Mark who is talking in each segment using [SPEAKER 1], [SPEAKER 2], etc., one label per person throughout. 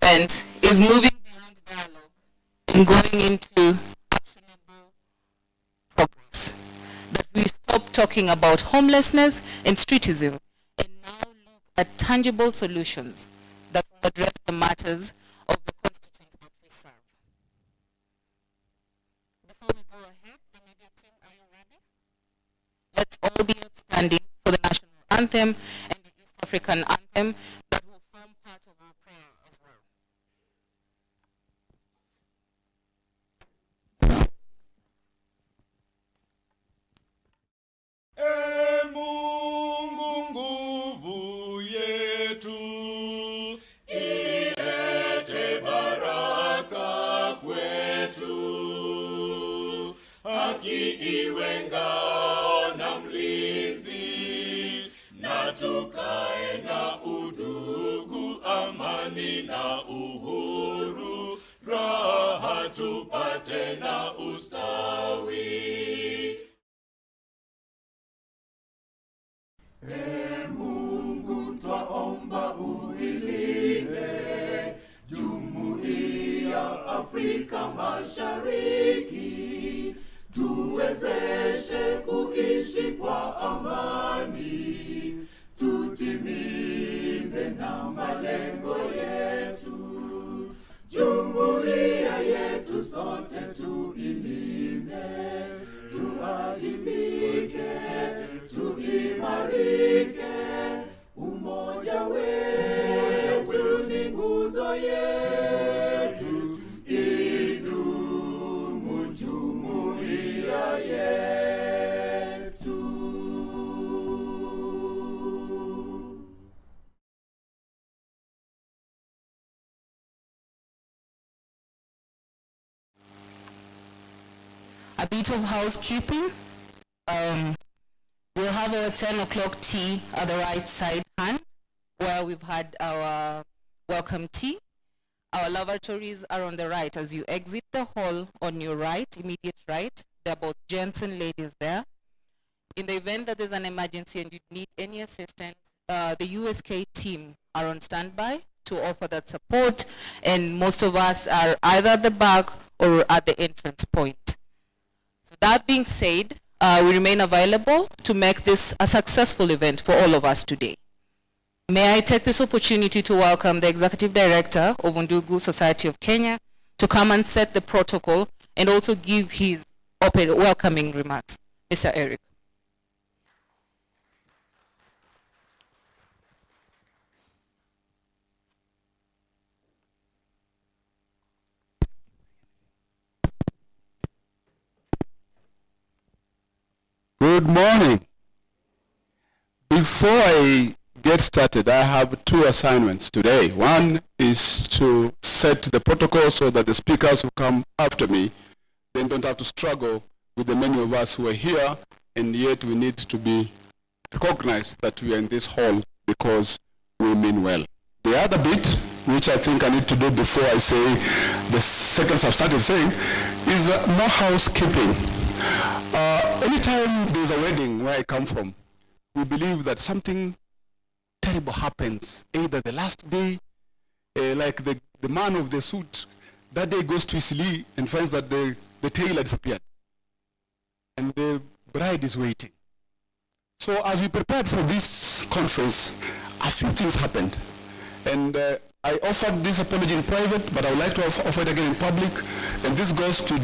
[SPEAKER 1] event is moving beyond dialogue and going into actionable progress. That we stop talking about homelessness and streetism and now look at tangible solutions that will address the matters of the constituents that we serve. Before we go ahead, the media team, are you ready? Let's all be upstanding for the national anthem and the East African anthem that will form part of our prayer as well.
[SPEAKER 2] Mungu nguvu yetu, ilete baraka kwetu, haki iwe ngao na mlinzi, na tukae na udugu, amani na uhuru, raha tupate na ustawi. Mungu twaomba uilinde Jumuiya Afrika Mashariki, tuwezeshe kuishi kwa amani, tutimize na malengo yetu. Jumuiya yetu sote tuilinde, tuajibike, tuimarike, umoja wetu ni nguzo yetu, idumu jumuiya yetu.
[SPEAKER 1] A bit of housekeeping. We'll have our 10 o'clock tea at the right side hand, where we've had our welcome tea. Our lavatories are on the right. As you exit the hall, on your right, immediate right, there are both gents and ladies there. In the event that there's an emergency and you need any assistance, the USK team are on standby to offer that support, and most of us are either at the back or at the entrance point. So that being said, we remain available to make this a successful event for all of us today. May I take this opportunity to welcome the Executive Director of Undugu Society of Kenya to come and set the protocol and also give his open welcoming remarks. Mr. Eric.
[SPEAKER 3] Good morning. Before I get started, I have two assignments today. One is to set the protocol so that the speakers who come after me then don't have to struggle with the many of us who are here, and yet we need to be recognized that we are in this hall because we mean well. The other bit, which I think I need to do before I say the second substantive thing, is more housekeeping. Anytime there's a wedding where I come from, we believe that something terrible happens. Either the last day, like the man of the suit, that day goes to Isili and finds that the tailor disappeared. And the bride is waiting. So as we prepared for this conference, a few things happened. And I offered this apology in private, but I would like to offer it again in public. And this goes to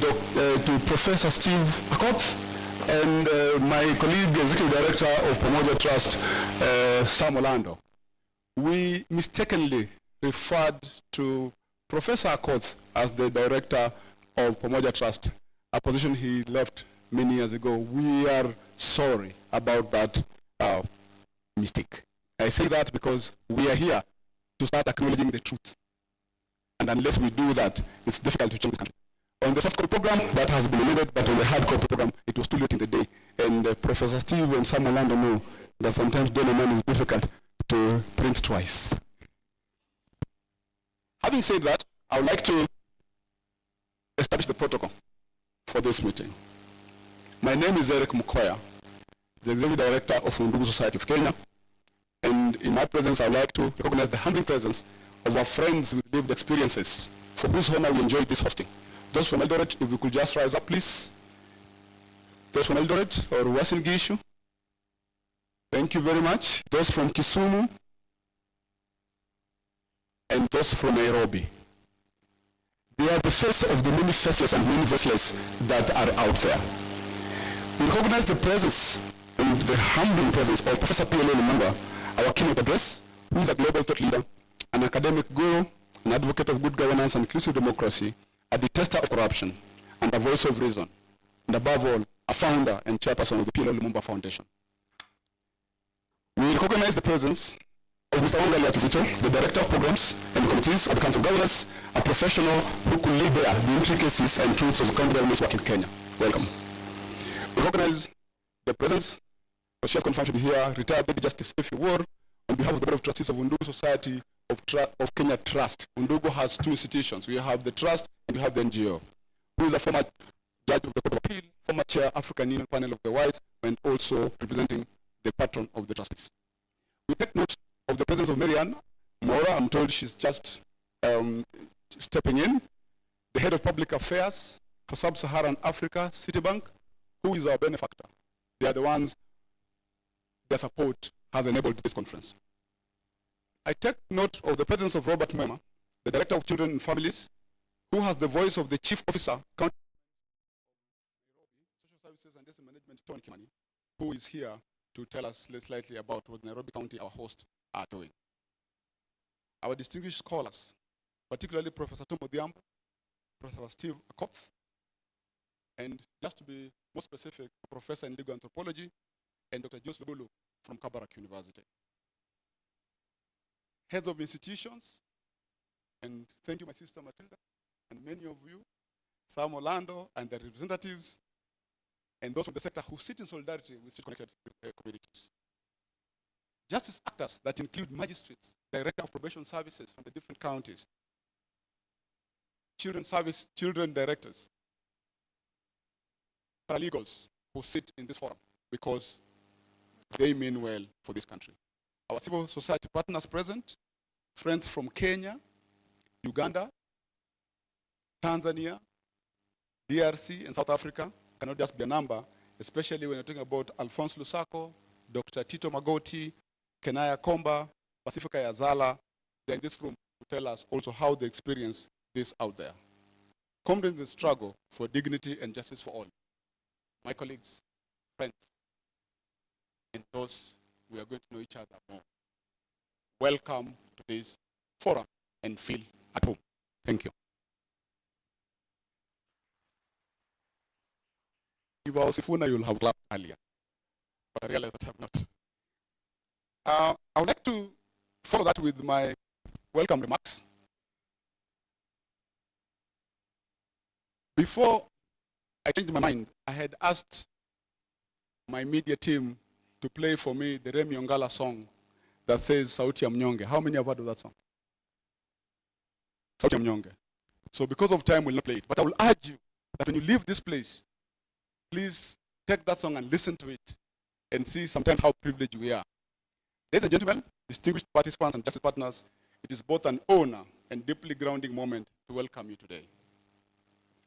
[SPEAKER 3] Professor Steve Akoth and my colleague, Executive Director of Pamoja Trust, Sam Orlando. We mistakenly referred to Professor Akoth as the Director of Pamoja Trust, a position he left many years ago. We are sorry about that mistake. I say that because we are here to start acknowledging the truth. And unless we do that, it's difficult to change this country. On the softcore program, that has been amended, but on the hardcore program, it was too late in the day. And Professor Steve and Sam Orlando know that sometimes document is difficult to print twice. Having said that, I would like to establish the protocol for this meeting. My name is Eric Mukoya, the Executive Director of Undugu Society of Kenya. And in my presence, I would like to recognize the humbling presence of our friends with lived experiences, for whose honor we enjoy this hosting. Those from Eldoret, if we could just rise up, please. Those from Eldoret or Uasin Gishu. Thank you very much. Those from Kisumu. And those from Nairobi. They are the face of the many faceless and many voiceless that are out there. We recognize the presence and the humbling presence of Professor P.L.O. Lumumba, our keynote address, who is a global thought leader, an academic guru, an advocate of good governance and inclusive democracy, a detester of corruption, and a voice of reason, and above all, a founder and chairperson of the P.L.O. Lumumba Foundation. We recognize the presence of Mr. Wangali Akizito, the Director of Programs and Committees of the Council of Governors, a professional who could lay bare the intricacies and truths of the county government's work in Kenya. Welcome. We recognize the presence, she has confirmed to be here, retired Lady Justice Ify Ward, on behalf of the Board of Trustees of Undugu Society of Kenya Trust. Undugu has two institutions. We have the Trust and we have the NGO, who is a former judge of the Court of Appeal, former chair African Union Panel of the Whites, and also representing the patron of the trustees. We take note of the presence of Marianne Mora. I'm told she's just stepping in, the head of public affairs for Sub-Saharan Africa, Citibank, who is our benefactor. They are the ones, their support has enabled this conference. I take note of the presence of Robert Mwema, the Director of Children and Families, who has the voice of the Chief Officer, County Social Services and District Management, Tony Kimani, who is here to tell us slightly about what Nairobi County, our host, are doing. Our distinguished scholars, particularly Professor Tom Odhiambo, Professor Steve Akoth, and just to be more specific, Professor in Legal Anthropology, and Dr. Jos Lubulu from Kabarak University. Heads of institutions, and thank you, my sister Matilda, and many of you, Sam Orlando and their representatives, and those from the sector who sit in solidarity with street-connected communities. Justice actors that include magistrates, director of probation services from the different counties, children directors, paralegals who sit in this forum because they mean well for this country. Our civil society partners present, friends from Kenya, Uganda, Tanzania, DRC, and South Africa cannot just be a number, especially when you're talking about Alphonse Lusako, Dr. Tito Magoti, Kenaya Komba, Pacifica Yazala. They're in this room to tell us also how they experience this out there. Comrades in the struggle for dignity and justice for all. My colleagues, friends, and those we are going to know each other more. Welcome to this forum and feel at home. Thank you. If I was Sifuna, you'll have clapped earlier, but I realize that I have not. I would like to follow that with my welcome remarks. Before I changed my mind, I had asked my media team to play for me the Remi Ongala song that says Sauti ya Mnyonge. How many have heard of that song? Sauti ya Mnyonge. So because of time, we'll not play it. But I will urge you that when you leave this place, please take that song and listen to it and see sometimes how privileged we are. Ladies and gentlemen, distinguished participants and justice partners, it is both an honor and deeply grounding moment to welcome you today.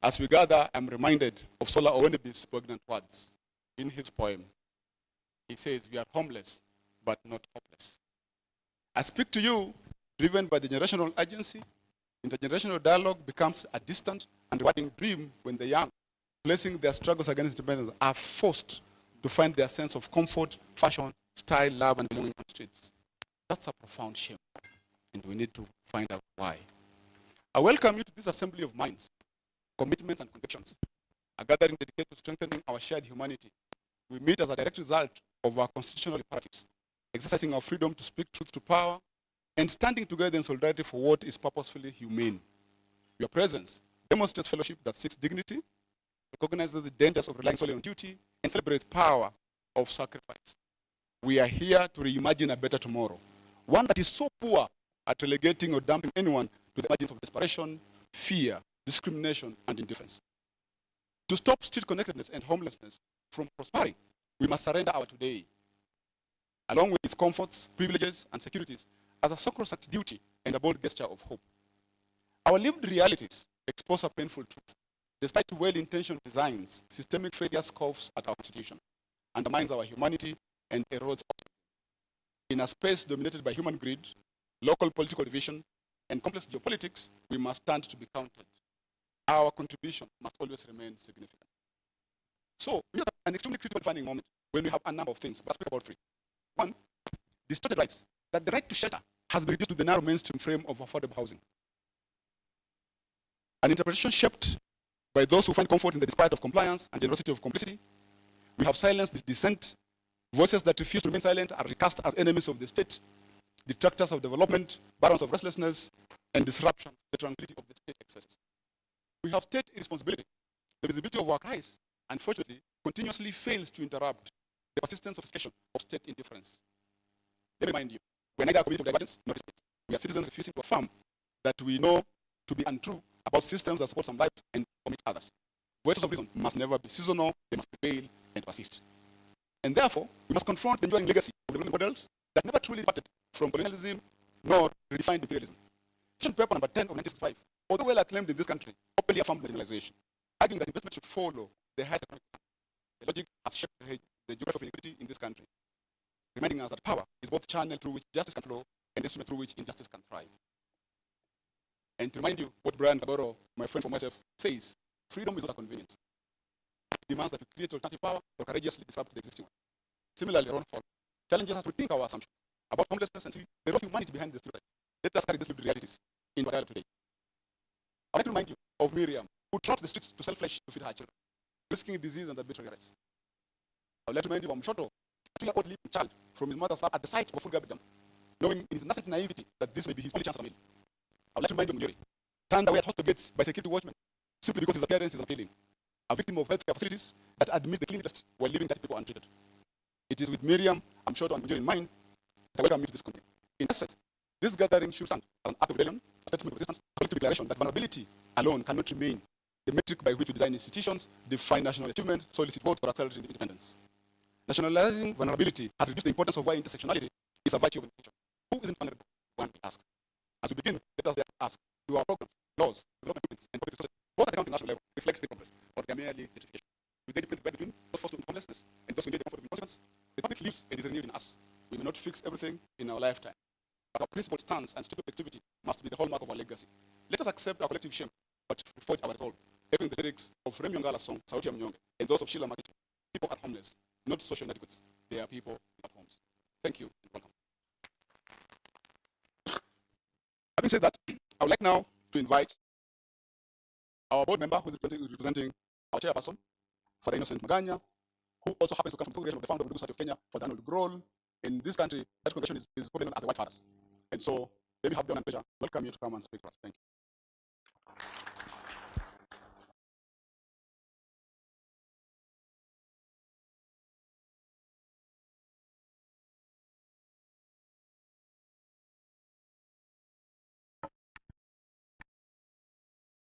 [SPEAKER 3] As we gather, I'm reminded of Sola Owenebi's poignant words in his poem. He says, "We are homeless, but not hopeless." I speak to you, driven by the generational urgency. Intergenerational dialogue becomes a distant and rewarding dream when the young, placing their struggles against independence, are forced to find their sense of comfort, fashion, style, love, and belonging on streets. That's a profound shame, and we need to find out why. I welcome you to this assembly of minds, commitments, and convictions, a gathering dedicated to strengthening our shared humanity. We meet as a direct result of our constitutional imperatives, exercising our freedom to speak truth to power, and standing together in solidarity for what is purposefully humane. Your presence demonstrates fellowship that seeks dignity, recognizes the dangers of relying solely on duty, and celebrates power of sacrifice. We are here to reimagine a better tomorrow, one that is so poor at relegating or dumping anyone to the margins of desperation, fear, discrimination, and indifference. To stop street-connectedness and homelessness from prospering, we must surrender our today, along with its comforts, privileges, and securities, as a sacrosanct duty and a bold gesture of hope. Our lived realities expose a painful truth. Despite well-intentioned designs, systemic failure scoffs at our constitution, undermines our humanity, and erodes in a space dominated by human greed, local political division, and complex geopolitics. We must stand to be counted. Our contribution must always remain significant. So, we have an extremely critical defining moment when we have a number of things, but I'll speak about three. One, distorted rights, that the right to shelter has been reduced to the narrow mainstream frame of affordable housing. An interpretation shaped by those who find comfort in the disquiet of compliance and generosity of complicity. We have silenced this dissent. Voices that refuse to remain silent are recast as enemies of the state, detractors of development, barons of restlessness, and disruption of the tranquility of the state excesses. We have state irresponsibility. The visibility of our cries, unfortunately, continuously fails to interrupt the persistence of escalation of state indifference. Let me remind you, we're neither a community of divergence nor respect. We are citizens refusing to affirm that we know to be untrue about systems that support some lives and omit others. Voices of reason must never be seasonal, they must prevail and persist. And therefore, we must confront the enduring legacy of development models that never truly departed from colonialism nor redefined imperialism. Session paper number 10 of 1965, although well acclaimed in this country, openly affirmed marginalization, arguing that investment should follow the highest economic plan. The logic has shaped the geography of inequity in this country, reminding us that power is both channel through which justice can flow and instrument through which injustice can thrive. And to remind you what Brian Kaboro, my friend from myself, says, freedom is not a convenience. It demands that we create alternative power or courageously disrupt the existing one. Similarly, Ron Paul challenges us to think our assumptions about homelessness and see the raw humanity behind the stereotypes. Let us carry these lived realities in our dialogue today. I'd like to remind you of Miriam, who trots the streets to sell flesh to feed her children, risking disease and arbitrary arrests. I'd like to remind you of Mshoto, a 2-year-old living child from his mother's lap at the site of a full garbage dump, knowing in his nascent naivety that this may be his only chance at a meal. I'd like to remind you of Mujeri, turned away at hospital gates by security watchmen simply because his appearance is appealing, a victim of healthcare facilities that admit the cleanliness while leaving 30 people untreated. It is with Miriam, Mshoto, and Mujeri in mind that I welcome you to this country. In essence, this gathering should stand as an act of rebellion, a statement of resistance, a collective declaration that vulnerability alone cannot remain the metric by which we design institutions, define national achievement, solicit votes, or accelerate independence. Nationalizing vulnerability has reduced the importance of why intersectionality is a virtue of education. Who isn't vulnerable? One may ask. As we begin, let us therefore ask, do our programs, laws, development movements, and public resources, both at the national level, reflect the progress, or they are merely certification? Do they depend between those forced into homelessness and those who engage the comfort of inconsequence? The public lives and is renewed in us. We may not fix everything in our lifetime, but our principled stance and stupid activity must be the hallmark of our legacy. Let us accept our collective shame, but forge our resolve, echoing the lyrics of Remy Ongala's song, Sauti ya Mnyonge, and those of Sheila Makiti. People are homeless, not social inadequates. They are people without homes. Thank you and welcome. Having said that, I would like now to invite our board member who is representing our chairperson, Father Innocent Maganya, who also happens to come from the congregation of the founder of the Undugu Society of Kenya, Father Arnold Grol. In this country, that congregation is probably known as the White Fathers. And so let me have the honor and pleasure welcome you to come and speak to us. Thank you.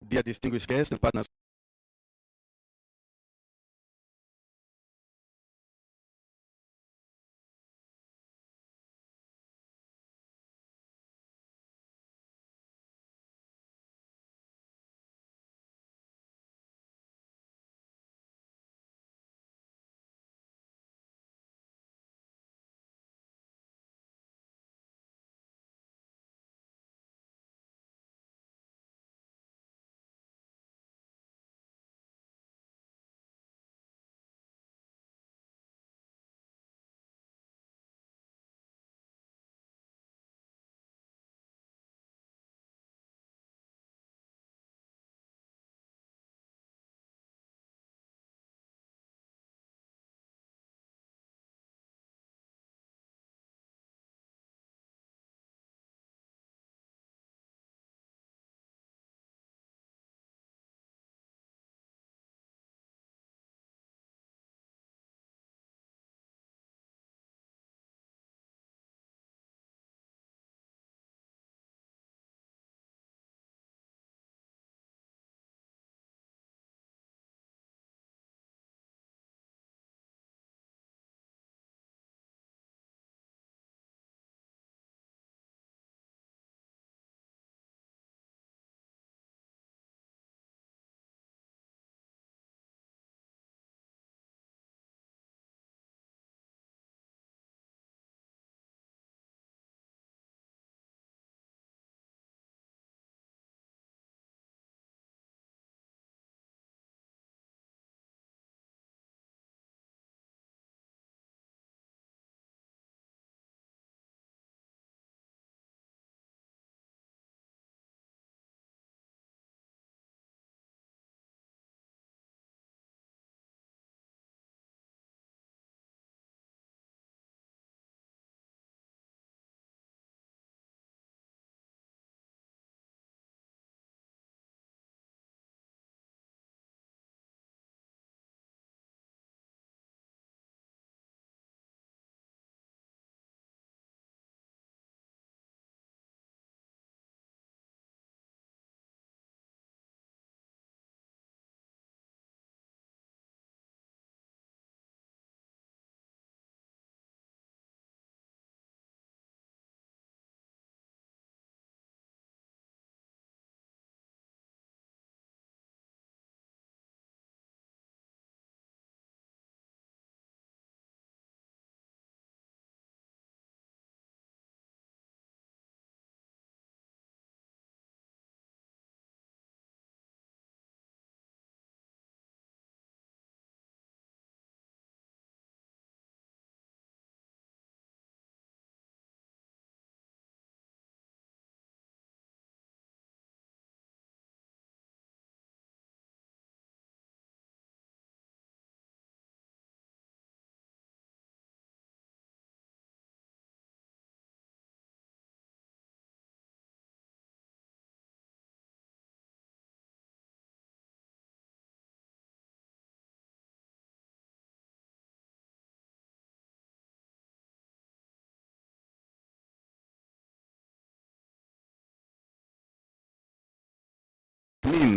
[SPEAKER 4] Dear distinguished guests and partners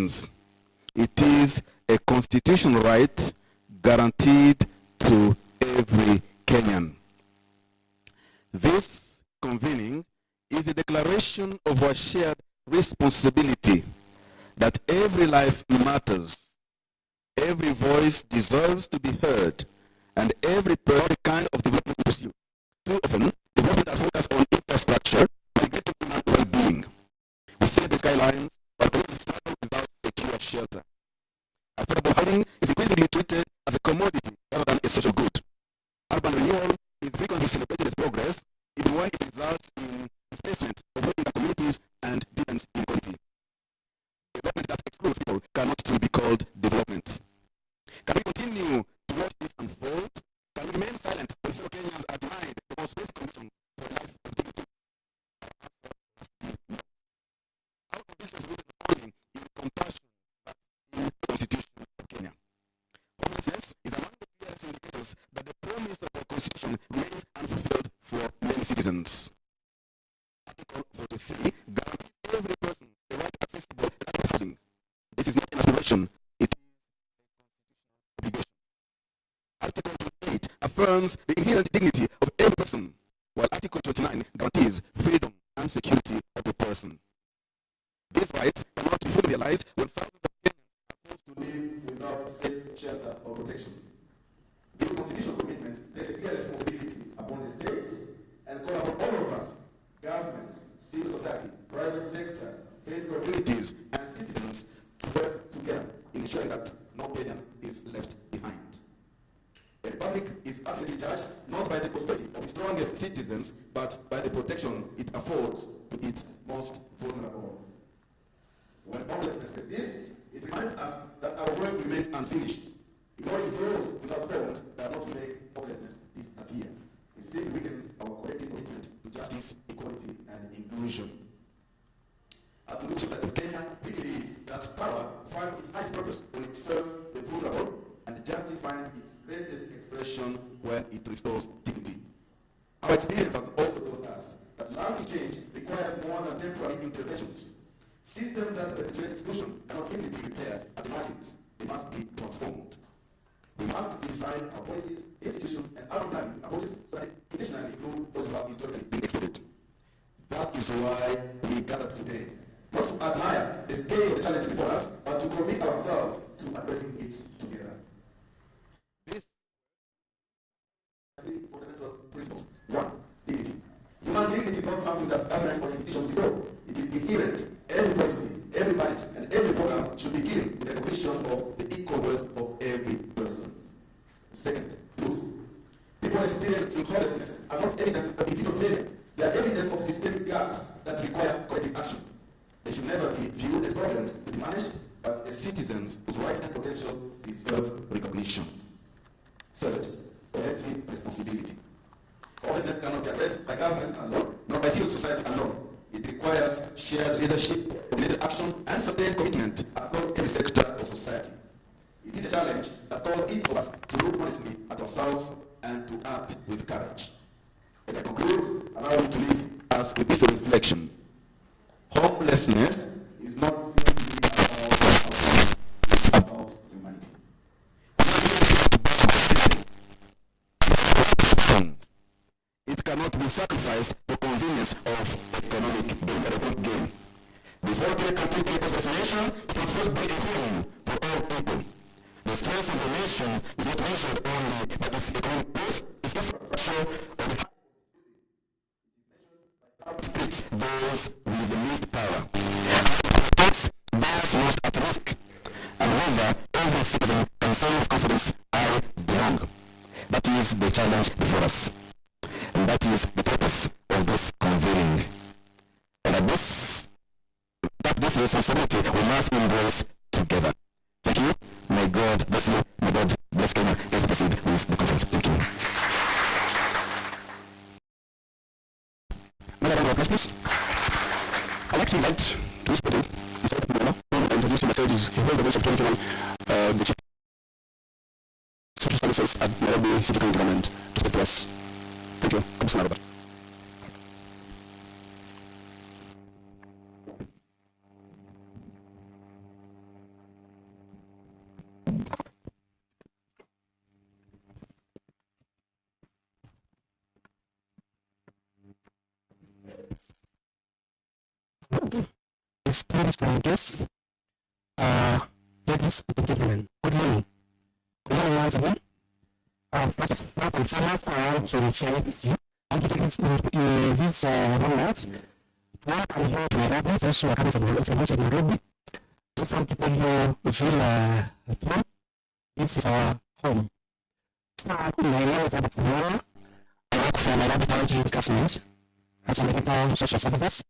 [SPEAKER 4] citizens. It is a constitutional right guaranteed to every Kenyan. This convening is a declaration of our shared responsibility that every life matters, every voice deserves to be heard, and every priority kind of development we pursue. Too often, development that focuses on infrastructure negative human well-being. We see the skylines, but communities struggle without secure shelter. Affordable housing is increasingly treated as a commodity rather than a social good. Urban renewal is frequently celebrated as progress, even when it results in displacement of low-income communities and deepens inequality. Development that excludes people cannot truly be called development. Can we continue to watch this unfold? Can we remain silent when fellow Kenyans are denied the most basic conditions for a life of dignity? Our conditions are rooted only in compassion, but in the Constitution of Kenya. Homelessness is among the clearest indicators that the promise of our Constitution remains unfulfilled for many citizens. Article 43 guarantees every person the right to accessible housing. This is not an aspiration, it is a constitutional obligation. Article 28 affirms the inherent dignity of every person, while Article 29 guarantees freedom and security of the person. These rights cannot be fully realized when thousands of Kenyans are forced to live without safe shelter or protection. These constitutional commitments place a clear responsibility upon the state and call upon all of us, government, civil society, private sector, faith communities, and citizens to work together in ensuring that no Kenyan is left behind. A republic is ultimately judged not by the prosperity of its strongest citizens, but by the protection it affords to its most vulnerable. When homelessness persists, it reminds us that our work remains unfinished. Ignoring those without homes does not make homelessness disappear. It simply weakens our collective commitment to justice, equality, and inclusion. At Undugu Society of Kenya, we believe that power finds its highest purpose when it serves the vulnerable, and justice finds its greatest expression when it restores dignity. Our experience has also taught us that lasting change requires more than temporary interventions. Systems that perpetuate exclusion cannot simply be repaired at the margins. They must be transformed. We must redesign our policies, institutions, and urban planning approaches so that they intentionally include those who have historically been excluded. That is why we gather today. Not to admire the scale of the challenge before us, but to commit ourselves to addressing it together. These three fundamental principles. 1. Dignity. Human dignity is not something that governments or institutions bestow. It is inherent. Every policy, every budget, and every program should begin with the recognition of the equal worth of every person. 2nd, truth. People experiencing homelessness are not evidence of individual failure. They are evidence of systemic gaps that require collective action. They should never be viewed as problems to be managed, but as citizens whose rights and potential deserve recognition. 3rd, collective responsibility. Homelessness cannot be addressed by governments alone, nor by civil society alone. It requires shared leadership, coordinated action, and sustained commitment across every sector of society. It is a challenge that calls each of us to look honestly at ourselves and to act with courage. As I conclude, allow me to leave us with this reflection. Homelessness is not simply about it's about humanity. It cannot be sacrificed for convenience of economic gain. Before being a complete people's destination, it must first be a home for all people. The strength of the nation is not measured only by its economic growth, its infrastructure, or the streets those with the least power. It's those most at risk, and whether every citizen can say with confidence, I belong. That is the challenge before us. And that is the purpose of this convening. And that this responsibility we must embrace together. Thank you. May God bless you. May God bless Kenya as we proceed with the conference. Thank you. Madam please. I'd like to invite to this podium Mr. Mula, who will introduce himself. He holds the voice of 2021, the Chief Social Services at Nairobi City Government to speak to us. Thank you. Kabisa Nairobi.
[SPEAKER 5] distinguished guests, ladies and gentlemen, good morning. Good morning once again. First of all, I want to share with you and to take this moment to welcome you to Nairobi. Those who are coming from outside Nairobi, just want to tell you we feel at home. This is our home. So, my name is Abu Kumara. I work for Nairobi County Government as a medical social services.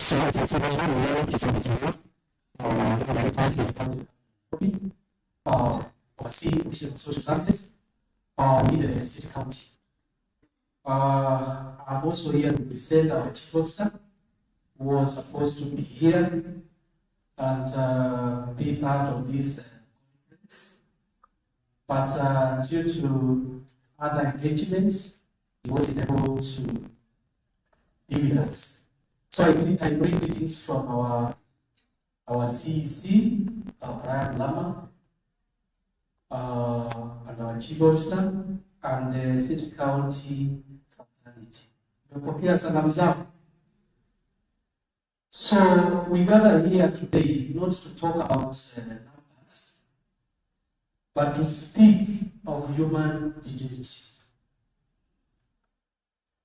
[SPEAKER 5] So, as I said, I am is over here. Oversee Commission of Social Services in the city county. I'm also here to present our chief officer who was supposed to be here and be part of this conference. But due to other engagements, he wasn't able to be with us. So I bring greetings from our CEC, Brian Lama, and our chief officer, and the city county fraternity. Nimepokea salamu zao. So we gather here today not to talk about numbers, but to speak of human dignity.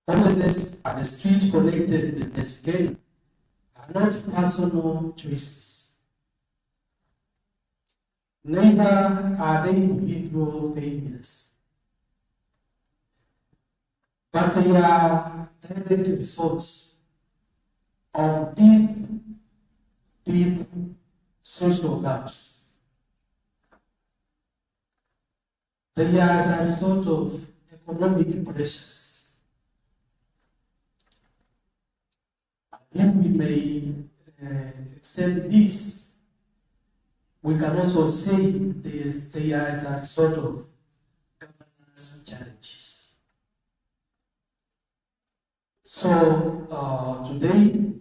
[SPEAKER 5] Homelessness and street-connectedness again are not personal choices. Neither are they individual failures, but they are direct results of deep social gaps. They are as a result of economic pressures. If we may extend this, we can also say they are as a result of governance challenges. So today,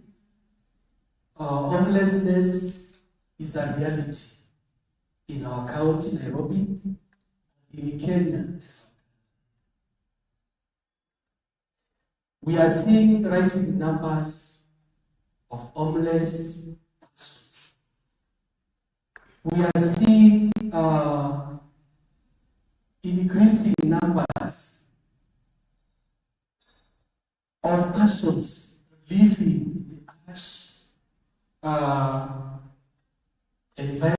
[SPEAKER 5] homelessness is a reality in our county, Nairobi, in Kenya. We are seeing rising numbers of homeless persons. We are seeing increasing numbers of persons living in harsh environment.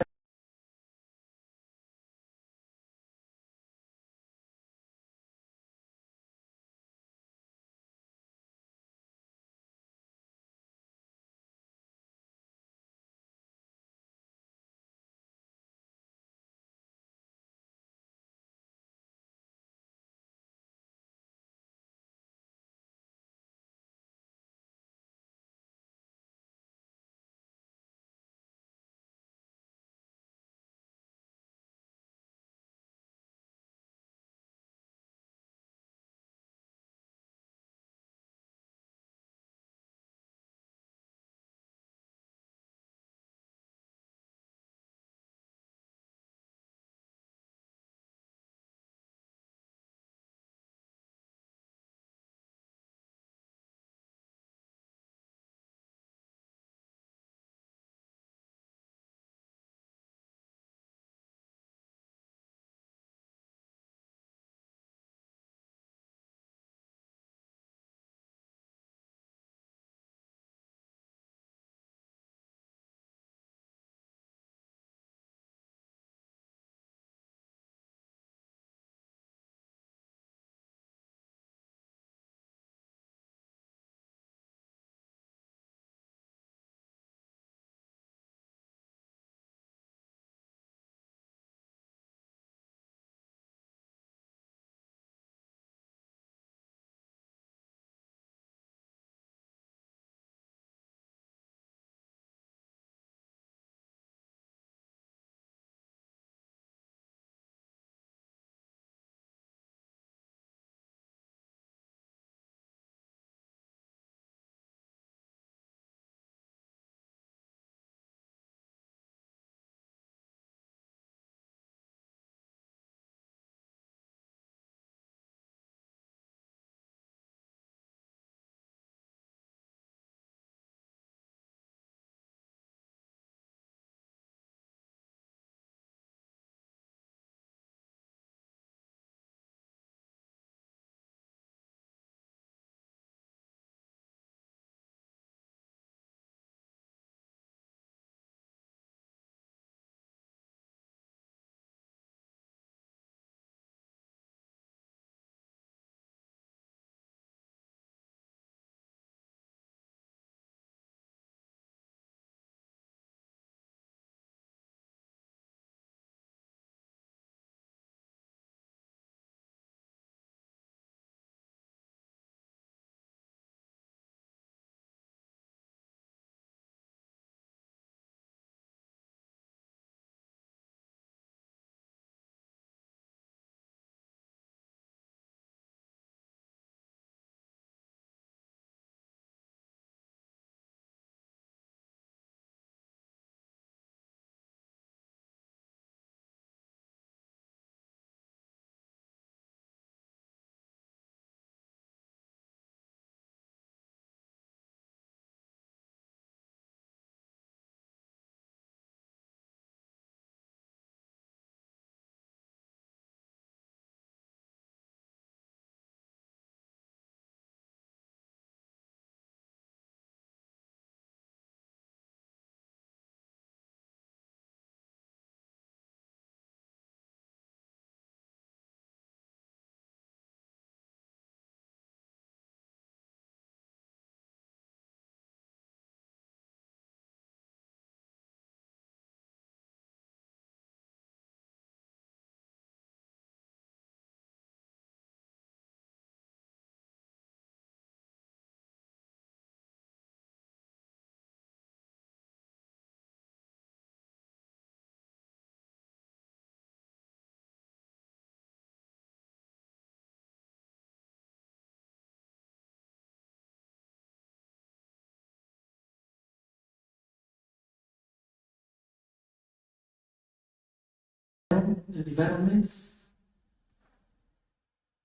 [SPEAKER 6] environments,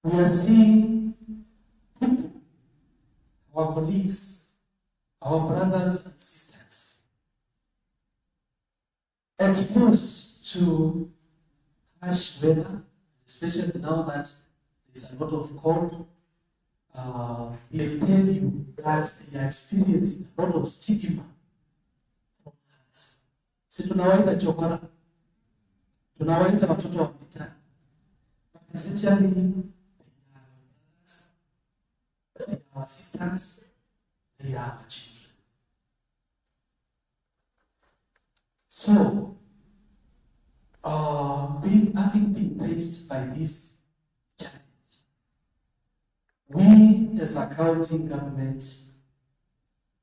[SPEAKER 6] we are seeing people, our colleagues, our brothers and sisters, exposed to harsh weather, especially now that there's a lot of cold. They tell you that they are experiencing a lot of stigma from us. Si tunawaita chokora, tunawaita watoto wa mitaani. But essentially, they are our brothers, they are our sisters, they are our children. So, having been faced by this challenge, we as a county government,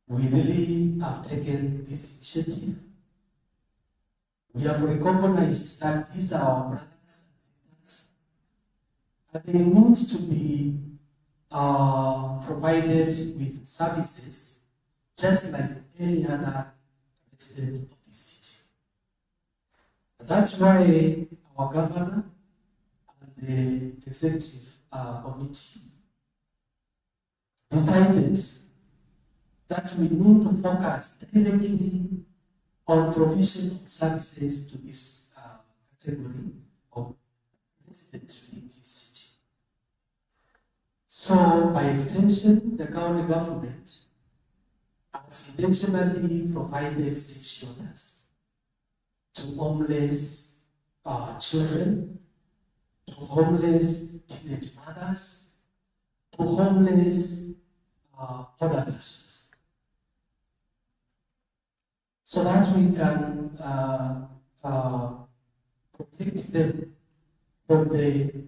[SPEAKER 6] we really have taken this initiative. We have recognized that these are our brothers and sisters, and they need to be provided with services just like any other resident of the city. That's why our governor and the executive committee decided that we need to focus directly on provision of services to this category of residents in this city. So, by extension, the county government has intentionally provided safe shelters to homeless children, to homeless teenage mothers, to homeless other persons, so that we can protect them from the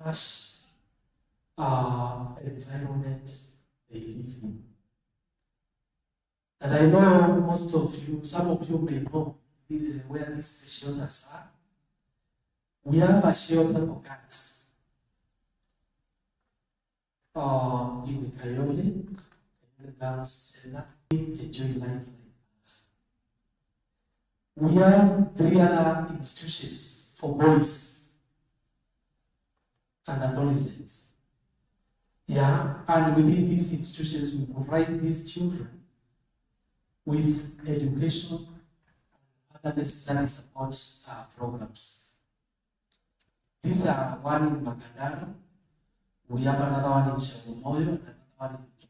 [SPEAKER 6] harsh environment they live in. And I know most of you, some of you may know where these shelters are. We have a shelter for cats in the Kayole Dance Center, enjoy life like us. We have 3 other institutions for boys and adolescents. Yeah, and within these institutions, we provide these children with education and other necessary support programs. These are one in Makandara, we have another one in Shabumoyo, and another one in Kibera.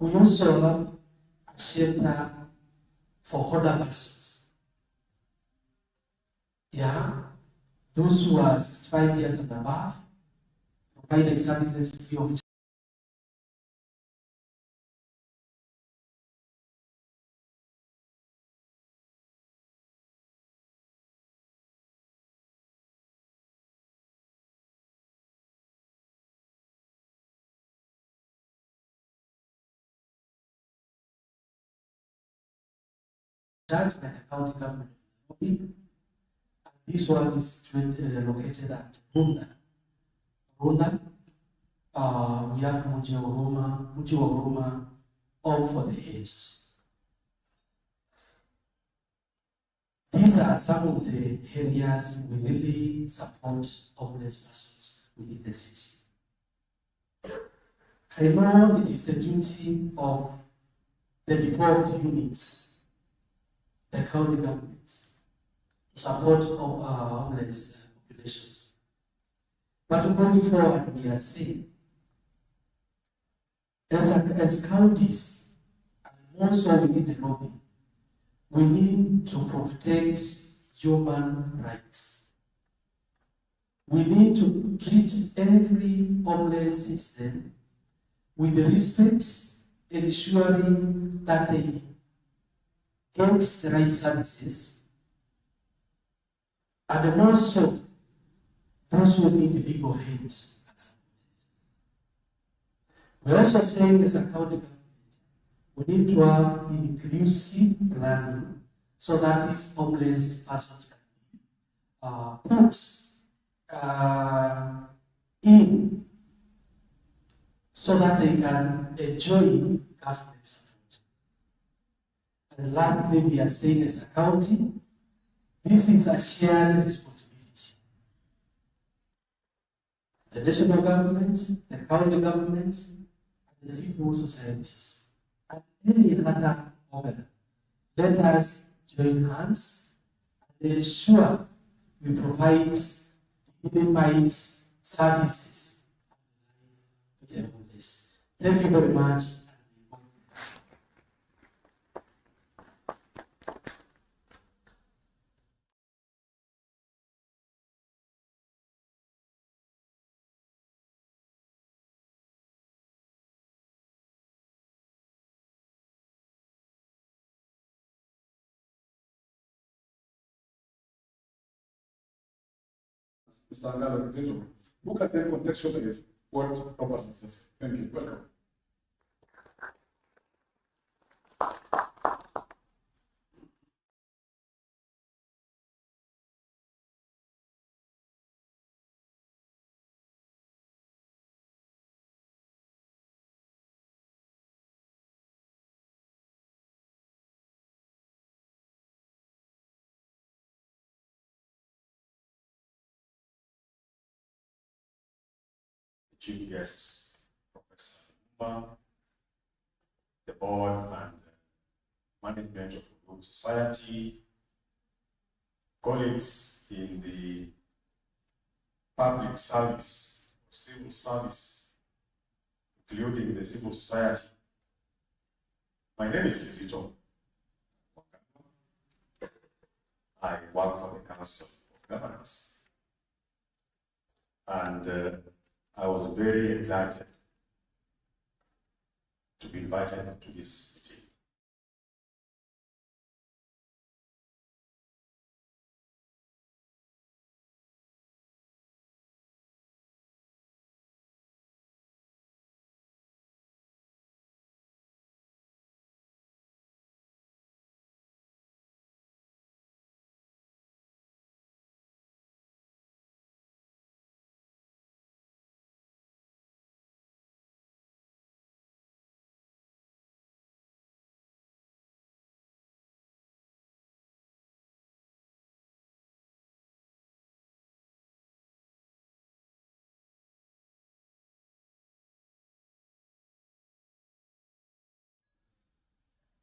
[SPEAKER 6] We also have a shelter for older persons. Yeah, those who are 65 years and above, providing services free of charge by the county government of Nairobi. This one is located at Runda. Runda. We have Muji wa Huruma, all for the aged. These are some of the areas we really support homeless persons within the city. I know it is the duty of the devolved units, the county governments, to support homeless populations. But going forward, we are saying, as counties, and also within Nairobi, we need to protect human rights. We need to treat every homeless citizen with respect, ensuring that they get the right services, and also those who need legal aid. We're also saying as a county government, we need to have inclusive planning so that these homeless persons can be put in so that they can enjoy government support. And lastly, we are saying as a county, this is a shared responsibility. The national government, the county government, and the civil societies, and any other organ. Let us join hands and ensure we provide unified services to the homeless. Thank you very much.
[SPEAKER 3] Mr. Angalo Kizito, look at them contextualize what Robert has just said. Thank you. Welcome.
[SPEAKER 7] Chief guests, Professor Mba, the board and management of Undugu Society, colleagues in the public service, civil service, including the civil society. My name is Kizito. I work for the Council of Governors. And I was very excited to be invited to this meeting.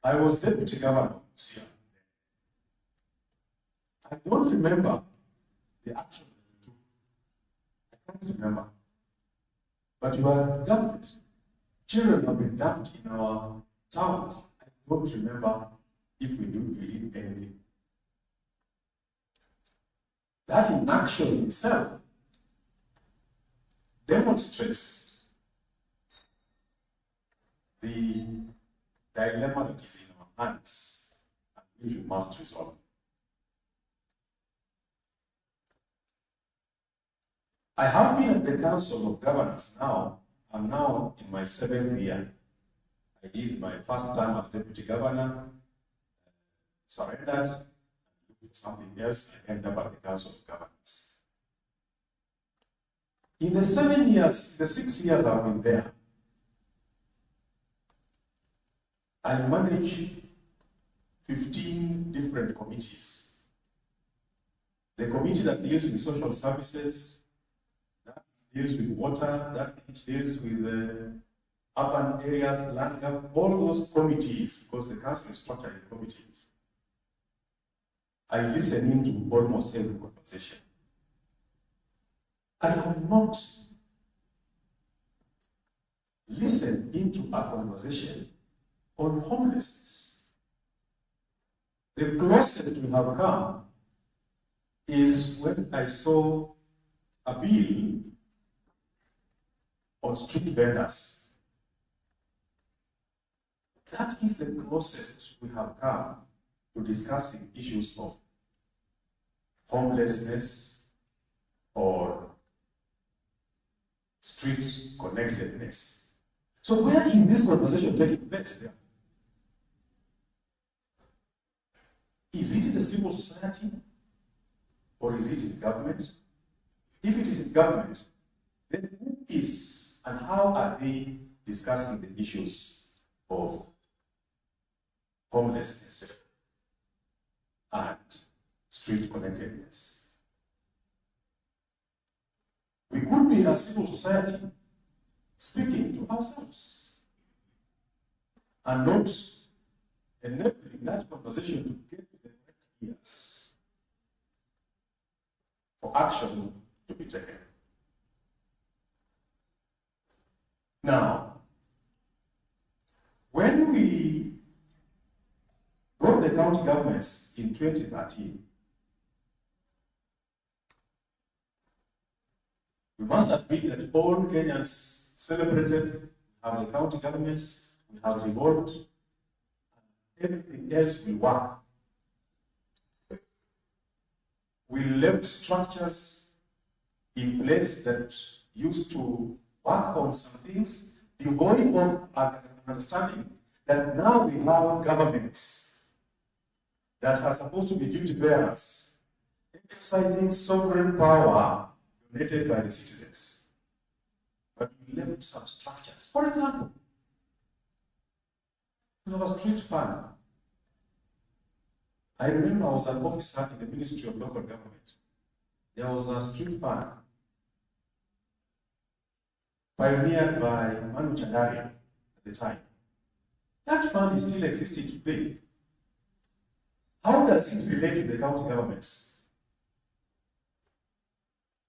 [SPEAKER 7] I was deputy governor of Busia. I don't remember the action that you took. I can't remember. But you are government Children have been dumped in our town. I don't remember if we did anything. That inaction itself demonstrates the dilemma that is in our hands and which we must resolve. I have been at the Council of Governors now. I'm now in my 7th year. I did my first time as Deputy Governor, surrendered, looked for something else, and ended up at the Council of Governors. In the 7 years, the 6 years I've been there, I manage 15 different committees. The committee that deals with social services, that deals with water, that deals with urban areas, land, all those committees, because the council is structured in committees. I listen into almost every conversation. I have not listened into a conversation on homelessness. The closest we have come is when I saw a bill on street vendors. That is the closest we have come to discussing issues of homelessness or street connectedness. So where is this conversation taking place there? Is it in the civil society or is it in government? If it is in government, then who is and how are they discussing the issues of homelessness and street connectedness? We could be a civil society speaking to ourselves and not enabling that conversation to get to the correct ears for action to be taken. Now, when we got the county governments in 2013, we must admit that all Kenyans celebrated, we have the county governments, we have devolved, everything else will work. We left structures in place that used to work on some things, devoid of an understanding that now we have governments that are supposed to be duty bearers, exercising sovereign power donated by the citizens. But we left some structures. For example, we have a street fund. I remember I was an officer in the Ministry of Local Government. There was a street fund pioneered by Manu Chandaria at the time. That fund is still existing today. How does it relate to the county governments?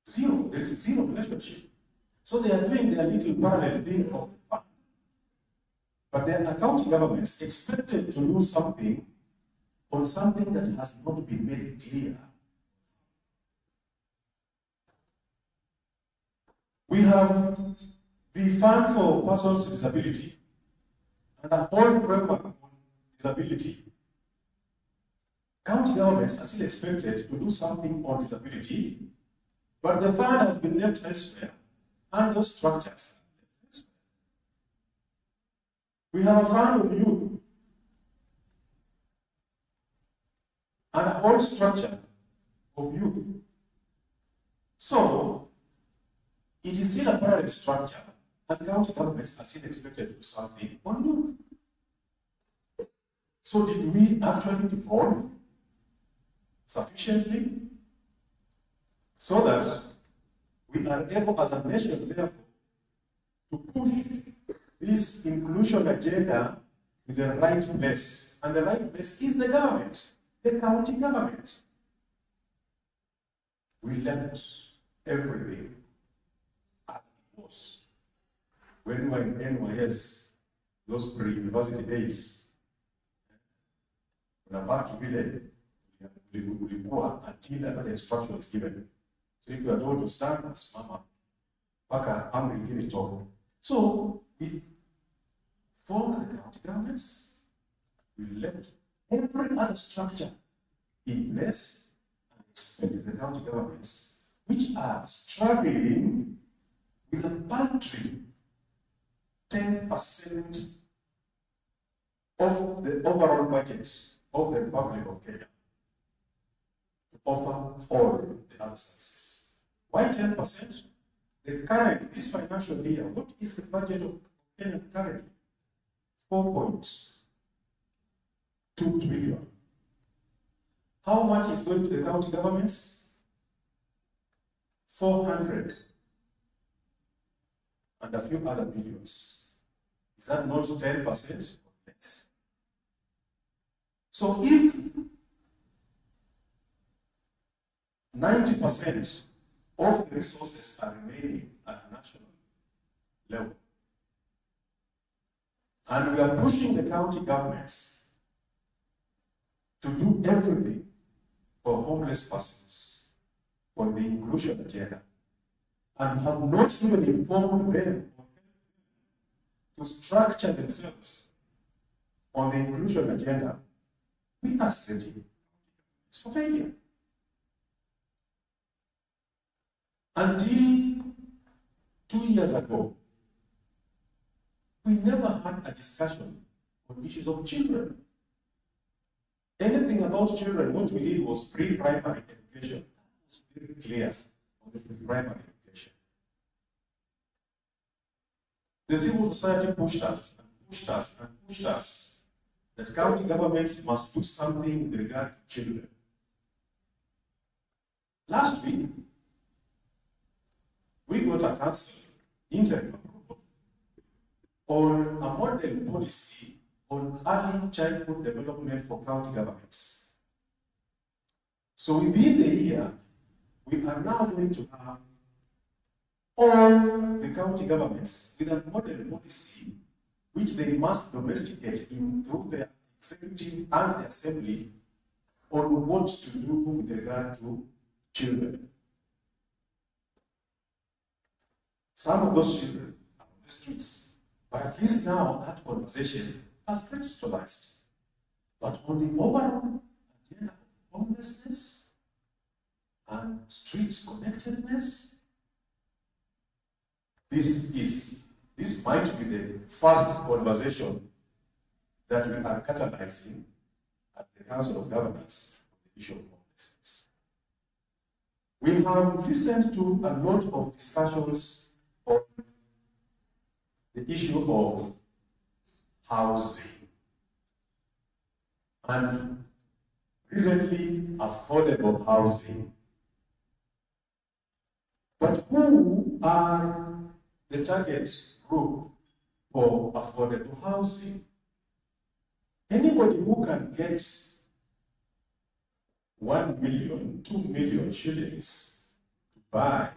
[SPEAKER 7] Zero. There is zero relationship. So they are doing their little parallel thing of the fund. But then the county governments expected to do something on something that has not been made clear. We have the Fund for Persons with Disability and a whole framework on disability. County governments are still expected to do something on disability, but the fund has been left elsewhere, and those structures are left elsewhere. We have a fund on youth, and a whole structure of youth. So, it is still a parallel structure, and county governments are still expected to do something on youth. So, did we actually devolve sufficiently so that we are able as a nation, therefore, to push this inclusion agenda to the right place? And the right place is the government, the county government. We left everything as it was. when we were in NYS, those pre-university days, unabaki vile ulikuwa until another instruction is given. So if you are told to stand, unasimama mpaka amri ingine itoke. So we formed the county governments. We left every other structure in place and expanded the county governments, which are struggling with a paltry 10% of the overall budget of the Republic of Kenya to offer all the other services. Why 10%? This financial year, what is the budget of Kenya currently? 4.2 trillion. How much is going to the county governments? 400 and a few other billions. Is that not 10% or less? So if 90% of the resources are remaining at national level, and we are pushing the county governments to do everything for homeless persons, for the inclusion agenda, and have not even informed them to structure themselves on the inclusion agenda, we are setting it's for failure. Until 2 years ago, we never had a discussion on issues of children. Anything about children, what we did was pre-primary education. That was very clear on the pre-primary education. The civil society pushed us and pushed us and pushed us that county governments must do something with regard to children. Last week, we got a council interim approval on a model policy on early childhood development for county governments. So within the year, we are now going to have all the county governments with a model policy which they must domesticate through their executive and the assembly on what to do with regard to children. Some of those children are on the streets, but at least now that conversation has crystallized. But on the overall agenda of homelessness and street-connectedness, this might be the first conversation that we are catalyzing at the Council of Governors on the issue of homelessness. We have listened to a lot of discussions on the issue of housing and recently affordable housing. But who are the target group for affordable housing? Anybody who can get 1 million, 2 million shillings to buy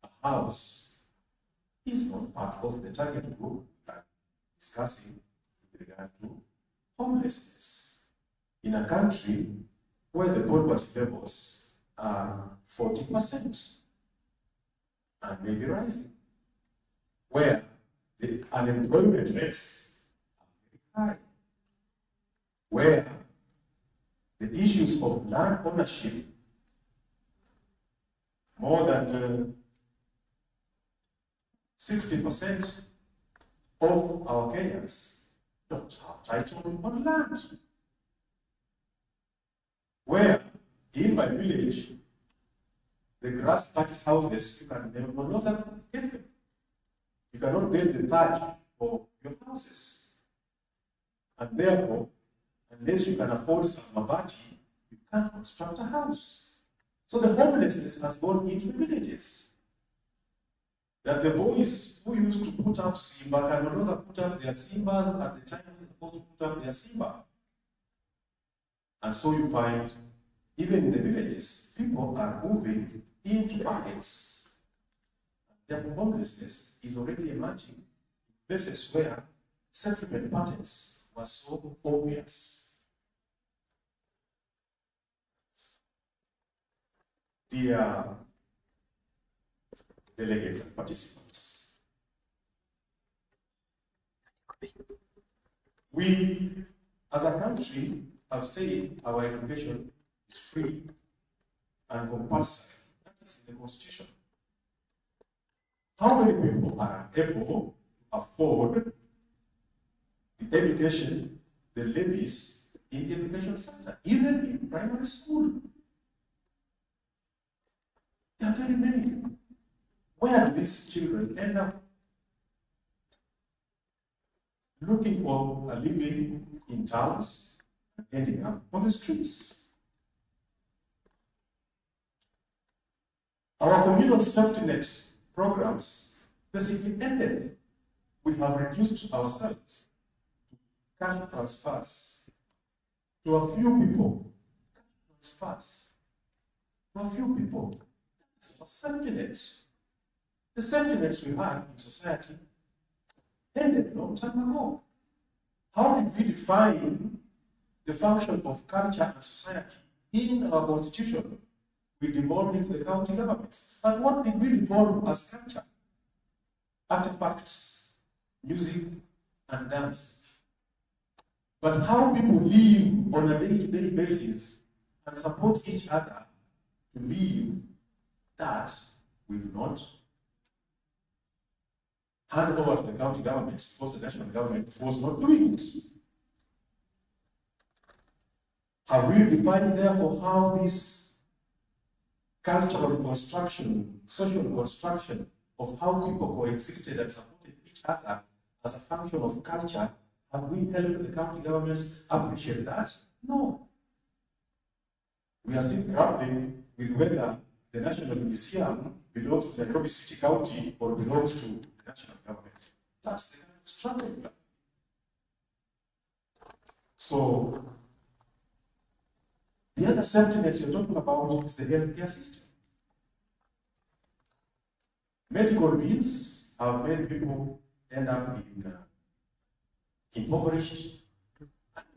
[SPEAKER 7] a house is not part of the target group we are discussing with regard to homelessness. In a country where the poverty levels are 40% and maybe rising, where the unemployment rates are very high, where the issues of land ownership, more than 60% of our Kenyans don't have title on land. Where in my village, the grass-thatched houses, you can no longer get them. You cannot get the thatch for your houses. And therefore, unless you can afford some mabati, you can't construct a house. So the homelessness has gone into the villages. That the boys who used to put up Simba can no longer put up their Simbas at the time they were supposed to put up their Simba. And so you find, even in the villages, people are moving into markets. Therefore, homelessness is already emerging in places where settlement patterns were so obvious. Dear delegates and participants, we as a country have said our education is free and compulsory. That is in the Constitution. How many people are able to afford the education, the levies in the education sector, even in primary school? There are very many. Where do these children end up? Looking for a living in towns and ending up on the streets. Our communal safety net programs basically ended. We have reduced ourselves to cash transfers to a few people. Cash transfers to a few people. That's a safety net. The safety nets we had in society ended a long time ago. How did we define the function of culture and society in our constitution? We devolved into the county governments. And what did we devolve as culture? Artifacts, music, and dance. But how people live on a day-to-day basis and support each other to live, that we do not hand over to the county government because the national government was not doing it. Have we defined, therefore, how this cultural construction, social construction of how people coexisted and supported each other as a function of culture, have we helped the county governments appreciate that? No. We are still grappling with whether the National Museum belongs to Nairobi City County or belongs to the national government. That's the kind of struggle. So, the other safety net you're talking about is the healthcare system. Medical bills have made people end up in impoverished, and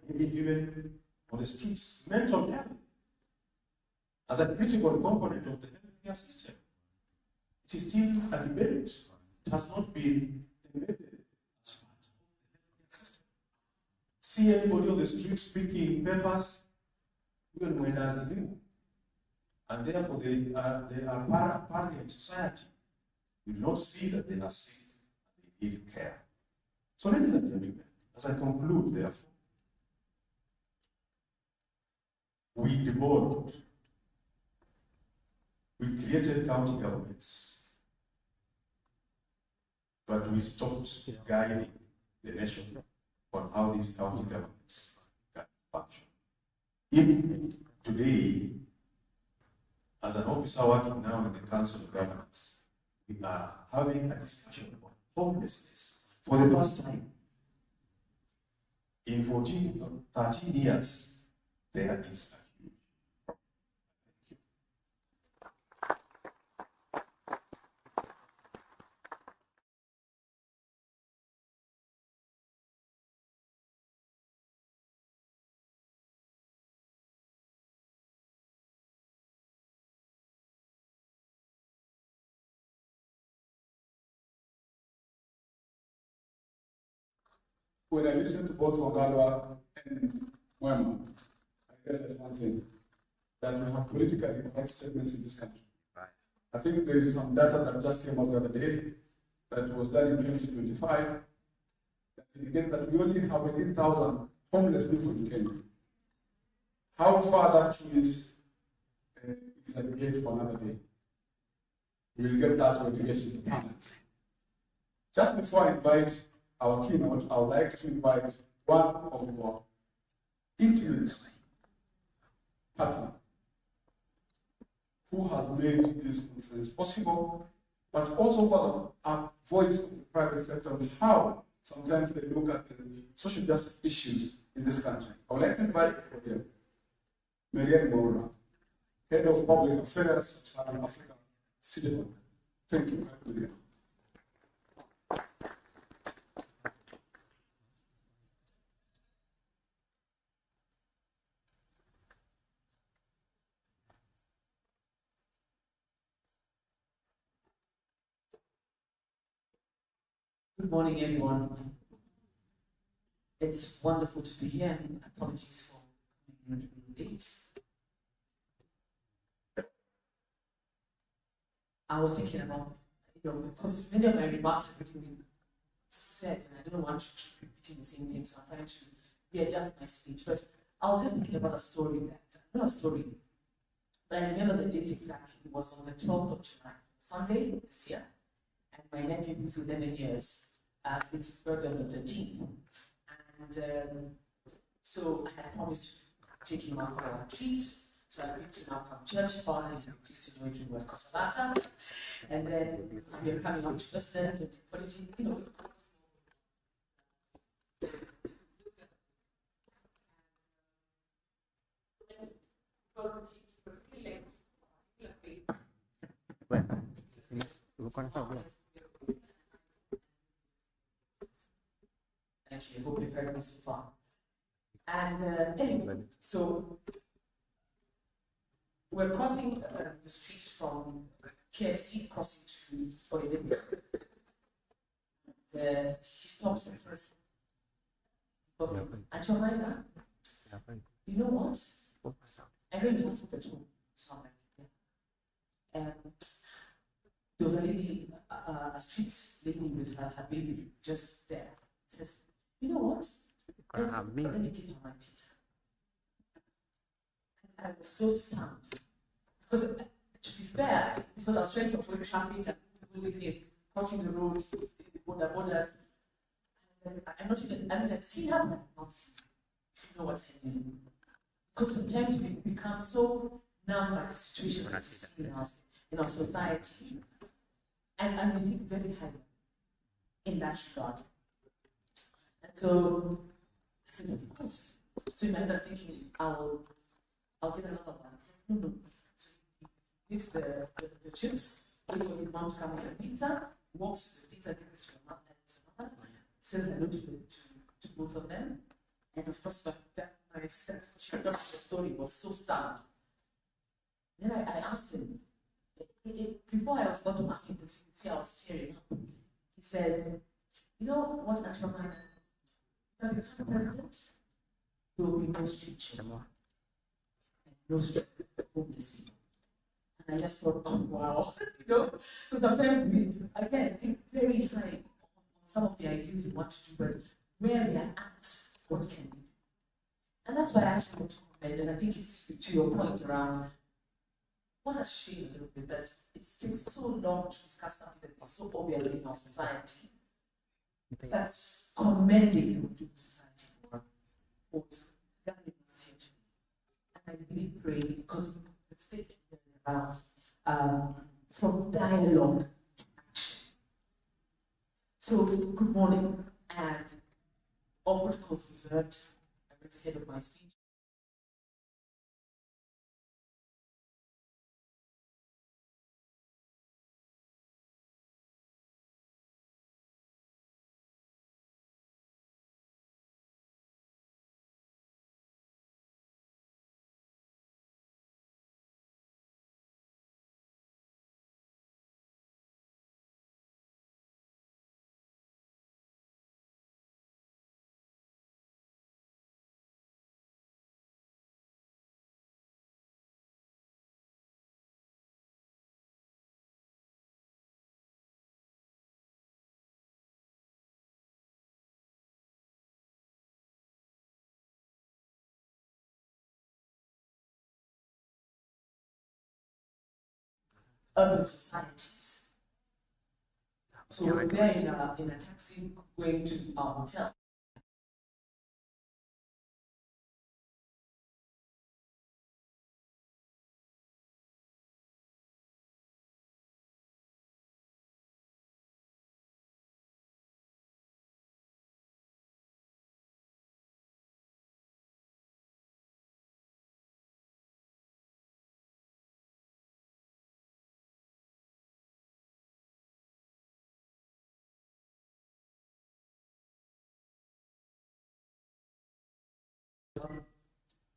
[SPEAKER 7] maybe even on the streets. Mental health as a critical component of the healthcare system. It is still a debate. It has not been embedded as part of the healthcare system. See anybody on the street speaking papers, even when there's zero, and therefore they are party in society. We do not see that they are sick and they need care. So, ladies and gentlemen, as I conclude, therefore, we devolved. We created county governments, but we stopped guiding the nation on how these county governments can function. If today, as an officer working now in the Council of Governors, we are having a discussion on homelessness for the first time in 13 years, there is a huge problem. Thank you.
[SPEAKER 3] When I listen to both Ogalwa and Mwema, I realize one thing, that we have politically correct statements in this country. Right. I think there is some data that just came out the other day that was done in 2025 that indicates that we only have 18,000 homeless people in Kenya. How far that is a debate for another day. We'll get that when we get into the panels. Just before I invite our keynote, I would like to invite one of our intimate partner who has made this conference possible, but also was a voice of the private sector on how sometimes they look at the social justice issues in this country. I would like to invite again Marianne Moura, Head of Public Affairs, Southern Africa, Citibank. Thank you, Marianne.
[SPEAKER 8] Good morning, everyone. It's wonderful to be here, and apologies for coming late. I was thinking about, because many of my remarks have already been said, and I don't want to keep repeating the same thing, so I'm trying to readjust my speech. But I was just thinking about a story not a story, but I remember the date exactly. It was on the 12th of July, Sunday this year, and my nephew, who's 11 years, it's his birthday on the 13th. And so I had promised to take him out for a treat. So I picked him up from church, father, and pleased to know him were Cosolata. And then we are coming up to Westlands and put it in, Actually, I hope you've heard me so far. And anyway, so we're crossing the streets from KFC, crossing to Olivia. And he stops and says, Anchomaida, you know what? I know you have to petrol. So I'm like, yeah. There was a lady, a street lady with her baby just there. Says, you know what? Let me give her my pizza. And I was so stunned. Because, to be fair, because I was trying to avoid traffic and holding him, crossing the road, the borders. I'm not even, I mean, I've seen her, but I've not seen her. If you know what I mean. Because sometimes we become so numb by the situation that we see in our society. And we think very highly in that regard. And so I said, of course. So in my head, I'm thinking, I'll get another one. I said, no. So he gives the chips, waits for his mom to come with the pizza, walks to the pizza, gives it to the mother, says hello to both of them. And of course, my sister, she heard the story, was so stunned. Then I asked him, before I was about to ask him, because you can see I was tearing up. He says, you know what, Anchomaida, if I become president, there will be no street children, no street homeless people. And I just thought, oh wow, because sometimes we, again, think very high on some of the ideas we want to do, but where we are at, what can we do? And that's why I actually want to comment, and I think it's to your point around what a shame a little bit that it takes so long to discuss something that is so obvious in our society. That's commending the Undugu Society for what gathering us here today. And I really pray, because the statement here is about from dialogue to action. So, good morning, and all protocols reserved. I'm going to head of my speech. Urban societies. So we're there in a taxi going to our hotel.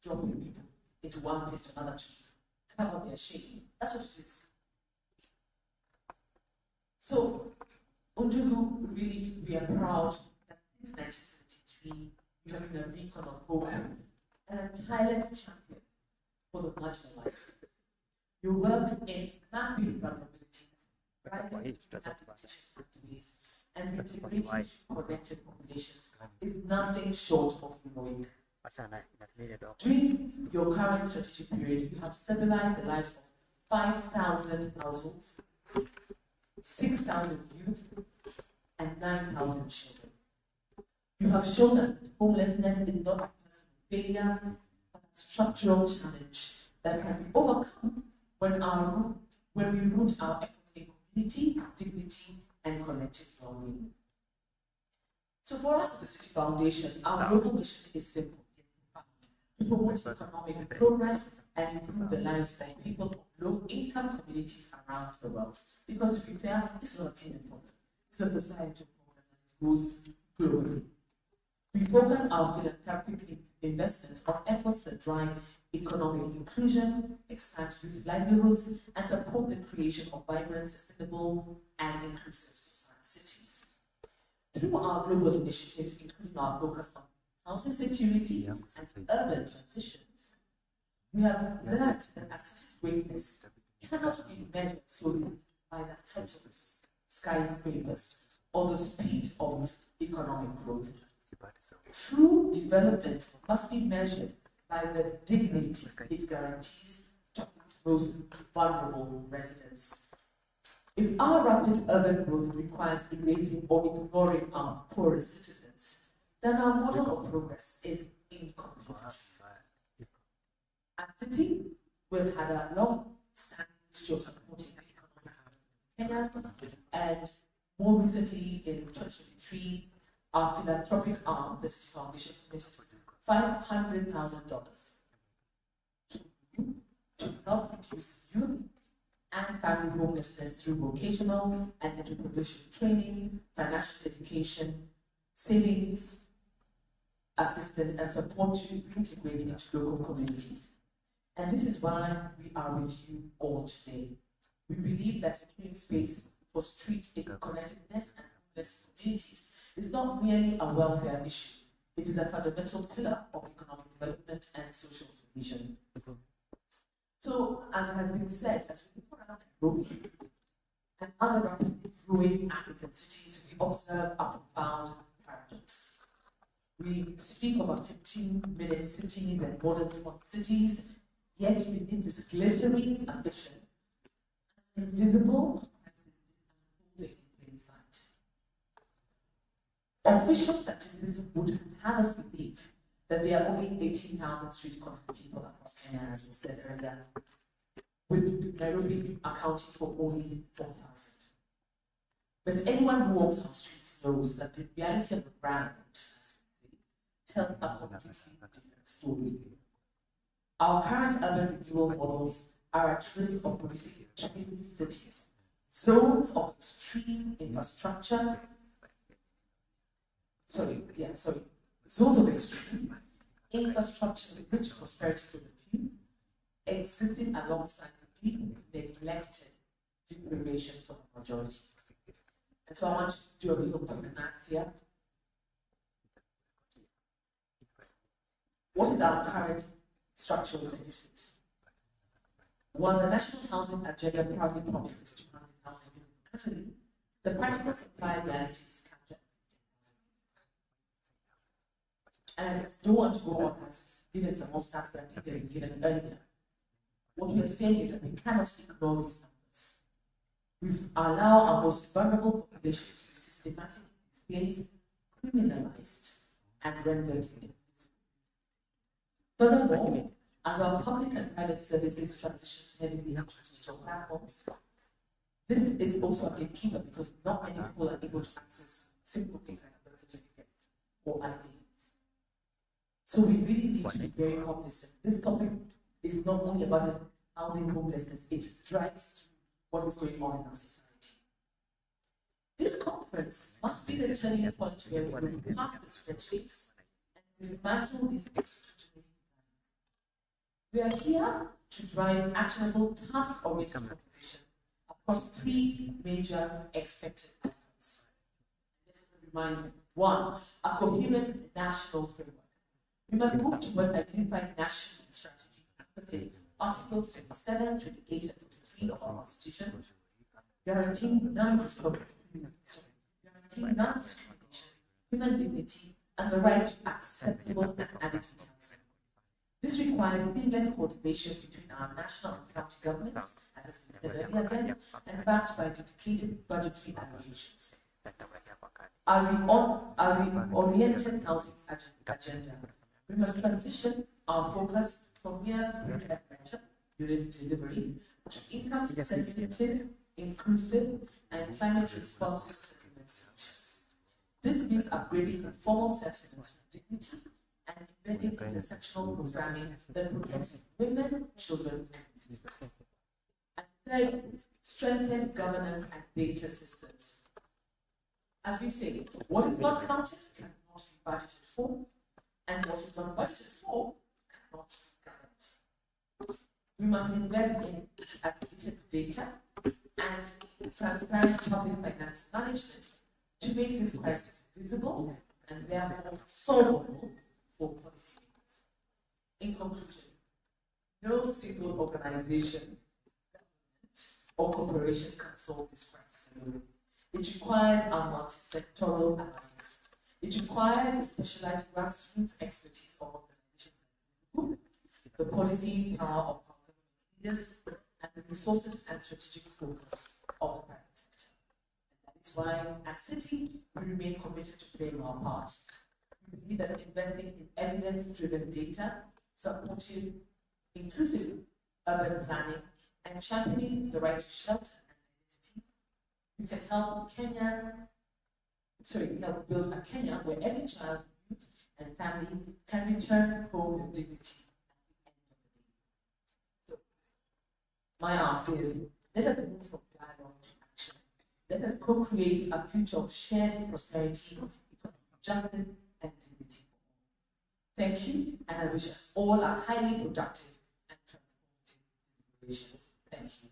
[SPEAKER 8] Dropping people into one place to another to cover their shame. That's what it is. So Undugu, really, we are proud that since 1973, you have been a beacon of hope and a tireless champion for the marginalized. You work in mapping vulnerabilities, driving application pathways, and integrating connected populations is nothing short of heroic. During your current strategic period, you have stabilized the lives of 5,000 households, 6,000 youth, and 9,000 children. You have shown us that homelessness is not a personal failure, but a structural challenge that can be overcome when we root our efforts in community, dignity, and collective well-being. So for us at the City Foundation, our global mission is simple, to promote economic progress and improve the lives of people of low-income communities around the world. Because to be fair, it's not a Kenyan problem. It's a societal problem that goes globally. We focus our philanthropic investments on efforts that drive economic inclusion, expand youth livelihoods, and support the creation of vibrant, sustainable, and inclusive cities. Through our global initiatives, including our focus on housing security and urban transitions, we have learned that a city's greatness cannot be measured solely by the height of its skyscrapers or the speed of its economic growth. True development must be measured by the dignity it guarantees to its most vulnerable residents. If our rapid urban growth requires erasing or ignoring our poorest citizens, then our model of progress is incomplete. At City, we've had a long-standing history of supporting the economy of Kenya, and more recently in 2023, our philanthropic arm, the City Foundation, committed $500,000 to help reduce youth and family homelessness through vocational and entrepreneurship training, financial education, savings, assistance, and support to integrate into local communities. And this is why we are with you all today. We believe that securing space for street-connectedness and homeless communities is not merely a welfare issue. It is a fundamental pillar of economic development and social cohesion. So, as has been said, as we look around Nairobi and other rapidly growing African cities, we observe a profound paradox. We speak of our 15-minute cities and modern smart cities, yet beneath this glittering ambition, invisible crisis is unfolding in plain sight. Official statistics would have us believe that there are only 18,000 street-connected people across Kenya, as we said earlier, with Nairobi accounting for only 4,000. But anyone who walks our streets knows that the reality of the ground, as we say, tells a completely different story. Our current urban renewal models are at risk of producing twin cities, zones of extreme infrastructure, zones of extreme infrastructure-rich prosperity for the few, existing alongside the deep neglected deprivation for the majority. And so I want to do a little quick math here. What is our current structural deficit? While the National Housing Agenda proudly promises 200,000 units annually, the practical supply reality is capped at 15,000 units. And I don't want to go on as given some more stats that I think they've been given earlier. What we are saying is that we cannot ignore these numbers. We allow our most vulnerable populations to be systematically displaced, criminalized, and rendered invisible. Furthermore, as our public and private services transitions heavily into digital platforms, this is also a gatekeeper because not many people are able to access simple things like birth certificates or IDs. So we really need to be very cognizant. This topic is not only about housing homelessness, it drives what is going on in our society. This conference must be the turning point where we look past the spreadsheets and dismantle these exclusionary designs. We are here to drive actionable, task-oriented propositions across three major expected outcomes. reminder. One, a coherent national framework. We must move toward a unified national strategy. Articles 27, 28, and 43 of our Constitution guaranteeing non-discrimination, human dignity, and the right to accessible and adequate housing. This requires seamless coordination between our national and county governments, as has been said earlier again, and backed by dedicated budgetary allocations. Our reoriented housing agenda. We must transition our focus from mere unit delivery to income-sensitive, inclusive, and climate-responsive settlement solutions. This means upgrading informal settlements for dignity and embedding intersectional programming that protects women, children, and youth. And third, strengthen governance and data systems. As we say, what is not counted cannot be budgeted for, and what is not budgeted for cannot be governed. We must invest in disaggregated data and transparent public finance management to make this crisis visible and therefore solvable for policymakers. In conclusion, no single organization, government, or corporation can solve this crisis alone. It requires a multi-sectoral alliance. It requires the specialized grassroots expertise of organizations, the policy power of our government leaders, and the resources and strategic focus of the private sector. And that is why at City, we remain committed to playing our part. We believe that investing in evidence-driven data, supportive, inclusive urban planning, and championing the right to shelter and identity, we can help build a Kenya where every child, youth, and family can return home with dignity at the end of the day. So, my ask is, let us move from dialogue to action. Let us co-create a future of shared prosperity, economic justice, and dignity. Thank you, and I wish us all a highly productive and transformative deliberations. Thank you.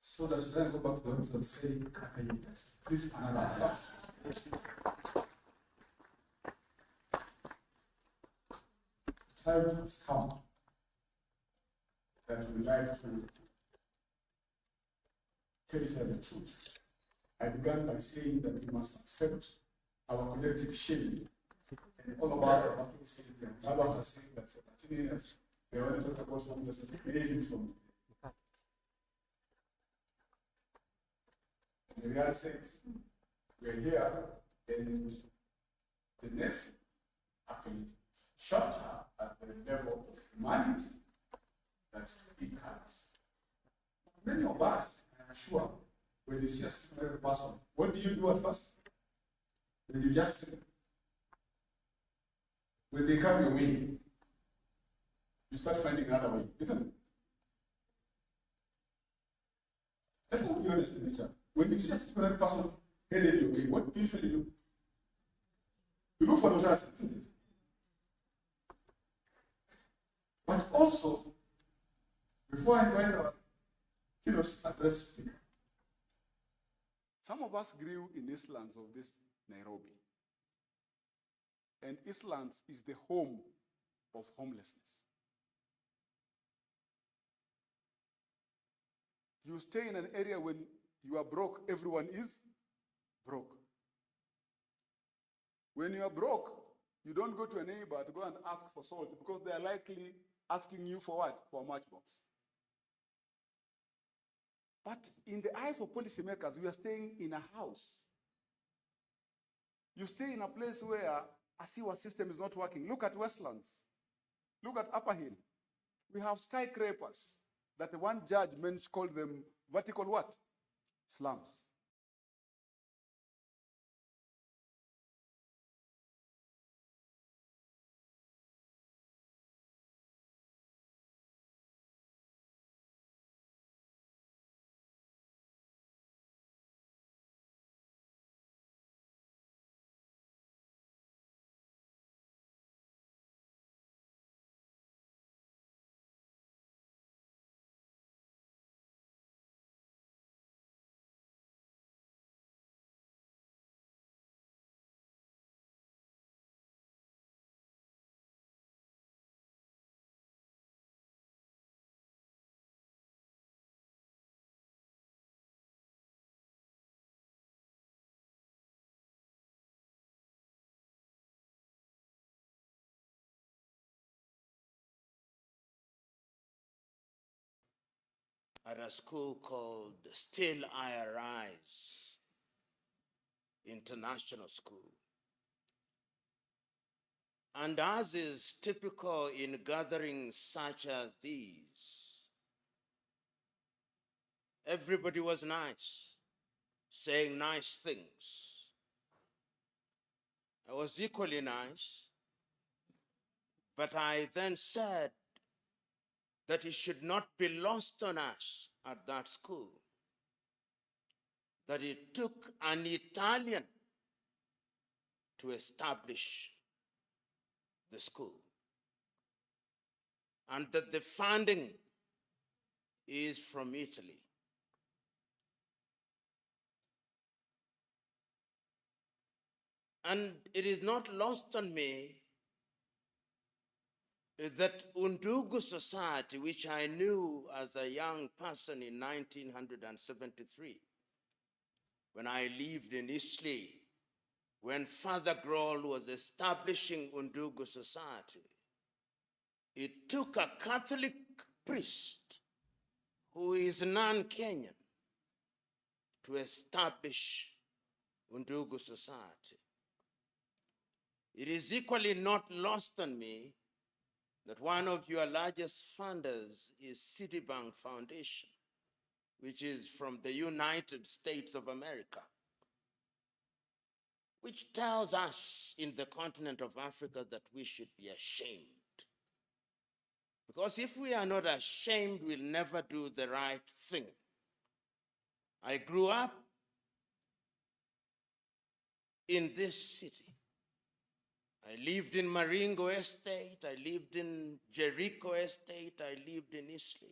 [SPEAKER 7] So that you then go back to the homes and say, can you please another applause. The time has come that we like to tell each other the truth. I began by saying that we must accept our collective shame. And all of us are working safely. And Baba has said that for 13 years, we only talked about homelessness really from the real sense. We're here, and the nurse actually shot her at the level of humanity that he carries. Many of us, I'm sure, when you see a stigmatized person, what do you do at first? When you just see them. When they come your way, you start finding another way, isn't it? Let's be honest with each other. When you see a stigmatized person headed your way, what do you usually do? You look for the alternative, isn't it? But also, before I invite our keynote address speaker, some of us grew in Eastlands of this Nairobi. And Eastlands is the home of homelessness. You stay in an area when you are broke, everyone is broke. When you are broke, you don't go to a neighbor to go and ask for salt because they are likely asking you for what? For a matchbox. But in the eyes of policymakers, we are staying in a house. You stay in a place where a sewer system is not working. Look at Westlands. Look at Upper Hill. We have skyscrapers that one judge called them vertical what? Slums.
[SPEAKER 9] at a school called Still I Arise International School. And as is typical in gatherings such as these, everybody was nice, saying nice things. I was equally nice, but I then said that it should not be lost on us at that school that it took an Italian to establish the school, and that the funding is from Italy. And it is not lost on me that Undugu Society, which I knew as a young person in 1973, when I lived in Eastleigh, when Father Grohl was establishing Undugu Society, it took a Catholic priest who is non-Kenyan to establish Undugu Society. It is equally not lost on me that one of your largest funders is Citibank Foundation, which is from the United States of America, which tells us in the continent of Africa that we should be ashamed. Because if we are not ashamed, we'll never do the right thing. I grew up in this city. I lived in Maringo Estate, I lived in Jericho Estate, I lived in Eastleigh.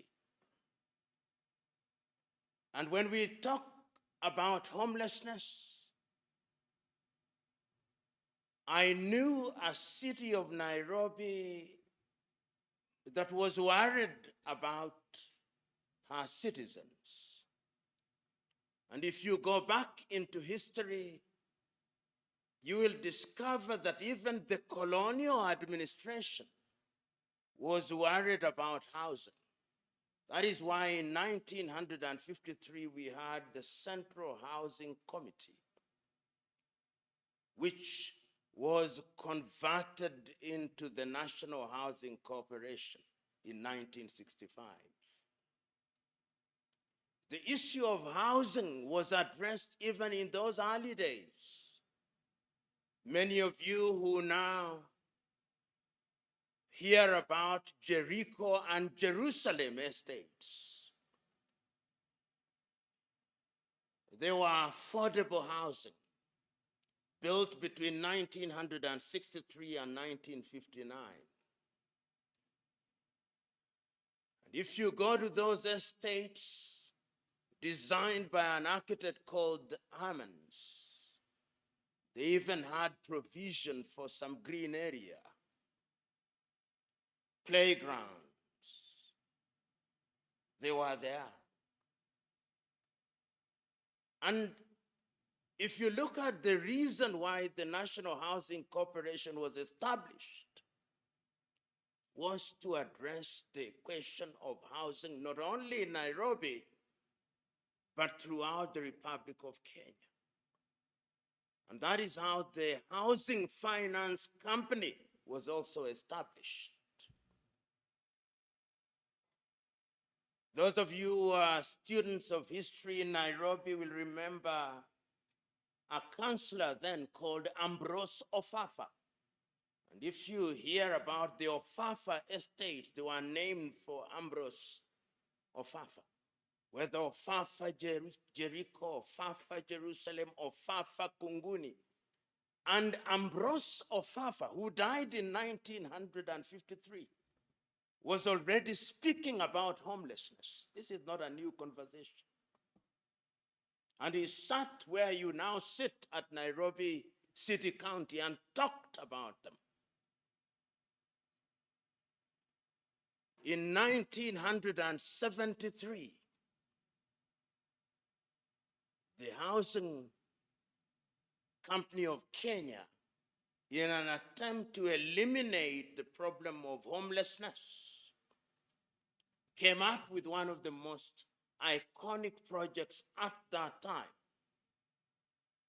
[SPEAKER 9] And when we talk about homelessness, I knew a city of Nairobi that was worried about her citizens. And if you go back into history, you will discover that even the colonial administration was worried about housing. That is why in 1953 we had the Central Housing Committee, which was converted into the National Housing Corporation in 1965. The issue of housing was addressed even in those early days. Many of you who now hear about Jericho and Jerusalem estates, they were affordable housing built between 1963 and 1959. And if you go to those estates designed by an architect called Hammonds, they even had provision for some green area, playgrounds. They were there. And if you look at the reason why the National Housing Corporation was established, was to address the question of housing not only in Nairobi, but throughout the Republic of Kenya. And that is how the Housing Finance Company was also established. Those of you who are students of history in Nairobi will remember a councillor then called Ambrose Ofafa. And if you hear about the Ofafa estate, they were named for Ambrose Ofafa. Whether Ofafa Jericho, Ofafa Jerusalem, Ofafa Kunguni. And Ambrose Ofafa, who died in 1953, was already speaking about homelessness. This is not a new conversation. And he sat where you now sit at Nairobi City County and talked about them. In 1973, the Housing Company of Kenya, in an attempt to eliminate the problem of homelessness, came up with one of the most iconic projects at that time,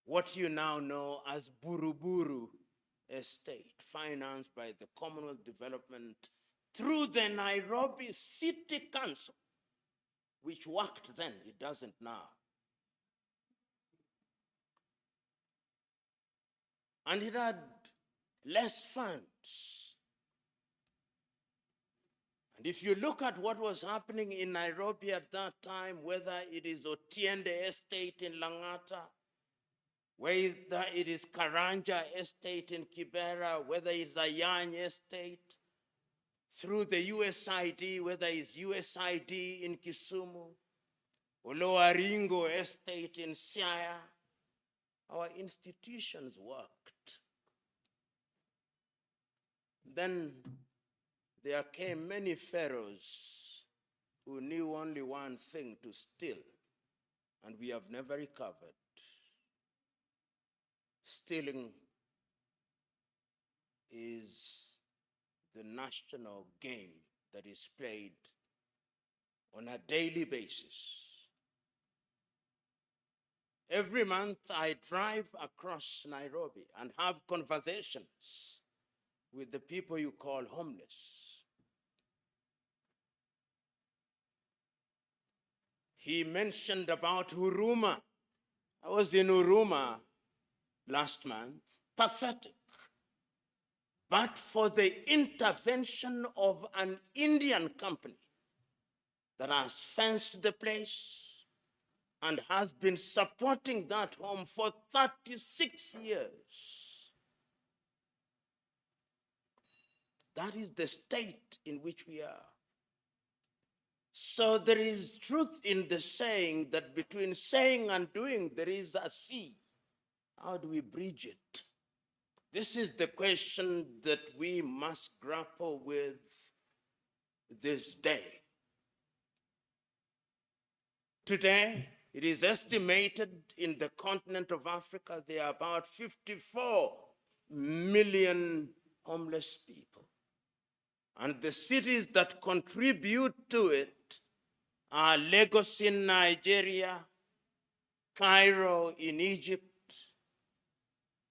[SPEAKER 9] what you now know as Buruburu Estate, financed by the Commonwealth Development through the Nairobi City Council, which worked then, it doesn't now. And it had less funds. And if you look at what was happening in Nairobi at that time, whether it is Otiende Estate in Langata, whether it is Karanja Estate in Kibera, whether it's Ayany Estate, through the USID, whether it's USID in Kisumu, Oloaringo Estate in Siaya, our institutions worked. Then there came many pharaohs who knew only one thing: to steal, and we have never recovered. Stealing is the national game that is played on a daily basis. Every month I drive across Nairobi and have conversations with the people you call homeless. He mentioned about Huruma. I was in Huruma last month. Pathetic. But for the intervention of an Indian company that has fenced the place and has been supporting that home for 36 years. That is the state in which we are. So there is truth in the saying that between saying and doing there is a sea. How do we bridge it? This is the question that we must grapple with this day. Today, it is estimated in the continent of Africa there are about 54 million homeless people. And the cities that contribute to it are Lagos in Nigeria, Cairo in Egypt,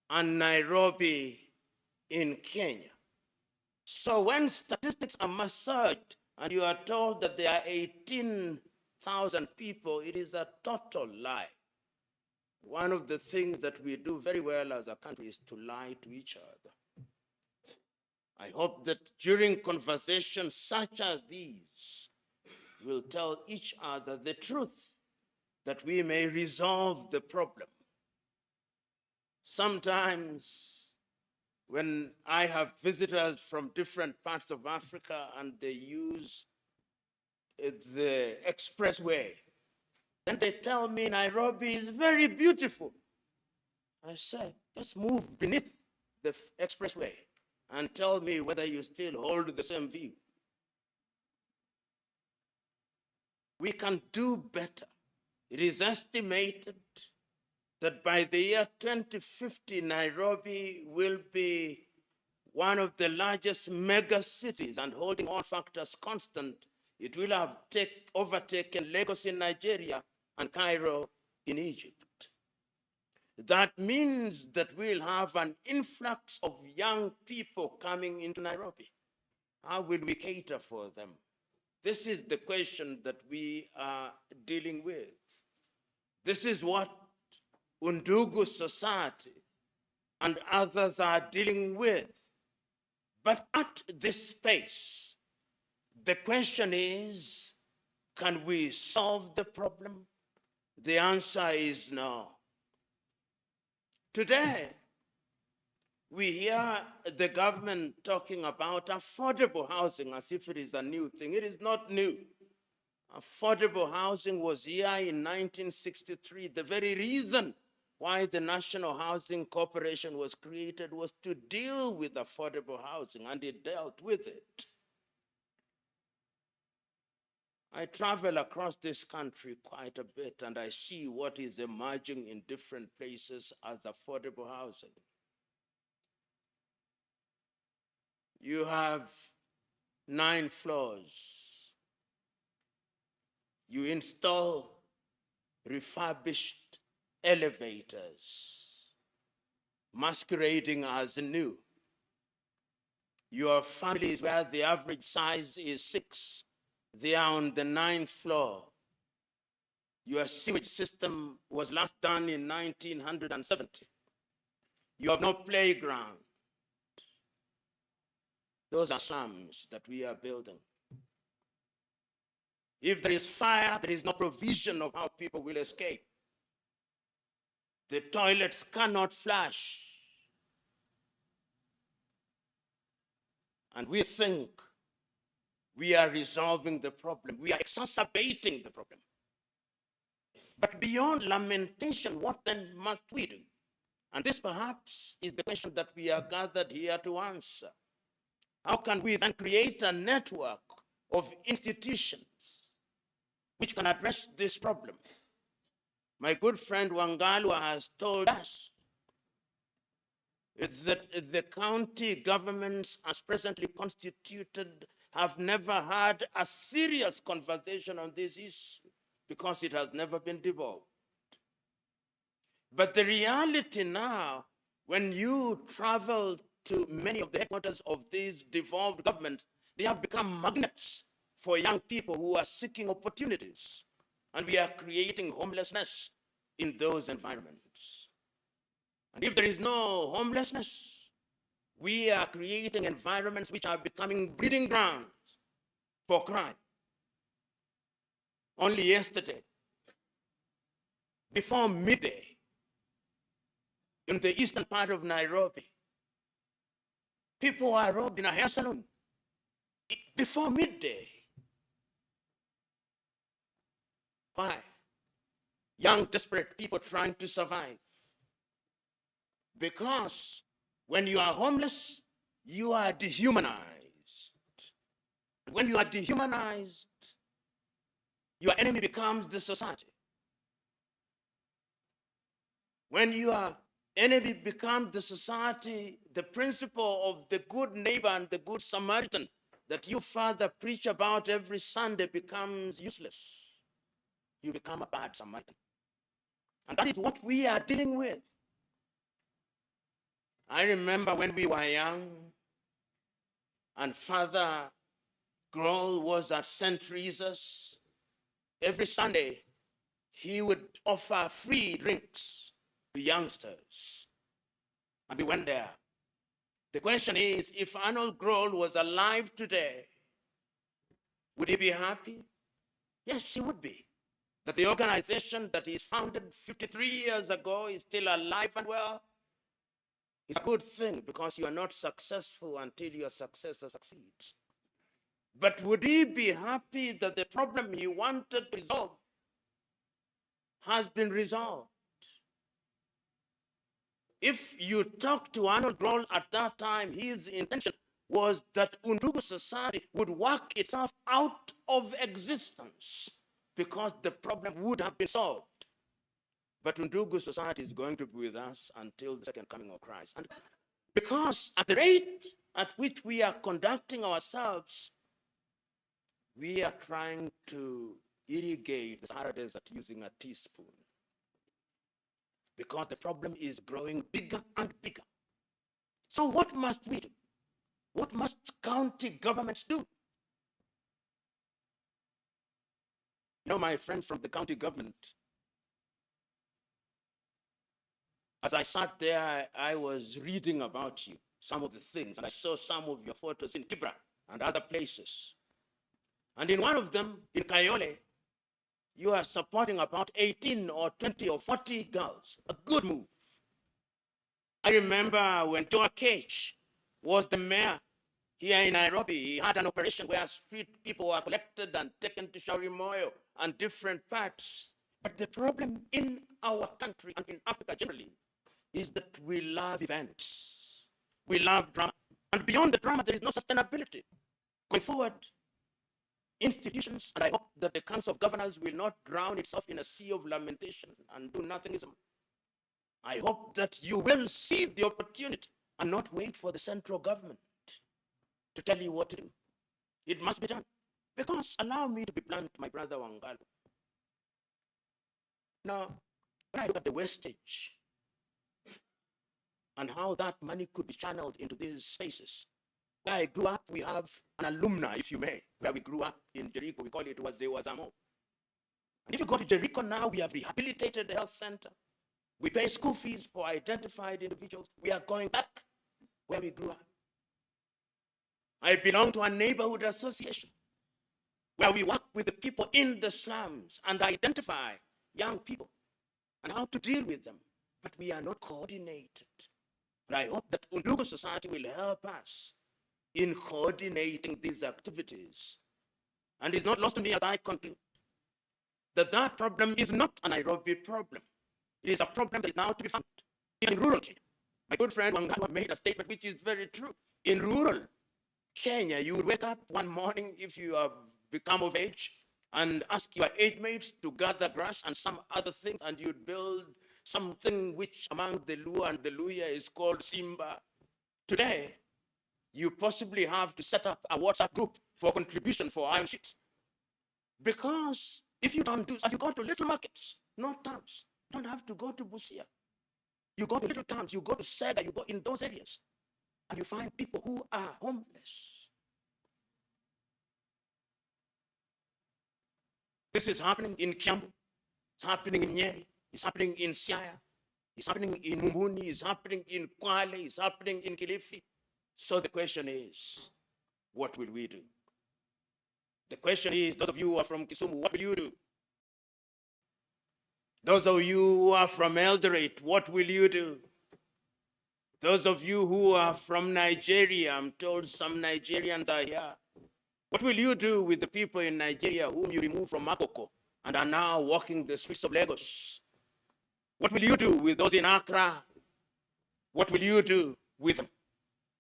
[SPEAKER 9] and Nairobi in Kenya. So when statistics are massaged and you are told that there are 18,000 people, it is a total lie. One of the things that we do very well as a country is to lie to each other. I hope that during conversations such as these, we'll tell each other the truth, that we may resolve the problem. Sometimes when I have visitors from different parts of Africa and they use the expressway, then they tell me Nairobi is very beautiful. I say, just move beneath the expressway and tell me whether you still hold the same view. We can do better. It is estimated that by the year 2050, Nairobi will be one of the largest mega cities, and holding all factors constant, it will have overtaken Lagos in Nigeria and Cairo in Egypt. That means that we'll have an influx of young people coming into Nairobi. How will we cater for them? This is the question that we are dealing with. This is what Undugu Society and others are dealing with. But at this space, the question is, can we solve the problem? The answer is no. Today, we hear the government talking about affordable housing as if it is a new thing. It is not new. Affordable housing was here in 1963. The very reason why the National Housing Corporation was created was to deal with affordable housing, and it dealt with it. I travel across this country quite a bit, and I see what is emerging in different places as affordable housing. You have 9 floors. You install refurbished elevators, masquerading as new. Your families where the average size is 6, they are on the 9th floor. Your sewage system was last done in 1970. You have no playground. Those are slums that we are building. If there is fire, there is no provision of how people will escape. The toilets cannot flush. And we think we are resolving the problem. We are exacerbating the problem. But beyond lamentation, what then must we do? And this perhaps is the question that we are gathered here to answer. How can we then create a network of institutions which can address this problem? My good friend Wangalwa has told us that the county governments as presently constituted have never had a serious conversation on this issue because it has never been devolved. But the reality now, when you travel to many of the headquarters of these devolved governments, they have become magnets for young people who are seeking opportunities. And we are creating homelessness in those environments. And if there is no homelessness, we are creating environments which are becoming breeding grounds for crime. Only yesterday, before midday, in the eastern part of Nairobi, people are robbed in a hair salon before midday. Why? Young, desperate people trying to survive. Because when you are homeless, you are dehumanized. When you are dehumanized, your enemy becomes the society. When your enemy becomes the society, the principle of the good neighbor and the good Samaritan that you, Father, preach about every Sunday becomes useless. You become a bad Samaritan. And that is what we are dealing with. I remember when we were young and Father Grohl was at St. Teresa's. Every Sunday, he would offer free drinks to youngsters. And we went there. The question is, if Arnold Grohl was alive today, would he be happy? Yes, he would be. That the organization that is founded 53 years ago is still alive and well, it's a good thing because you are not successful until your successor succeeds. But would he be happy that the problem he wanted to resolve has been resolved? If you talk to Arnold Grohl at that time, his intention was that Undugu Society would work itself out of existence because the problem would have been solved. But Undugu Society is going to be with us until the second coming of Christ. And because at the rate at which we are conducting ourselves, we are trying to irrigate the Sahara Desert using a teaspoon. Because the problem is growing bigger and bigger. So what must we do? What must county governments do? You know, my friend from the county government, as I sat there, I was reading about you, some of the things, and I saw some of your photos in Kibra and other places. And in one of them, in Kayole, you are supporting about 18 or 20 or 40 girls. A good move. I remember when Joa Cage was the mayor here in Nairobi, he had an operation where street people were collected and taken to Shauri Moyo and different parts. But the problem in our country and in Africa generally is that we love events. We love drama. And beyond the drama, there is no sustainability. Going forward, institutions, and I hope that the Council of Governors will not drown itself in a sea of lamentation and do nothingism. I hope that you will see the opportunity and not wait for the central government to tell you what to do. It must be done. Because, allow me to be blunt, my brother Wangalu, Now, when I look at the wastage and how that money could be channeled into these spaces, where I grew up, we have an alumna, if you may, where we grew up in Jericho. We call it Wazee Wazamo. And if you go to Jericho now, we have rehabilitated the health center. We pay school fees for identified individuals. We are going back where we grew up. I belong to a neighborhood association where we work with the people in the slums and identify young people and how to deal with them. But we are not coordinated. And I hope that Undugu Society will help us in coordinating these activities. And it's not lost to me as I conclude that that problem is not a Nairobi problem. It is a problem that is now to be found in rural Kenya. My good friend Wangawa made a statement which is very true. In rural Kenya, you would wake up one morning if you have become of age and ask your age mates to gather grass and some other things, and you'd build something which among the Luo and the Luya is called Simba. Today, you possibly have to set up a WhatsApp group for contribution for iron sheets. Because if you don't do, and you go to little markets, not towns, you don't have to go to Busia. You go to little towns, you go to Sega, you go in those areas, and you find people who are homeless. This is happening in Kiambu, it's happening in Nyeri, it's happening in Siaya, it's happening in Mumbuni, it's happening in Kwale, it's happening in Kilifi. So the question is, what will we do? The question is, those of you who are from Kisumu, what will you do? Those of you who are from Eldoret, what will you do? Those of you who are from Nigeria, I'm told some Nigerians are here. What will you do with the people in Nigeria whom you removed from Makoko and are now walking the streets of Lagos? What will you do with those in Accra? What will you do with them?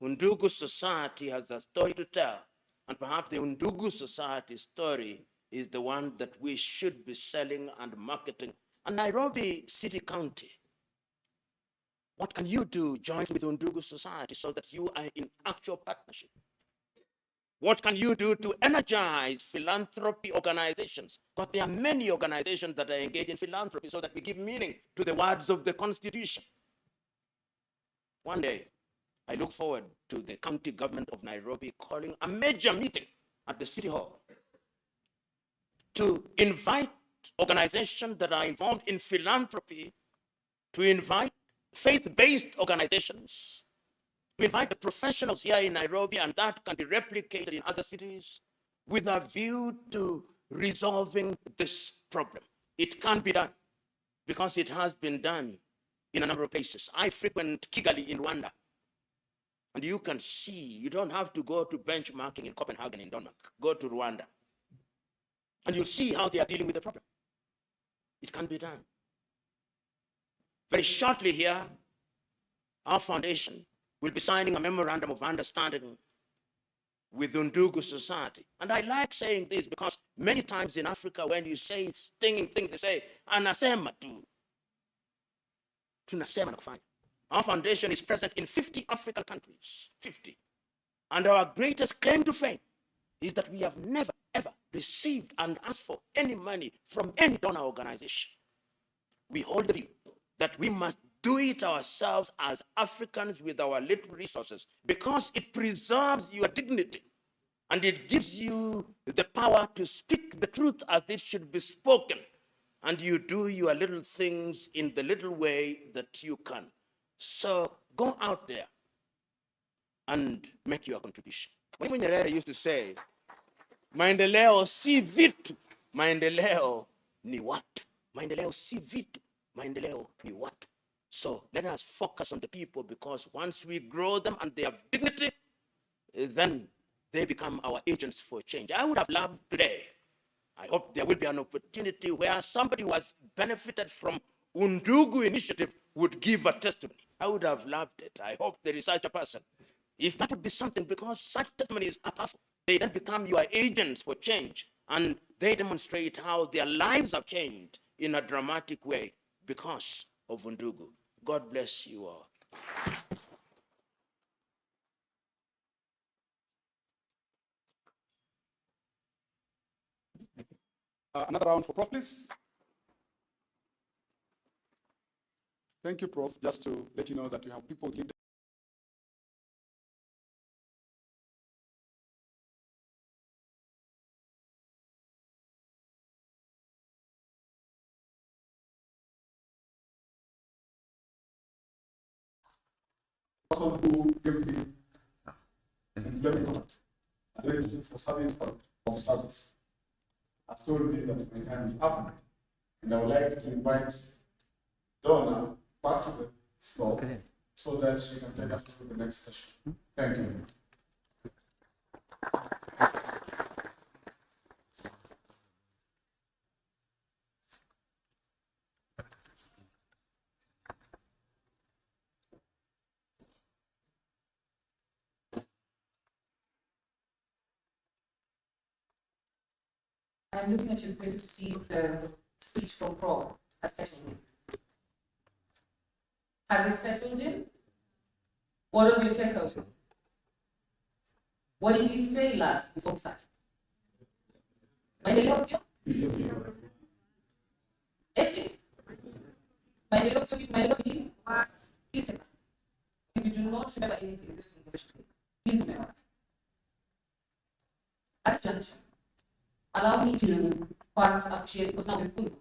[SPEAKER 9] Undugu Society has a story to tell, and perhaps the Undugu Society story is the one that we should be selling and marketing. And Nairobi City County, what can you do jointly with Undugu Society so that you are in actual partnership? What can you do to energize philanthropy organizations? Because there are many organizations that are engaged in philanthropy so that we give meaning to the words of the Constitution. One day, I look forward to the county government of Nairobi calling a major meeting at the City Hall to invite organizations that are involved in philanthropy, to invite faith-based organizations, to invite the professionals here in Nairobi, and that can be replicated in other cities with a view to resolving this problem. It can be done because it has been done in a number of places. I frequent Kigali in Rwanda, and you can see, you don't have to go to benchmarking in Copenhagen in Denmark. Go to Rwanda, and you'll see how they are dealing with the problem. It can be done. Very shortly here, our foundation will be signing a memorandum of understanding with Undugu Society. And I like saying this because many times in Africa, when you say stinging things, they say, anasema tu. Tunasema na kufanya. Our foundation is present in 50 African countries, 50. And our greatest claim to fame is that we have never, ever received and asked for any money from any donor organization. We hold the view that we must do it ourselves as Africans with our little resources, because it preserves your dignity and it gives you the power to speak the truth as it should be spoken. And you do your little things in the little way that you can. So go out there and make your contribution. When Nyerere used to say, maendeleo si vitu, maendeleo ni watu. Maendeleo si vitu, maendeleo ni watu. So let us focus on the people, because once we grow them and they have dignity, then they become our agents for change. I would have loved today, I hope there will be an opportunity where somebody who has benefited from Undugu initiative would give a testimony. I would have loved it. I hope there is such a person. If that would be something, because such testimonies are powerful. They then become your agents for change, and they demonstrate how their lives have changed in a dramatic way because of Undugu. God bless you all.
[SPEAKER 3] Another round for Prof, please. Thank you, Prof. Just to let you know that you have people lead. Person who gave me employment contract, arranged for service of service, has told me that my time is up, and I would like to invite Donna back to the floor so that she can take us through the next session. Thank you.
[SPEAKER 8] I'm looking at your faces to see if the speech from Prof has settled in. Has it settled in? What was your takeaway? What did he say last before he sat? Maendeleo sio? Eti? Maendeleo sio kitu maendeleo ni? Please take that. If you do not remember anything in this conversation today, please remember that. At this juncture, allow me to first appreciate, because now we've full.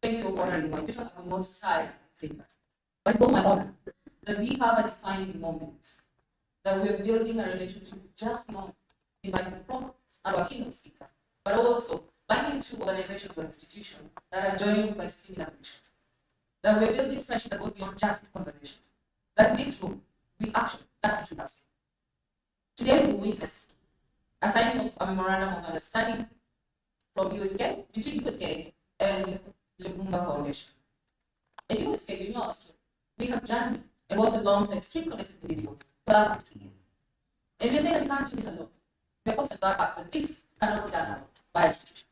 [SPEAKER 8] Thank you for honoring my invitation. I will not tire saying that. But it's also my honor that we have a defining moment, that we're building a relationship just not inviting Prof as our keynote speaker, but also binding two organizations or institutions that are joined by similar missions. That we're building friendship that goes beyond just conversations. That in this room, we action that between us. Today we will witness a signing of a memorandum of understanding from USK, between USK and Lumumba Foundation. And USK, you know, we have journeyed and worked alongside street-connected individuals for the last 3 years. And we are saying that we can't do this alone. We are confident about the fact that this cannot be done alone by an institution.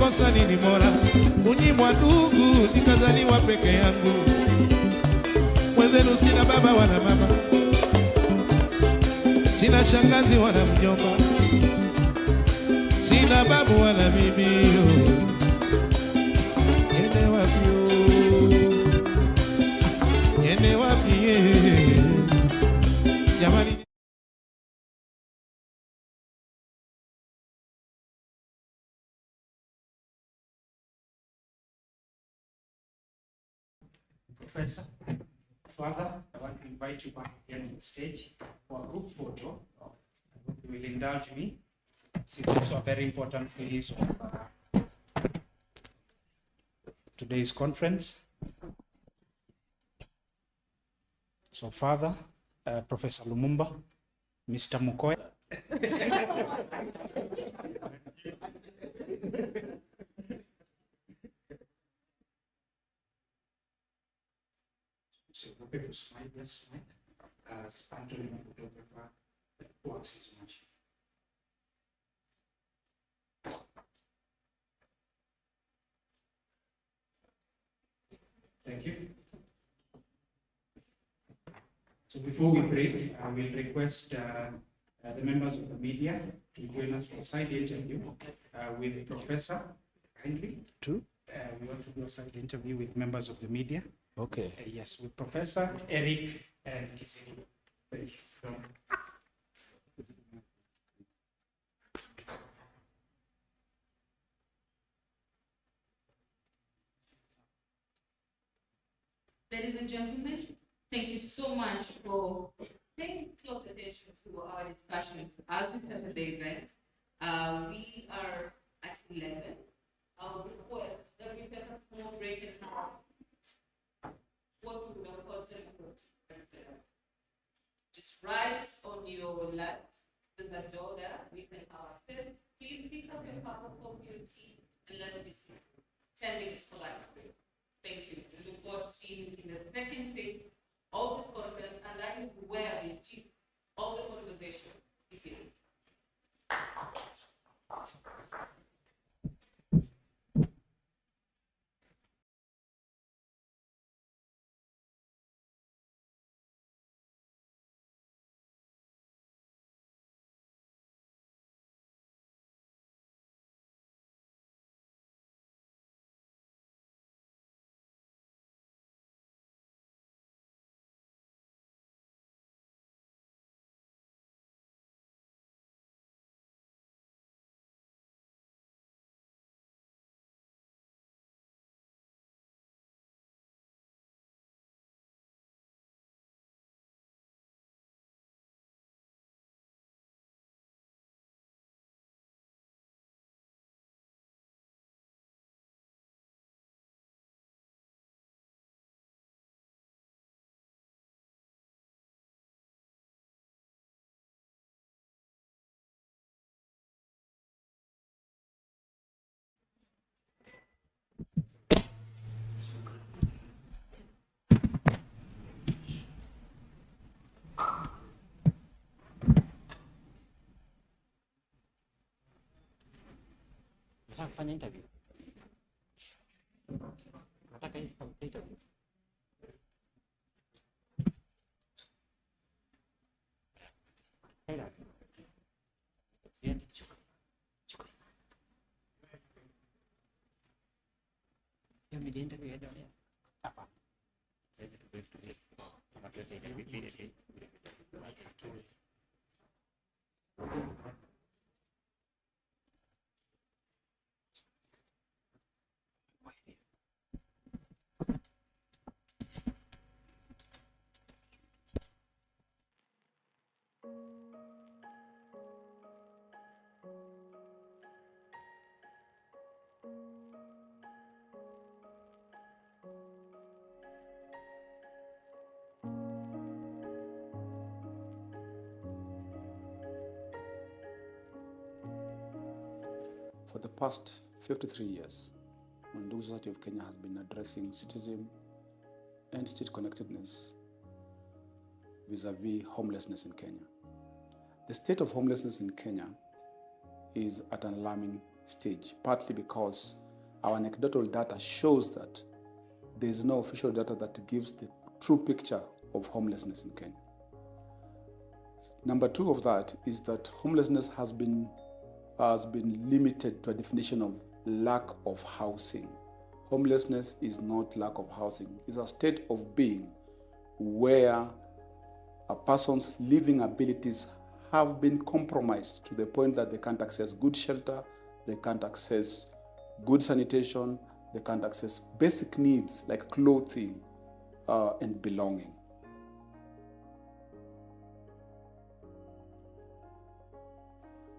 [SPEAKER 10] nimekosa nini Mola kunyimwa ndugu nikazaliwa peke yangu? Mwenzenu sina baba wala mama, sina shangazi wala mjomba, sina babu wala bibi. Niende wapi niende wapi jamani?
[SPEAKER 5] Professor, Father, I want to invite you back again on stage for a group photo. I hope you will indulge me. It's also a very important phase of today's conference. So, Father, Professor Lumumba, Mr. Mukoya. So, look at smile, yes, smile. Stand to the photographer works his magic. Thank you. So before we break, I will request the members of the media to join us for a side interview with Professor. Kindly. True. We want to do a side interview with members of the media.
[SPEAKER 11] Okay.
[SPEAKER 5] Yes, with Professor Eric and Kisiku. Thank you.
[SPEAKER 12] Ladies and gentlemen, thank you so much for paying close attention to our discussions. As we started the event, we are at 11. I'll request that we take a small break and have what we would have called teleports. Just right on your left, there's a door there, we can have access. Please pick up your cup of coffee or tea and let's be seated. 10 minutes for that break. Thank you. We look forward to seeing you in the second phase of this conference, and that is where the gist of the conversation begins.
[SPEAKER 5] Nataka kufanya interview. Nataka interview. Hela. Siende chukua. Chukua. Hiyo media interview ya leo. Hapa. Sasa tuwe. Kama tuweze interview vile.
[SPEAKER 13] For the past 53 years, Undugu Society of Kenya has been addressing citizen and street-connectedness vis-a-vis homelessness in Kenya. The state of homelessness in Kenya is at an alarming stage, partly because our anecdotal data shows that there is no official data that gives the true picture of homelessness in Kenya. Number two of that is that homelessness has been limited to a definition of lack of housing. Homelessness is not lack of housing. It's a state of being where a person's living abilities have been compromised to the point that they can't access good shelter, they can't access good sanitation, they can't access basic needs like clothing and belonging.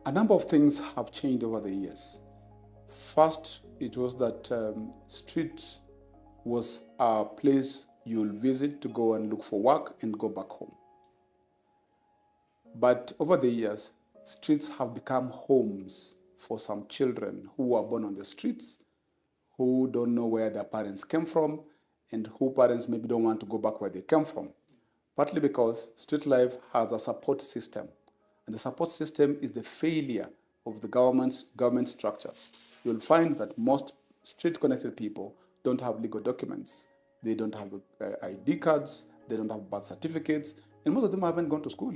[SPEAKER 13] A number of things have changed over the years. First, it was that street was a place you'll visit to go and look for work and go back home. But over the years, streets have become homes for some children who were born on the streets, who don't know where their parents came from, and who parents maybe don't want to go back where they came from. Partly because street life has a support system. And the support system is the failure of the government structures. You'll find that most street-connected people don't have legal documents. They don't have ID cards, they don't have birth certificates, and most of them haven't gone to school.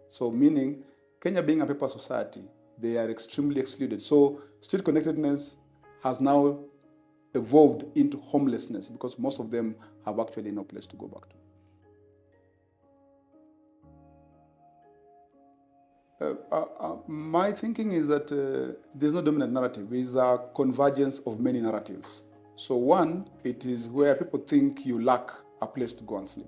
[SPEAKER 13] So meaning, Kenya being a paper society, they are extremely excluded. So street-connectedness has now evolved into homelessness because most of them have actually no place to go back to. My thinking is that there's no dominant narrative. It's a convergence of many narratives. So one, it is where people think you lack a place to go and sleep.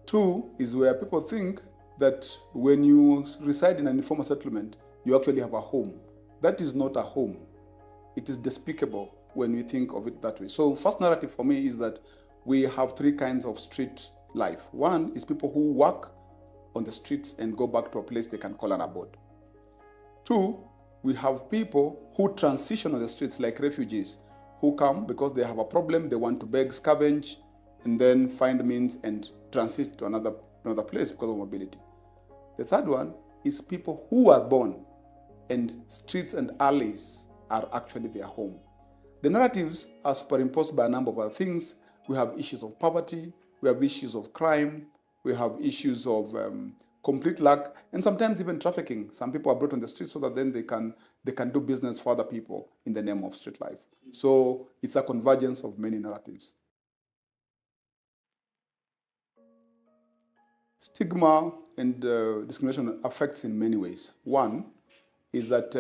[SPEAKER 13] Two is where people think that when you reside in an informal settlement, you actually have a home. That is not a home. It is despicable when we think of it that way. So first narrative for me is that we have three kinds of street life. One is people who work on the streets and go back to a place they can call an abode. Two, we have people who transition on the streets like refugees, who come because they have a problem, they want to beg, scavenge, and then find means and transit to another place because of mobility. The third one is people who are born and streets and alleys are actually their home. The narratives are superimposed by a number of other things. We have issues of poverty, we have issues of crime, we have issues of complete lack, and sometimes even trafficking. Some people are brought on the streets so that then they can do business for other people in the name of street life. So it's a convergence of many narratives. Stigma and discrimination affects in many ways. One is that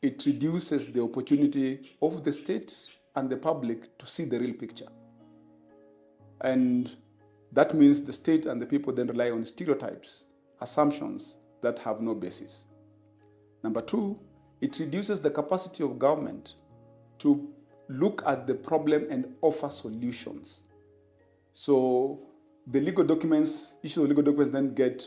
[SPEAKER 13] it reduces the opportunity of the state and the public to see the real picture. And that means the state and the people then rely on stereotypes, assumptions that have no basis. Number two, it reduces the capacity of government to look at the problem and offer solutions. So the legal documents, issues of legal documents then get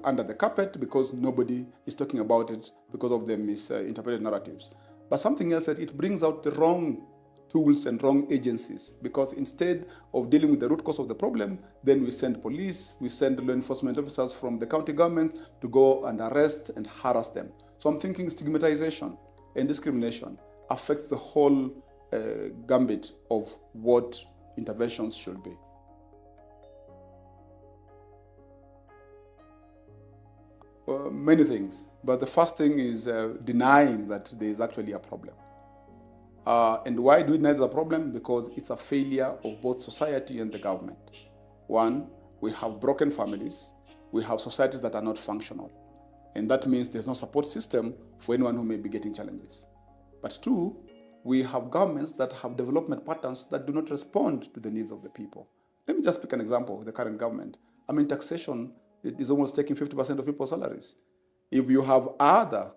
[SPEAKER 13] under the carpet because nobody is talking about it because of the misinterpreted narratives. But something else that it brings out the wrong tools and wrong agencies, because instead of dealing with the root cause of the problem, then we send police, we send law enforcement officers from the county government to go and arrest and harass them. So I'm thinking stigmatization and discrimination affects the whole gambit of what interventions should be. Many things, but the first thing is denying that there is actually a problem. And why do we deny there's a problem? Because it's a failure of both society and the government. One, we have broken families, we have societies that are not functional, and that means there's no support system for anyone who may be getting challenges. But two, we have governments that have development patterns that do not respond to the needs of the people. Let me just pick an example of the current government. I mean, taxation is almost taking 50% of people's salaries. If you have other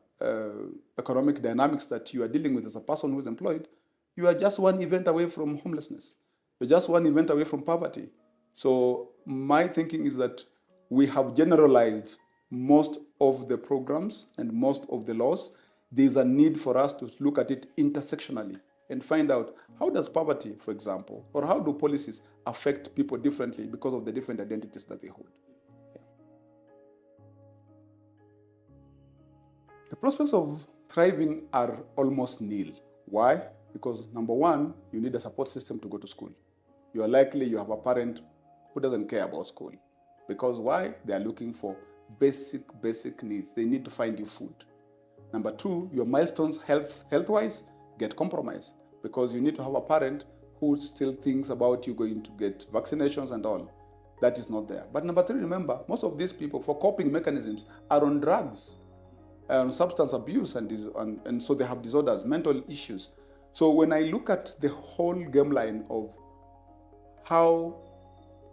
[SPEAKER 13] economic dynamics that you are dealing with as a person who is employed, you are just one event away from homelessness. You're just one event away from poverty. So my thinking is that we have generalized most of the programs and most of the laws. There's a need for us to look at it intersectionally and find out how does poverty, for example, or how do policies affect people differently because of the different identities that they hold. The prospects of thriving are almost nil. Why? Because number one, you need a support system to go to school. You are likely you have a parent who doesn't care about school. Because why? They are looking for basic needs. They need to find you food. Number two, your milestones health-wise get compromised because you need to have a parent who still thinks about you going to get vaccinations and all. That is not there. But number three, remember, most of these people, for coping mechanisms, are on drugs, substance abuse, and so they have disorders, mental issues. So when I look at the whole game line of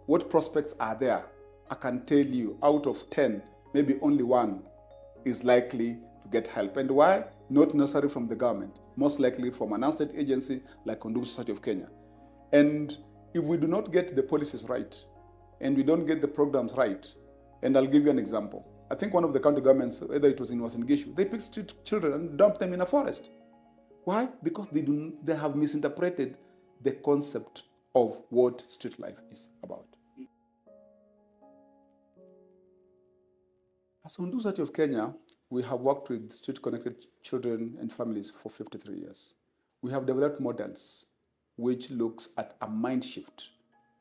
[SPEAKER 13] what prospects are there, I can tell you out of 10, maybe only one is likely to get help. And why? Not necessarily from the government, most likely from an non-state agency like Undugu Society of Kenya. And if we do not get the policies right, and we don't get the programs right, and I'll give you an example. I think one of the county governments, whether it was in Uasin Gishu, they picked street children and dumped them in a forest. Why? Because they have misinterpreted the concept of what street life is about. As Undugu Society of Kenya, we have worked with street-connected children and families for 53 years. We have developed models which looks at a mind shift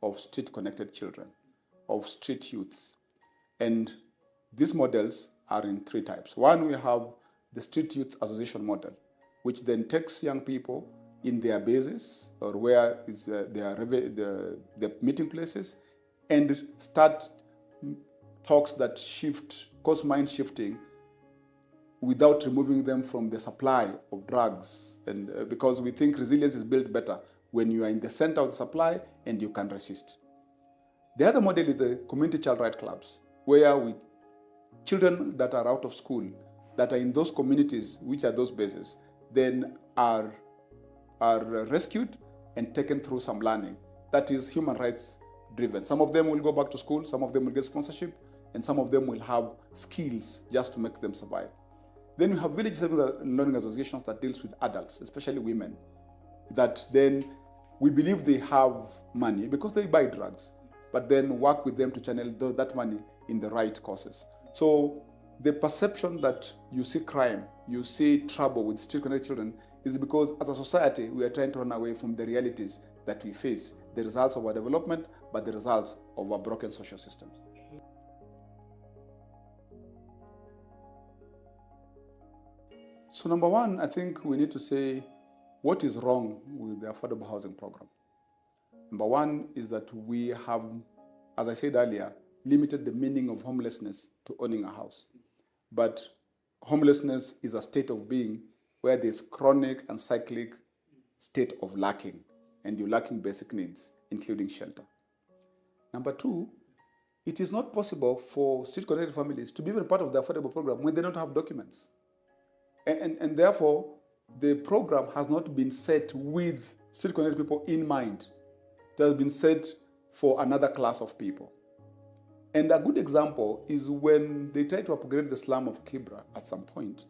[SPEAKER 13] of street-connected children, of street youths. And these models are in three types. One, we have the Street Youth Association model, which then takes young people in their bases or where is their meeting places and start talks that cause mind shifting without removing them from the supply of drugs. And because we think resilience is built better when you are in the center of the supply and you can resist. The other model is the community child right clubs, where children that are out of school, that are in those communities, which are those bases, then are rescued and taken through some learning. That is human rights driven. Some of them will go back to school, some of them will get sponsorship, and some of them will have skills just to make them survive. Then you have village learning associations that deals with adults, especially women, that then we believe they have money because they buy drugs, but then work with them to channel that money in the right causes. So the perception that you see crime, you see trouble with street-connected children is because as a society, we are trying to run away from the realities that we face, the results of our development, but the results of our broken social systems. So number one, I think we need to say what is wrong with the affordable housing program. Number one is that we have, as I said earlier, limited the meaning of homelessness to owning a house. But homelessness is a state of being where there's chronic and cyclic state of lacking, and you're lacking basic needs, including shelter. Number two, it is not possible for street-connected families to be even part of the affordable program when they don't have documents. And therefore, the program has not been set with street-connected people in mind. It has been set for another class of people. And a good example is when they tried to upgrade the slum of Kibra at some point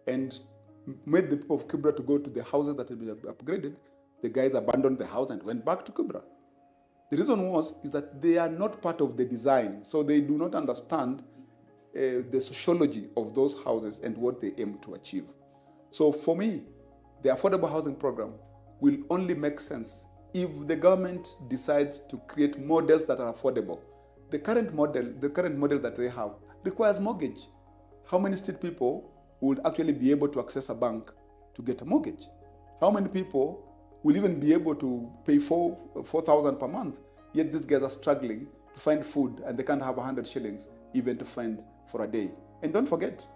[SPEAKER 13] and made the people of Kibra to go to the houses that had been upgraded. The guys abandoned the house and went back to Kibra. The reason is that they are not part of the design, so they do not understand the sociology of those houses and what they aim to achieve. So for me, the affordable housing program will only make sense if the government decides to create models that are affordable. The current model that they have requires mortgage. How many street people would actually be able to access a bank to get a mortgage? How many people will even be able to pay 4,000 per month? Yet these guys are struggling to find food and they can't have 100 shillings even to find for a day. And don't forget,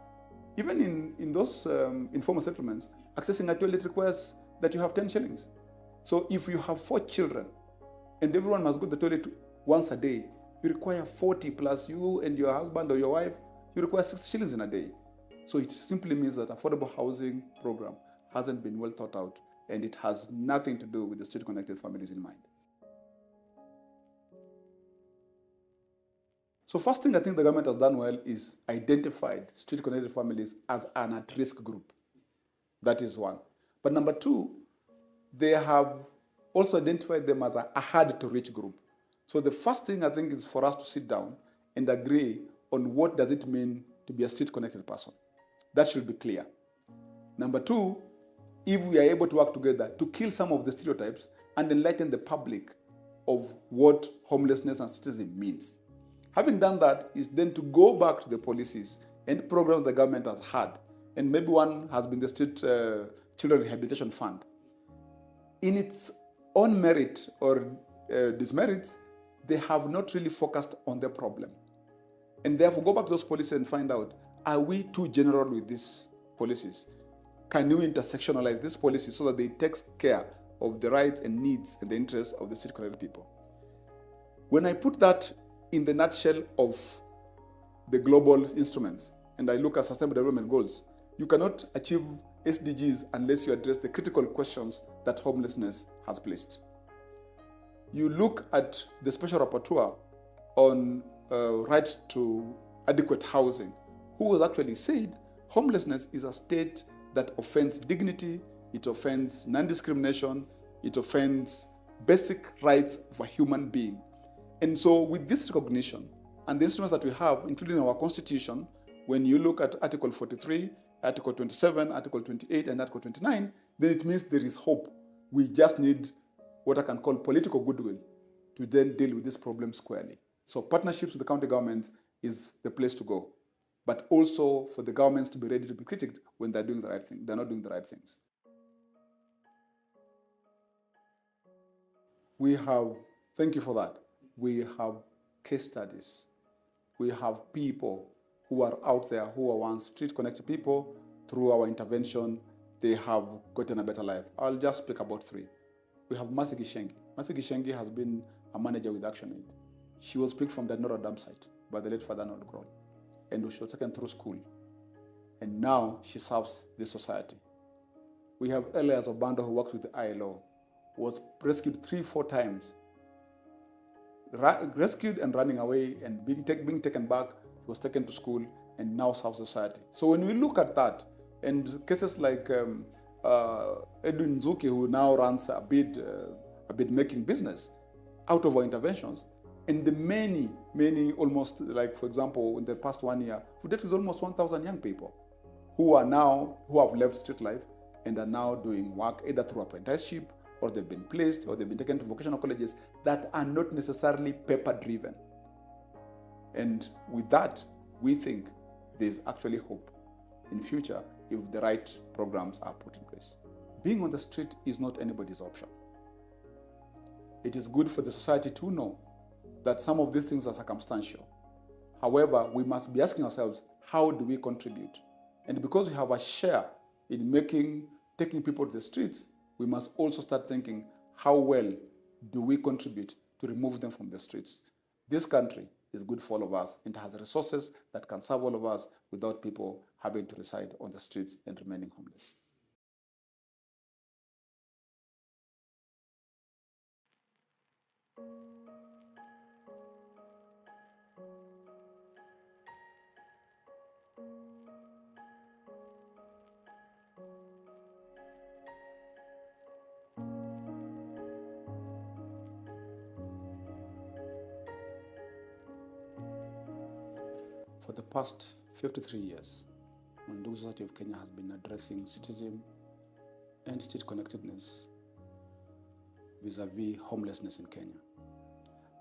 [SPEAKER 13] even in those informal settlements, accessing a toilet requires that you have 10 shillings. So if you have 4 children and everyone must go to the toilet once a day, you require 40 plus you and your husband or your wife, you require 60 shillings in a day. So it simply means that affordable housing program hasn't been well thought out and it has nothing to do with the street-connected families in mind. So first thing I think the government has done well is identified street-connected families as an at-risk group. That is one. But number two, they have also identified them as a hard-to-reach group. So the first thing I think is for us to sit down and agree on what does it mean to be a street-connected person. That should be clear. Number two, if we are able to work together to kill some of the stereotypes and enlighten the public of what homelessness and citizenship means. Having done that is then to go back to the policies and programs the government has had, and maybe one has been the Street Children Rehabilitation Fund. In its own merit or dismerits, they have not really focused on the problem. And therefore, go back to those policies and find out, are we too general with these policies? Can you intersectionalize these policies so that they take care of the rights and needs and the interests of the street-connected people? When I put that in the nutshell of the global instruments, and I look at Sustainable Development Goals, you cannot achieve SDGs unless you address the critical questions that homelessness has placed. You look at the Special Rapporteur on right to adequate housing, who has actually said homelessness is a state that offends dignity, it offends non-discrimination, it offends basic rights of a human being. And so with this recognition and the instruments that we have, including our Constitution, when you look at Article 43, Article 27, Article 28, and Article 29, then it means there is hope. We just need what I can call political goodwill to then deal with this problem squarely. So partnerships with the county governments is the place to go, but also for the governments to be ready to be critiqued when they're doing the right thing. They're not doing the right things. We have, thank you for that. We have case studies. We have people who are out there who are once street-connected people. Through our intervention, they have gotten a better life. I'll just speak about three. We have Mercy Gishengi. Mercy Gishengi has been a manager with ActionAid. She was picked from the Nora dump site by the late Father Arnold Grohl, and she was taken through school. And now she serves the society. We have Elias Obando, who works with the ILO, was rescued 3-4 times. Rescued and running away and being taken back. He was taken to school and now serves society. So when we look at that, and cases like Edwin Nzuki, who now runs a bid making business out of our interventions, and the many, almost like, for example, in the past 1 year, we dealt with almost 1,000 young people who have left street life and are now doing work either through apprenticeship, or they've been placed, or they've been taken to vocational colleges that are not necessarily paper-driven. And with that, we think there's actually hope in future if the right programs are put in place. Being on the street is not anybody's option. It is good for the society to know that some of these things are circumstantial. However, we must be asking ourselves, how do we contribute? And because we have a share in taking people to the streets, we must also start thinking, how well do we contribute to remove them from the streets? This country is good for all of us and has resources that can serve all of us without people having to reside on the streets and remaining homeless. For the past 53 years, Undugu Society of Kenya has been addressing citizenship and street-connectedness vis-a-vis homelessness in Kenya.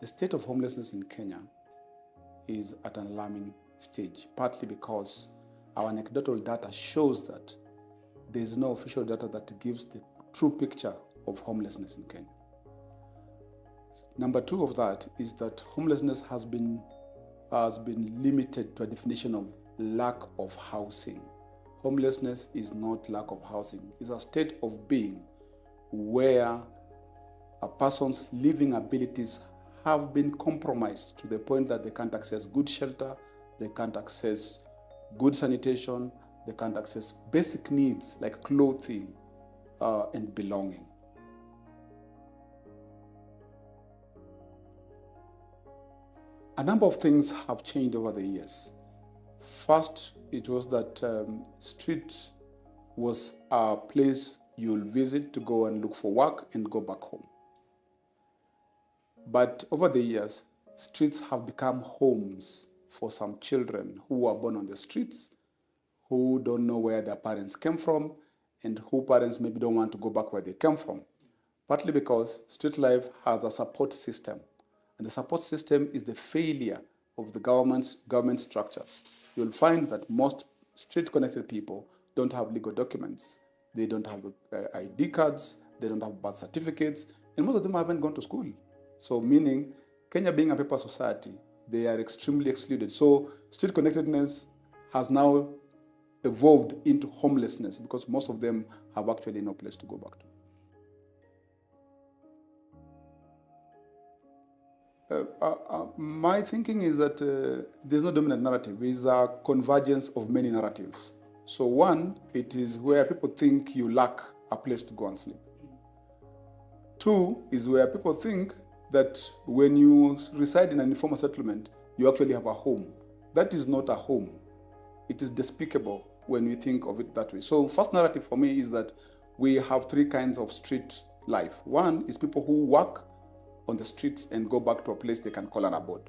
[SPEAKER 13] The state of homelessness in Kenya is at an alarming stage, partly because our anecdotal data shows that there is no official data that gives the true picture of homelessness in Kenya. Number two of that is that homelessness has been limited to a definition of lack of housing. Homelessness is not lack of housing. It's a state of being where a person's living abilities have been compromised to the point that they can't access good shelter, they can't access good sanitation, they can't access basic needs like clothing and belonging. A number of things have changed over the years. First, it was that street was a place you'll visit to go and look for work and go back home. But over the years, streets have become homes for some children who were born on the streets, who don't know where their parents came from, and who parents maybe don't want to go back where they came from. Partly because street life has a support system, and the support system is the failure of the government structures. You'll find that most street-connected people don't have legal documents. They don't have ID cards, they don't have birth certificates, and most of them haven't gone to school. So meaning, Kenya being a paper society, they are extremely excluded. So street connectedness has now evolved into homelessness because most of them have actually no place to go back to. My thinking is that there's no dominant narrative. It's a convergence of many narratives. So one, it is where people think you lack a place to go and sleep. Two is where people think that when you reside in an informal settlement, you actually have a home. That is not a home. It is despicable when we think of it that way. So first narrative for me is that we have three kinds of street life. One is people who work on the streets and go back to a place they can call an abode.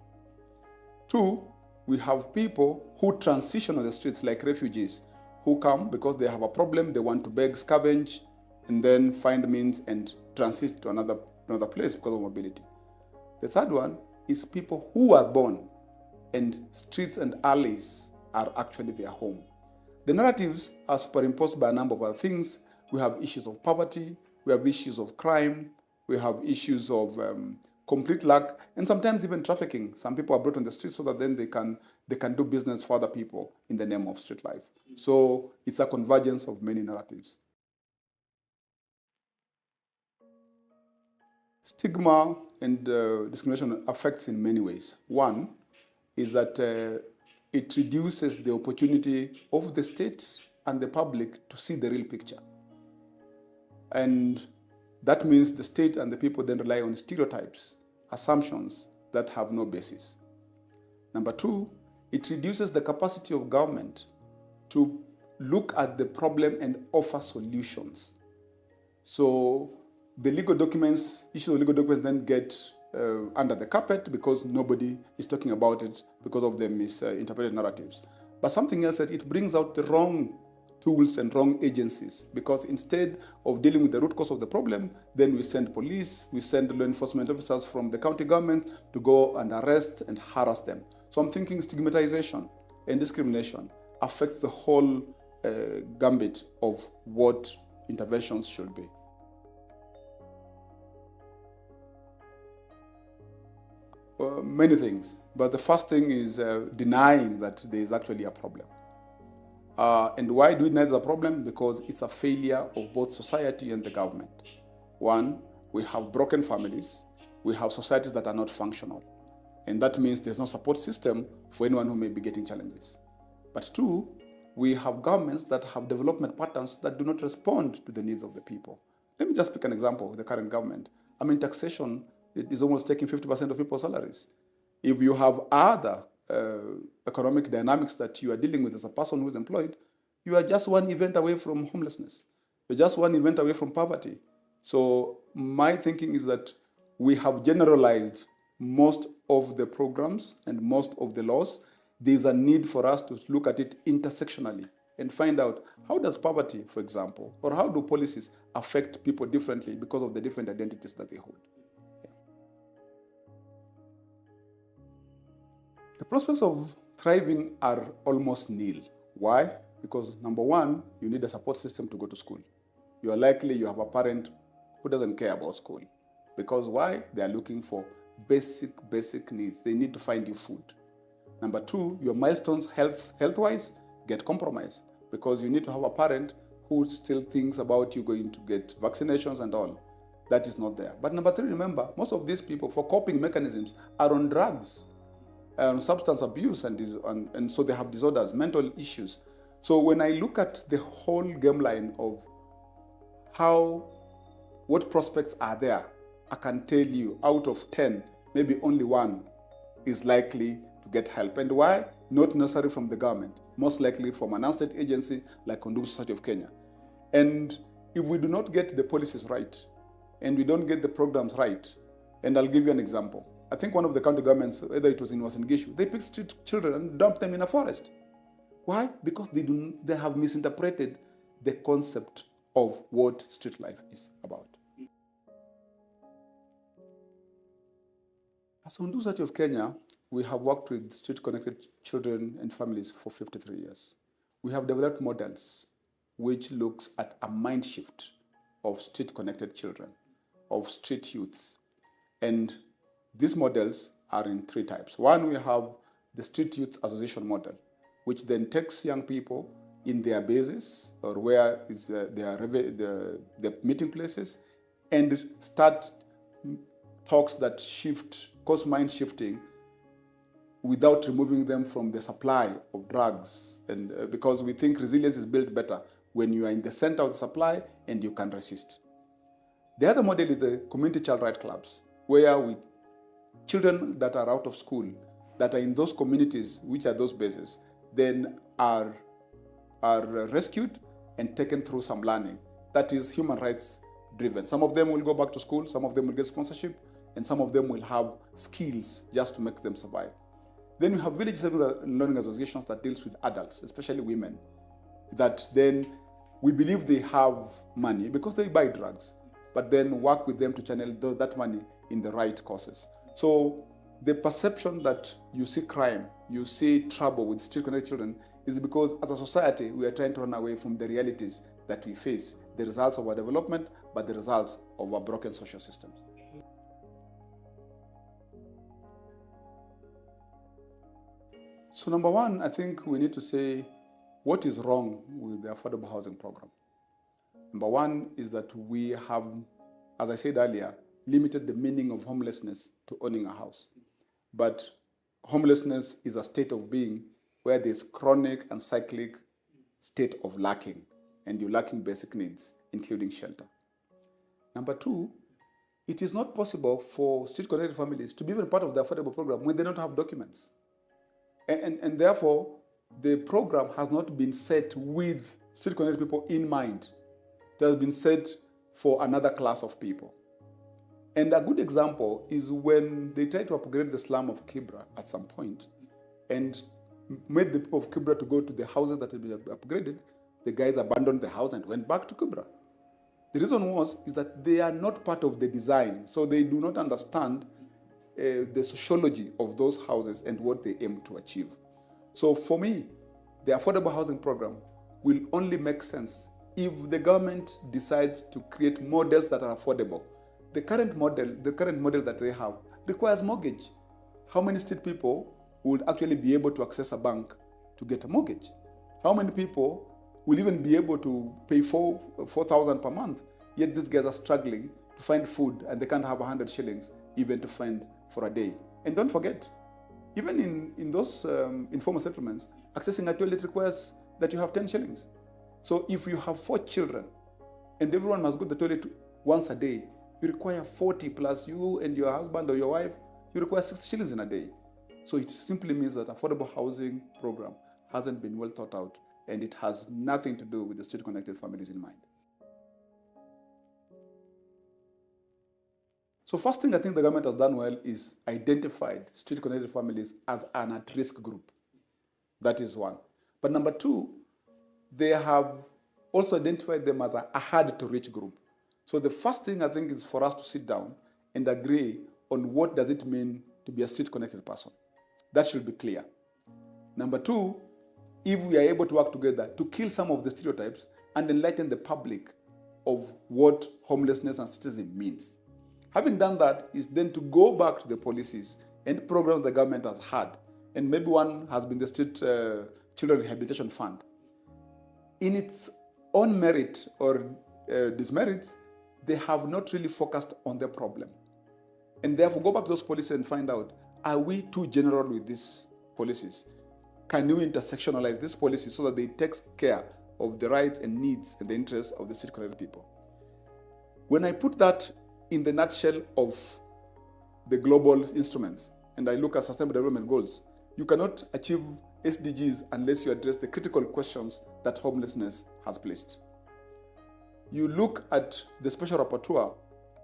[SPEAKER 13] Two, we have people who transition on the streets like refugees, who come because they have a problem, they want to beg, scavenge, and then find means and transit to another place because of mobility. The third one is people who are born and streets and alleys are actually their home. The narratives are superimposed by a number of other things. We have issues of poverty, we have issues of crime, we have issues of complete lack, and sometimes even trafficking. Some people are brought on the streets so that then they can do business for other people in the name of street life. So it's a convergence of many narratives. Stigma and discrimination affects in many ways. One is that it reduces the opportunity of the state and the public to see the real picture. And that means the state and the people then rely on stereotypes, assumptions that have no basis. Number two, it reduces the capacity of government to look at the problem and offer solutions. So the legal documents, issues of legal documents then get under the carpet because nobody is talking about it because of the misinterpreted narratives. But something else that it brings out the wrong tools and wrong agencies, because instead of dealing with the root cause of the problem, then we send police, we send law enforcement officers from the county government to go and arrest and harass them. So I'm thinking stigmatization and discrimination affects the whole gambit of what interventions should be. Many things, but the first thing is denying that there is actually a problem. And why do we deny there's a problem? Because it's a failure of both society and the government. One, we have broken families, we have societies that are not functional, and that means there's no support system for anyone who may be getting challenges. But two, we have governments that have development patterns that do not respond to the needs of the people. Let me just pick an example with the current government. I mean, taxation is almost taking 50% of people's salaries. If you have other economic dynamics that you are dealing with as a person who is employed, you are just one event away from homelessness. You're just one event away from poverty. So my thinking is that we have generalized most of the programs and most of the laws. There's a need for us to look at it intersectionally and find out how does poverty, for example, or how do policies affect people differently because of the different identities that they hold. The prospects of thriving are almost nil. Why? Because number one, you need a support system to go to school. You are likely you have a parent who doesn't care about school. Because why? They are looking for basic needs. They need to find you food. Number two, your milestones health-wise get compromised because you need to have a parent who still thinks about you going to get vaccinations and all. That is not there. But number three, remember, most of these people, for coping mechanisms, are on drugs. Substance abuse, and so they have disorders, mental issues. So when I look at the whole game line of what prospects are there, I can tell you out of 10, maybe only one is likely to get help. And why? Not necessarily from the government, most likely from an non-state agency like Undugu Society of Kenya. And if we do not get the policies right, and we don't get the programs right, and I'll give you an example. I think one of the county governments, whether it was in Uasin Gishu, they picked street children and dumped them in a forest. Why? Because they have misinterpreted the concept of what street life is about. As Undugu Society of Kenya, we have worked with street-connected children and families for 53 years. We have developed models which looks at a mind shift of street-connected children, of street youths. And these models are in three types. One, we have the Street Youth Association model, which then takes young people in their bases or where is their meeting places and start talks that shift, cause mind shifting without removing them from the supply of drugs. And because we think resilience is built better when you are in the center of the supply and you can resist. The other model is the community child right clubs, where children that are out of school, that are in those communities, which are those bases, then are rescued and taken through some learning. That is human rights driven. Some of them will go back to school, some of them will get sponsorship, and some of them will have skills just to make them survive. Then we have village learning associations that deals with adults, especially women, that then we believe they have money because they buy drugs, but then work with them to channel that money in the right causes. So the perception that you see crime, you see trouble with street-connected children is because as a society, we are trying to run away from the realities that we face, the results of our development, but the results of our broken social systems. So number one, I think we need to say what is wrong with the affordable housing program. Number one is that we have, as I said earlier, limited the meaning of homelessness to owning a house. But homelessness is a state of being where there's chronic and cyclic state of lacking, and you're lacking basic needs, including shelter. Number two, it is not possible for street-connected families to be even part of the affordable program when they don't have documents. And therefore, the program has not been set with street-connected people in mind. It has been set for another class of people. And a good example is when they tried to upgrade the slum of Kibra at some point and made the people of Kibra to go to the houses that had been upgraded. The guys abandoned the house and went back to Kibra. The reason is that they are not part of the design, so they do not understand the sociology of those houses and what they aim to achieve. So for me, the affordable housing program will only make sense if the government decides to create models that are affordable. The current model that they have requires mortgage. How many street people would actually be able to access a bank to get a mortgage? How many people will even be able to pay 4,000 per month? Yet these guys are struggling to find food and they can't have 100 shillings even to find for a day. And don't forget, even in those informal settlements, accessing a toilet requires that you have 10 shillings. So if you have 4 children and everyone must go to the toilet once a day, you require 40 plus you and your husband or your wife, you require 60 shillings in a day. So it simply means that affordable housing program hasn't been well thought out, and it has nothing to do with the street-connected families in mind. So first thing I think the government has done well is identified street-connected families as an at-risk group. That is one. But number two, they have also identified them as a hard-to-reach group. So the first thing I think is for us to sit down and agree on what does it mean to be a street-connected person. That should be clear. Number two, if we are able to work together to kill some of the stereotypes and enlighten the public of what homelessness and citizenship means. Having done that is then to go back to the policies and programs the government has had, and maybe one has been the Street Children Rehabilitation Fund. In its own merit or dismerits, they have not really focused on the problem. And therefore, go back to those policies and find out, are we too general with these policies? Can you intersectionalize these policies so that they take care of the rights and needs and the interests of the street-connected people? When I put that in the nutshell of the global instruments, and I look at Sustainable Development Goals, you cannot achieve SDGs unless you address the critical questions that homelessness has placed. You look at the Special Rapporteur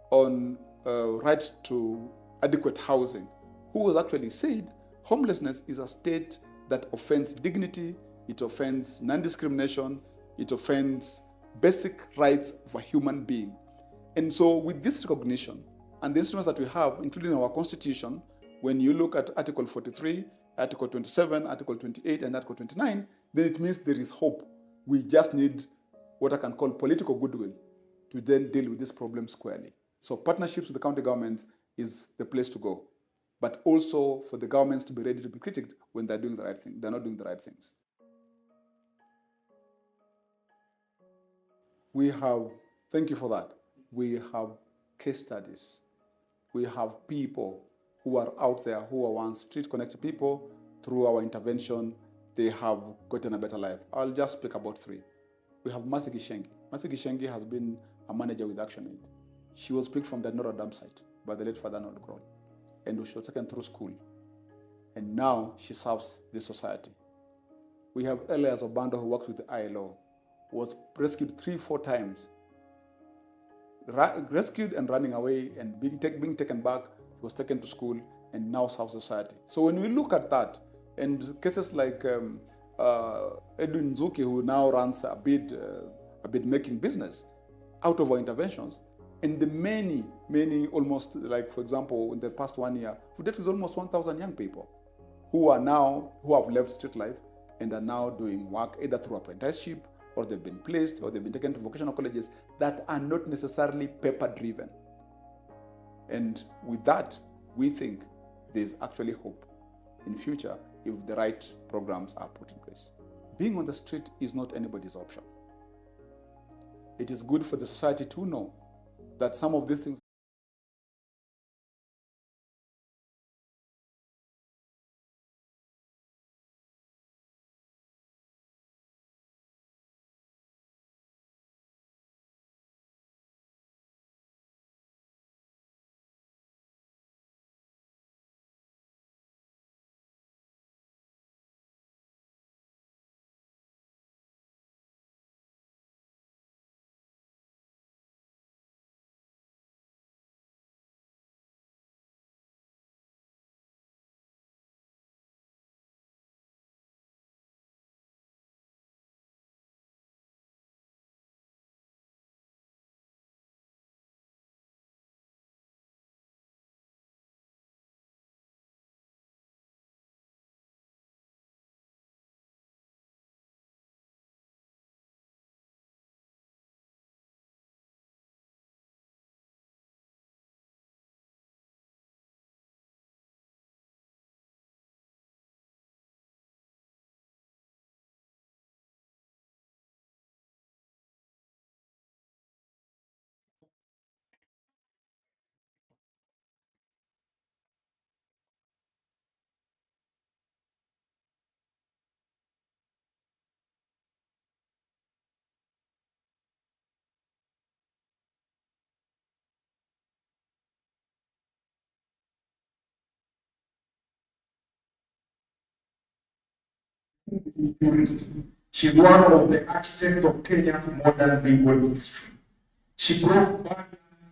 [SPEAKER 13] on right to adequate housing, who has actually said homelessness is a state that offends dignity, it offends non-discrimination, it offends basic rights of a human being. And so with this recognition and the instruments that we have, including our constitution, when you look at Article 43, Article 27, Article 28, and Article 29, then it means there is hope. We just need what I can call political goodwill to then deal with this problem squarely. So partnerships with the county governments is the place to go, but also for the governments to be ready to be critiqued when they're doing the right thing. They're not doing the right things. We have, thank you for that. We have case studies. We have people who are out there who are once street-connected people. Through our intervention, they have gotten a better life. I'll just speak about three. We have Mercy Gishengi. Mercy Gishengi has been a manager with ActionAid. She was picked from the Nora dump site by the late Father Arnold Kroll, and she was taken through school. And now she serves the society. We have Elias Obando, who works with the ILO, was rescued 3-4 times. Rescued and running away and being taken back. He was taken to school and now serves society. So when we look at that, and cases like Edwin Nzuki, who now runs a bid making business out of our interventions, and the many, almost like, for example, in the past 1 year, we dealt with almost 1,000 young people who have left street life and are now doing work either through apprenticeship, or they've been placed, or they've been taken to vocational colleges that are not necessarily paper-driven. And with that, we think there's actually hope in future if the right programs are put in place. Being on the street is not anybody's option. It is good for the society to know that some of these things
[SPEAKER 7] jurist. She's one of the architects of Kenya's modern legal history. She broke barrier,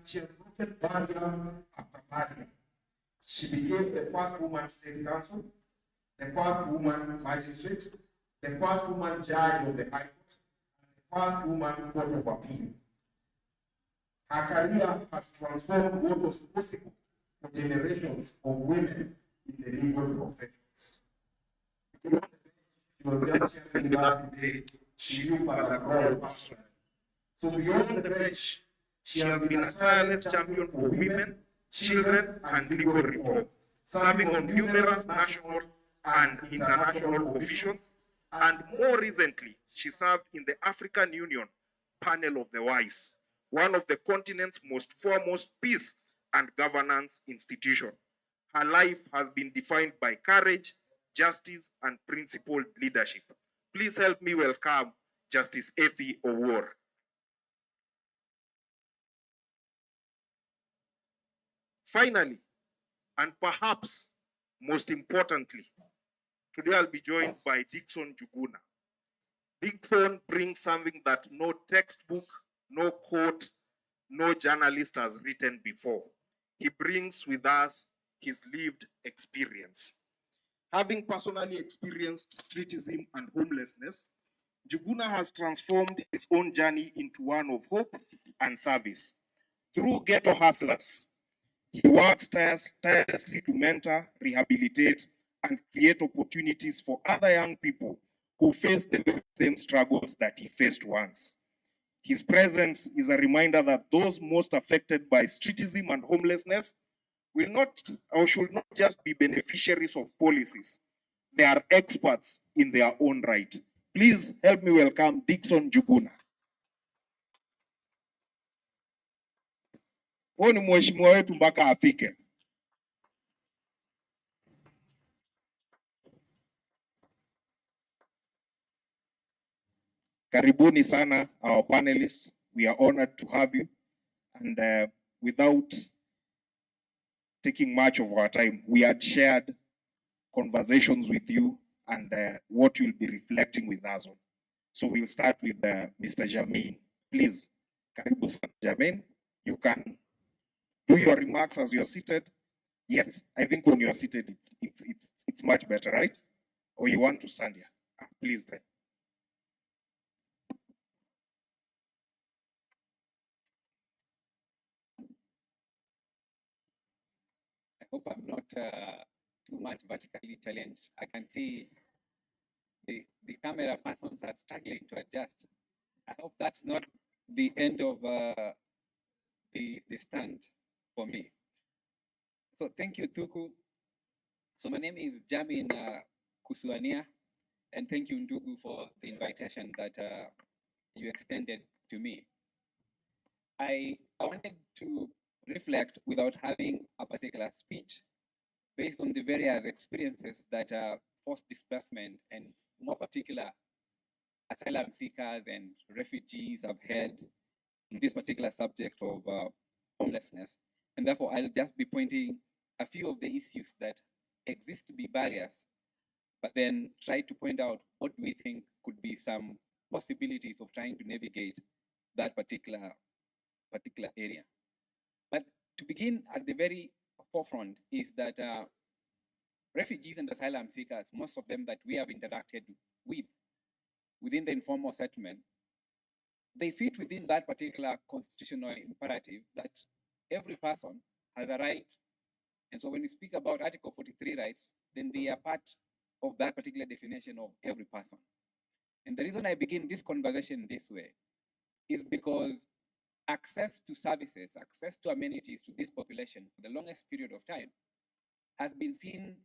[SPEAKER 7] she has broken barrier after barrier. She became the first woman state council, the first woman magistrate, the first woman judge of the High Court, and the first woman court of appeal. Her career has transformed what was possible for generations of women in the legal professions. She was just sharing with us today, she knew Father Kroll personally. So beyond the bench, she has been a tireless champion for women, children, and legal reform, serving on numerous national and international officials, and more recently, she served in the African Union Panel of the Wise, one of the continent's most foremost peace and governance institutions. Her life has been defined by courage, justice, and principled leadership. Please help me welcome Justice Effie Owuor. Finally, and perhaps most importantly, today I'll be joined by Dickson Njuguna. Dickson brings something that no textbook, no court, no journalist has written before. He brings with us his lived experience. Having personally experienced streetism and homelessness,
[SPEAKER 11] Njuguna has transformed his own journey into one of hope and service. Through Ghetto Hustlers, he works tirelessly to mentor, rehabilitate, and create opportunities for other young people who face the same struggles that he faced once. His presence is a reminder that those most affected by streetism and homelessness will not or should not just be beneficiaries of policies. They are experts in their own right. Please help me welcome Dickson Njuguna. Huyu ni mheshimiwa wetu mpaka afike. Karibuni sana, our panelists. We are honored to have you. And without taking much of our time, we had shared conversations with you and what you'll be reflecting with us on. So we'll start with Mr. Jamin. Please, karibu sana Jamin. You can do your remarks as you're seated. Yes, I think when you're seated, it's much better, right? Or you want to stand here? Please then.
[SPEAKER 14] I hope I'm not too much vertically challenged. I can see the camera persons are struggling to adjust. I hope that's not the end of the stand for me. So thank you, Tuku. So my name is Jamin Kusuania, and thank you, Undugu, for the invitation that you extended to me. I wanted to reflect without having a particular speech based on the various experiences that forced displacement and more particular asylum seekers and refugees have had in this particular subject of homelessness. And therefore, I'll just be pointing a few of the issues that exist to be barriers, but then try to point out what we think could be some possibilities of trying to navigate that particular area. But to begin at the very forefront is that refugees and asylum seekers, most of them that we have interacted with within the informal settlement, they fit within that particular constitutional imperative that every person has a right. And so when we speak about Article 43 rights, then they are part of that particular definition of every person. And the reason I begin this conversation this way is because access to services, access to amenities to this population for the longest period of time has been seen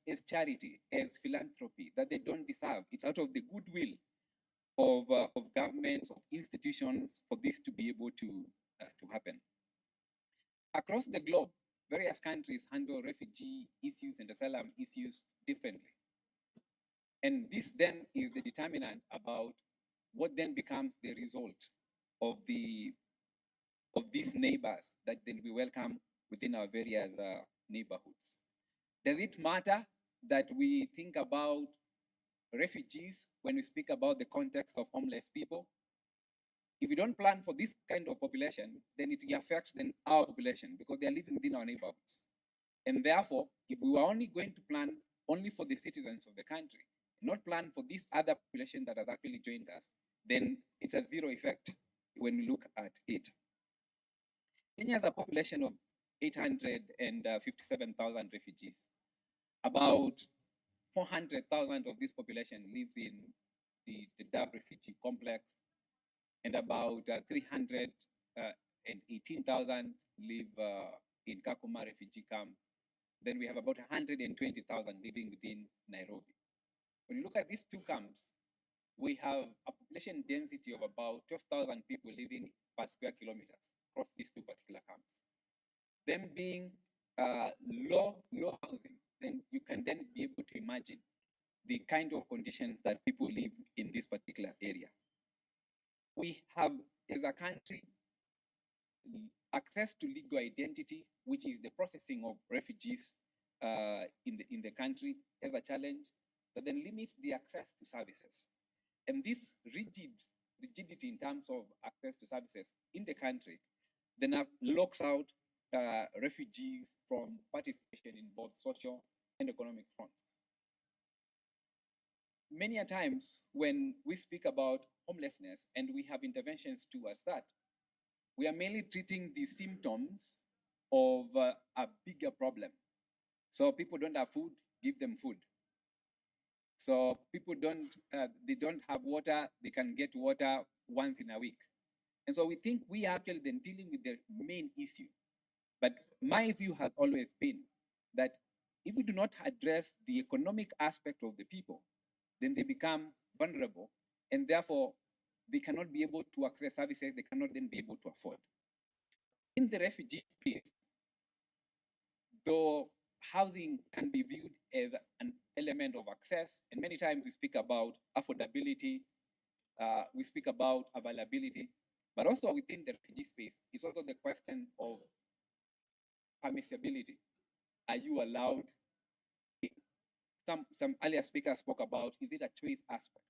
[SPEAKER 14] as charity, as philanthropy, that they don't deserve. It's out of the goodwill of governments, of institutions, for this to be able to happen. Across the globe, various countries handle refugee issues and asylum issues differently. And this then is the determinant about what then becomes the result of these neighbors that then we welcome within our various neighborhoods. Does it matter that we think about refugees when we speak about the context of homeless people? If we don't plan for this kind of population, then it affects then our population because they are living within our neighborhoods. And therefore, if we were only going to plan only for the citizens of the country, not plan for this other population that has actually joined us, then it's a zero effect when we look at it. Kenya has a population of 857,000 refugees. About 400,000 of this population lives in the Dab refugee complex, and about 318,000 live in Kakuma refugee camp. Then we have about 120,000 living within Nairobi. When you look at these two camps, we have a population density of about 12,000 people living per square kilometers across these two particular camps. Them being low housing, then you can then be able to imagine the kind of conditions that people live in this particular area. We have, as a country, access to legal identity, which is the processing of refugees in the country, as a challenge that then limits the access to services. And this rigidity in terms of access to services in the country then locks out refugees from participation in both social and economic fronts. many a times when we speak about homelessness and we have interventions towards that, we are mainly treating the symptoms of a bigger problem. So people don't have food, give them food. So people they don't have water, they can get water once in a week. And so we think we are actually then dealing with the main issue. But my view has always been that if we do not address the economic aspect of the people, then they become vulnerable, and therefore they cannot be able to access services they cannot then be able to afford. In the refugee space, though housing can be viewed as an element of access, and many times we speak about affordability, we speak about availability, but also within the refugee space, it's also the question of permissibility. Are you allowed? Some earlier speakers spoke about, is it a choice aspect?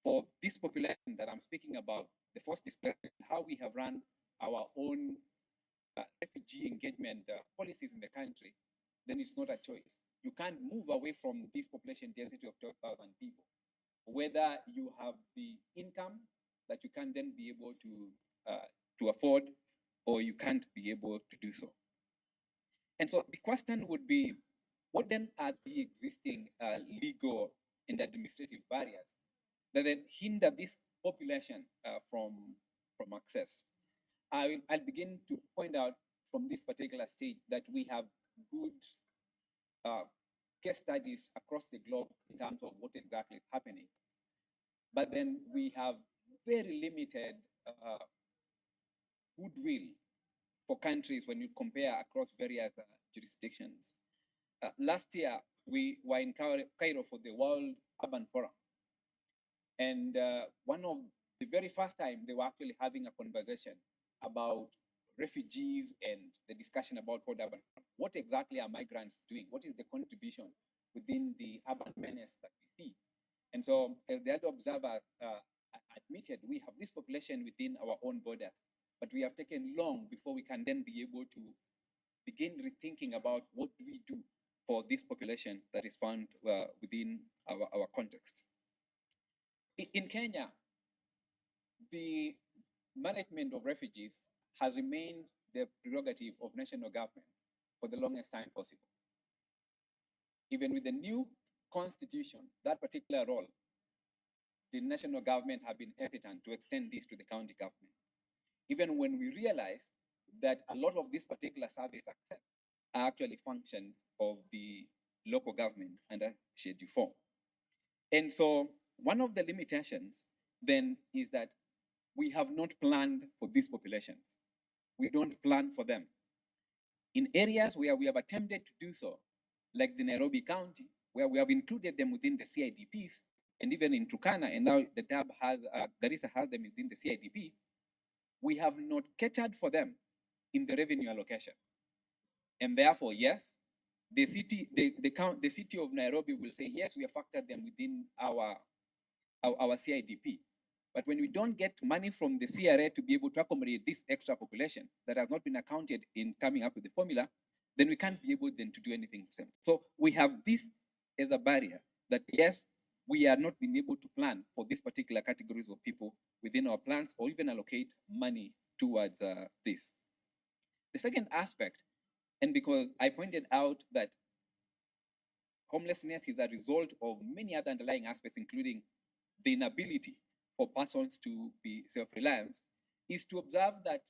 [SPEAKER 14] For this population that I'm speaking about, the forced displacement, how we have run our own refugee engagement policies in the country, then it's not a choice. You can't move away from this population density of 12,000 people, whether you have the income that you can then be able to afford, or you can't be able to do so. And so the question would be, what then are the existing legal and administrative barriers that then hinder this population from access? I'll begin to point out from this particular stage that we have good case studies across the globe in terms of what exactly is happening. But then we have very limited goodwill for countries when you compare across various jurisdictions. Last year, we were in Cairo for the World Urban Forum. And one of the very first time they were actually having a conversation about refugees and the discussion about what exactly are migrants doing? What is the contribution within the urban menace that we see? And so, as the other observer admitted, we have this population within our own borders, but we have taken long before we can then be able to begin rethinking about what do we do for this population that is found within our context. In Kenya, the management of refugees has remained the prerogative of national government for the longest time possible. Even with the new constitution, that particular role, the national government have been hesitant to extend this to the county government. Even when we realize that a lot of this particular service access are actually functions of the local government under Schedule 4. And so one of the limitations then is that we have not planned for these populations. We don't plan for them. In areas where we have attempted to do so, like the Nairobi County, where we have included them within the CIDPs, and even in Turkana, and now the DAB has, Garissa has them within the CIDP, we have not catered for them in the revenue allocation. And therefore, yes, the city of Nairobi will say, yes, we have factored them within our CIDP. But when we don't get money from the CRA to be able to accommodate this extra population that has not been accounted in coming up with the formula, then we can't be able then to do anything with them. So we have this as a barrier that, yes, we are not being able to plan for these particular categories of people within our plans or even allocate money towards this. The second aspect, and because I pointed out that homelessness is a result of many other underlying aspects, including the inability for persons to be self-reliant, is to observe that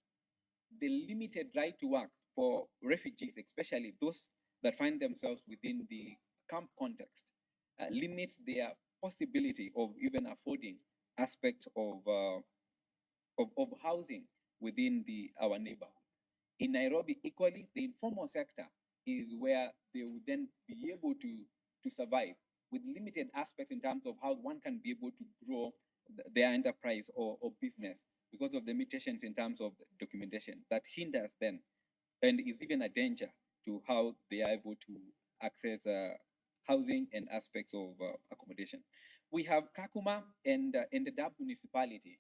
[SPEAKER 14] the limited right to work for refugees, especially those that find themselves within the camp context, limits their possibility of even affording aspect of housing within our neighborhood. In Nairobi, equally, the informal sector is where they would then be able to survive with limited aspects in terms of how one can be able to grow their enterprise or business because of the limitations in terms of documentation that hinders them and is even a danger to how they are able to access housing and aspects of accommodation. We have Kakuma and the DAB municipality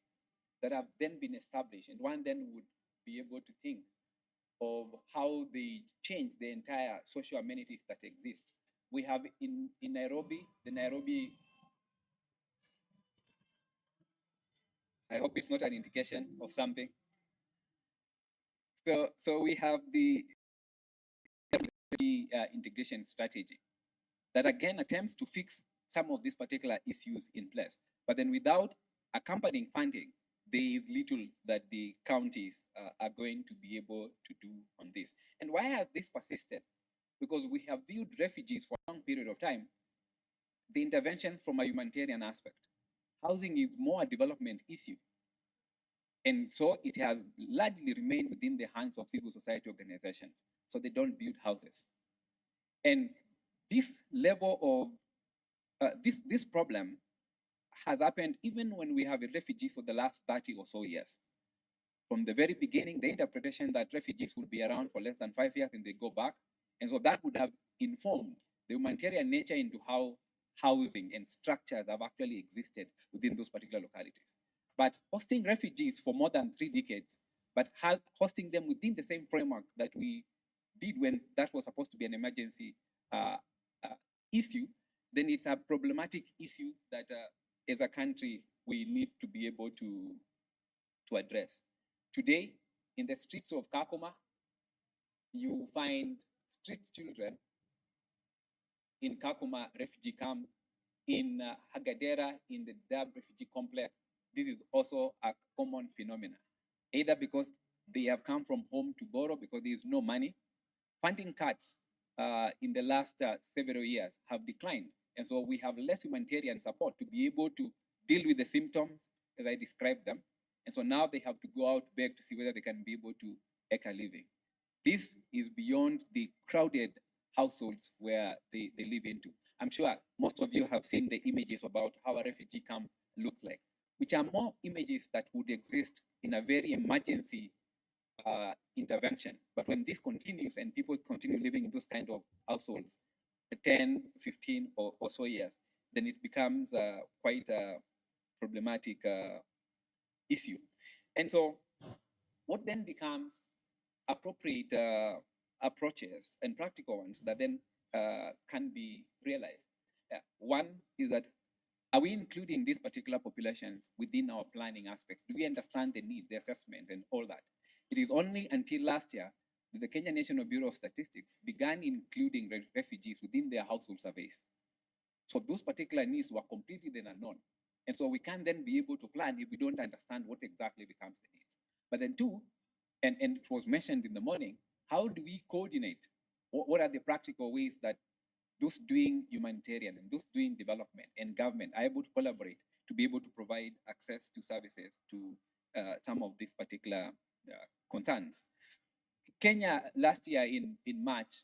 [SPEAKER 14] that have then been established, and one then would be able to think of how they change the entire social amenities that exist. We have in Nairobi, the Nairobi I hope it's not an indication of something. So we have the integration strategy that again attempts to fix some of these particular issues in place. But then without accompanying funding, there is little that the counties are going to be able to do on this. And why has this persisted? Because we have viewed refugees for a long period of time, the intervention from a humanitarian aspect. Housing is more a development issue. And so it has largely remained within the hands of civil society organizations. So they don't build houses. And this level of, this problem has happened even when we have refugees for the last 30 or so years. From the very beginning, the interpretation that refugees will be around for less than 5 years and they go back. And so that would have informed the humanitarian nature into how housing and structures have actually existed within those particular localities. But hosting refugees for more than 3 decades, but hosting them within the same framework that we did when that was supposed to be an emergency issue, then it's a problematic issue that as a country we need to be able to address. Today, in the streets of Kakuma, you find street children in Kakuma refugee camp, in Hagadera, in the Dab refugee complex. This is also a common phenomenon, either because they have come from home to borrow because there is no money. Funding cuts in the last several years have declined. And so we have less humanitarian support to be able to deal with the symptoms as I described them. And so now they have to go out beg to see whether they can be able to make a living. This is beyond the crowded households where they live into. I'm sure most of you have seen the images about how a refugee camp looks like, which are more images that would exist in a very emergency intervention. But when this continues and people continue living in those kind of households, 10, 15 or so years, then it becomes quite a problematic issue. And so what then becomes appropriate approaches and practical ones that then can be realized. One is that, are we including these particular populations within our planning aspects? Do we understand the need, the assessment, and all that? It is only until last year that the Kenya National Bureau of Statistics began including refugees within their household surveys. So those particular needs were completely then unknown. And so we can't then be able to plan if we don't understand what exactly becomes the needs. But then two, and it was mentioned in the morning, how do we coordinate? What are the practical ways that those doing humanitarian and those doing development and government are able to collaborate to be able to provide access to services to some of these particular concerns? Kenya last year in March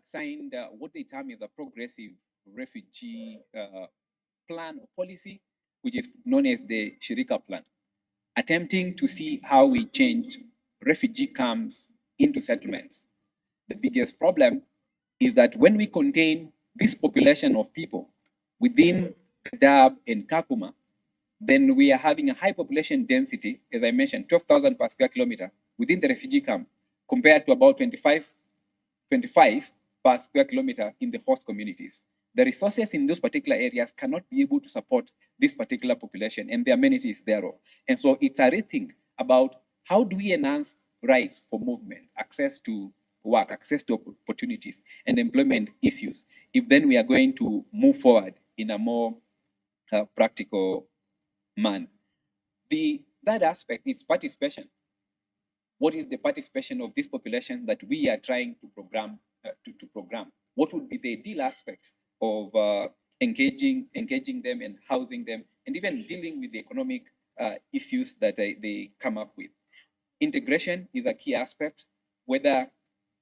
[SPEAKER 14] signed what they term as a progressive refugee plan or policy, which is known as the Shirika Plan, attempting to see how we change refugee camps into settlements. The biggest problem is that when we contain this population of people within Dab and Kakuma, then we are having a high population density, as I mentioned, 12,000 per square kilometer within the refugee camp, compared to about 25 per square kilometer in the host communities. The resources in those particular areas cannot be able to support this particular population and the amenities thereof. And so it's a rethink about how do we enhance rights for movement, access to work, access to opportunities, and employment issues, if then we are going to move forward in a more practical manner. The third aspect is participation. What is the participation of this population that we are trying to program? What would be the ideal aspect of engaging them and housing them, and even dealing with the economic issues that they come up with? Integration is a key aspect, whether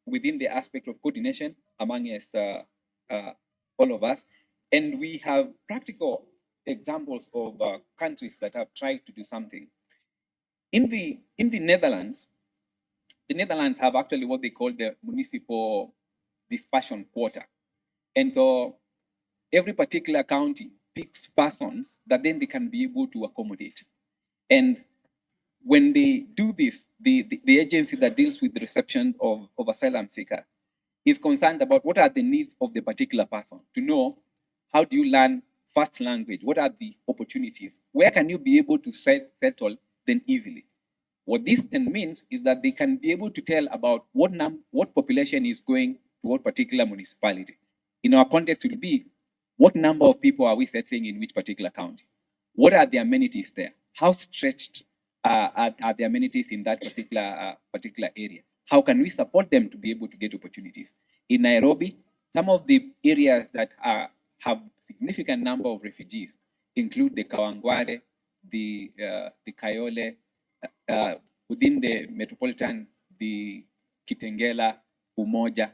[SPEAKER 14] within the aspect of coordination amongst all of us. And we have practical examples of countries that have tried to do something. In the Netherlands, the Netherlands have actually what they call the municipal dispersion quota. And so every particular county picks persons that then they can be able to accommodate. And when they do this, the agency that deals with the reception of asylum seekers is concerned about what are the needs of the particular person, to know how do you learn first language? What are the opportunities? Where can you be able to settle then easily? What this then means is that they can be able to tell about what population is going to what particular municipality. In our context, it will be what number of people are we settling in which particular county? What are the amenities there? How stretched are the amenities in that particular area? How can we support them to be able to get opportunities? In Nairobi, some of the areas that have significant number of refugees include the Kawangware, the Kayole, within the metropolitan, the Kitengela, Umoja.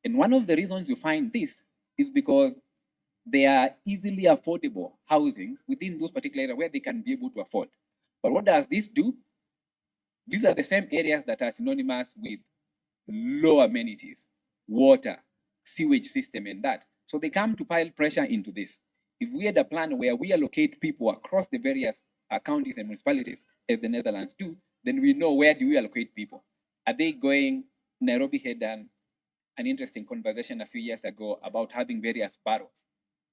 [SPEAKER 14] And one of the reasons you find this is because they are easily affordable housing within those particular areas where they can be able to afford. But what does this do? These are the same areas that are synonymous with low amenities, water, sewage system, and that. So they come to pile pressure into this. If we had a plan where we allocate people across the various counties and municipalities, as the Netherlands do, then we know where do we allocate people. Are they going? Nairobi had an interesting conversation a few years ago about having various boroughs.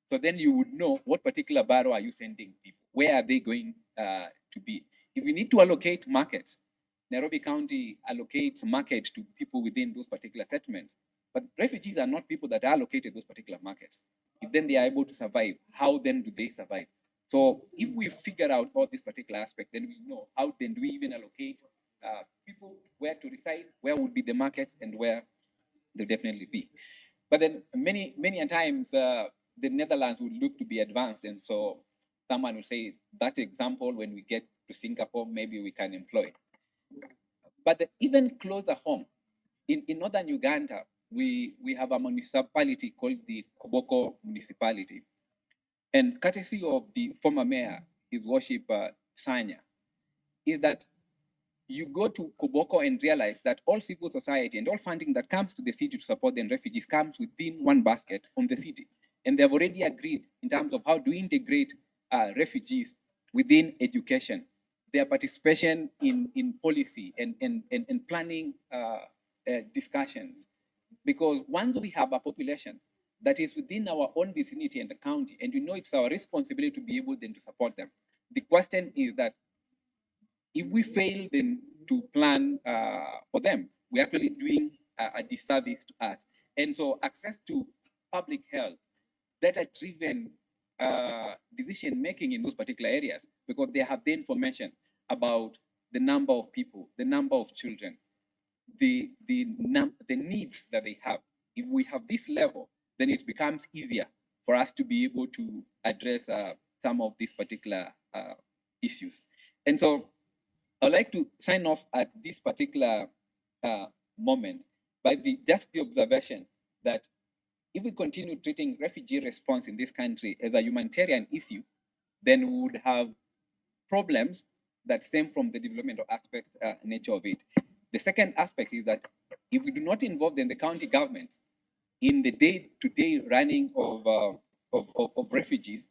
[SPEAKER 14] So then you would know what particular borough are you sending people? Where are they going to be? If we need to allocate markets, Nairobi County allocates markets to people within those particular settlements. But refugees are not people that are allocated those particular markets. If then they are able to survive, how then do they survive? So if we figure out all this particular aspect, then we know how then do we even allocate people where to reside, where would be the markets, and where they'll definitely be. But then many times the Netherlands would look to be advanced, and so someone will say that example when we get to Singapore, maybe we can employ. But even closer home, in northern Uganda, we have a municipality called the Koboko municipality. And courtesy of the former mayor, His Worship Sanya, is that you go to Koboko and realize that all civil society and all funding that comes to the city to support the refugees comes within one basket on the city. And they have already agreed in terms of how to integrate refugees within education, their participation in policy and planning discussions. Because once we have a population that is within our own vicinity and the county, and we know it's our responsibility to be able then to support them, the question is that if we fail then to plan for them, we're actually doing a disservice to us. And so access to public health, data-driven decision-making in those particular areas, because they have the information about the number of people, the number of children, the needs that they have. If we have this level, then it becomes easier for us to be able to address some of these particular issues. And so I'd like to sign off at this particular moment by just the observation that if we continue treating refugee response in this country as a humanitarian issue, then we would have problems that stem from the developmental aspect nature of it. The second aspect is that if we do not involve then the county government in the day-to-day running of refugees,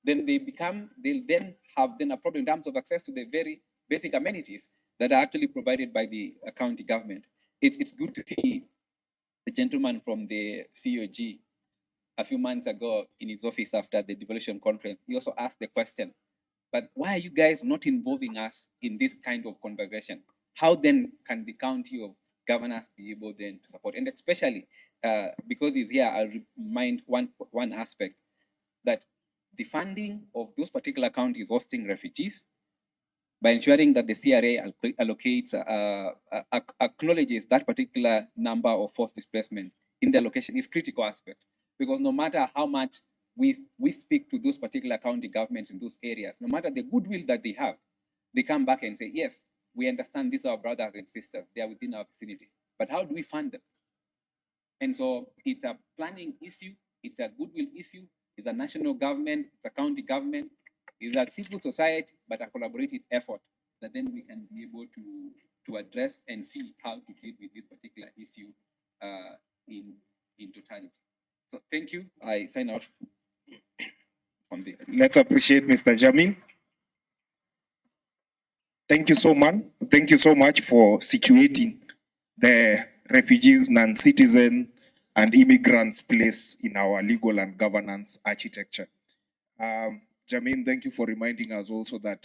[SPEAKER 14] then they'll then have a problem in terms of access to the very basic amenities that are actually provided by the county government. It's good to see the gentleman from the COG a few months ago in his office after the devolution conference. He also asked the question, but why are you guys not involving us in this kind of conversation? How then can the county of governors be able then to support? And especially because he's here, I'll remind one aspect, that the funding of those particular counties hosting refugees, by ensuring that the CRA allocates, acknowledges that particular number of forced displacement in the allocation is critical aspect. Because no matter how much we speak to those particular county governments in those areas, no matter the goodwill that they have, they come back and say, yes, we understand these are our brothers and sisters, they are within our vicinity, but how do we fund them? And so it's a planning issue, it's a goodwill issue, it's a national government, it's a county government, it's a civil society, but a collaborative effort that then we can be able to address and see how to deal with this particular issue in totality. So thank you. I sign out on this.
[SPEAKER 11] Let's appreciate Mr. Jamin. Thank you so much. Thank you so much for situating the refugees, non-citizen, and immigrants' place in our legal and governance architecture. Jermaine, thank you for reminding us also that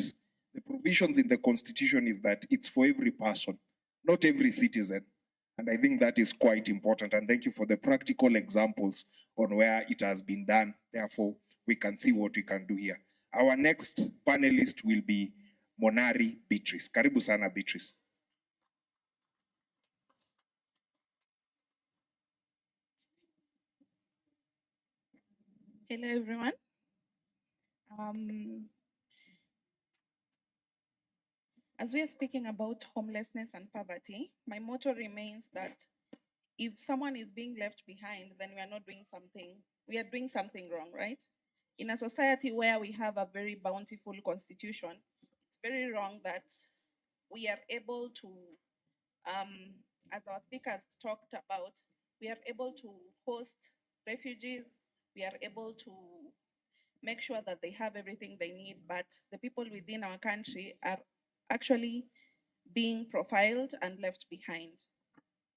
[SPEAKER 11] the provisions in the Constitution is that it's for every person, not every citizen. And I think that is quite important. And thank you for the practical examples on where it has been done. Therefore, we can see what we can do here. Our next panelist will be Monari Beatrice. Karibu sana, Beatrice.
[SPEAKER 15] Hello, everyone. As we are speaking about homelessness and poverty, my motto remains that if someone is being left behind, then we are not doing something, we are doing something wrong, right? In a society where we have a very bountiful constitution, it's very wrong that we are able to, as our speakers talked about, we are able to host refugees, we are able to make sure that they have everything they need, but the people within our country are actually being profiled and left behind.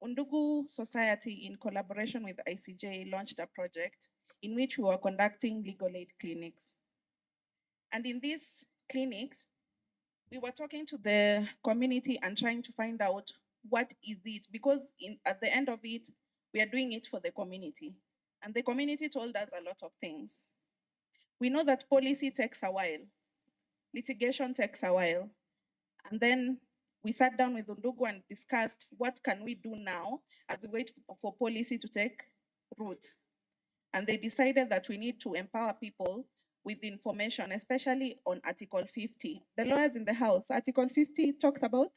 [SPEAKER 15] Undugu Society, in collaboration with ICJ, launched a project in which we were conducting legal aid clinics. And in these clinics, we were talking to the community and trying to find out what is it, because at the end of it, we are doing it for the community. And the community told us a lot of things. We know that policy takes a while, litigation takes a while. And then we sat down with Undugu and discussed what can we do now as we wait for policy to take root. And they decided that we need to empower people with information, especially on Article 50. The lawyers in the house, Article 50 talks about,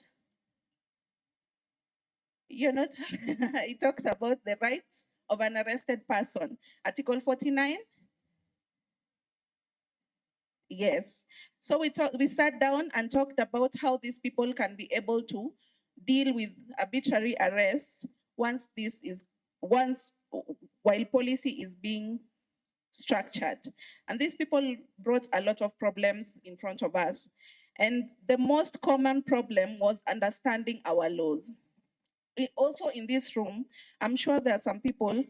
[SPEAKER 15] it talks about the rights of an arrested person. Article 49, yes. So we sat down and talked about how these people can be able to deal with arbitrary arrests while policy is being structured. And these people brought a lot of problems in front of us. And the most common problem was understanding our laws. Also in this room, I'm sure there are some people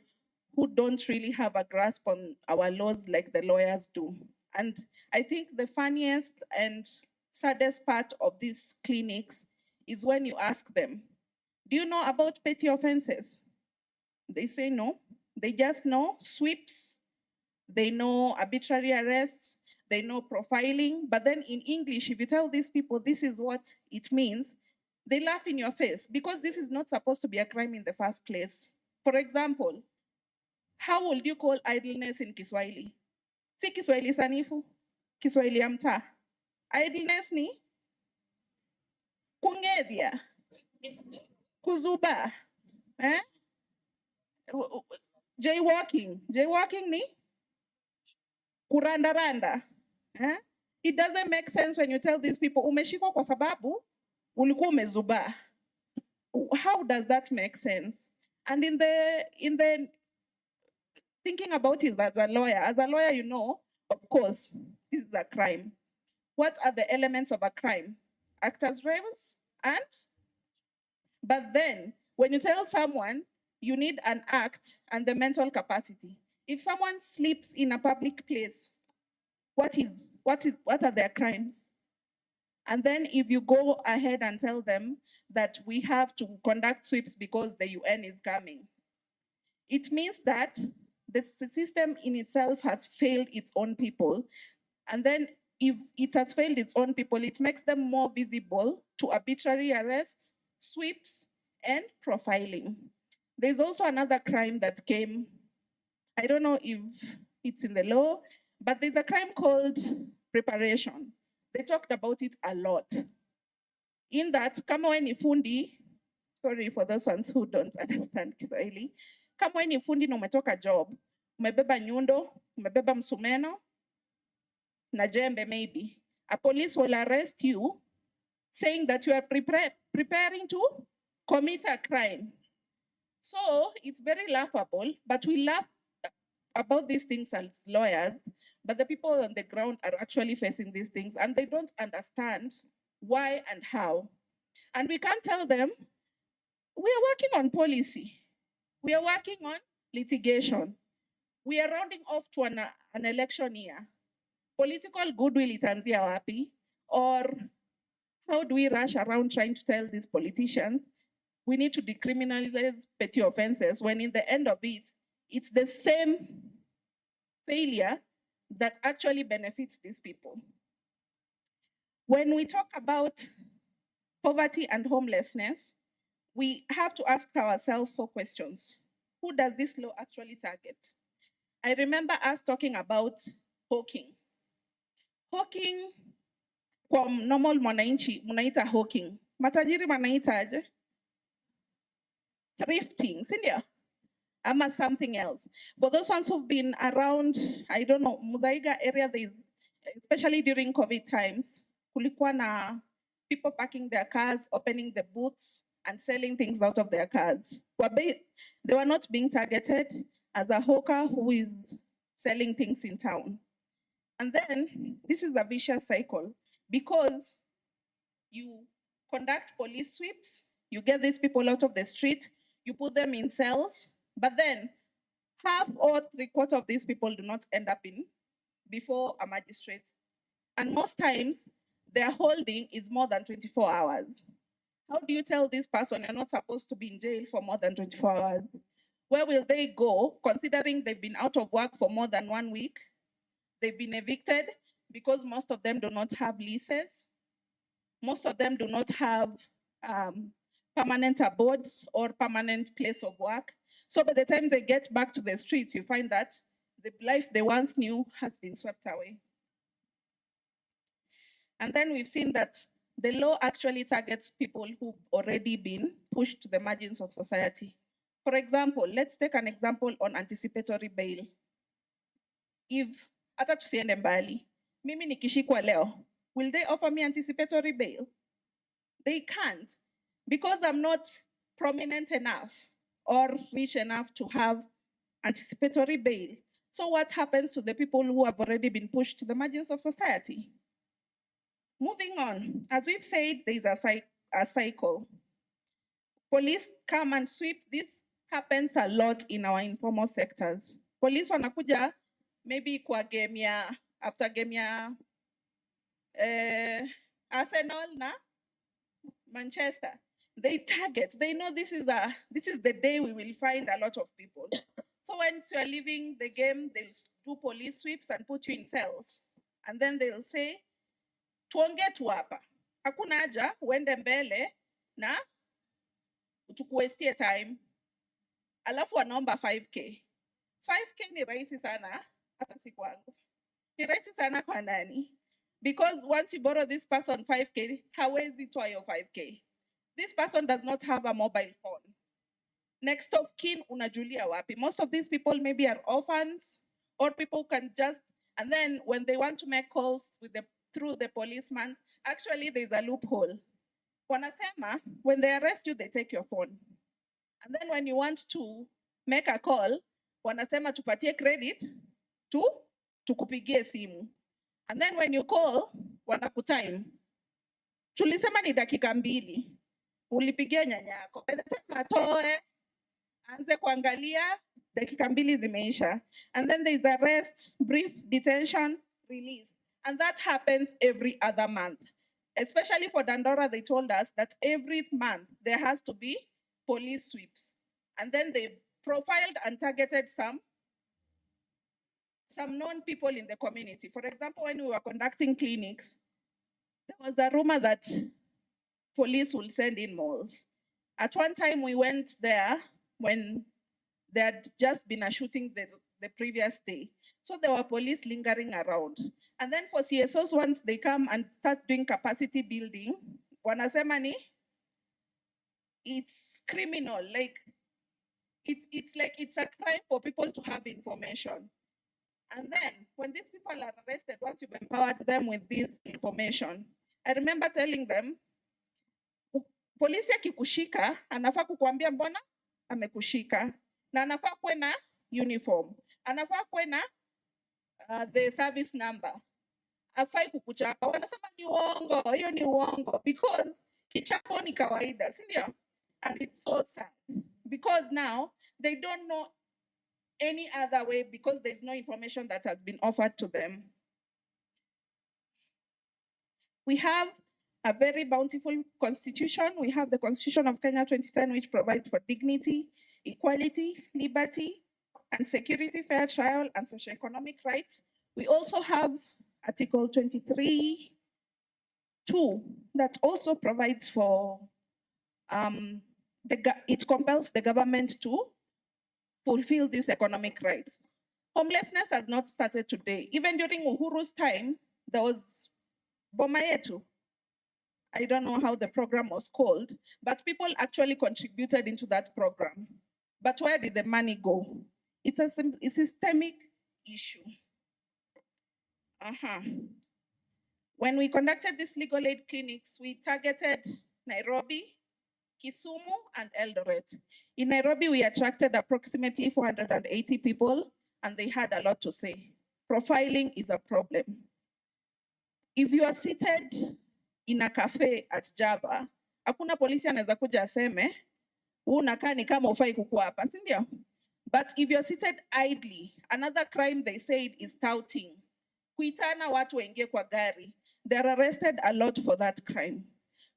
[SPEAKER 15] who don't really have a grasp on our laws like the lawyers do. And I think the funniest and saddest part of these clinics is when you ask them, do you know about petty offenses? They say no. They just know sweeps, they know arbitrary arrests, they know profiling. But then in English, if you tell these people this is what it means, they laugh in your face because this is not supposed to be a crime in the first place. For example, how would you call idleness in Kiswahili? Si Kiswahili sanifu, Kiswahili ya mtaa. Idleness ni kungedhia, kuzuba, jaywalking. Jaywalking ni kuranda-randa. It doesn't make sense when you tell these people, umeshikwa kwa sababu ulikuwa umezuba. How does that make sense? And in the thinking about it as a lawyer, you know, of course, this is a crime. What are the elements of a crime? Actors' rights but then when you tell someone you need an act and the mental capacity, if someone sleeps in a public place, what are their crimes? And then if you go ahead and tell them that we have to conduct sweeps because the UN is coming, it means that the system in itself has failed its own people. And then if it has failed its own people, it makes them more visible to arbitrary arrests, sweeps, and profiling. There's also another crime that came, I don't know if it's in the law, but there's a crime called preparation. They talked about it a lot. In that, kama we ni fundi, sorry for those ones who don't understand Kiswahili, kama we ni fundi na umetoka job, umebeba nyundo, umebeba msumeno, na jembe maybe, a police will arrest you saying that you are preparing to commit a crime. So it's very laughable, but we laugh about these things as lawyers, but the people on the ground are actually facing these things and they don't understand why and how. And we can't tell them, we are working on policy. We are working on litigation. We are rounding off to an election year. Political goodwill itaanzia wapi? Or how do we rush around trying to tell these politicians we need to decriminalize petty offenses when in the end of it, it's the same failure that actually benefits these people? When we talk about poverty and homelessness, we have to ask ourselves 4 questions. Who does this law actually target? I remember us talking about hawking. Hawking, kwa normal mwananchi, munaita hawking. Matajiri wanaita aje? Thrifting, sindio? Ama something else. For those ones who've been around, I don't know, Muthaiga area, especially during COVID times, kulikuwa na people parking their cars, opening the booths, and selling things out of their cars. They were not being targeted as a hawker who is selling things in town. And then this is a vicious cycle because you conduct police sweeps, you get these people out of the street, you put them in cells, but then half or 3/4 of these people do not end up before a magistrate. And most times their holding is more than 24 hours. How do you tell this person you're not supposed to be in jail for more than 24 hours? Where will they go, considering they've been out of work for more than 1 week? They've been evicted because most of them do not have leases. Most of them do not have permanent abodes or permanent place of work. So by the time they get back to the streets, you find that the life they once knew has been swept away. And then we've seen that the law actually targets people who've already been pushed to the margins of society. For example, let's take an example on anticipatory bail. If hata tusiende mbali, mimi nikishikwa leo, will they offer me anticipatory bail? They can't, because I'm not prominent enough or rich enough to have anticipatory bail. So what happens to the people who have already been pushed to the margins of society? Moving on, as we've said, there's a cycle. Police come and sweep. This happens a lot in our informal sectors. Police wanakuja maybe kwa game ya, after game ya Arsenal na Manchester. They target, they know this is the day we will find a lot of people. So once you are leaving the game, they'll do police sweeps and put you in cells. And then they'll say, tuonge tu hapa. Hakuna haja uende mbele na tukuwestie time. Alafu wanaomba 5K. 5K ni rahisi sana, hata si kwangu. Ni rahisi sana kwa nani? Because once you borrow this person 5K, hawezi toa your 5K. This person does not have a mobile phone. Next of kin unajulia wapi? Most of these people maybe are orphans, or people can just, and then when they want to make calls through the policeman, actually there's a loophole. Wanasema, when they arrest you, they take your phone. And then when you want to make a call, wanasema tupatie credit tukupigie simu. And then when you call, wanakutime. Tulisema ni dakika 2. Ulipigia nyanyako. By the time atoe, anze kuangalia, dakika 2 zimeisha. And then there's arrest, brief detention, release. And that happens every other month. Especially for Dandora, they told us that every month there has to be police sweeps. And then they've profiled and targeted some known people in the community. For example, when we were conducting clinics, there was a rumor that police will send in malls. At one time we went there when there had just been a shooting the previous day. So there were police lingering around. And then for CSOs, once they come and start doing capacity building, wanasema ni, it's criminal. Like, it's a crime for people to have information. And then when these people are arrested, once you've empowered them with this information, I remember telling them, polisi akikushika, anafaa kukuambia mbona amekushika. Na anafaa kuwe na uniform. Anafaa kuwe na the service number. Afai kukuchapa. Wanasema ni uongo, hiyo ni uongo. Because kichapo ni kawaida, sindio? And it's so sad. Because now, they don't know any other way because there's no information that has been offered to them. We have a very bountiful constitution. We have the Constitution of Kenya 2010, which provides for dignity, equality, liberty, and security, fair trial, and socioeconomic rights. We also have Article 23(2) that also provides for, it compels the government to fulfill these economic rights. Homelessness has not started today. Even during Uhuru's time, there was Boma Yetu. I don't know how the program was called, but people actually contributed into that program. But where did the money go? It's a systemic issue. When we conducted these legal aid clinics, we targeted Nairobi, Kisumu, and Eldoret. In Nairobi, we attracted approximately 480 people, and they had a lot to say. Profiling is a problem. If you are seated in a cafe at Java, hakuna polisi anaweza kuja aseme, unakaa ni kama ufai kukua hapa, si ndio? But if you're seated idly, another crime they said is touting. Kuitana watu waingie kwa gari. They're arrested a lot for that crime.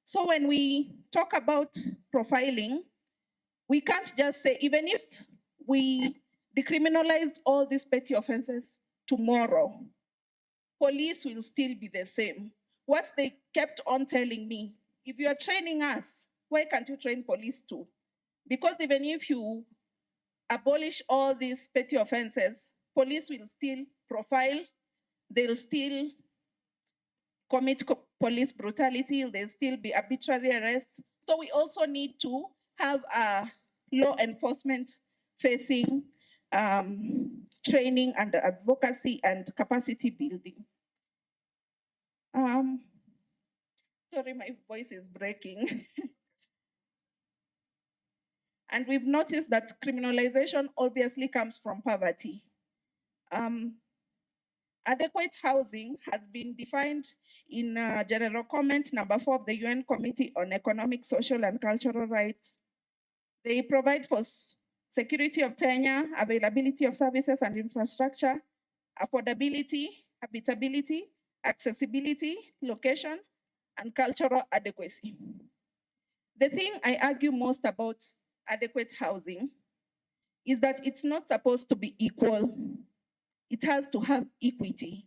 [SPEAKER 15] So when we talk about profiling, we can't just say, even if we decriminalized all these petty offenses tomorrow, police will still be the same. What they kept on telling me, if you are training us, why can't you train police too? Because even if you abolish all these petty offenses, police will still profile, they'll still commit police brutality, there'll still be arbitrary arrests. So we also need to have a law enforcement facing training and advocacy and capacity building. Sorry, my voice is breaking. And we've noticed that criminalization obviously comes from poverty. Adequate housing has been defined in General Comment number 4 of the UN Committee on Economic, Social, and Cultural Rights. They provide for security of tenure, availability of services and infrastructure, affordability, habitability, accessibility, location, and cultural adequacy. The thing I argue most about adequate housing is that it's not supposed to be equal. It has to have equity.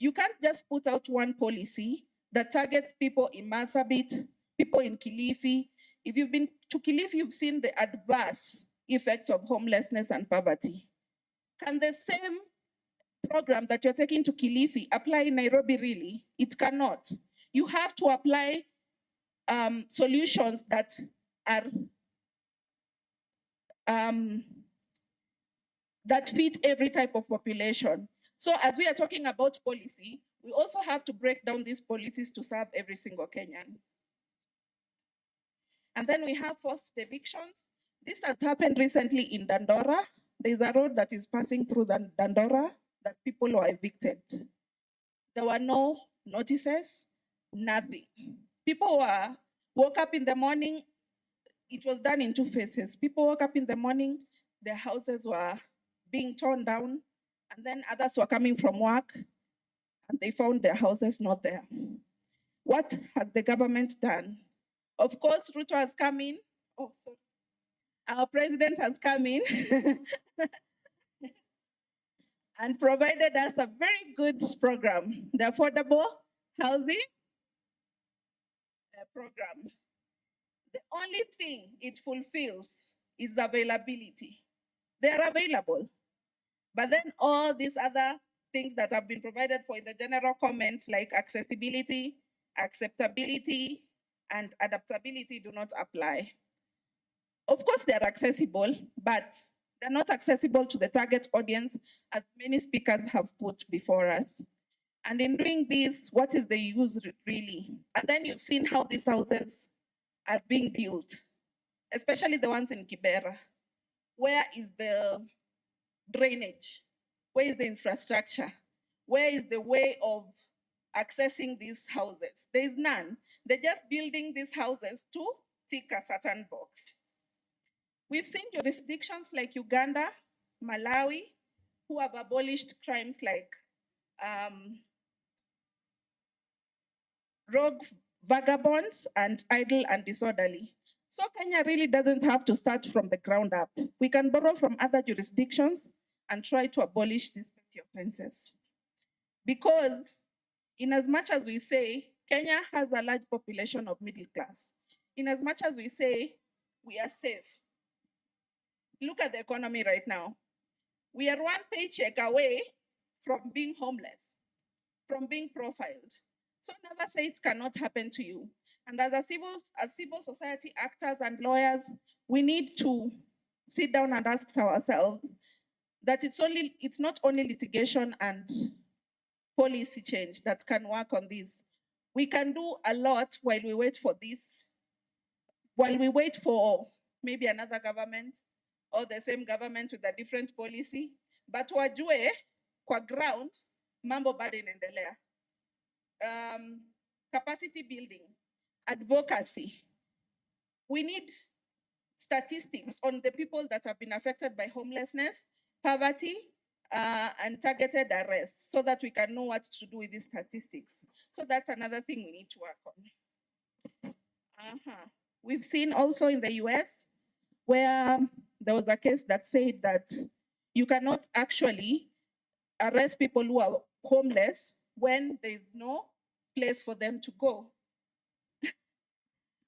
[SPEAKER 15] You can't just put out one policy that targets people in Marsabit, people in Kilifi. If you've been to Kilifi, you've seen the adverse effects of homelessness and poverty. Can the same program that you're taking to Kilifi apply in Nairobi really? It cannot. You have to apply solutions that are that fit every type of population. So as we are talking about policy, we also have to break down these policies to serve every single Kenyan. And then we have forced evictions. This has happened recently in Dandora. There's a road that is passing through Dandora that people were evicted. There were no notices, nothing. People woke up in the morning. It was done in 2 phases. People woke up in the morning, their houses were being torn down, and then others were coming from work, and they found their houses not there. What has the government done? Of course, Ruto has come in. Oh, sorry. Our president has come in and provided us a very good program, the Affordable Housing Program. The only thing it fulfills is availability. They are available. But then all these other things that have been provided for in the general comment, like accessibility, acceptability, and adaptability do not apply. Of course, they're accessible, but they're not accessible to the target audience, as many speakers have put before us. And in doing this, what is the use really? And then you've seen how these houses are being built, especially the ones in Kibera. Where is the drainage? Where is the infrastructure? Where is the way of accessing these houses? There is none. They're just building these houses to tick a certain box. We've seen jurisdictions like Uganda, Malawi, who have abolished crimes like rogue vagabonds, and idle and disorderly. So Kenya really doesn't have to start from the ground up. We can borrow from other jurisdictions and try to abolish these petty offenses. Because in as much as we say Kenya has a large population of middle class, in as much as we say we are safe, look at the economy right now. We are one paycheck away from being homeless, from being profiled. So never say it cannot happen to you. And as civil society actors and lawyers, we need to sit down and ask ourselves that it's not only litigation and policy change that can work on this. We can do a lot while we wait for this, while we wait for maybe another government or the same government with a different policy, but wajue kwa ground mambo bado inaendelea. Capacity building, advocacy. We need statistics on the people that have been affected by homelessness, poverty, and targeted arrests so that we can know what to do with these statistics. So that's another thing we need to work on. We've seen also in the US where there was a case that said that you cannot actually arrest people who are homeless when there is no place for them to go.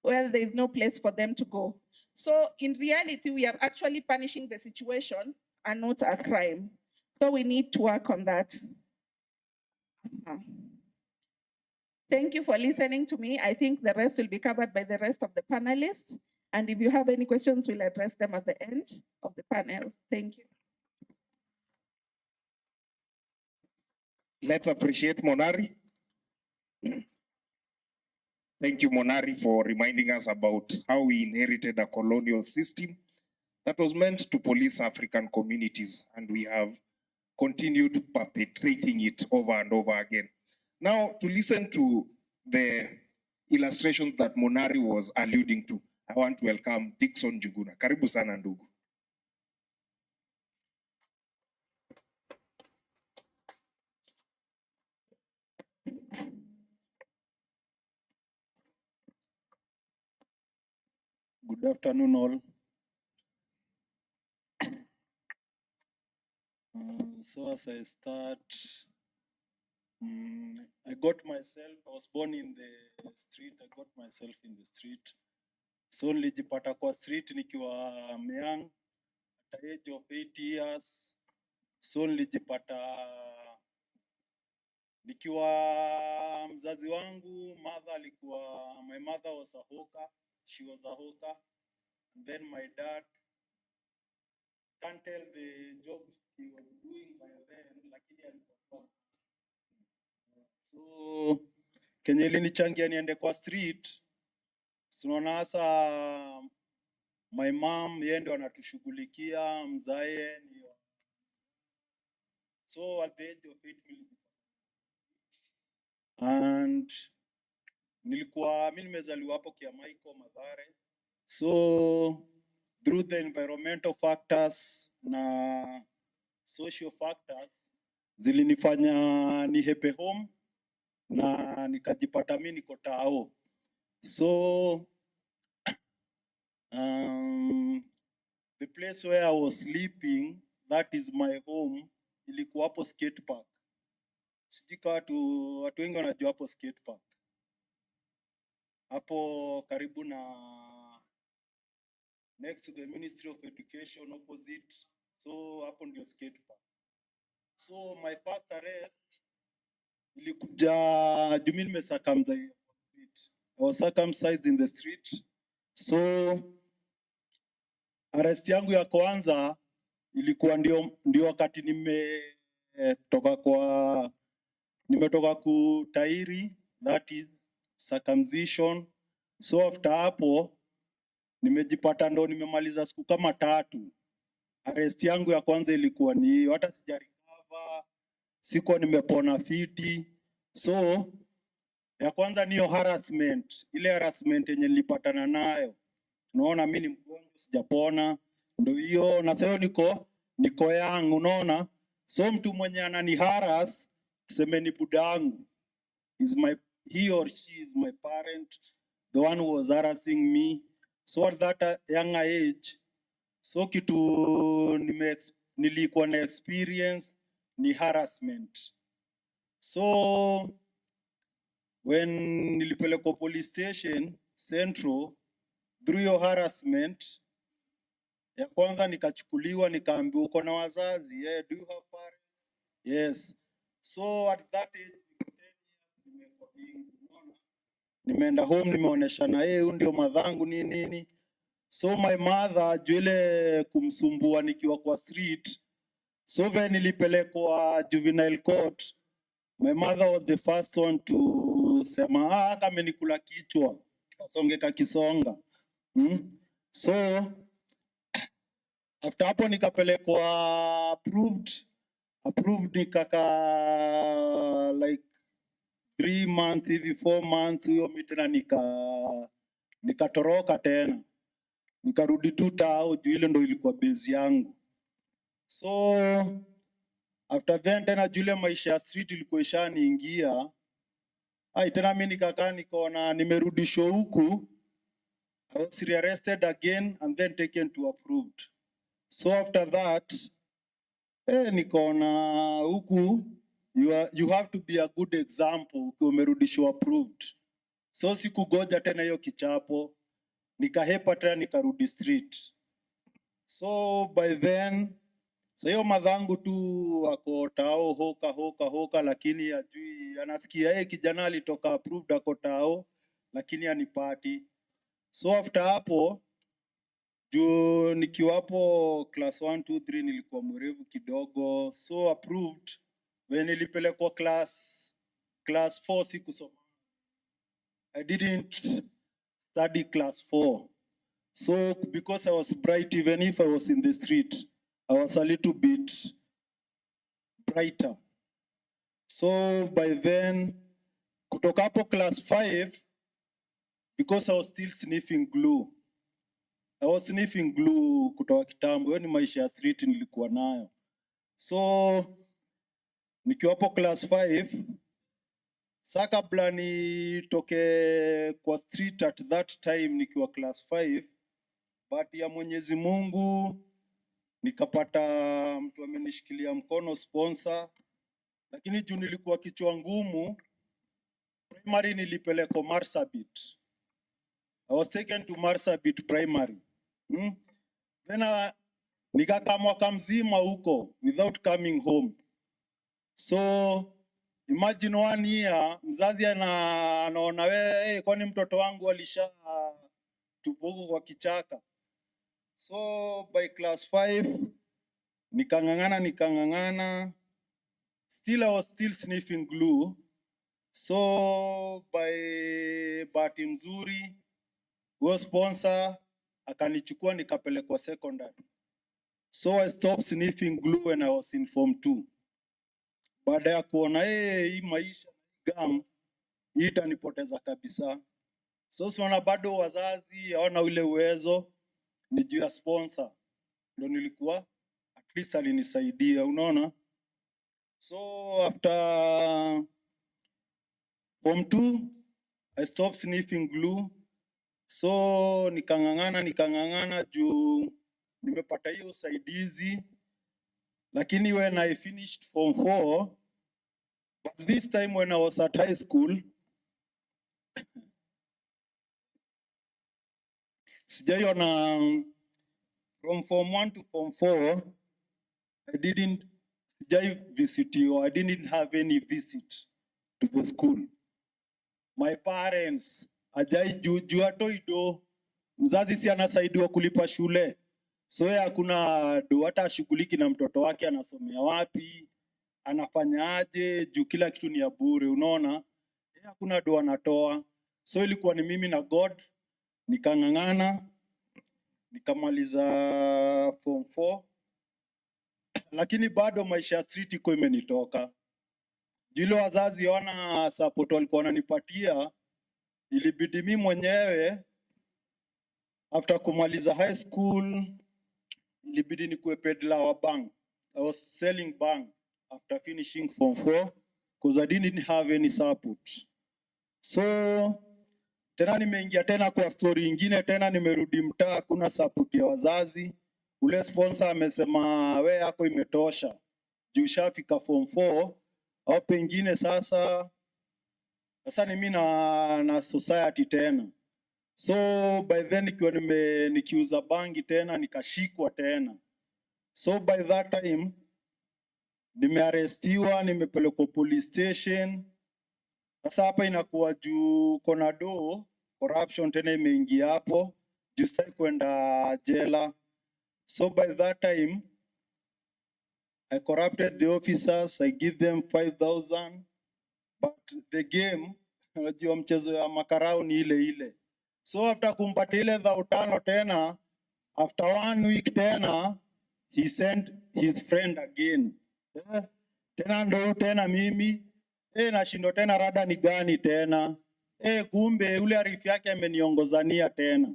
[SPEAKER 15] Where there is no place for them to go. So in reality, we are actually punishing the situation and not a crime. So we need to work on that. Thank you for listening to me. I think the rest will be covered by the rest of the panelists. And if you have any questions, we'll address them at the end of the panel. Thank you.
[SPEAKER 11] Let's appreciate Monari. Thank you, Monari, for reminding us about how we inherited a colonial system that was meant to police African communities, and we have continued perpetrating it over and over again. Now, to listen to the illustrations that Monari was alluding to, I want to welcome Dickson Juguna. Karibu sana ndugu.
[SPEAKER 16] Good afternoon, all. So as I start, I was born in the street, I got myself in the street. So nilijipata kwa street nikiwa myang, at the age of 8 years. So nilijipata nikiwa mzazi wangu, my mother was a hawker, she was a hawker. And then my dad, can't tell the job he was doing by then, lakini alikuwa. So kenye ilinichangia niende kwa street, tunaona hasa my mom yeye ndo anatushughulikia, mzae ndio. So at the age of 8 and mimi nimezaliwa hapo Kiamaiko Mathare. So through the environmental factors na social factors zilinifanya nihepe home na nikajipata mimi niko tao. So the place where I was sleeping, that is my home, ilikuwa hapo skate park. Sijika watu wengi wanajua hapo skate park. Hapo karibu na next to the Ministry of Education opposite. So hapo ndio skate park. So my first arrest ilikuja jumi nimesacumcised in the street. I was circumcised in the street. So arrest yangu ya kwanza ilikuwa ndio wakati nimetoka kutairi, that is circumcision. So after hapo nimejipata ndo nimemaliza siku kama 3. Arrest yangu ya kwanza ilikuwa ni hata sijarecover, siko nimepona fiti. So ya kwanza niyo harassment, ile harassment yenye nilipatana nayo. Unaona mimi ni mgonjwa sijapona, ndio hiyo na sasa niko yangu unaona. So mtu mwenye anani harass tuseme ni budangu, is my he or she is my parent, the one who was harassing me. So at that younger age, so kitu nilikuwa na experience ni harassment. So when nilipelekwa police station Central, through your harassment, ya kwanza nikachukuliwa nikaambiwa uko na wazazi. Yeah, do you have parents? Yes. So at that age, nimeenda home, nimeoneshana huyu ndio madhangu nini. So my mother jule kumsumbua nikiwa kwa street. So when nilipelekwa juvenile court, my mother was the first one to sema kama nikula kichwa kasongeka kisonga. So after hapo nikapelekwa approved nikaka like 3 months hivi 4 months, huyo tena nikatoroka tena nikarudi tu tao juu ile ndo ilikuwa base yangu. So after then tena jule maisha ya street ilikuwa ishaniingia. Tena mimi nikakaa nikaona nimerudishwa huku. I was rearrested again and then taken to approved. So after that nikaona huku you have to be a good example ukiwa umerudishwa approved. So sikugoja tena hiyo kichapo, nikahepa tena nikarudi street. So by then so hiyo madhangu tu ako tao hoka lakini ajui, anasikia kijana alitoka approved ako tao lakini anipati. So after hapo juu nikiwa hapo class 1 2 3 nilikuwa mwerevu kidogo. So approved when nilipelekwa class 4 sikusoma. I didn't study class 4. So because I was bright, even if I was in the street, I was a little bit brighter. So by then, kutoka hapo class 5, because I was still sniffing glue. I was sniffing glue kutoka kitambo, hiyo ni maisha ya street nilikuwa nayo. So nikiwa hapo class 5, saka kabla nitoke kwa street at that time nikiwa class 5, but ya Mwenyezi Mungu nikapata mtu amenishikilia mkono sponsor, lakini juu nilikuwa kichwa ngumu, primary nilipelekwa Marsabit. I was taken to Marsabit primary. Then nikakaa mwaka mzima huko without coming home. So imagine 1 year mzazi anaona wewe kwani mtoto wangu alisha tupo kwa kichaka. So by class 5 nikangangana. Still I was still sniffing glue. So by bahati mzuri huyo sponsor akanichukua nikapelekwa secondary. So I stopped sniffing glue when I was in form 2. Baada ya kuona hii maisha gam itanipoteza kabisa. So siona bado wazazi hawana ule uwezo, ni juu ya sponsor ndio nilikuwa at least alinisaidia, unaona. So after form 2 I stopped sniffing glue. So nikangangana juu nimepata hiyo usaidizi. Lakini when I finished form 4, but this time when I was at high school, sijaiona from form 1 to form 4, I didn't have any visit to the school. My parents, juu atoido, mzazi si anasaidiwa kulipa shule. So hakuna do hata shughuliki na mtoto wake anasomea wapi, anafanya aje, juu kila kitu ni ya bure, unaona. Hakuna do anatoa. So ilikuwa ni mimi na God, nikangangana, nikamaliza form 4. Lakini bado maisha ya street iko imenitoka. Jilo wazazi wana support walikuwa wananipatia, ilibidi mimi mwenyewe after kumaliza high school ilibidi nikuwe peddler wa bank. I was selling bank after finishing form 4 because I didn't have any support. So tena nimeingia tena kwa story ingine, tena nimerudi mtaa, kuna support ya wazazi. Ule sponsor amesema we yako imetosha, juu shafika form 4 au pengine sasa ni mimi na society tena. So by then nikiuza bangi tena nikashikwa tena. So by that time nimearestiwa, nimepelekwa police station. Sasa hapa inakuwa juu kona do corruption tena imeingia hapo, juu sitaki kwenda jela. So by that time I corrupted the officers, I give them 5,000, but the game, unajua mchezo ya makarau ni ile ile. So after kumpatia ile 5,000 tena, after 1 week tena, he sent his friend again. Tena ndo tena mimi, nashindo tena rada ni gani tena. Kumbe ule arifu yake ameniongozania tena.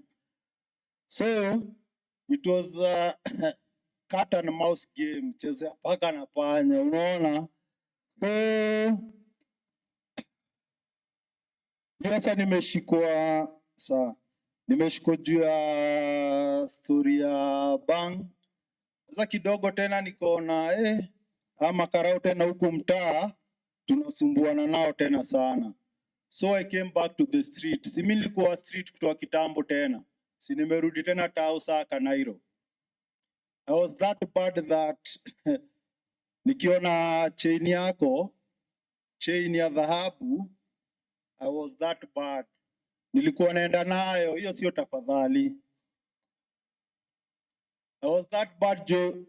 [SPEAKER 16] So it was a cat and mouse game, cheza paka na panya, unaona. So sasa nimeshikwa juu ya story ya bang. Sasa kidogo tena nikaona ama karau tena huku mtaa tunasumbuana nao tena sana. So I came back to the street. Si mimi nilikuwa street kutoka kitambo tena. Si nimerudi tena tao Saka Nairo. I was that bad that nikiona chain yako, chain ya dhahabu, I was that bad. Nilikuwa naenda nayo, hiyo sio tafadhali. I was that bad jo.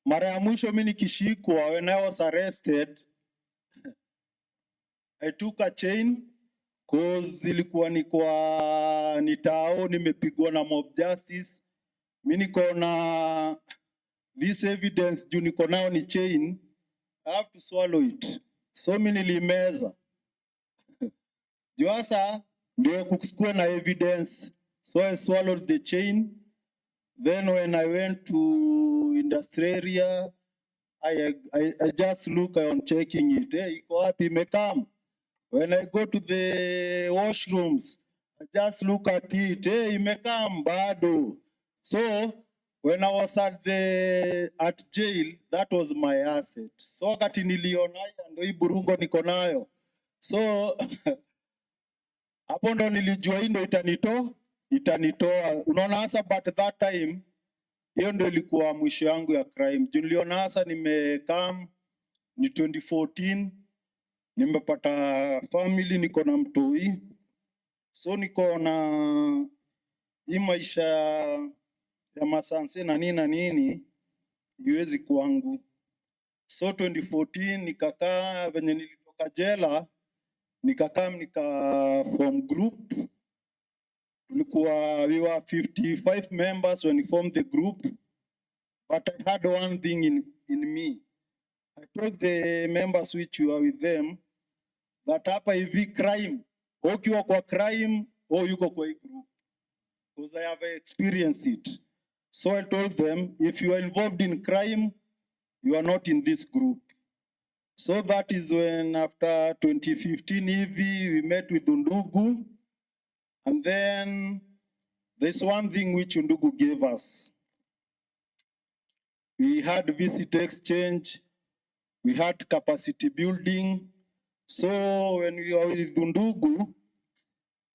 [SPEAKER 16] Mara ya mwisho mimi nikishikwa, when I was arrested, I took a chain cause ilikuwa ni tao, nimepigwa na mob justice. Mimi niko na this evidence juu niko nao ni chain, I have to swallow it. So mimi nilimeza. Sasa ndio kukuwa na evidence. So I swallowed the chain. Then when I went to industry area, I just look on checking it. Iko wapi imekam? When I go to the washrooms, I just look at it. Imekam bado. So when I was at jail, that was my asset. So wakati niliona ndio hii burungo niko nayo. So hapo ndo nilijua hii ndo itanitoa. Unaona hasa, but that time hiyo ndo ilikuwa mwisho yangu ya crime. Niliona hasa nimekam ni 2014, nimepata family, niko na mtoi. So niko na hii maisha ya masanse na nini iwezi kwangu. So 2014 nikakaa, venye nilitoka jela nikakaa form group. We were 55 members when we formed the group, but I had one thing in me. I told the members which were with them that hapa hivi crime, ukiwa kwa crime au yuko kwa hii group, because I have experienced it. So I told them, if you are involved in crime, you are not in this group. So that is when after 2015 hivi we met with Undugu, and then there's one thing which Undugu gave us. We had visit exchange, we had capacity building. So when we were with Undugu,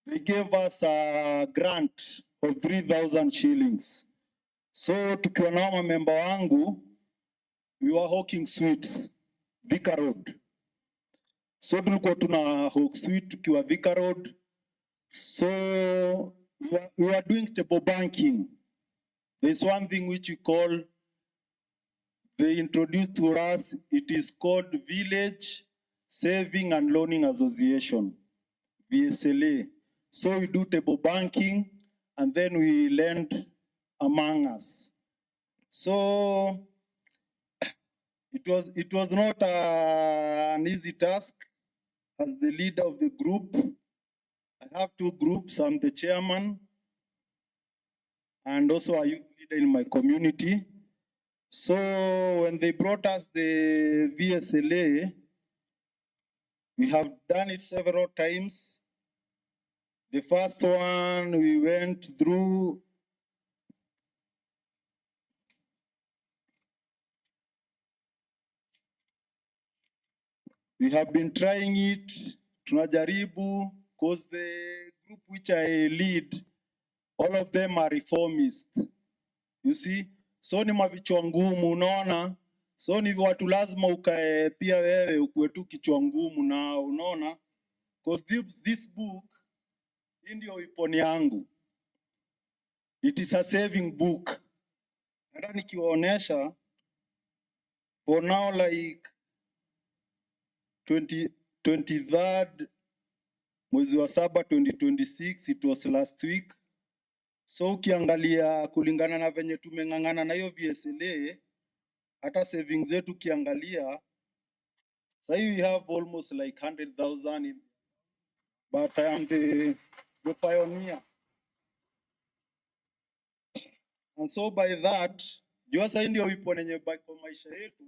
[SPEAKER 16] they gave us a grant of 3,000 shillings. So tukiwa na mamemba wangu, we were hawking sweets, Thika Road. So tulikuwa tuna hawk sweet tukiwa Thika Road. So we were doing stable banking. There's one thing which we call, they introduced to us, it is called Village Saving and Loaning Association, VSLA. So we do table banking and then we lend among us. So it was not an easy task as the leader of the group. I have 2 groups. I'm the chairman and also a youth leader in my community. So when they brought us the VSLA, we have done it several times. The first one we went through we have been trying it, tunajaribu, because the group which I lead, all of them are reformist. You see? So ni mavichwa ngumu, unaona? So ni watu lazima ukae pia wewe ukuwe tu kichwa ngumu na unaona? Because this book, hii ndio iponi yangu. It is a saving book. Hata nikiwaonesha, for now like 23rd mwezi wa 7 2026, it was last week. So ukiangalia kulingana na venye tumeng'ang'ana na hiyo VSLA, hata savings zetu ukiangalia, so we have almost like 100,000 but I am the pioneer. And so by that, jua sasa ndio ipo nenye kwa maisha yetu,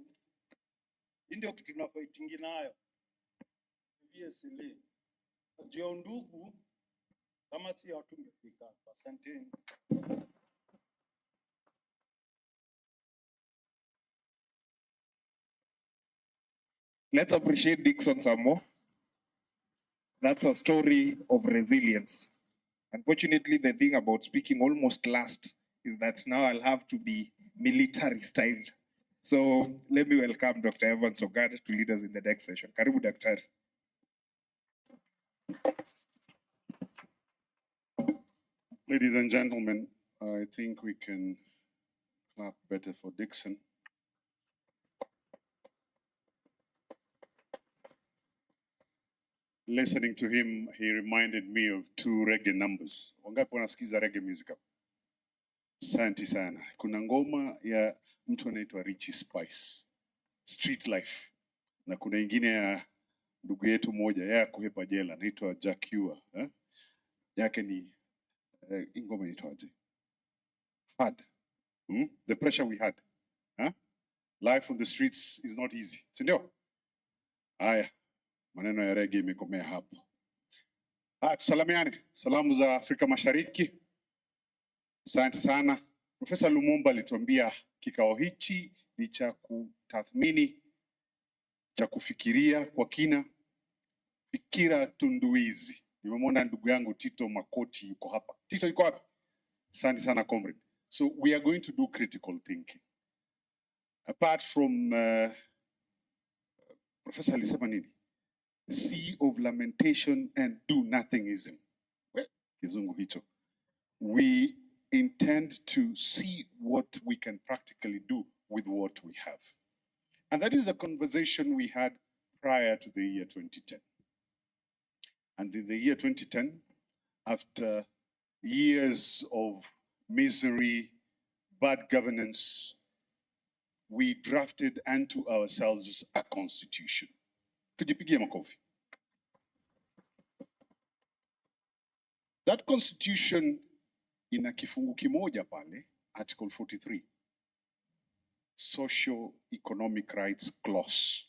[SPEAKER 16] ndio kitu tunafaitingi nayo. VSLA. Jua undugu, kama si watu tungefika hapa. Asanteni.
[SPEAKER 11] Let's appreciate Dixon some more. That's a story of resilience. Unfortunately, the thing about speaking almost last is that now I'll have to be military style. So let me welcome Dr. Evans Ogad to lead us in the next session. Karibu, Daktari.
[SPEAKER 17] Ladies and gentlemen, I think we can clap better for Dixon. Listening to him, he reminded me of two reggae numbers. Wangapi wanasikiza reggae music hapo? Asante sana. Kuna ngoma ya mtu anaitwa Richie Spice, Street Life. Na kuna ingine ya ndugu yetu moja ya kuhepa jela, anaitwa Jack Ua. Yake ni ngoma inaitwaje? Hard. The pressure we had. Life on the streets is not easy. Si ndio? Haya. Maneno ya reggae imekomea hapo. Tusalamiane. Salamu za Afrika Mashariki. Asante sana. Profesa Lumumba alituambia kikao hichi ni cha kutathmini, cha kufikiria kwa kina, fikira tunduizi. Nimemwona ndugu yangu Tito Makoti yuko hapa. Tito yuko hapa? Asante sana comrade. So we are going to do critical thinking. Apart from Professor alisema nini? Sea of lamentation and do nothingism. Kizungu hicho. We intend to see what we can practically do with what we have. And that is a conversation we had prior to the year 2010. And in the year 2010, after years of misery, bad governance, we drafted unto ourselves a constitution. Tujipigie makofi. That constitution ina kifungu kimoja pale, Article 43, Social Economic Rights Clause.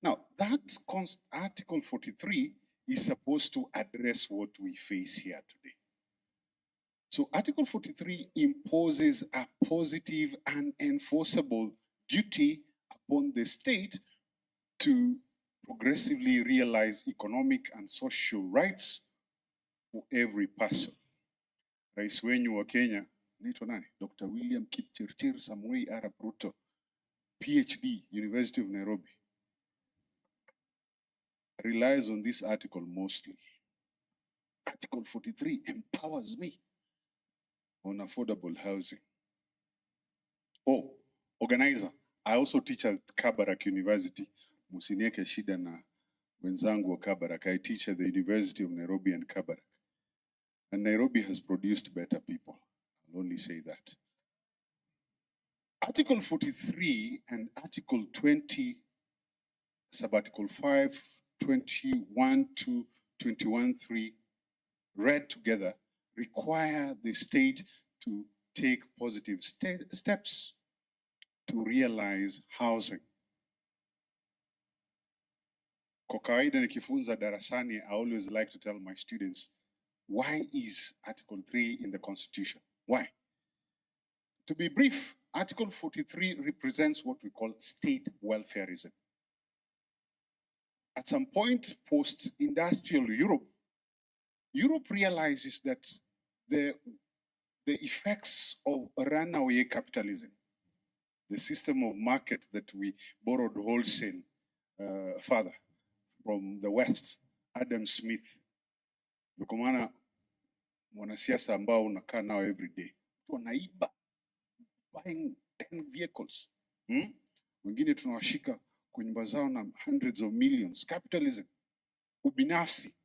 [SPEAKER 17] Now, that Article 43 is supposed to address what we face here today. So Article 43 imposes a positive and enforceable duty upon the state to progressively realize economic and social rights for every person. Rais wenyu wa Kenya, naitwa nani? Dr. William Kipchirchir Samoei Arap Ruto, PhD, University of Nairobi, relies on this article mostly. Article 43 empowers me on affordable housing. Oh, organizer. I also teach at Kabarak University. Musinieke shida na wenzangu wa Kabarak. I teach at the University of Nairobi and Kabarak. And Nairobi has produced better people. I'll only say that. Article 43 and Article 20, Sub-Article 5, 21 to 21.3, read together, require the state to take positive steps to realize housing. Kwa kawaida nikifunza darasani, I always like to tell my students, Why is Article 3 in the Constitution? Why? To be brief, Article 43 represents what we call state welfareism. At some point post-industrial Europe, Europe realizes that the effects of runaway capitalism, the system of market that we borrowed wholesale further from the West, Adam Smith, ndio kwa maana mwanasiasa ambao unakaa nao every day, wanaiba buying 10 vehicles. Wengine tunawashika kwa nyumba zao na hundreds of millions. Capitalism, ubinafsi,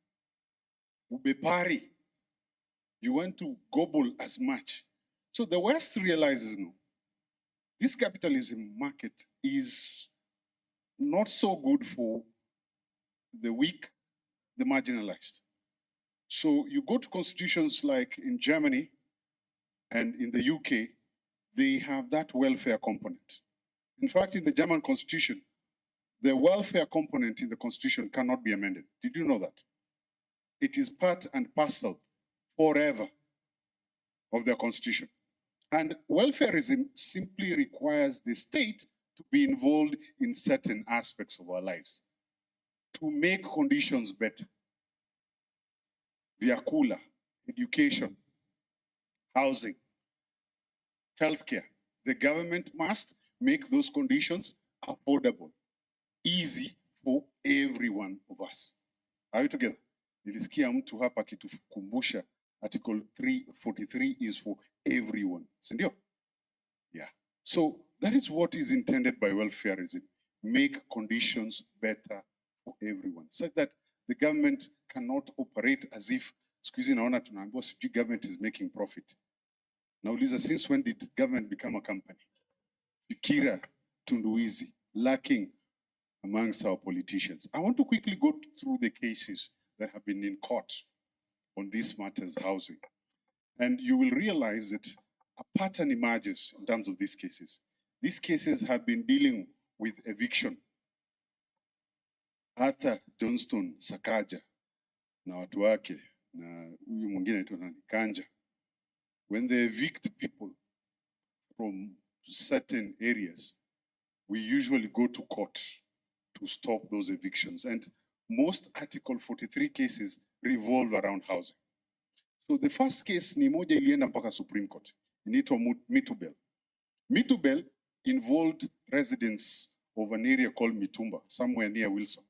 [SPEAKER 17] ubepari. You want to gobble as much. So the West realizes, no, this capitalism market is not so good for the weak, the marginalized. So you go to constitutions like in Germany and in the UK, they have that welfare component. In fact, in the German constitution, the welfare component in the constitution cannot be amended. Did you know that? It is part and parcel forever of their constitution. And welfareism simply requires the state to be involved in certain aspects of our lives to make conditions better. Vyakula, education, housing, healthcare. The government must make those conditions affordable, easy for every one of us. Are we together? Nilisikia mtu hapa akitukumbusha Article 343 is for everyone. Sindio? Yeah. So that is what is intended by welfareism. Make conditions better for everyone, such that the government cannot operate as if, squeezing naona tunaambiwa sijui government is making profit. Nauliza, since when did government become a company? Fikira, tunduizi, lacking amongst our politicians. I want to quickly go through the cases that have been in court on these matters, housing. And you will realize that a pattern emerges in terms of these cases. These cases have been dealing with eviction. Arthur Johnston Sakaja na watu wake na huyu mwingine anaitwa nani Kanja, when they evict people from certain areas, we usually go to court to stop those evictions. And most Article 43 cases revolve around housing. So the first case ni moja ilienda mpaka Supreme Court. Inaitwa Mitubel. Mitubel involved residents of an area called Mitumba, somewhere near Wilson.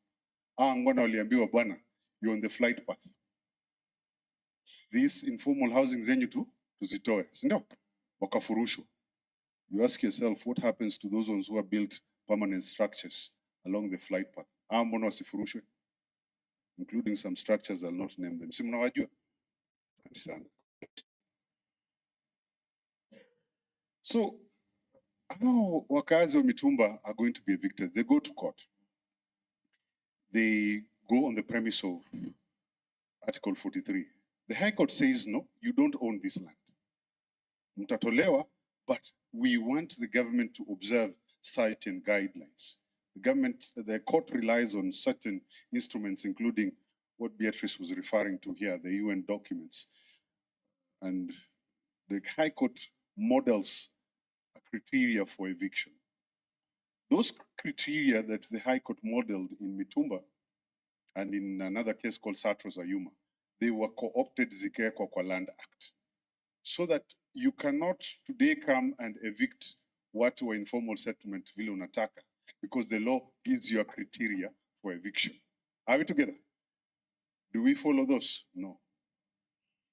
[SPEAKER 17] Ngwana waliambiwa bwana, you're on the flight path. These informal housing zenyu tu tuzitoe, sindio? Wakafurushwa. You ask yourself, what happens to those ones who have built permanent structures along the flight path? Mbona wasifurushwe? Including some structures, I'll not name them. Si mnawajua? So, hao wakazi wa Mitumba are going to be evicted. They go to court. They go on the premise of Article 43. The High Court says, no, you don't own this land. Mtatolewa, but we want the government to observe certain guidelines. The court relies on certain instruments, including what Beatrice was referring to here, the UN documents. And the High Court models a criteria for eviction. Those criteria that the High Court modeled in Mitumba and in another case called Satros Ayuma, they were co-opted zikawekwa kwa Land Act. So that you cannot today come and evict watu wa informal settlement vile unataka, because the law gives you a criteria for eviction. Are we together? Do we follow those? No.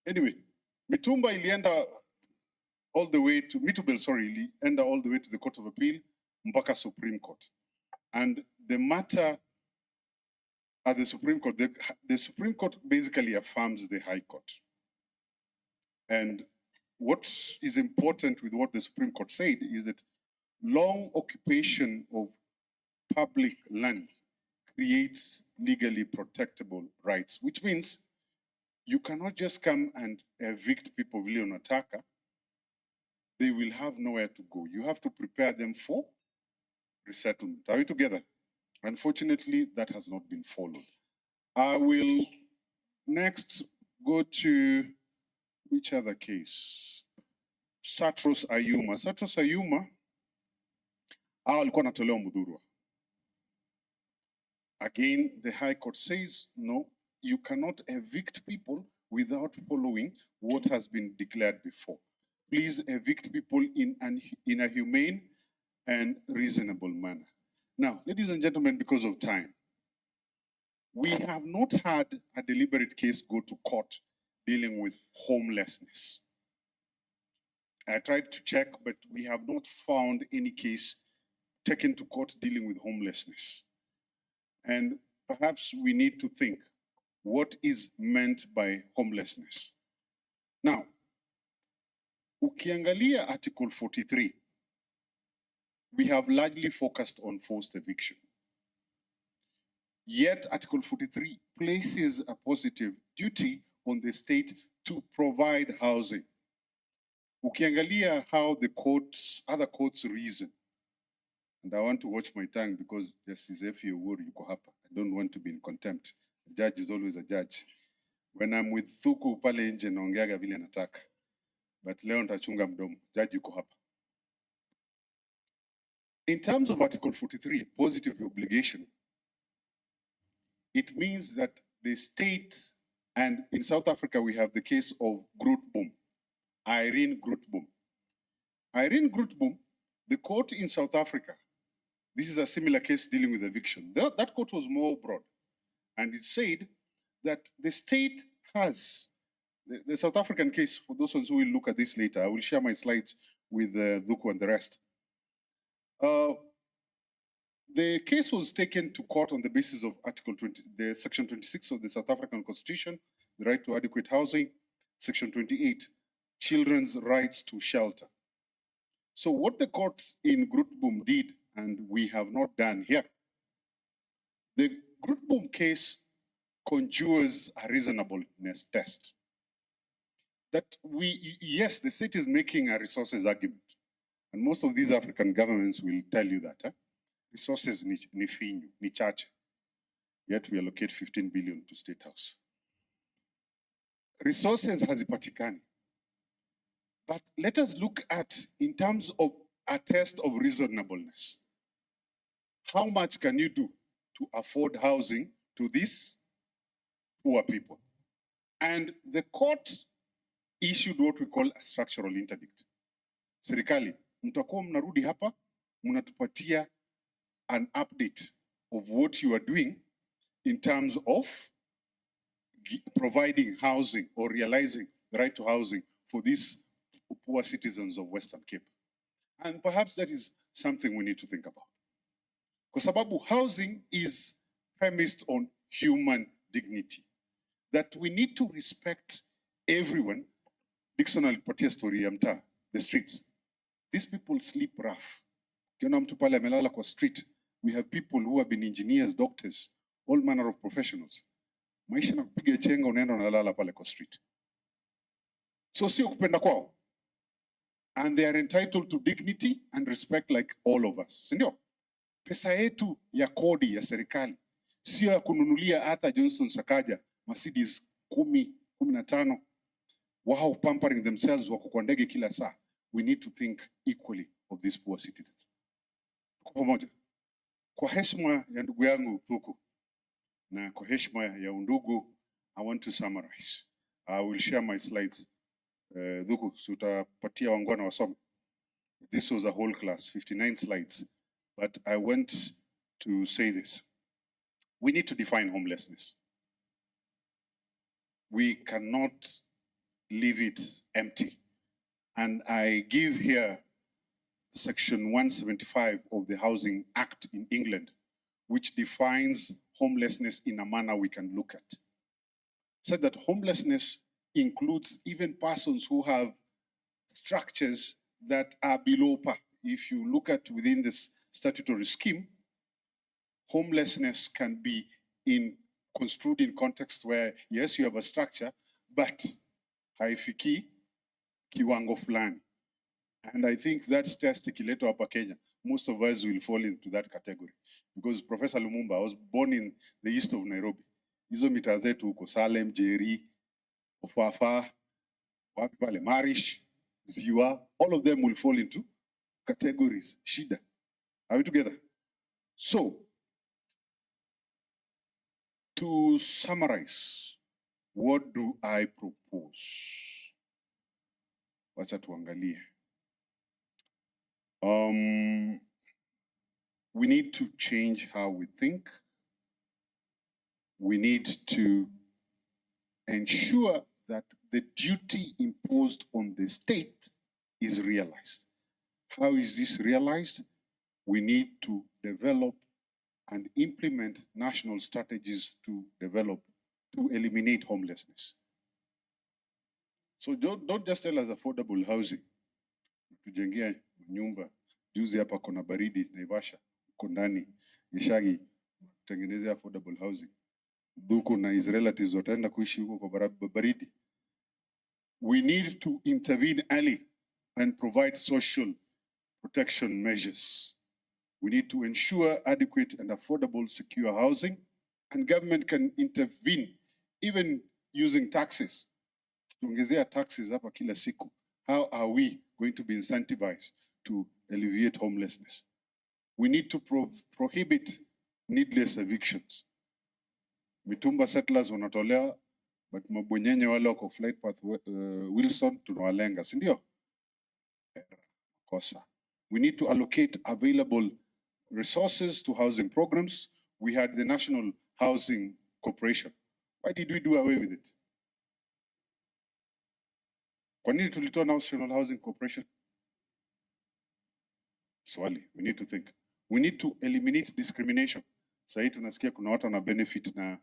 [SPEAKER 17] Anyway, Mitumba ilienda all the way to, Mitubel, sorry, ilienda all the way to the Court of Appeal, mpaka Supreme Court. And the matter at the Supreme Court, the Supreme Court basically affirms the High Court. And what is important with what the Supreme Court said is that long occupation of public land creates legally protectable rights, which means you cannot just come and evict people vile unataka. They will have nowhere to go. You have to prepare them for resettlement. Are we together? Unfortunately, that has not been followed. I will next go to which other case? Satros Ayuma. Satros Ayuma, hao walikuwa natolewa Mudhurwa. Again, the High Court says, no, you cannot evict people without following what has been declared before. Please evict people in a humane and reasonable manner. Now, ladies and gentlemen, because of time, we have not had a deliberate case go to court dealing with homelessness. I tried to check, but we have not found any case taken to court dealing with homelessness. And perhaps we need to think what is meant by homelessness. Now, ukiangalia Article 43, we have largely focused on forced eviction. Yet Article 43 places a positive duty on the state to provide housing. Ukiangalia how the courts, other courts reason, and I want to watch my tongue because Justice Efi Owuru yuko hapa. I don't want to be in contempt. A judge is always a judge. When I'm with Thuku pale nje naongeaga vile nataka. But leo nitachunga mdomo. Judge yuko hapa. In terms of Article 43, positive obligation, it means that the state, and in South Africa we have the case of Grootboom, Irene Grootboom. Irene Grootboom, the court in South Africa, this is a similar case dealing with eviction. That court was more broad, and it said that the state has, the South African case, for those ones who will look at this later, I will share my slides with Duku and the rest. The case was taken to court on the basis of Article 20, the Section 26 of the South African Constitution, the right to adequate housing, Section 28, children's rights to shelter. So what the court in Grootboom did, and we have not done here, the Grootboom case conjures a reasonableness test. That yes, the state is making a resources argument. And most of these African governments will tell you that. Resources ni finyu, ni chache. Yet we allocate 15 billion to State House. Resources hazipatikani. But let us look at, in terms of a test of reasonableness, how much can you do to afford housing to these poor people? And the court issued what we call a structural interdict. Serikali, mtakuwa mnarudi hapa, mnatupatia an update of what you are doing in terms of providing housing or realizing the right to housing for these poor citizens of Western Cape. And perhaps that is something we need to think about. Kwa sababu housing is premised on human dignity. That we need to respect everyone. Dixon alipatia story ya mtaa, the streets. These people sleep rough. Kiona mtu pale amelala kwa street. We have people who have been engineers, doctors, all manner of professionals. Maisha na kupiga chenga unaenda unalala pale kwa street. So sio kupenda kwao. And they are entitled to dignity and respect like all of us. Sindio? Pesa yetu ya kodi ya serikali sio ya kununulia Arthur Johnson Sakaja Mercedes 15 wao pampering themselves wako kwa ndege kila saa. We need to think equally of these poor citizens. Kwa pamoja, kwa heshima ya ndugu yangu Thuku na kwa heshima ya Undugu, I want to summarize. I will share my slides. Thuku, sutapatia wangwana wasome. This was a whole class, 59 slides. But I want to say this. We need to define homelessness. We cannot leave it empty. And I give here Section 175 of the Housing Act in England, which defines homelessness in a manner we can look at. Said that homelessness includes even persons who have structures that are below par. If you look at within this statutory scheme, homelessness can be construed in context where, yes, you have a structure, but haifiki kiwango fulani. And I think that's test ikiletwa hapa Kenya. Most of us will fall into that category. Because Professor Lumumba was born in the east of Nairobi. Hizo mitaa zetu huko Salem, Jeri, Ofafa, wapi pale, Marish, Ziwa, all of them will fall into categories, shida. Are we together? So, to summarize, what do I propose? Wacha tuangalie. We need to change how we think. We need to ensure that the duty imposed on the state is realized. How is this realized? We need to develop and implement national strategies to eliminate homelessness. So don't just tell us affordable housing. Tujengea nyumba, juzi hapa kuna baridi, Naivasha, uko ndani, Gishagi, tengeneze affordable housing. Duko na his relatives wataenda kuishi huko kwa baridi. We need to intervene early and provide social protection measures. We need to ensure adequate and affordable secure housing, and government can intervene even using taxes. Tuongezea taxes hapa kila siku. How are we going to be incentivized to alleviate homelessness? We need to prohibit needless evictions. Mitumba settlers wanatolewa, but mabwenyenye wale wako flight path Wilson tunawalenga, si ndio? Kosa. We need to allocate available resources to housing programs. We had the National Housing Corporation. Why did we do away with it? Kwa nini tulitoa National Housing Corporation? Swali, we need to think. We need to eliminate discrimination. Sasa tunasikia kuna watu wana benefit na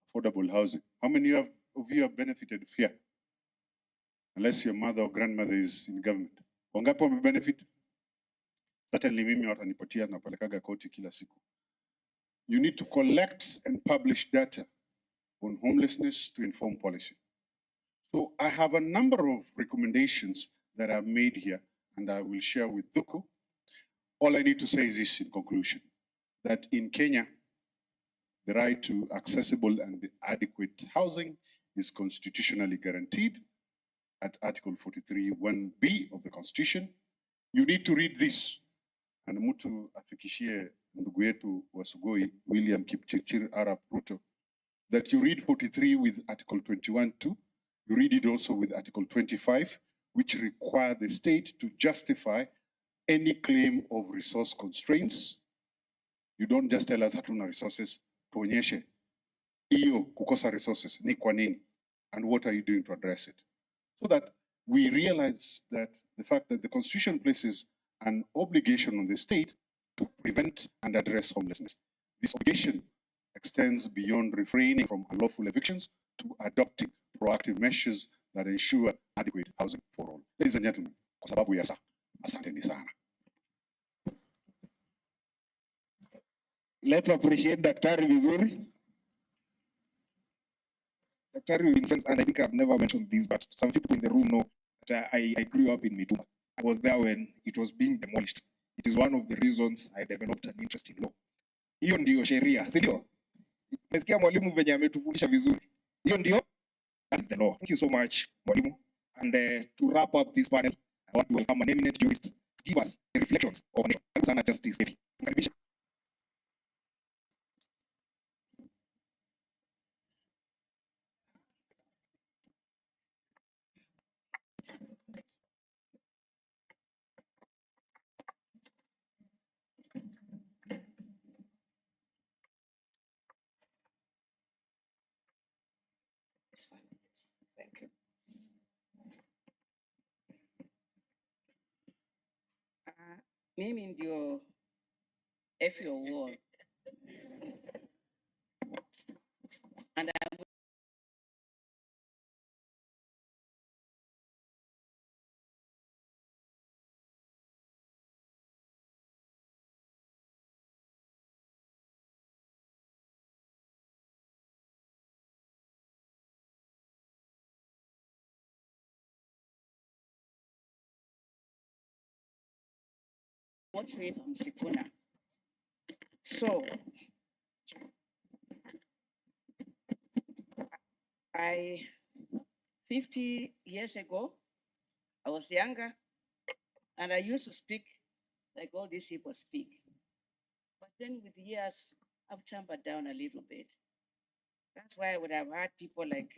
[SPEAKER 17] affordable housing. How many of you have benefited here? Unless your mother or grandmother is in government. Wangapi wame benefit? Certainly mimi watanipatia na pelekaga koti kila siku. You need to collect and publish data on homelessness to inform policy. So I have a number of recommendations that I've made here, and I will share with Duku. All I need to say is this in conclusion, that in Kenya, the right to accessible and adequate housing is constitutionally guaranteed at Article 43(1)(b) of the Constitution. You need to read this. And mtu afikishie ndugu yetu wa Sugoi, William Kipchirchir Arap Ruto, that you read 43 with Article 21(2). You read it also with Article 25, which require the state to justify any claim of resource constraints. You don't just tell us hatuna resources, tuonyeshe iyo kukosa resources ni kwa nini, and what are you doing to address it? So that we realize that the fact that the Constitution places an obligation on the state to prevent and address homelessness. This obligation extends beyond refraining from unlawful evictions to adopting proactive measures that ensure adequate housing for all. Ladies and gentlemen, kwa sababu ya saa, asanteni sana.
[SPEAKER 11] Let's appreciate Daktari vizuri. Daktari in friends, and I think I've never mentioned this, but some people in the room know that I grew up in Mitumba. I was there when it was being demolished. It is one of the reasons I developed an interest in law. Hiyo ndio sheria, si ndio? Umesikia mwalimu venye ametufundisha vizuri. Hiyo ndio, that is the law. Thank you so much, mwalimu. And to wrap up this panel, I want to welcome an eminent jurist to give us the reflections on Sana Justice.
[SPEAKER 18] Thank you. Mimi ndio Effie Wall. And I'm watching from Sifuna. So I 50 years ago, I was younger, and I used to speak like all these people speak. But then with years, I've tampered down a little bit. That's why I would have had people like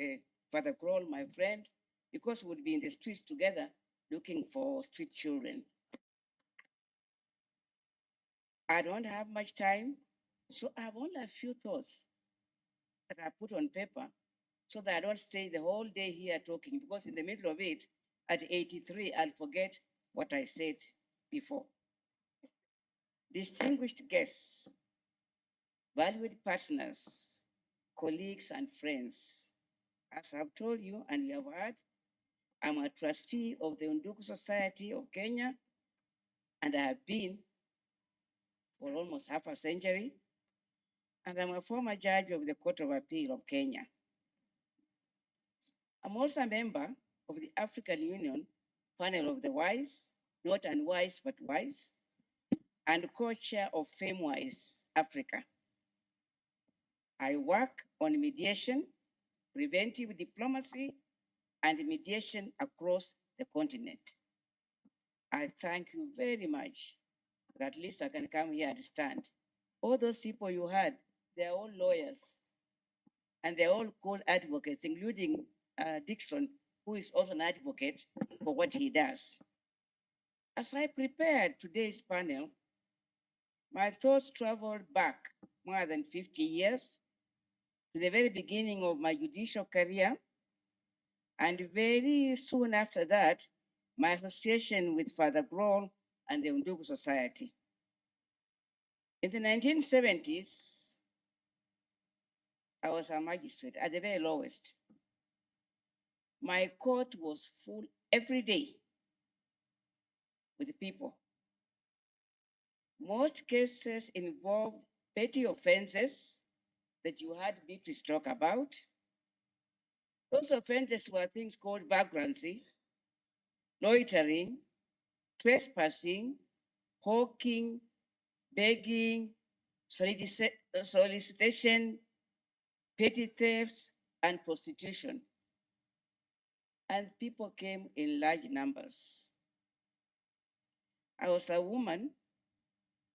[SPEAKER 18] Father Kroll, my friend, because we would be in the streets together looking for street children. I don't have much time, so I have only a few thoughts that I put on paper so that I don't stay the whole day here talking, because in the middle of it, at 83, I'll forget what I said before. Distinguished guests, valued partners, colleagues, and friends, as I've told you and you have heard, I'm a trustee of the Undugu Society of Kenya, and I have been for almost half a century, and I'm a former judge of the Court of Appeal of Kenya. I'm also a member of the African Union Panel of the Wise, not unwise, but wise, and co-chair of FameWise Africa. I work on mediation, preventive diplomacy, and mediation across the continent. I thank you very much that at least I can come here and stand. All those people you heard, they're all lawyers, and they're all called advocates, including Dixon, who is also an advocate for what he does. As I prepared today's panel, my thoughts traveled back more than 50 years to the very beginning of my judicial career, and very soon after that, my association with Father Grohl and the Undugu Society. In the 1970s, I was a magistrate at the very lowest. My court was full every day with people. Most cases involved petty offenses that you had Beatrice talk about. Those offenses were things called vagrancy, loitering, trespassing, hawking, begging, solicitation, petty thefts, and prostitution. And people came in large numbers. I was a woman,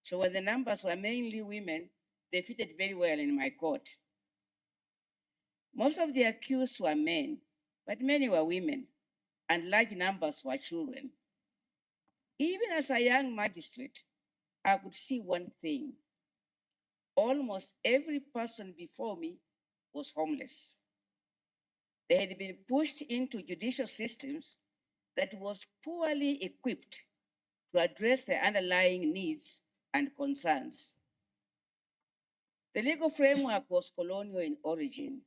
[SPEAKER 18] so when the numbers were mainly women, they fitted very well in my court. Most of the accused were men, but many were women, and large numbers were children. Even as a young magistrate, I could see one thing. Almost every person before me was homeless. They had been pushed into judicial systems that was poorly equipped to address their underlying needs and concerns. The legal framework was colonial in origin.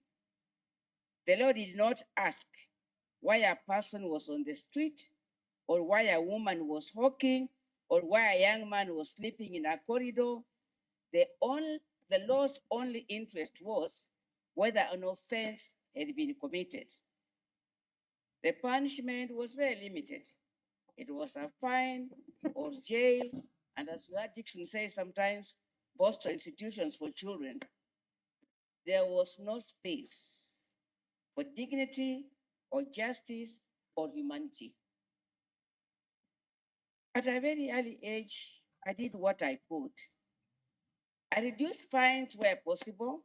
[SPEAKER 18] The law did not ask why a person was on the street, or why a woman was hawking, or why a young man was sleeping in a corridor. The law's only interest was whether an offense had been committed. The punishment was very limited. It was a fine or jail, and as you heard Dixon say sometimes, foster institutions for children. There was no space for dignity or justice or humanity. At a very early age, I did what I could. I reduced fines where possible.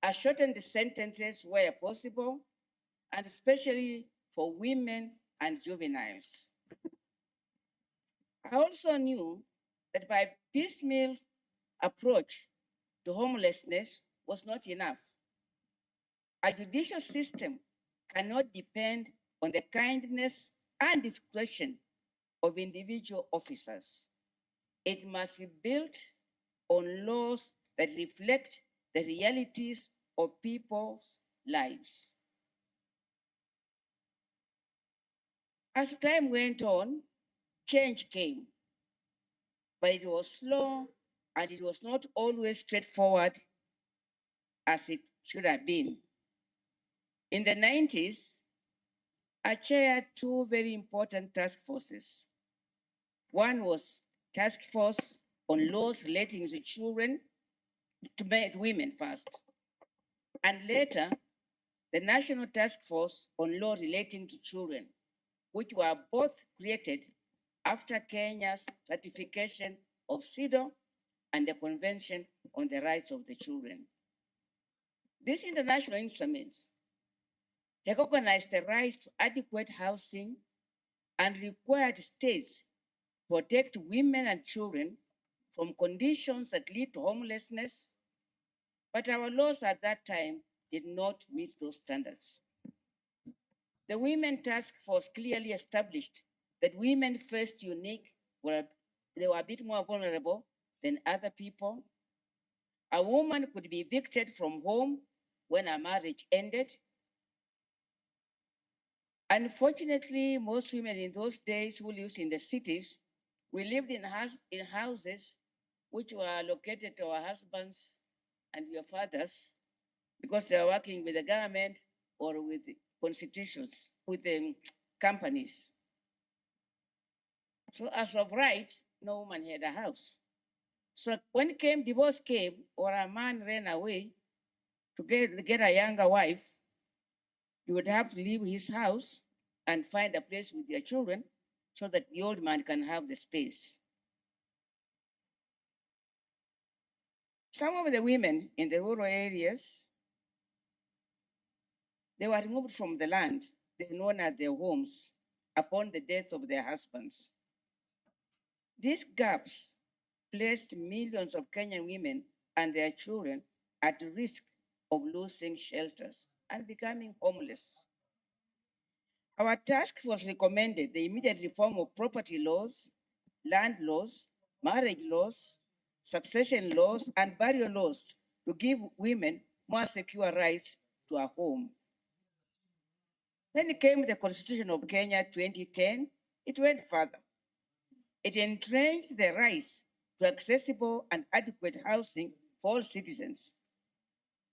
[SPEAKER 18] I shortened the sentences where possible, and especially for women and juveniles. I also knew that my piecemeal approach to homelessness was not enough. A judicial system cannot depend on the kindness and discretion of individual officers. It must be built on laws that reflect the realities of people's lives. As time went on, change came, but it was slow and it was not always straightforward as it should have been. In the 90s, I chaired two very important task forces. One was task force on laws relating to children, to women first, and later the National Task Force on Law Relating to Children, which were both created after Kenya's ratification of CEDAW and the Convention on the Rights of the Children. These international instruments recognize the right to adequate housing and required states protect women and children from conditions that lead to homelessness, but our laws at that time did not meet those standards. The Women Task Force clearly established that women faced unique, they were a bit more vulnerable than other people. A woman could be evicted from home when her marriage ended. Unfortunately, most women in those days who lived in the cities, we lived in houses which were located to our husbands and your fathers because they are working with the government or with constitutions, with the companies. So as of right, no woman had a house. So when divorce came, or a man ran away to get a younger wife, you would have to leave his house and find a place with your children so that the old man can have the space. Some of the women in the rural areas, they were removed from the land, they known as their homes, upon the death of their husbands. These gaps placed millions of Kenyan women and their children at risk of losing shelters and becoming homeless. Our task force recommended the immediate reform of property laws, land laws, marriage laws, succession laws, and burial laws to give women more secure rights to a home. Then came the Constitution of Kenya 2010. It went further. It entrenched the rights to accessible and adequate housing for all citizens.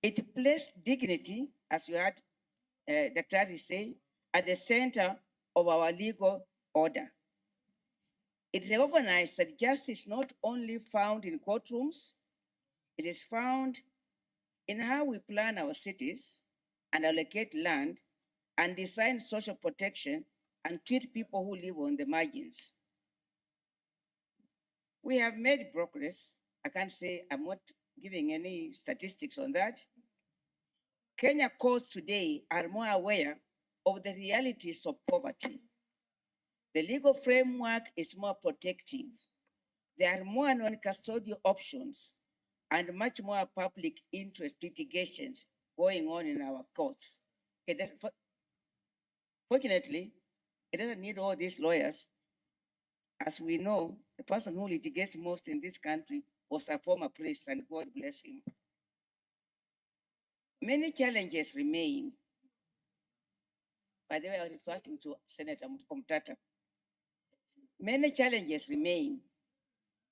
[SPEAKER 18] It placed dignity, as you heard Dr. say, at the center of our legal order. It recognized that justice is not only found in courtrooms, it is found in how we plan our cities and allocate land and design social protection and treat people who live on the margins. We have made progress. I can't say, I'm not giving any statistics on that. Kenya courts today are more aware of the realities of poverty. The legal framework is more protective. There are more non-custodial options and much more public interest litigations going on in our courts. Fortunately, it doesn't need all these lawyers. As we know, the person who litigates most in this country was a former priest, and God bless him. Many challenges remain. By the way, I was referring to Senator Omtata. Many challenges remain.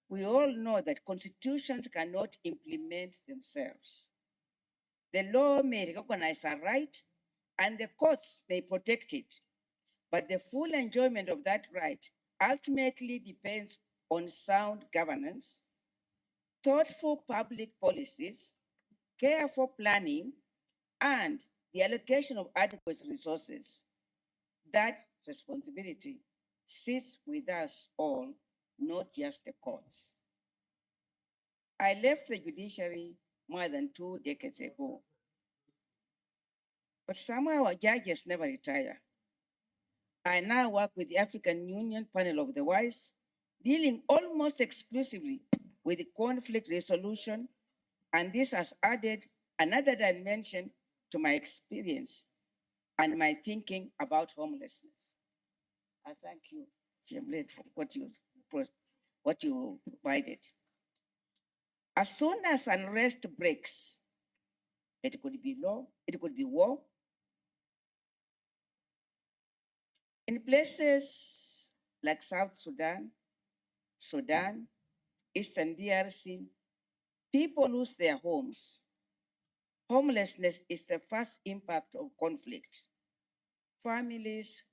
[SPEAKER 18] We all know that constitutions cannot implement themselves. The law may recognize a right and the courts may protect it, but the full enjoyment of that right ultimately depends on sound governance, thoughtful public policies, careful planning, and the allocation of adequate resources. That responsibility sits with us all, not just the courts. I left the judiciary more than 2 decades ago, but somehow our judges never retire. I now work with the African Union Panel of the Wise, dealing almost exclusively with conflict resolution, and this has added another dimension to my experience and my thinking about homelessness. I thank you, Jemlet, for what you provided. As soon as unrest breaks, it could be law, it could be war. In places like South Sudan, Eastern DRC, people lose their homes. Homelessness is the first impact of conflict. Families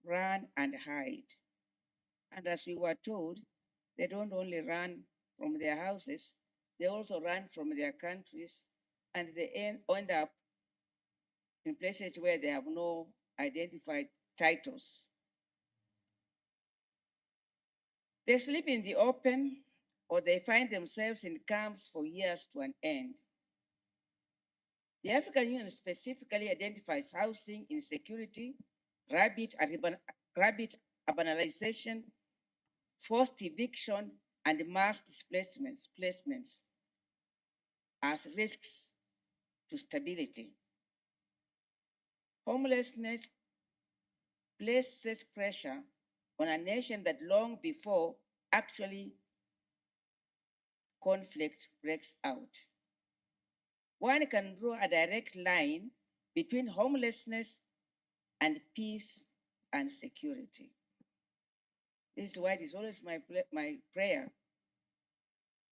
[SPEAKER 18] run and hide. And as we were told, they don't only run from their houses, they also run from their countries, and they end up in places where they have no identified titles. They sleep in the open, or they find themselves in camps for years to an end. The African Union specifically identifies housing insecurity, rapid urbanization, forced eviction, and mass displacements as risks to stability. Homelessness places pressure on a nation that long before actually conflict breaks out. One can draw a direct line between homelessness and peace and security. This is why it is always my prayer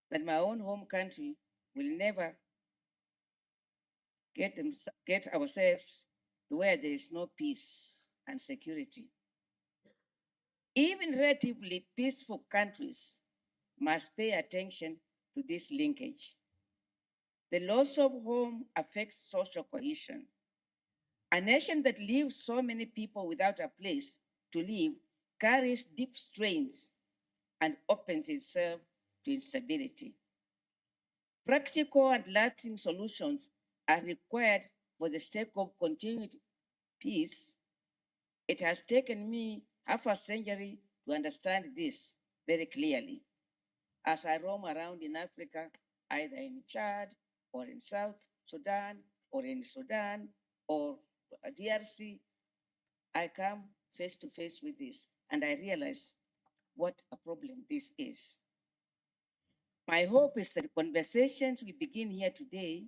[SPEAKER 18] that my own home country will never get ourselves to where there is no peace and security. Even relatively peaceful countries must pay attention to this linkage. The loss of home affects social cohesion. A nation that leaves so many people without a place to live carries deep strains and opens itself to instability. Practical and lasting solutions are required for the sake of continued peace. It has taken me half a century to understand this very clearly. As I roam around in Africa, either in Chad or in South Sudan or in Sudan or DRC, I come face to face with this and I realize what a problem this is. My hope is that the conversations we begin here today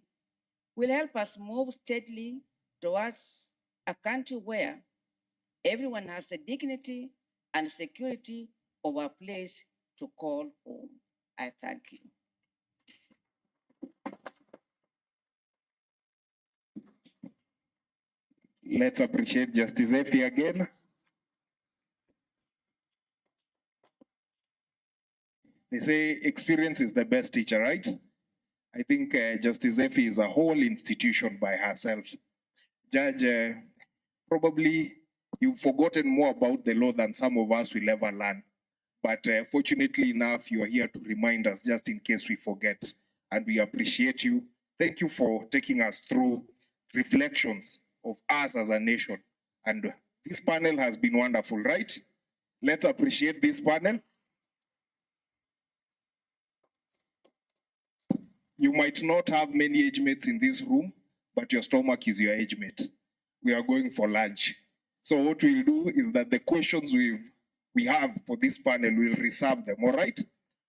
[SPEAKER 18] will help us move steadily towards a country where everyone has the dignity and security of a place to call home. I thank you.
[SPEAKER 11] Let's appreciate Justice Effie again. They say experience is the best teacher, right? I think Justice Effie is a whole institution by herself. Judge, probably you've forgotten more about the law than some of us will ever learn. But fortunately enough, you are here to remind us just in case we forget. And we appreciate you. Thank you for taking us through reflections of us as a nation. And this panel has been wonderful, right? Let's appreciate this panel. You might not have many age mates in this room, but your stomach is your age mate. We are going for lunch. So what we'll do is that the questions we have for this panel, we'll reserve them, all right?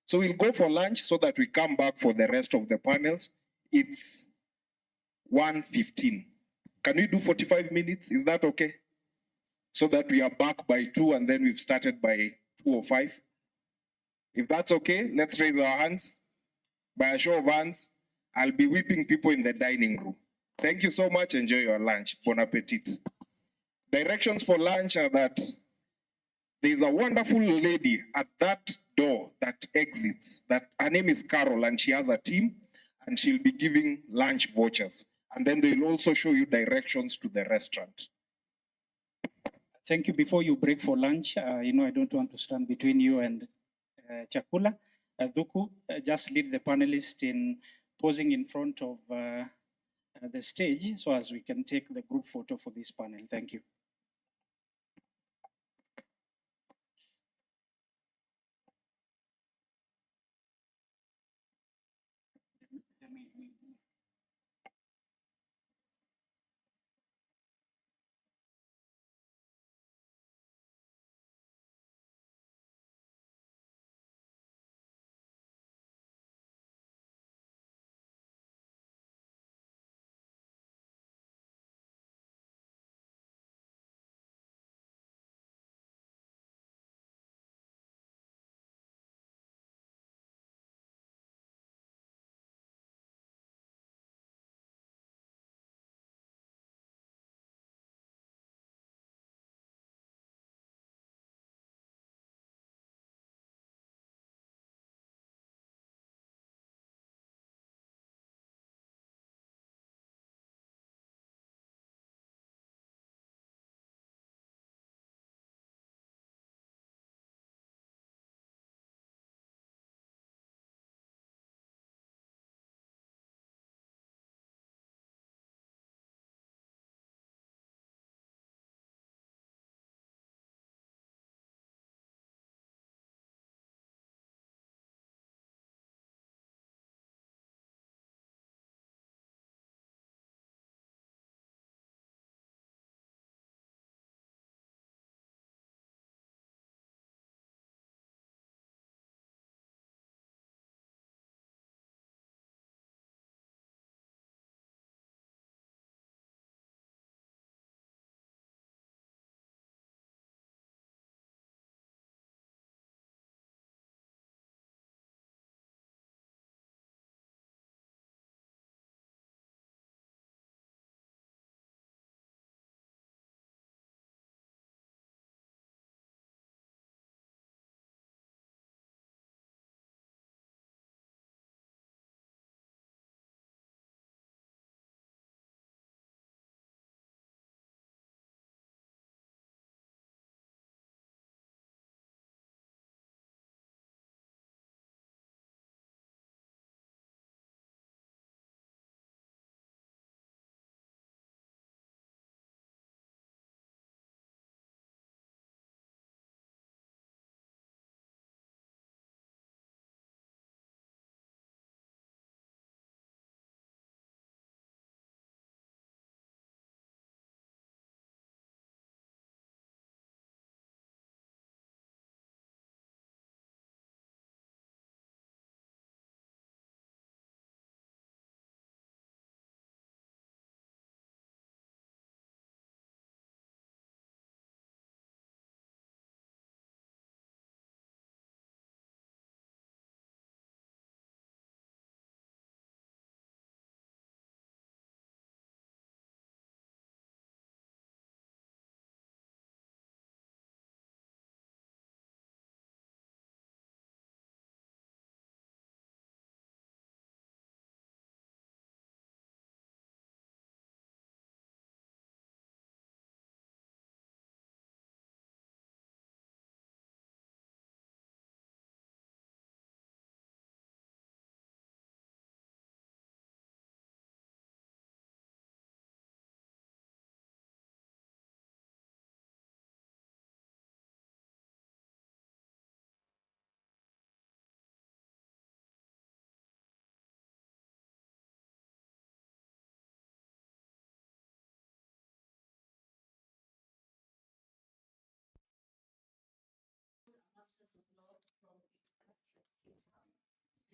[SPEAKER 11] So we'll go for lunch so that we come back for the rest of the panels. It's 1:15. Can we do 45 minutes? Is that okay? So that we are back by 2 and then we've started by 2:05. If that's okay, let's raise our hands. By a show of hands, I'll be whipping people in the dining room. Thank you so much. Enjoy your lunch. Bon appetit. Directions for lunch are that there's a wonderful lady at that door that exits. That her name is Carol and she has a team and she'll be giving lunch vouchers. And then they'll also show you directions to the restaurant.
[SPEAKER 19] Thank you. Before you break for lunch, I don't want to stand between you and Chakula. Duku, just lead the panelists in posing in front of the stage so as we can take the group photo for this panel. Thank you.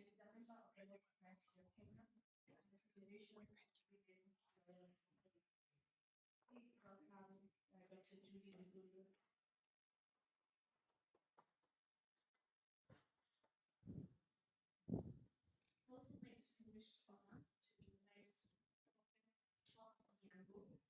[SPEAKER 8] is a member of the Undugu Society of Kenya and the Federation of Women. Please welcome Dr. Undugu. Also, my distinguished honor to invite talk on Undugu.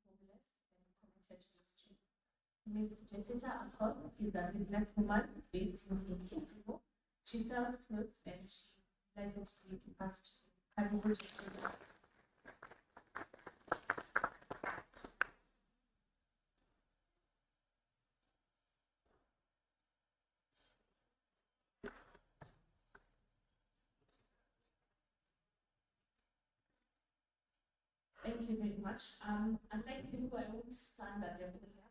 [SPEAKER 8] Homeless and connected to the street. Ms. Jessica Akon is a businesswoman based in Kenya. She sells clothes and she delighted to be the past. Karibu Jessica. Thank you very much. Unlike people, I won't stand at the podium.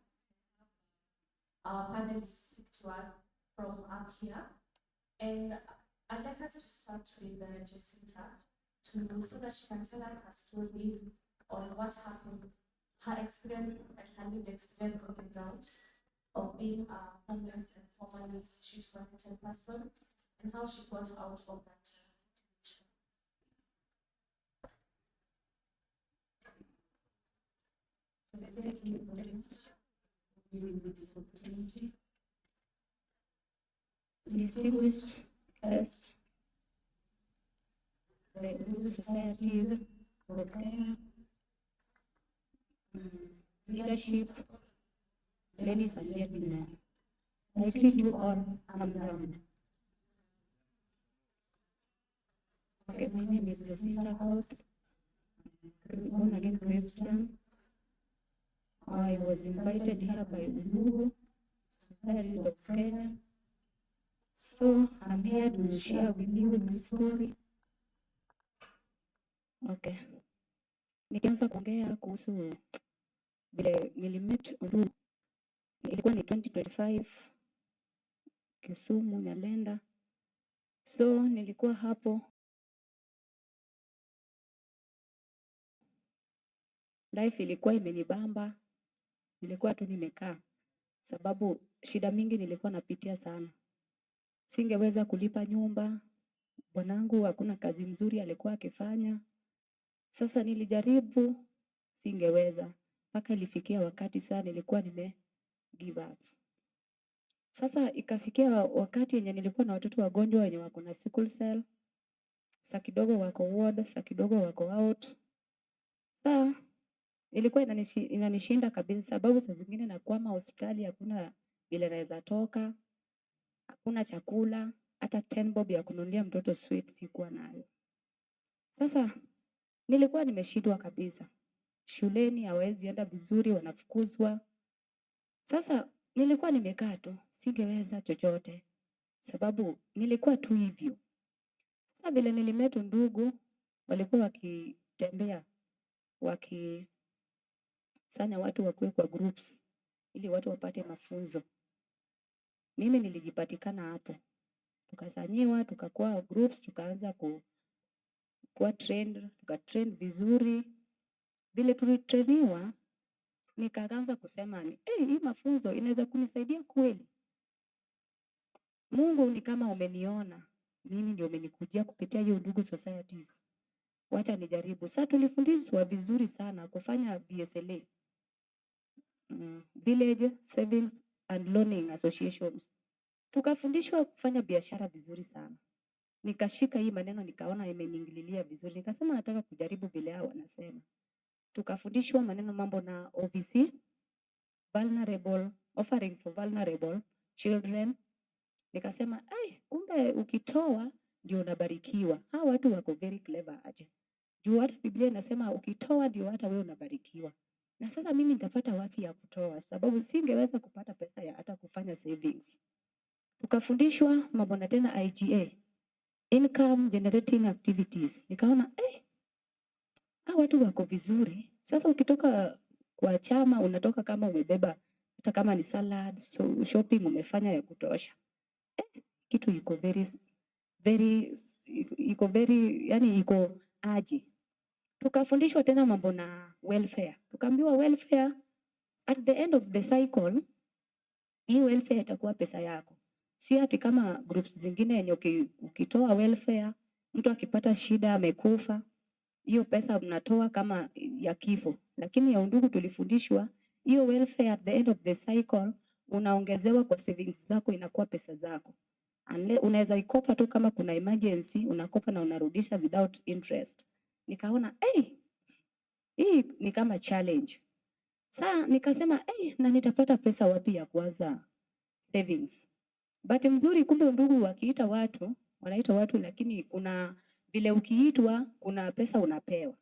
[SPEAKER 8] Our panelists speak to us from up here. And I'd like us to start with Jacinta so that she can tell us her story on what happened, her experience and her lived experience on the ground of being a homeless and formerly street-connected person, and how she got out of that situation. Thank you very much for giving me this opportunity.
[SPEAKER 20] Distinguished guests, the Undugu Society of Kenya, leadership, ladies and gentlemen, I greet you all unbound. Okay, my name is Jacinta Akon, born again Christian. I was invited here by Undugu Society of Kenya. So I'm here to share with you my story. Okay. Nikianza kuongea kuhusu vile nilimeet Undugu. Ilikuwa ni 2025 Kisumu Nyalenda. So nilikuwa hapo. Life ilikuwa imenibamba. Nilikuwa tu nimekaa. Sababu shida mingi nilikuwa napitia sana. Singeweza kulipa nyumba. Bwanangu hakuna kazi mzuri alikuwa akifanya. Sasa nilijaribu, singeweza. Mpaka ilifikia wakati sana nilikuwa give up. Sasa ikafikia wakati yenye nilikuwa na watoto wagonjwa wenye wako na sickle cell. Saa kidogo wako ward, saa kidogo wako out. Sasa ilikuwa inanishinda kabisa sababu saa zingine nakwama hospitali hakuna vile naweza toka. Hakuna chakula, hata 10 bob ya kununulia mtoto sweet sikuwa nayo. Sasa nilikuwa nimeshindwa kabisa. Shuleni hawezi enda vizuri, wanafukuzwa. Sasa nilikuwa nimekaa tu, singeweza chochote sababu nilikuwa tu hivyo. Sasa vile nilimeet Undugu, walikuwa wakitembea wakisanya watu wakuwe kwa groups ili watu wapate mafunzo. Mimi nilijipatikana hapo. Tukasanyiwa, tukakuwa groups, tukaanza kuwa trained, tukatrain vizuri. Vile tulitrainiwa, nikaanza kusema hii mafunzo inaweza kunisaidia kweli. Mungu ni kama umeniona, mimi ndio umenikujia kupitia hiyo Undugu Societies. Wacha nijaribu. Sasa tulifundishwa vizuri sana kufanya VSLA. Village Savings and Loaning Associations. Tukafundishwa kufanya biashara vizuri sana. Nikashika hii maneno nikaona imeniingililia vizuri. Nikasema nataka kujaribu vile hao wanasema. tukafundishwa maneno mambo na OVC, vulnerable, offering for vulnerable children. Nikasema, kumbe ukitoa ndio unabarikiwa. Hawa watu wako very clever aje. Juu hata Biblia inasema ukitoa ndio hata wewe unabarikiwa. Na sasa mimi nitafuta wapi ya kutoa, sababu singeweza kupata pesa ya hata kufanya savings. Tukafundishwa mambo na tena IGA, income generating activities. Nikaona hawa watu wako vizuri. Sasa ukitoka kwa chama unatoka kama umebeba hata kama ni salad, shopping umefanya ya kutosha. Kitu iko yani iko aje. Tukafundishwa tena mambo na welfare. Tukaambiwa welfare at the end of the cycle, hii welfare itakuwa pesa yako. Si ati kama groups zingine yenye ukitoa welfare, mtu akipata shida amekufa, hiyo pesa mnatoa kama ya kifo. Lakini ya Undugu tulifundishwa hiyo welfare at the end of the cycle unaongezewa kwa savings zako, inakuwa pesa zako. Unaweza ikopa tu kama kuna emergency, unakopa na unarudisha without interest. Nikaona hii ni kama challenge. Saa nikasema na nitapata pesa wapi ya kuanza savings. Bahati mzuri kumbe Undugu wakiita watu, wanaita watu lakini kuna vile ukiitwa kuna pesa unapewa.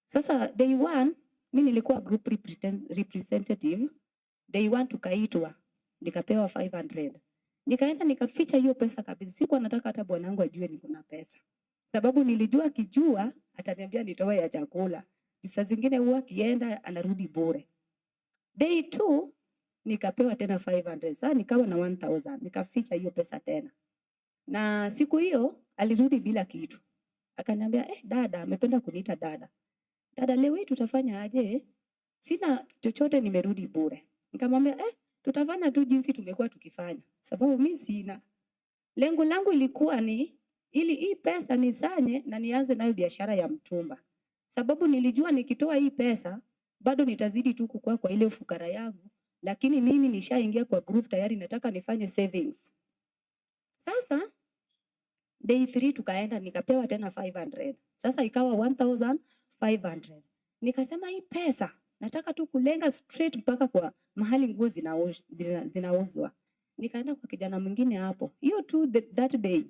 [SPEAKER 20] Sasa day 1 mimi nilikuwa group representative. Day 1 tukaitwa, nikapewa 500. Nikaenda nikaficha hiyo pesa kabisa. Sikuwa nataka hata bwanangu ajue niko na pesa. Sababu nilijua kijua ataniambia nitoe ya chakula. Saa zingine huwa kienda anarudi bure. Day 2 nikapewa tena 500. Sasa nikawa na 1000. Nikaficha hiyo pesa tena. Na siku hiyo alirudi bila kitu. Akaniambia dada, amependa kuniita dada. Dada, leo hii tutafanya aje? Sina chochote, nimerudi bure. Nikamwambia tutafanya tu jinsi tumekuwa tukifanya. Sababu mimi sina. Lengo langu ilikuwa ni ili hii pesa nisanye na nianze nayo biashara ya mtumba. Sababu nilijua nikitoa hii pesa bado nitazidi tu kukua kwa ile ufukara yangu, lakini mimi nishaingia kwa group tayari, nataka nifanye savings. Sasa day 3 tukaenda nikapewa tena 500. Sasa ikawa 1500. Nikasema hii pesa nataka tu kulenga straight mpaka kwa mahali nguo zinauzwa. Nikaenda kwa kijana mwingine hapo. Hiyo tu that day.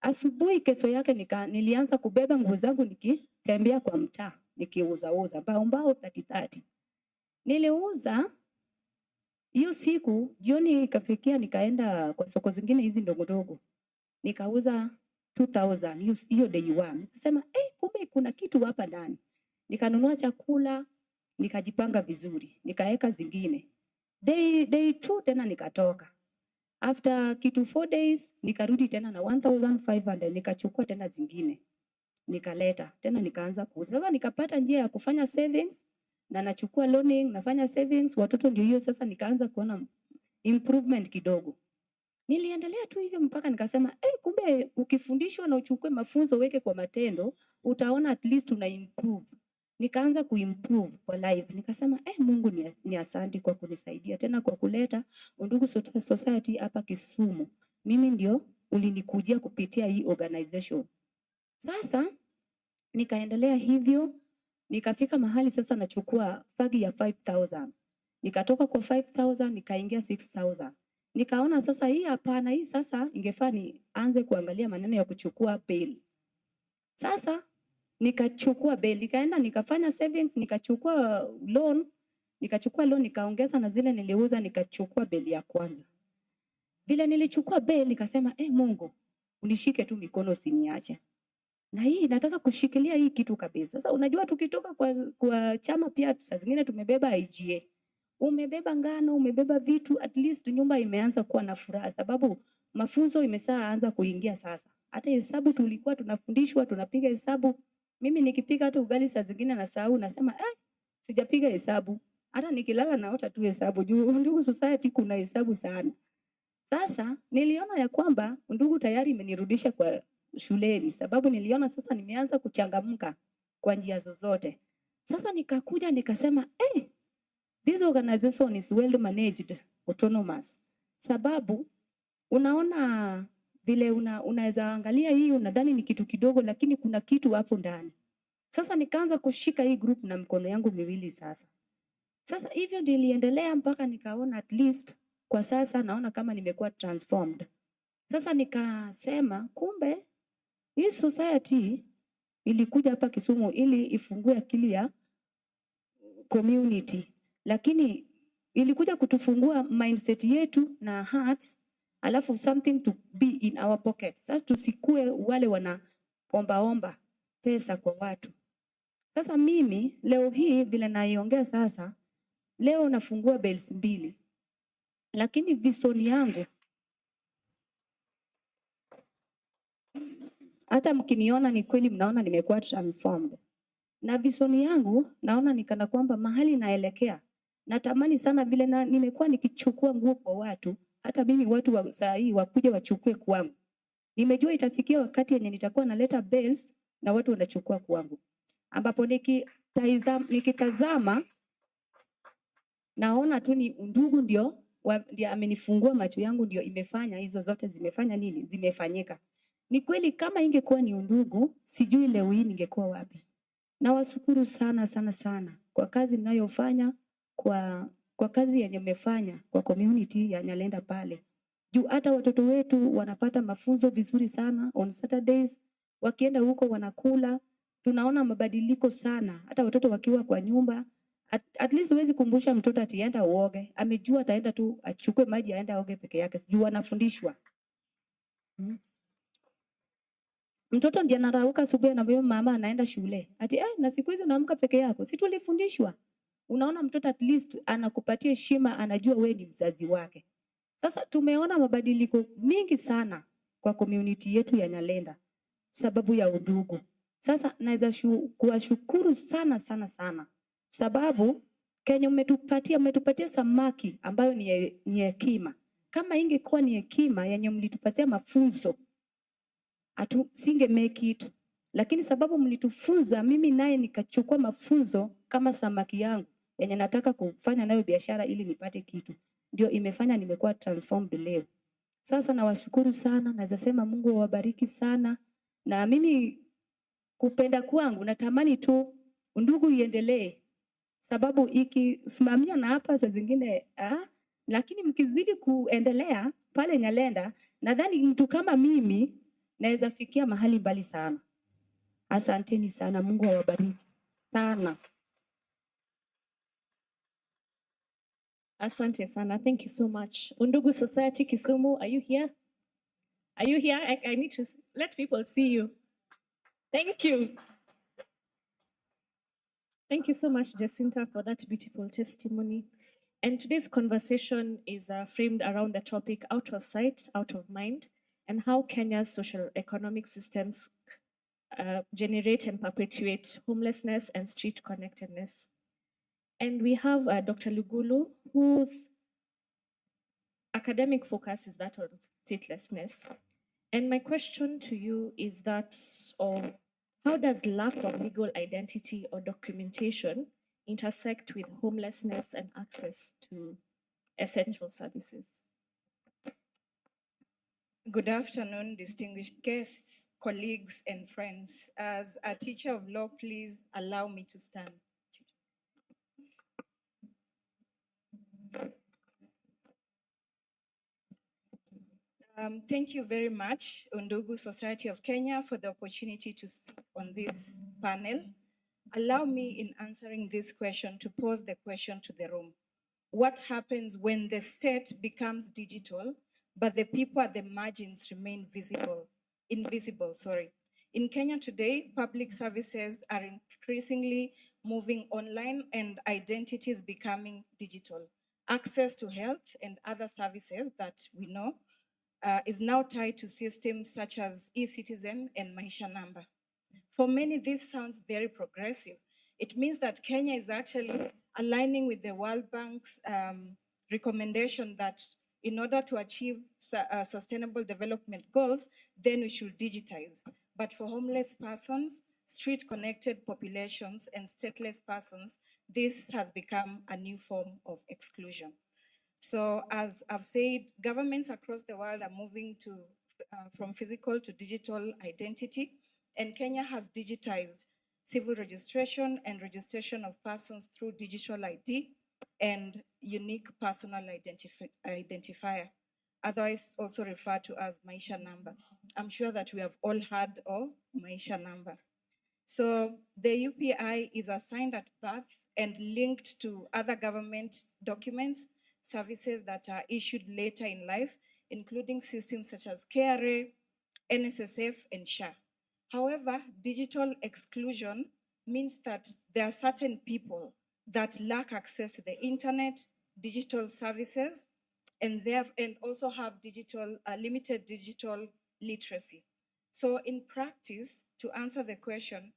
[SPEAKER 20] Asubuhi kesho yake nilianza kubeba nguo zangu nikitembea kwa mtaa nikiuza mbao 30. Niliuza hiyo siku, jioni ikafikia nikaenda kwa soko zingine hizi ndogo ndogo. Nikauza 2000 hiyo day 1. Nikasema kumbe kuna kitu hapa ndani. Nikanunua chakula, nikajipanga vizuri, nikaeka zingine. Day 2 tena nikatoka. After kitu 4 days nikarudi tena na 1500, nikachukua tena zingine. Nikaleta tena nikaanza kuuza. Sasa nikapata njia ya kufanya savings na nachukua loaning, nafanya savings, watoto ndio hiyo sasa nikaanza kuona improvement kidogo. Niliendelea tu hivyo mpaka nikasema kumbe ukifundishwa na uchukue mafunzo weke kwa matendo, utaona at least una improve. Nikaanza kuimprove kwa live. Nikasema Mungu ni asante kwa kunisaidia tena kwa kuleta Undugu Society hapa Kisumu. Mimi ndio ulinikujia kupitia hii organization. Sasa nikaendelea hivyo, nikafika mahali sasa nachukua fagi ya 5000. Nikatoka kwa 5000 nikaingia 6000. Nikaona sasa hii hapana, hii sasa ingefaa nianze kuangalia maneno ya kuchukua bail. Sasa nikachukua bail, nikaenda nikafanya savings, nikachukua loan, nikaongeza na zile niliuza, nikachukua bail ya kwanza. Vile nilichukua bail nikasema Mungu unishike tu mikono usiniache. Na hii nataka kushikilia hii kitu kabisa. Sasa unajua tukitoka kwa chama pia saa zingine tumebeba IGA. Umebeba ngano, umebeba vitu, at least nyumba imeanza kuwa na furaha sababu mafunzo imeshaanza kuingia sasa. Hata hesabu tulikuwa tunafundishwa, tunapiga hesabu. Mimi nikipiga hata ugali saa zingine nasahau, nasema sijapiga hesabu. Hata nikilala naota tu hesabu juu Undugu Society kuna hesabu sana. Sasa niliona ya kwamba Undugu tayari imenirudisha kwa shuleni, sababu niliona sasa nimeanza kuchangamka kwa njia zozote. Sasa nikakuja nikasema, this organization is well managed, autonomous. Sababu unaona vile unaweza angalia hii unadhani ni kitu kidogo, lakini kuna kitu hapo ndani. Sasa nikaanza kushika hii group na mkono yangu miwili sasa. Sasa hivyo niliendelea mpaka nikaona at least kwa sasa naona kama nimekuwa transformed. Sasa nikasema kumbe hii society ilikuja hapa Kisumu ili ifungue akili ya community, lakini ilikuja kutufungua mindset yetu na hearts, alafu something to be in our pocket. Sasa tusikue wale wanaomba pesa kwa watu. Sasa mimi leo hii vile naiongea sasa, leo nafungua bells 2. Lakini vision yangu, hata mkiniona ni kweli mnaona nimekuwa transformed. Na vision yangu naona nikana kwamba mahali naelekea. Natamani sana vile nimekuwa nikichukua nguo kwa watu, hata mimi watu wa saa hii wakuje wachukue kwangu. Nimejua itafikia wakati yenye nitakuwa naleta bells na watu wanachukua kwangu. Ambapo nikitazama naona tu ni Undugu ndio amenifungua macho yangu, ndio imefanya hizo zote zimefanya nini? Zimefanyika. Ni kweli kama ingekuwa ni Undugu, sijui leo hii ningekuwa wapi. Na washukuru sana sana sana kwa kazi mnayofanya, kwa kazi yenye mmefanya kwa community ya Nyalenda pale. Juu hata watoto wetu wanapata mafunzo vizuri sana on Saturdays, wakienda huko wanakula, tunaona mabadiliko sana. Hata watoto wakiwa kwa nyumba, at least huwezi kumbusha mtoto atienda uoge, amejua ataenda tu achukue maji aenda oge peke yake, juu anafundishwa. Mtoto ndiye anarauka asubuhi na mama anaenda shule. Ati na siku hizo unaamka peke yako. Si tulifundishwa? Unaona mtoto at least anakupatia heshima, anajua wewe ni mzazi wake. Sasa tumeona mabadiliko mingi sana kwa community yetu ya Nyalenda sababu ya Undugu. Sasa naweza kuwashukuru sana sana sana. Sababu Kenya umetupatia samaki ambayo ni hekima. Kama ingekuwa ni hekima yenye mlitupatia mafunzo, singe make it. Lakini sababu mlitufunza, mimi naye nikachukua mafunzo kama samaki yangu yenye nataka kufanya nayo biashara ili nipate kitu. Ndio imefanya nimekuwa transformed leo. Sasa nawashukuru sana, naweza sema Mungu awabariki sana. Na mimi kupenda kwangu natamani tu Undugu iendelee. Sababu ikisimamia na hapa saa zingine lakini mkizidi kuendelea pale Nyalenda, nadhani mtu kama mimi naweza fikia mahali mbali sana. Asanteni sana, Mungu awabariki sana.
[SPEAKER 21] Asante sana. Thank you so much. Undugu Society Kisumu, are you here? Are you here? I need to let people see you. Thank you. Thank you so much, Jacinta, for that beautiful testimony. And today's conversation is framed around the topic out of sight, out of mind, and how Kenya's social economic systems generate and perpetuate homelessness and street connectedness. And we have Dr. Lugulu, whose academic focus is that of statelessness. And my question to you is that of how does lack of legal identity or documentation intersect with homelessness and access to essential services?
[SPEAKER 22] Good afternoon, distinguished guests, colleagues, and friends. As a teacher of law, please allow me to stand. Thank you very much, Undugu Society of Kenya, for the opportunity to speak on this panel. Allow me, in answering this question, to pose the question to the room. What happens when the state becomes digital, but the people at the margins remain invisible? In Kenya today, public services are increasingly moving online and identities becoming digital. Access to health and other services that we know is now tied to systems such as e-Citizen and Maisha Number. For many, this sounds very progressive. It means that Kenya is actually aligning with the World Bank's recommendation that in order to achieve sustainable development goals, then we should digitize. But for homeless persons, street-connected populations, and stateless persons, this has become a new form of exclusion. So as I've said, governments across the world are moving to from physical to digital identity, and Kenya has digitized civil registration and registration of persons through digital ID and unique personal identifier, otherwise also referred to as Maisha number. I'm sure that we have all heard of Maisha number. So the UPI is assigned at birth and linked to other government documents, services that are issued later in life, including systems such as KRA, NSSF, and SHA. However, digital exclusion means that there are certain people that lack access to the internet, digital services, and also have limited digital literacy. So in practice, to answer the question,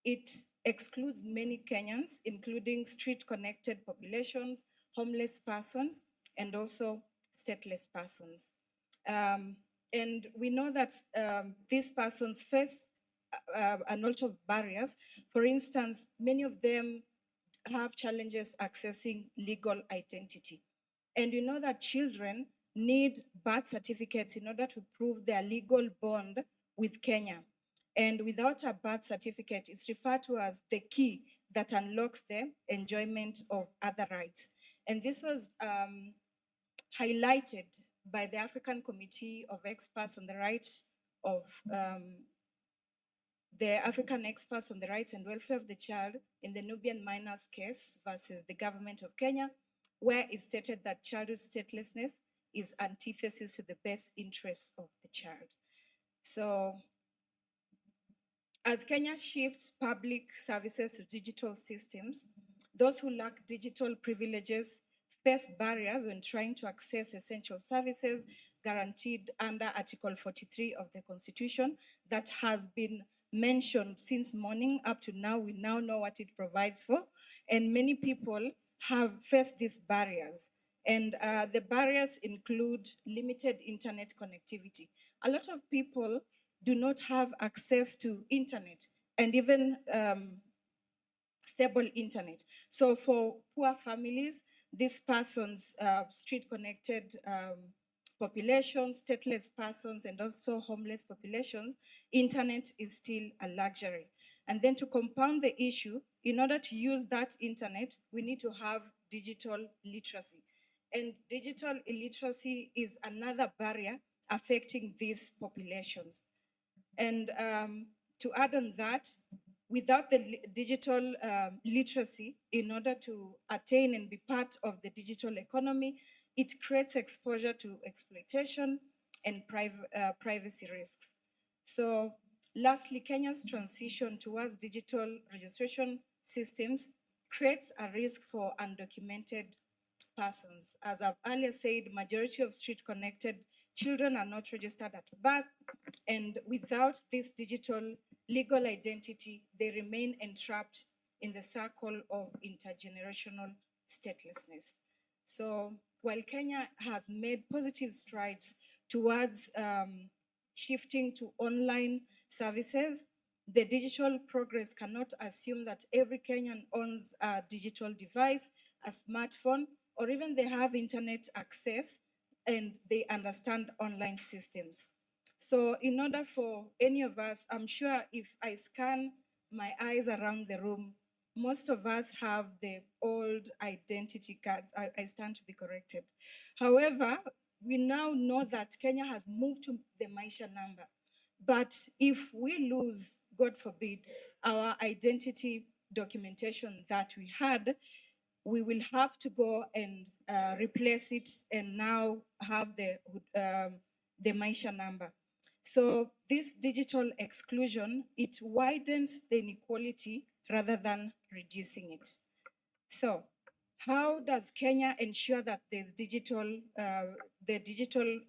[SPEAKER 22] it excludes many Kenyans, including street-connected populations, homeless persons, and also stateless persons. And we know that these persons face a lot of barriers. For instance, many of them have challenges accessing legal identity. And we know that children need birth certificates in order to prove their legal bond with Kenya. And without a birth certificate, it's referred to as the key that unlocks the enjoyment of other rights. And this was highlighted by the African Committee of Experts on the Rights of the African Experts on the Rights and Welfare of the Child in the Nubian minors case versus the government of Kenya, where it stated that childhood statelessness is antithesis to the best interests of the child. So as Kenya shifts public services to digital systems, those who lack digital privileges face barriers when trying to access essential services guaranteed under Article 43 of the Constitution that has been mentioned since morning up to now. We now know what it provides for, and many people have faced these barriers. And the barriers include limited internet connectivity. A lot of people do not have access to internet and even stable internet. So for poor families, these persons, street-connected populations, stateless persons, and also homeless populations, internet is still a luxury. And then to compound the issue, in order to use that internet, we need to have digital literacy. And digital illiteracy is another barrier affecting these populations. And to add on that, without the digital literacy, in order to attain and be part of the digital economy, it creates exposure to exploitation and privacy risks. So lastly, Kenya's transition towards digital registration systems creates a risk for undocumented persons. As I've earlier said, majority of street-connected children are not registered at birth, and without this digital legal identity, they remain entrapped in the circle of intergenerational statelessness. So while Kenya has made positive strides towards shifting to online services, the digital progress cannot assume that every Kenyan owns a digital device, a smartphone, or even they have internet access and they understand online systems. So in order for any of us, I'm sure if I scan my eyes around the room, most of us have the old identity cards. I stand to be corrected. However, we now know that Kenya has moved to the Maisha number. But if we lose, God forbid, our identity documentation that we had, we will have to go and replace it and now have the Maisha number. So this digital exclusion, it widens the inequality rather than reducing it. So how does Kenya ensure that there's the digital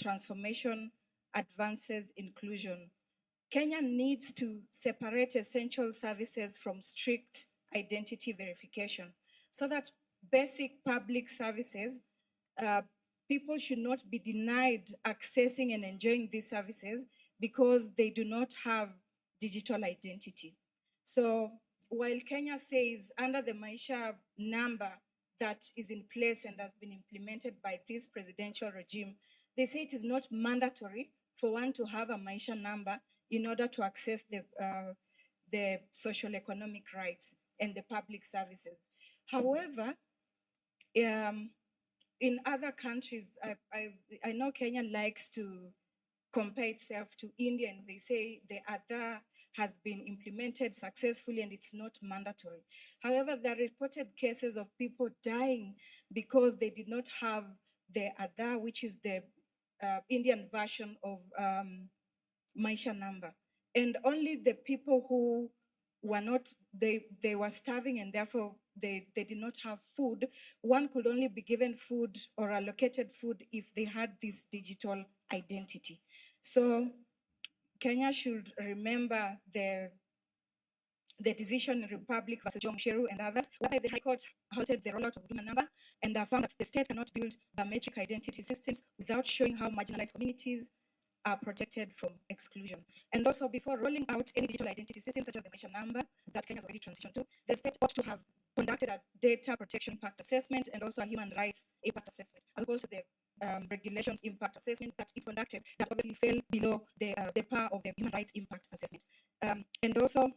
[SPEAKER 22] transformation advances inclusion? Kenya needs to separate essential services from strict identity verification. so that basic public services, people should not be denied accessing and enjoying these services because they do not have digital identity. So while Kenya says under the Maisha number that is in place and has been implemented by this presidential regime, they say it is not mandatory for one to have a Maisha number in order to access the social economic rights and the public services. However, in other countries, I know Kenya likes to compare itself to India, and they say the Aadhaar has been implemented successfully and it's not mandatory. However, there are reported cases of people dying because they did not have the Aadhaar, which is the Indian version of Maisha number. And only the people who were not, they were starving and therefore they did not have food. One could only be given food or allocated food if they had this digital identity. So Kenya should remember the decision in Republic versus Jomsheru and others, where the High Court halted the rollout of Huduma number and found that the state cannot build biometric identity systems without showing how marginalized communities are protected from exclusion. And also, before rolling out any digital identity system such as the Maisha number that Kenya has already transitioned to, the state ought to have conducted a data protection impact assessment and also a human rights impact assessment, as opposed to the regulations impact assessment that it conducted that obviously fell below the power of the human rights impact assessment. And also,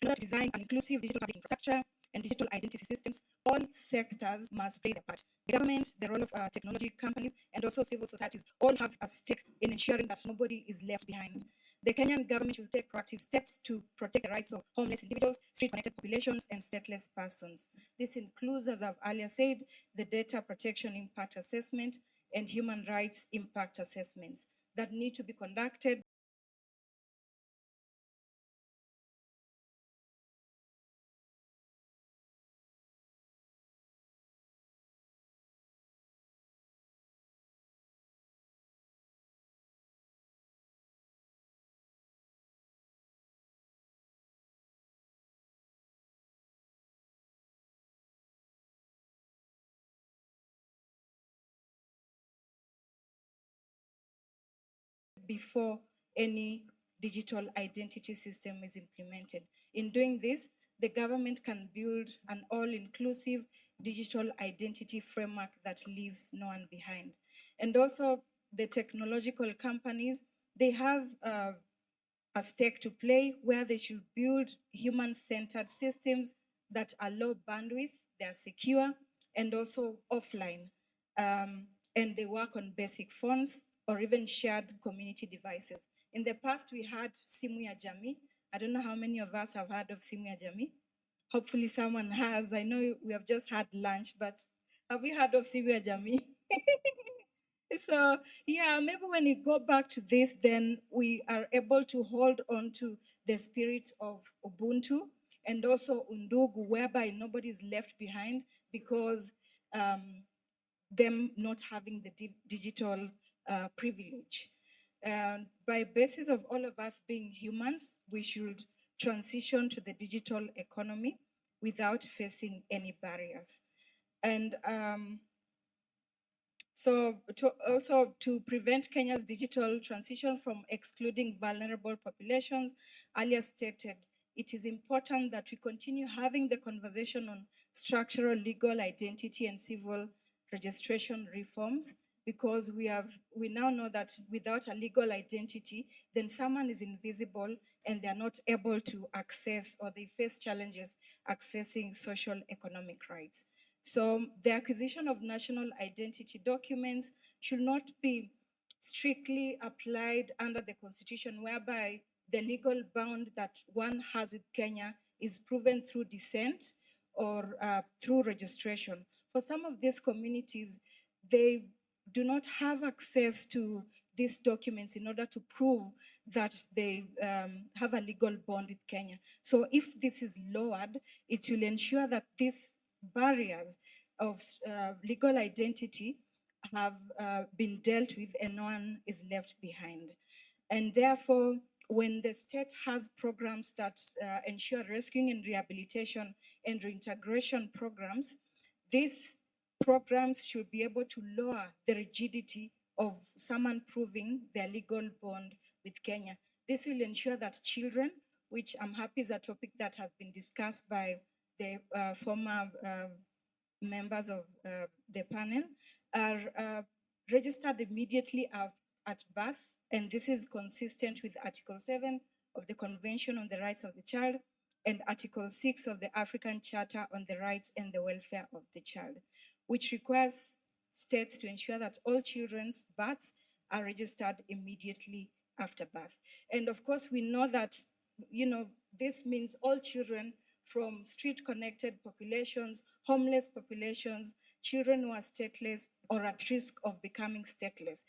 [SPEAKER 22] in order to design an inclusive digital public infrastructure and digital identity systems, all sectors must play their part. The government, the role of technology companies, and also civil societies all have a stake in ensuring that nobody is left behind. The Kenyan government will take proactive steps to protect the rights of homeless individuals, street-connected populations, and stateless persons. This includes, as I've earlier said, the data protection impact assessment and human rights impact assessments that need to be conducted before any digital identity system is implemented. In doing this, the government can build an all-inclusive digital identity framework that leaves no one behind. And also, the technological companies, they have a stake to play where they should build human-centered systems that are low bandwidth, they are secure, and also offline. And they work on basic phones or even shared community devices. In the past, we had Simu ya Jamii. I don't know how many of us have heard of Simu ya Jamii. Hopefully someone has. I know we have just had lunch, but have we heard of Simu ya Jamii? So yeah, maybe when you go back to this, then we are able to hold on to the spirit of Ubuntu and also Undugu, whereby nobody is left behind because them not having the digital privilege. By basis of all of us being humans, we should transition to the digital economy without facing any barriers. And so to prevent Kenya's digital transition from excluding vulnerable populations, earlier stated, it is important that we continue having the conversation on structural legal identity and civil registration reforms, because we now know that without a legal identity, then someone is invisible and they're not able to access, or they face challenges accessing social economic rights. So the acquisition of national identity documents should not be strictly applied under the Constitution, whereby the legal bound that one has with Kenya is proven through descent or through registration. For some of these communities, they do not have access to these documents in order to prove that they have a legal bond with Kenya. So if this is lowered, it will ensure that these barriers of legal identity have been dealt with and no one is left behind. And therefore, when the state has programs that ensure rescuing and rehabilitation and reintegration programs, these programs should be able to lower the rigidity of someone proving their legal bond with Kenya. This will ensure that children, which I'm happy is a topic that has been discussed by the former members of the panel, are registered immediately at birth, and this is consistent with Article 7 of the Convention on the Rights of the Child and Article 6 of the African Charter on the Rights and the Welfare of the Child, which requires states to ensure that all children's births are registered immediately after birth. And of course, we know that, this means all children from street-connected populations, homeless populations, children who are stateless or at risk of becoming stateless.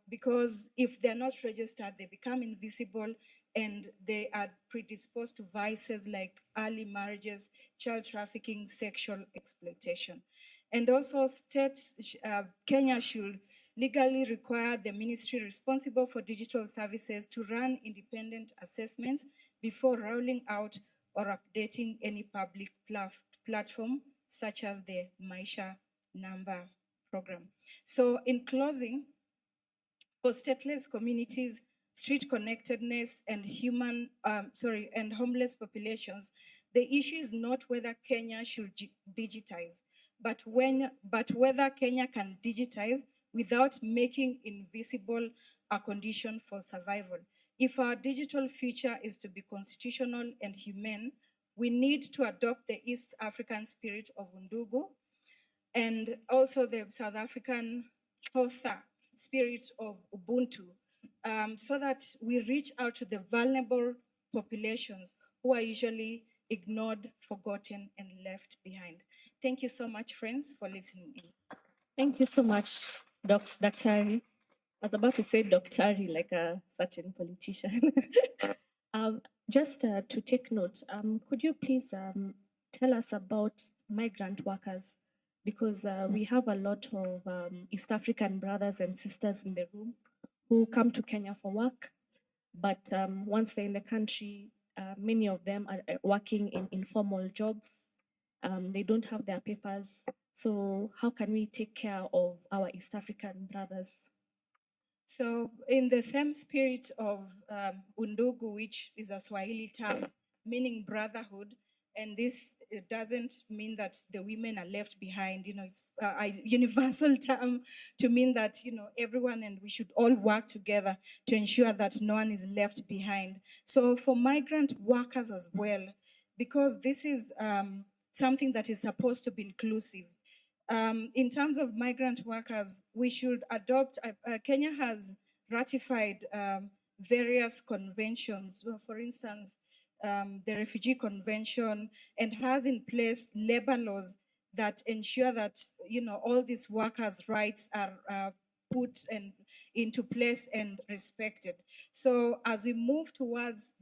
[SPEAKER 22] Because if they're not registered, they become invisible and they are predisposed to vices like early marriages, child trafficking, sexual exploitation. And also states, Kenya should legally require the ministry responsible for digital services to run independent assessments before rolling out or updating any public platform such as the Maisha Number program. So in closing, for stateless communities, street-connectedness, and and homeless populations, the issue is not whether Kenya should digitize, but whether Kenya can digitize without making invisible a condition for survival. If our digital future is to be constitutional and humane, we need to adopt the East African spirit of Undugu and also the South African Xhosa spirit of Ubuntu, so that we reach out to the vulnerable populations who are usually ignored, forgotten, and left behind. Thank you so much, friends, for listening in.
[SPEAKER 21] Thank you so much, Dr. I was about to say Doctari like a certain politician. Just to take note, could you please tell us about migrant workers? Because we have a lot of East African brothers and sisters in the room who come to Kenya for work, but once they're in the country, many of them are working in informal jobs. They don't have their papers. So how can we take care of our East African brothers?
[SPEAKER 22] So in the same spirit of Undugu, which is a Swahili term meaning brotherhood, and this doesn't mean that the women are left behind, it's a universal term to mean that, everyone and we should all work together to ensure that no one is left behind. So for migrant workers as well, because this is something that is supposed to be inclusive, in terms of migrant workers, we should adopt, Kenya has ratified various conventions, for instance, the Refugee Convention, and has in place labor laws that ensure that, all these workers' rights are put into place and respected. So as we move towards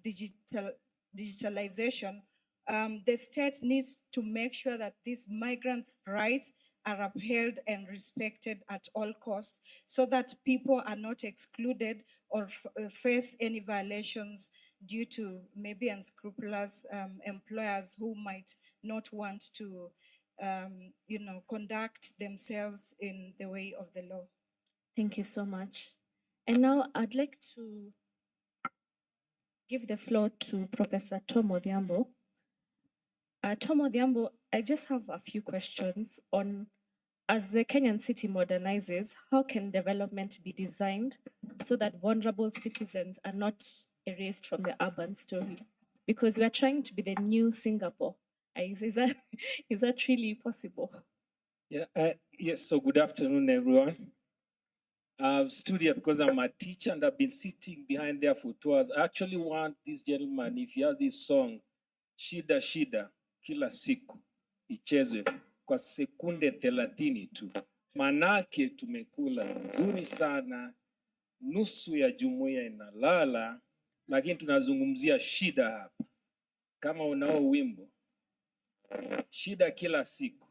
[SPEAKER 22] digitalization, the state needs to make sure that these migrants' rights are upheld and respected at all costs so that people are not excluded or face any violations due to maybe unscrupulous employers who might not want to, conduct themselves in the way of the law.
[SPEAKER 21] Thank you so much. And now I'd like to give the floor to Professor Tom Odhiambo. Tom Odhiambo, I just have a few questions on, as the Kenyan city modernizes, how can development be designed so that vulnerable citizens are not erased from the urban story? Because we're trying to be the new Singapore. Is that really possible?
[SPEAKER 1] Yeah. Yes. So good afternoon, everyone. I've stood here because I'm a teacher and I've been sitting behind there for 2 hours. I actually want this gentleman, if you have this song, Shida Shida, Kila Siku, ichezwe kwa sekunde 30 tu. Manake tumekula nzuri sana, nusu ya jumuiya inalala, lakini tunazungumzia shida hapa. Kama unao wimbo, shida kila siku.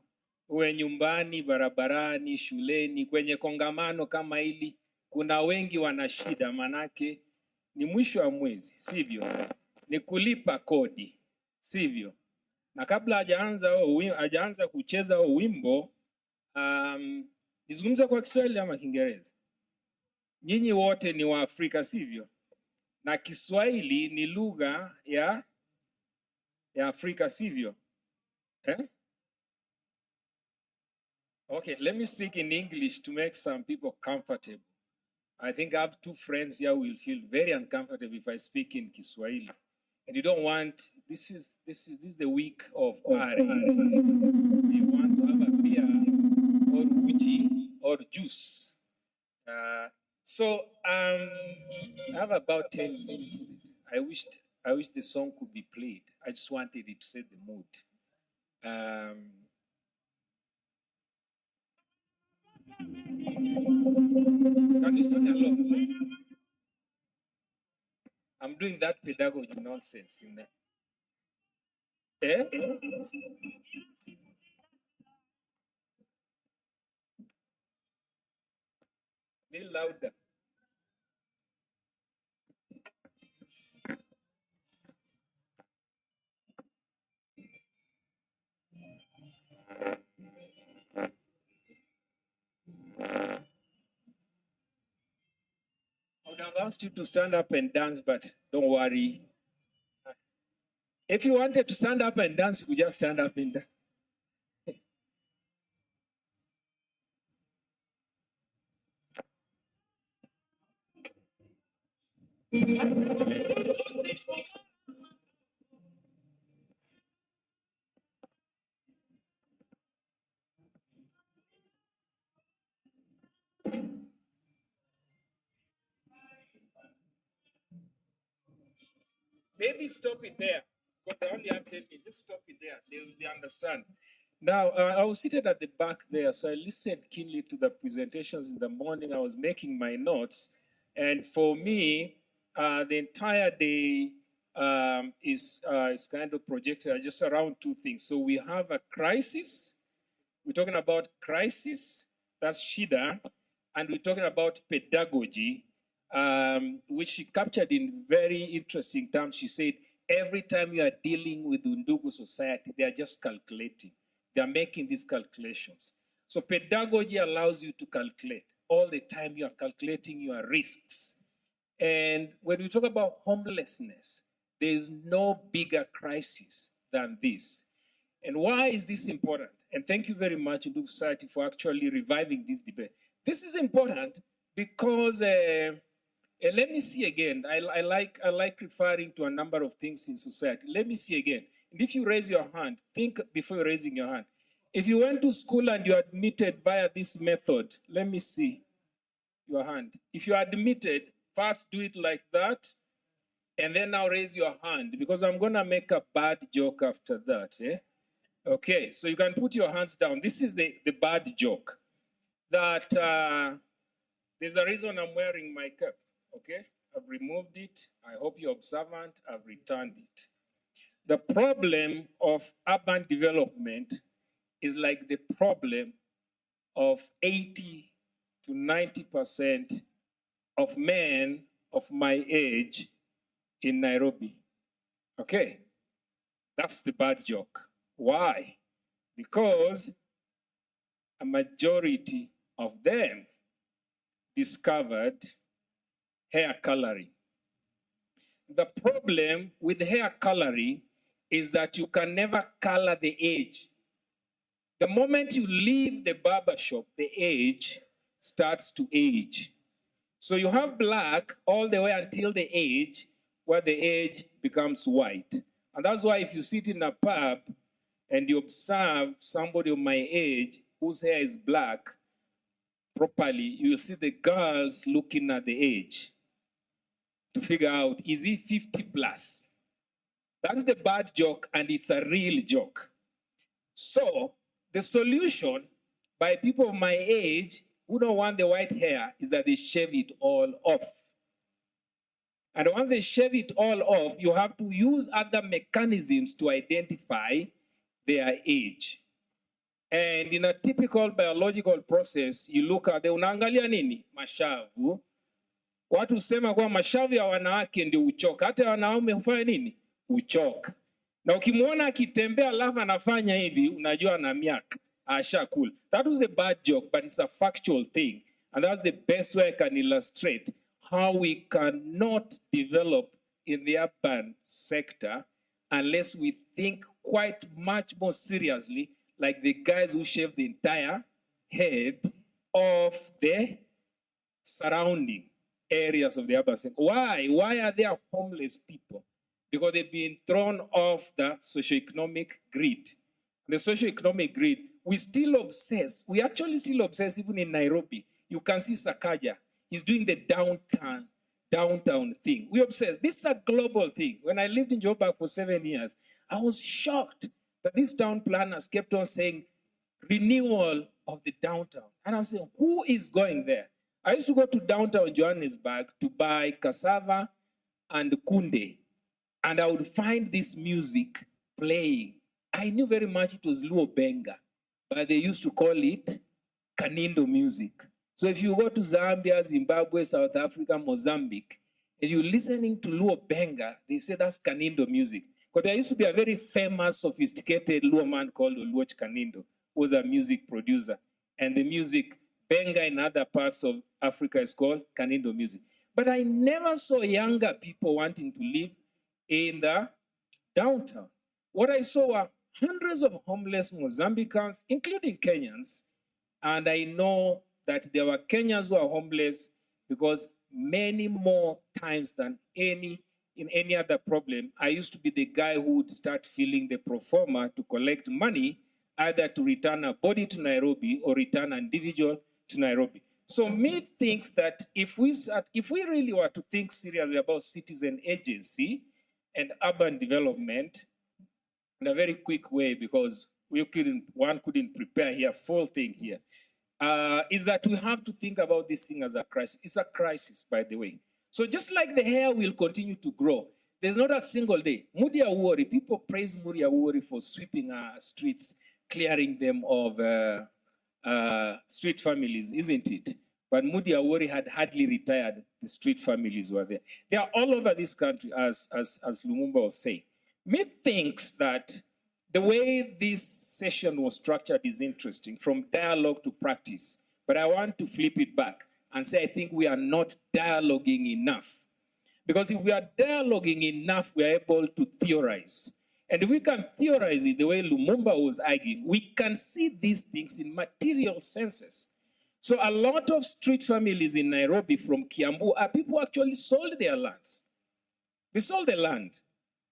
[SPEAKER 1] Uwe nyumbani, barabarani, shuleni, kwenye kongamano kama hili, kuna wengi wana shida, manake ni mwisho wa mwezi, sivyo? Ni kulipa kodi, sivyo? Na kabla hajaanza kucheza huo wimbo, nizungumza kwa Kiswahili ama Kiingereza? Nyinyi wote ni wa Afrika, sivyo? Na Kiswahili ni lugha ya Afrika, sivyo? Okay, let me speak in English to make some people comfortable. I think I have two friends here who will feel very uncomfortable if I speak in Kiswahili. And you don't want, this is the week of R. You want to have a beer or uji or juice. So I have about 10 minutes. I wish the song could be played. I just wanted it to set the mood. Can you sing along? I'm doing that pedagogy nonsense in there. Be louder. I would have asked you to stand up and dance, but don't worry. If you wanted to stand up and dance, you could just stand up and dance. Maybe stop it there, because I only have 10 minutes. Just stop it there. They understand. Now, I was seated at the back there, so I listened keenly to the presentations in the morning. I was making my notes. And for me, the entire day is kind of projected just around two things. So we have a crisis. We're talking about crisis, that's shida. And we're talking about pedagogy, which she captured in very interesting terms. She said, every time you are dealing with the Undugu Society, they are just calculating. They are making these calculations. So pedagogy allows you to calculate. All the time you are calculating your risks. And when we talk about homelessness, there is no bigger crisis than this. And why is this important? And thank you very much, Undugu Society, for actually reviving this debate. This is important because let me see again. I like referring to a number of things in society. Let me see again. And if you raise your hand, think before raising your hand. If you went to school and you're admitted via this method, let me see your hand. If you're admitted, first do it like that, and then now raise your hand, because I'm gonna make a bad joke after that. Okay, so you can put your hands down. This is the bad joke. That there's a reason I'm wearing my cap. Okay, I've removed it. I hope you're observant. I've returned it. The problem of urban development is like the problem of 80 to 90% of men of my age in Nairobi. Okay, that's the bad joke. Why? Because a majority of them discovered hair coloring. The problem with hair coloring is that you can never color the age. The moment you leave the barber shop, the age starts to age. So you have black all the way until the age where the age becomes white. And that's why if you sit in a pub and you observe somebody of my age whose hair is black properly, you will see the girls looking at the age to figure out, is he 50 plus? That's the bad joke, and it's a real joke. So the solution by people of my age who don't want the white hair is that they shave it all off. And once they shave it all off, you have to use other mechanisms to identify their age. And in a typical biological process, you look at the unaangalia nini? Mashavu. Watu husema kwa mashavu ya wanawake ndio uchoka. Hata wanaume hufanya nini? Uchoka. Na ukimwona akitembea alafu anafanya hivi, unajua ana miaka. Cool. That was a bad joke, but it's a factual thing. And that's the best way I can illustrate how we cannot develop in the urban sector unless we think quite much more seriously, like the guys who shave the entire head of the surrounding areas of the urban sector. Why? Why are there homeless people? Because they've been thrown off the socioeconomic grid. The socioeconomic grid, we still obsess. We actually still obsess even in Nairobi. You can see Sakaja. He's doing the downtown thing. We obsess. This is a global thing. When I lived in Joburg for 7 years, I was shocked that these town planners kept on saying renewal of the downtown. And I'm saying, who is going there? I used to go to downtown Johannesburg to buy cassava and kunde. And I would find this music playing. I knew very much it was Luo Benga, but they used to call it Kanindo music. So if you go to Zambia, Zimbabwe, South Africa, Mozambique, and you're listening to Luo Benga, they say that's Kanindo music. Because there used to be a very famous, sophisticated Luo man called Oluoch Kanindo, who was a music producer. And the music, Benga in other parts of Africa is called Kanindo music. But I never saw younger people wanting to live in the downtown. What I saw were hundreds of homeless Mozambicans, including Kenyans. And I know that there were Kenyans who are homeless because many more times than in any other problem, I used to be the guy who would start filling the pro forma to collect money, either to return a body to Nairobi or return an individual to Nairobi. So me thinks that if we really were to think seriously about citizen agency and urban development in a very quick way, because one couldn't prepare here, full thing here, is that we have to think about this thing as a crisis. It's a crisis, by the way. So just like the hair will continue to grow, there's not a single day. Mudi Awori, people praise Mudi Awori for sweeping our streets, clearing them of street families, isn't it? But Mudi Awori had hardly retired. The street families were there. They are all over this country, as Lumumba was saying. Methinks that the way this session was structured is interesting, from dialogue to practice. But I want to flip it back and say I think we are not dialoguing enough. Because if we are dialoguing enough, we are able to theorize. And if we can theorize it the way Lumumba was arguing, we can see these things in material senses. So a lot of street families in Nairobi from Kiambu are people who actually sold their lands. They sold the land.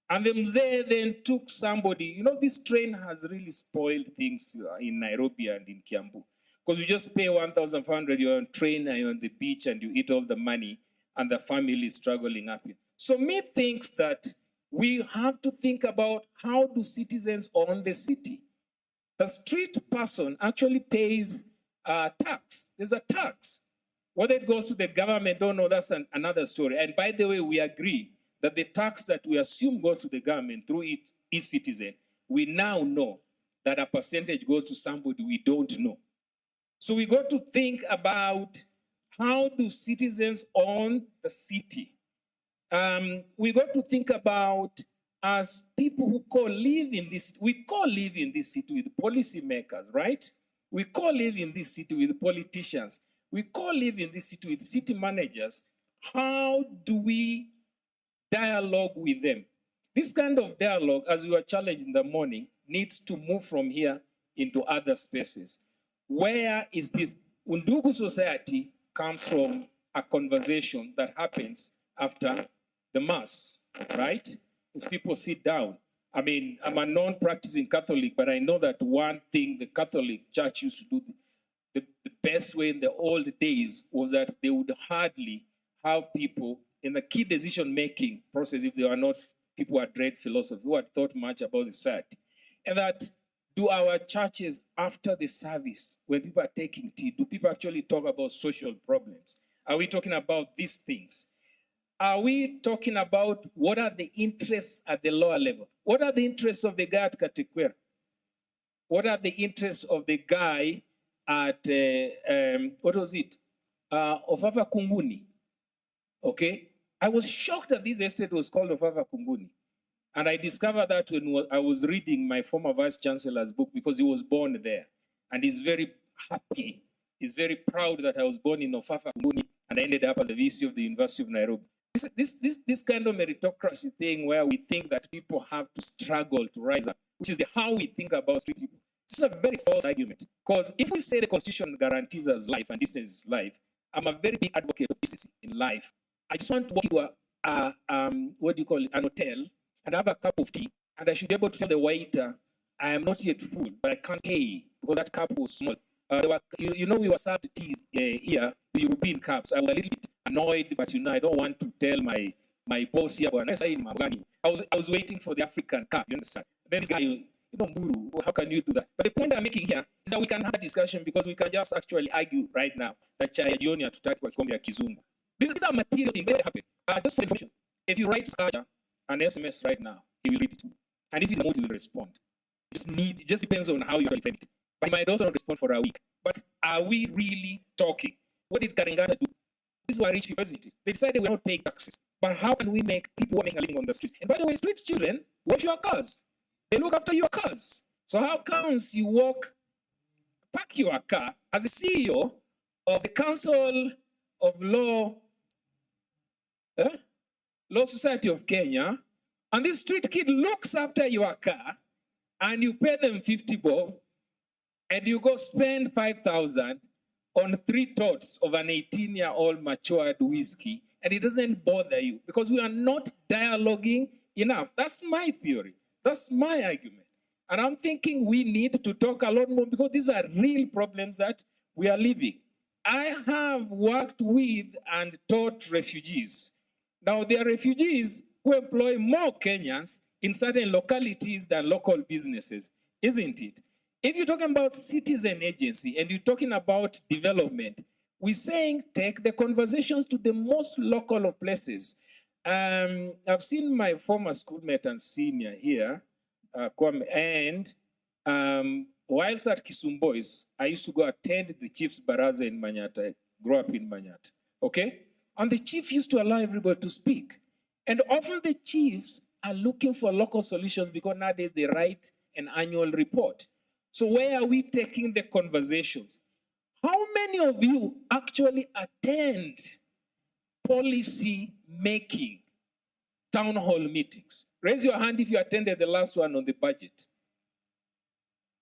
[SPEAKER 1] And the mzee then took somebody, you know, this train has really spoiled things in Nairobi and in Kiambu. Because you just pay 1,500, you're on train and you're on the beach and you eat all the money and the family is struggling up here. So me thinks that we have to think about how do citizens own the city. The street person actually pays tax. There's a tax. Whether it goes to the government or no, that's another story. And by the way, we agree that the tax that we assume goes to the government through each citizen, we now know that a percentage goes to somebody we don't know. So we got to think about how do citizens own the city. We got to think about, as people who co-live in this, we co-live in this city with policymakers, right? We co-live in this city with politicians. We co-live in this city with city managers. How do we dialogue with them? This kind of dialogue, as we were challenged in the morning, needs to move from here into other spaces. Where is this? Undugu Society comes from a conversation that happens after the Mass, right? As people sit down. I mean, I'm a non-practicing Catholic, but I know that one thing the Catholic Church used to do the best way in the old days was that they would hardly have people in the key decision-making process if they were not people who had read philosophy, who had thought much about the society. And that, do our churches, after the service, when people are taking tea, do people actually talk about social problems? Are we talking about these things? Are we talking about what are the interests at the lower level? What are the interests of the guy at Katekwera? What are the interests of the guy at, what was it? Ofafa Kunguni. Okay? I was shocked that this estate was called Ofava Kunguni. And I discovered that when I was reading my former vice chancellor's book, because he was born there. And he's very happy, he's very proud that I was born in Ofava Kunguni and I ended up as the VC of the University of Nairobi. This kind of meritocracy thing where we think that people have to struggle to rise up, which is how we think about street people. This is a very false argument. Because if we say the Constitution guarantees us life and this is life, I'm a very big advocate of decency in life. I just want to walk into what do you call it, an hotel and have a cup of tea, and I should be able to tell the waiter, I am not yet full, but I can't pay because that cup was small. We were served teas here, the European cups. I was a little bit annoyed, but I don't want to tell my boss here. I was waiting for the African cup, you understand? Then this guy, Mburu, how can you do that? But the point I'm making here is that we can have a discussion because we can just actually argue right now that Chaya Jioni hatutaki kwa kikombe ya kizungu. These are material things that happen. Just for information, if you write Saja an SMS right now, he will read it. And if he's in the mood, he will respond. It just depends on how you frame it. But he might also not respond for a week. But are we really talking? What did Karingata do? This is why rich people, isn't it? They decided we're not paying taxes. But how can we make people making a living on the street? And by the way, street children wash your cars. They look after your cars. So how comes you park your car as the CEO of the Council of Law Society of Kenya, and this street kid looks after your car, and you pay them 50 bob, and you go spend 5,000 on 3 tots of an 18-year-old matured whiskey, and it doesn't bother you because we are not dialoguing enough. That's my theory. That's my argument. And I'm thinking we need to talk a lot more because these are real problems that we are living. I have worked with and taught refugees. Now, there are refugees who employ more Kenyans in certain localities than local businesses, isn't it? If you're talking about citizen agency and you're talking about development, we're saying take the conversations to the most local of places. I've seen my former schoolmate and senior here, Kwame, and whilst at Kisumboys, I used to go attend the chief's baraza in Manyata. I grew up in Manyata, okay? And the chief used to allow everybody to speak. And often the chiefs are looking for local solutions because nowadays they write an annual report. So where are we taking the conversations? How many of you actually attend policy making town hall meetings? Raise your hand if you attended the last one on the budget.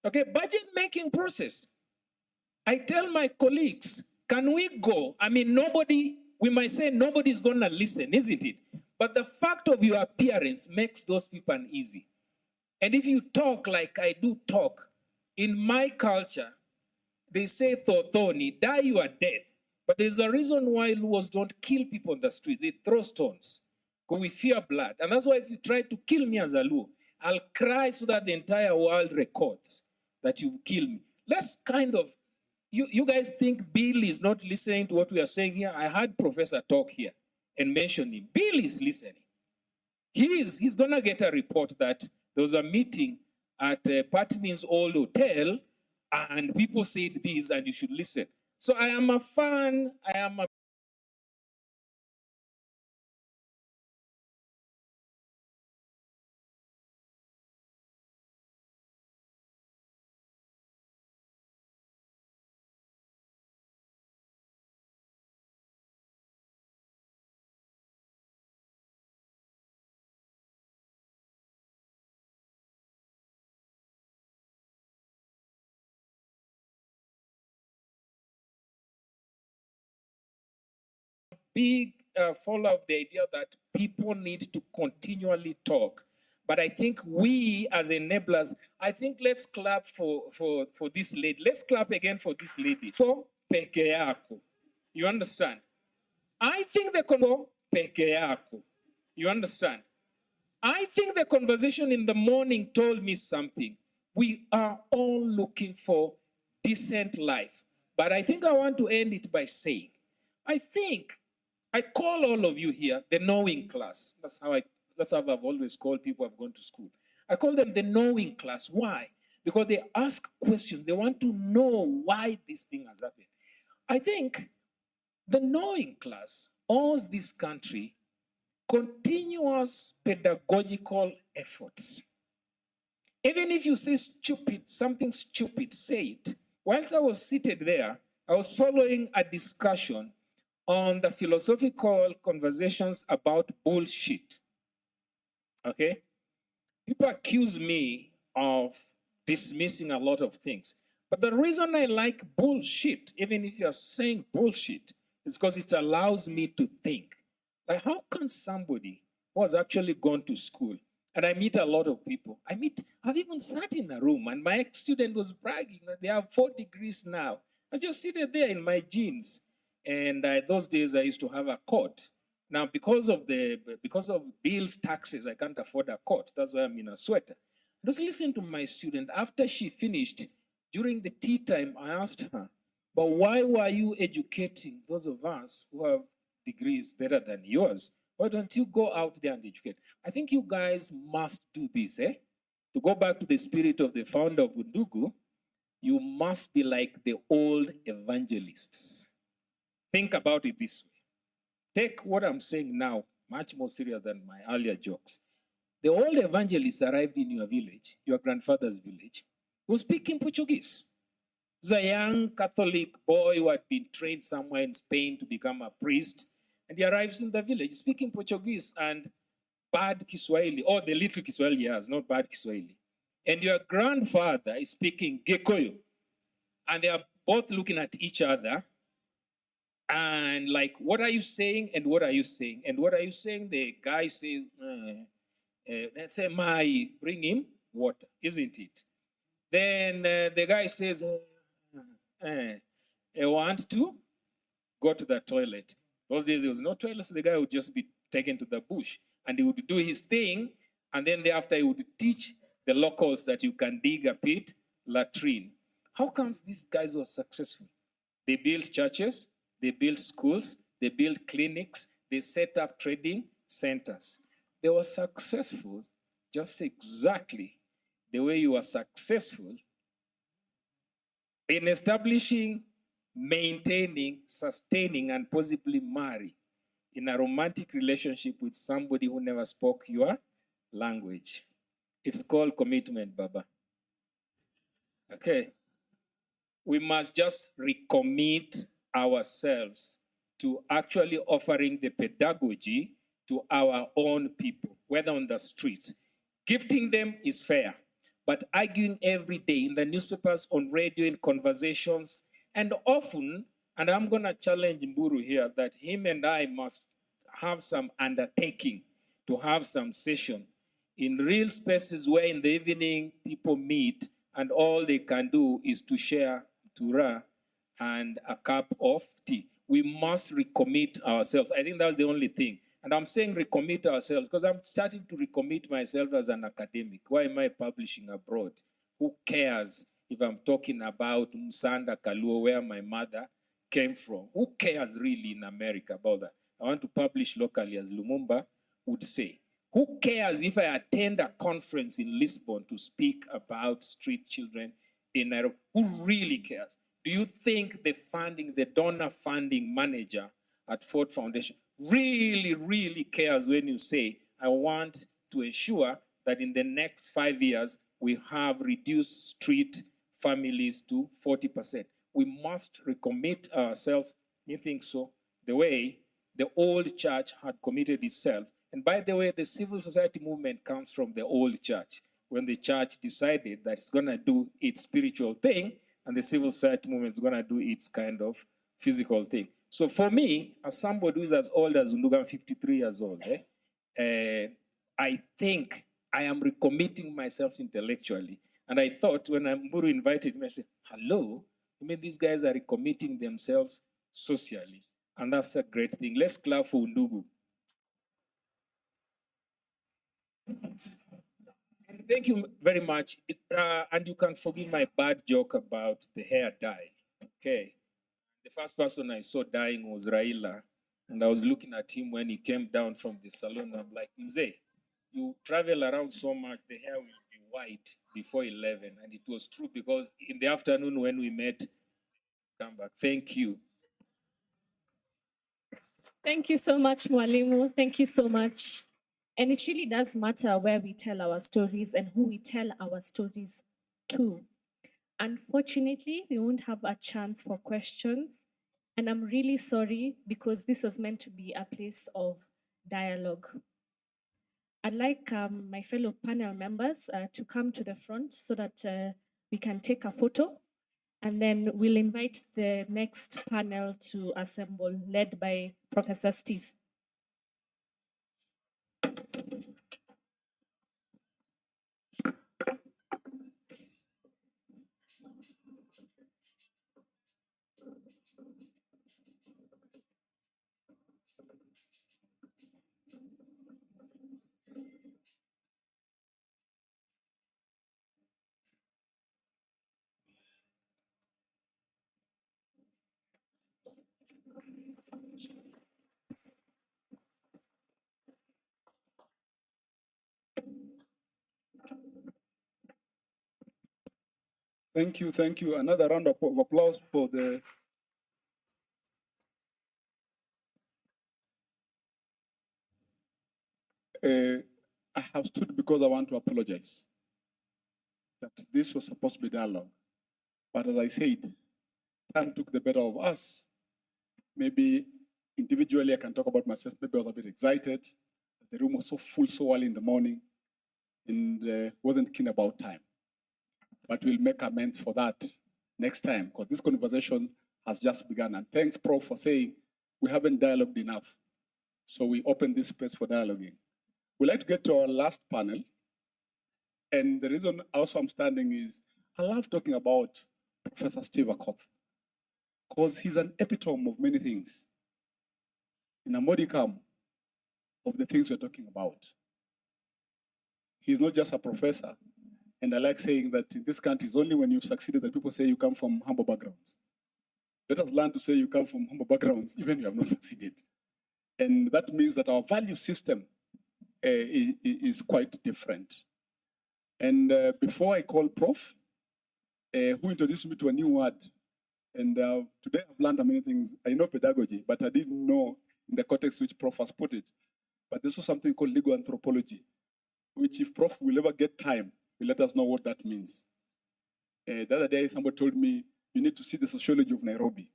[SPEAKER 1] Okay, budget making process. I tell my colleagues, can we go? I mean, we might say nobody's gonna listen, isn't it? But the fact of your appearance makes those people uneasy. And if you talk like I do talk, in my culture, they say Thothoni, die your death. But there's a reason why Luos don't kill people on the street. They throw stones. Because we fear blood. And that's why if you try to kill me as a Luo, I'll cry so that the entire world records that you killed me. Let's kind of, you guys think Bill is not listening to what we are saying here? I heard Professor talk here and mention him. Bill is listening. He's gonna get a report that there was a meeting at Patnin's old hotel and people said this and you should listen. So I am a fan, big follower of the idea that people need to continually talk. But I think we as enablers, I think let's clap for this lady. Let's clap again for this lady. For peke yako. You understand? I think the Congo peke yako. You understand? I think the conversation in the morning told me something. We are all looking for decent life. But I think I want to end it by saying, I call all of you here the knowing class. That's how I've always called people who have gone to school. I call them the knowing class. Why? Because they ask questions. They want to know why this thing has happened. I think The knowing class owes this country continuous pedagogical efforts. Even if you say stupid, something stupid, say it. Whilst I was seated there, I was following a discussion on the philosophical conversations about bullshit. Okay? People accuse me of dismissing a lot of things. But the reason I like bullshit, even if you're saying bullshit, is because it allows me to think. Like, how can somebody who has actually gone to school, and I meet a lot of people, I've even sat in a room and my ex-student was bragging that they have 4 degrees now. I just seated there in my jeans. And those days I used to have a coat. Now, because of bills, taxes, I can't afford a coat. That's why I'm in a sweater. Just listen to my student. After she finished, during the tea time, I asked her, but why were you educating those of us who have degrees better than yours? Why don't you go out there and educate? I think you guys must do this, eh? To go back to the spirit of the founder of Undugu, you must be like the old evangelists. Think about it this way. Take what I'm saying now, much more serious than my earlier jokes. The old evangelists arrived in your village, your grandfather's village, who was speaking Portuguese. He was a young Catholic boy who had been trained somewhere in Spain to become a priest, and he arrives in the village speaking Portuguese and bad Kiswahili, or the little Kiswahili he has, not bad Kiswahili. And your grandfather is speaking Gikuyu, and they are both looking at each other, and like, what are you saying? And what are you saying? And what are you saying? The guy says, let's say, bring him water, isn't it? Then the guy says, I want to go to the toilet. Those days there was no toilet, so the guy would just be taken to the bush and he would do his thing. And then thereafter he would teach the locals that you can dig a pit, latrine. How comes these guys were successful? They built churches, they built schools, they built clinics, they set up trading centers. They were successful just exactly the way you are successful in establishing, maintaining, sustaining, and possibly marry in a romantic relationship with somebody who never spoke your language. It's called commitment, Baba. Okay. We must just recommit ourselves to actually offering the pedagogy to our own people, whether on the streets. Gifting them is fair, but arguing every day in the newspapers, on radio, in conversations, and often, and I'm going to challenge Mburu here, that him and I must have some undertaking to have some session in real spaces where in the evening people meet and all they can do is to share tura and a cup of tea. We must recommit ourselves. I think that's the only thing. And I'm saying recommit ourselves because I'm starting to recommit myself as an academic. Why am I publishing abroad? Who cares if I'm talking about Msanda, Kaluo, where my mother came from? Who cares really in America about that? I want to publish locally, as Lumumba would say. Who cares if I attend a conference in Lisbon to speak about street children in Nairobi? Who really cares? Do you think the funding, the donor funding manager at Ford Foundation really cares when you say, I want to ensure that in the next 5 years, we have reduced street families to 40%. We must recommit ourselves, you think so, the way the old church had committed itself. And by the way, the civil society movement comes from the old church, when the church decided that it's going to do its spiritual thing, and the civil society movement is going to do its kind of physical thing. So for me, as somebody who is as old as Undugu, I'm 53 years old, I think I am recommitting myself intellectually. And I thought when Mburu invited me, I said, hello, I mean, these guys are recommitting themselves socially. And that's a great thing. Let's clap for Undugu. Thank you very much. And you can forgive my bad joke about the hair dye. Okay. The first person I saw dying was Raila. And I was looking at him when he came down from the salon. I'm like, Mzee, you travel around so much, the hair will be white before 11. And it was true because in the afternoon when we met, come back. Thank you.
[SPEAKER 21] Thank you so much, Mwalimu. Thank you so much. And it really does matter where we tell our stories and who we tell our stories to. Unfortunately, we won't have a chance for questions. And I'm really sorry because this was meant to be a place of dialogue. I'd like my fellow panel members to come to the front so that we can take a photo. And then we'll invite the next panel to assemble, led by Professor Steve.
[SPEAKER 13] Thank you, thank you. Another round of applause for the I have stood because I want to apologize that this was supposed to be dialogue. But as I said, time took the better of us. Maybe individually I can talk about myself. Maybe I was a bit excited. The room was so full so early in the morning and wasn't keen about time. But we'll make amends for that next time because this conversation has just begun. And thanks, Prof, for saying we haven't dialogued enough. So we open this space for dialoguing. We'd like to get to our last panel. And the reason also I'm standing is I love talking about Professor Steve Akoth because he's an epitome of many things in a modicum of the things we're talking about. He's not just a professor. And I like saying that in this country, it's only when you've succeeded that people say you come from humble backgrounds. Let us learn to say you come from humble backgrounds, even if you have not succeeded. And that means that our value system is quite different. And before I call Prof, who introduced me to a new word, and today I've learned many things. I know pedagogy, but I didn't know in the context which Prof has put it. But there's also something called legal anthropology, which if Prof will ever get time, will let us know what that means. The other day, somebody told me, you need to see the sociology of Nairobi.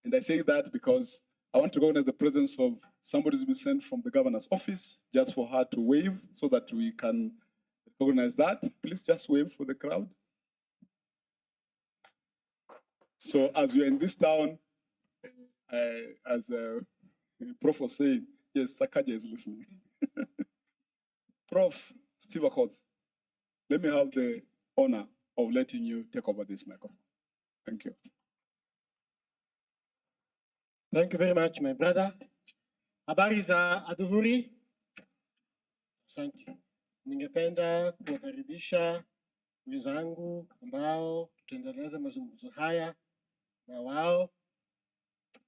[SPEAKER 13] And I say that because I want to go in the presence of somebody who's been sent from the governor's office, just for her to wave so that we can recognize that. Please just wave for the crowd. So as you're in this town, as Prof was saying, yes, Sakaja is listening. Prof. Steve Akoth, let me have the honor of letting you take over this microphone. Thank you.
[SPEAKER 2] Thank you very much, my brother. Habari za adhuhuri. Asante. Ningependa kuwakaribisha wenzangu ambao tutaendeleza mazungumzo haya na wao,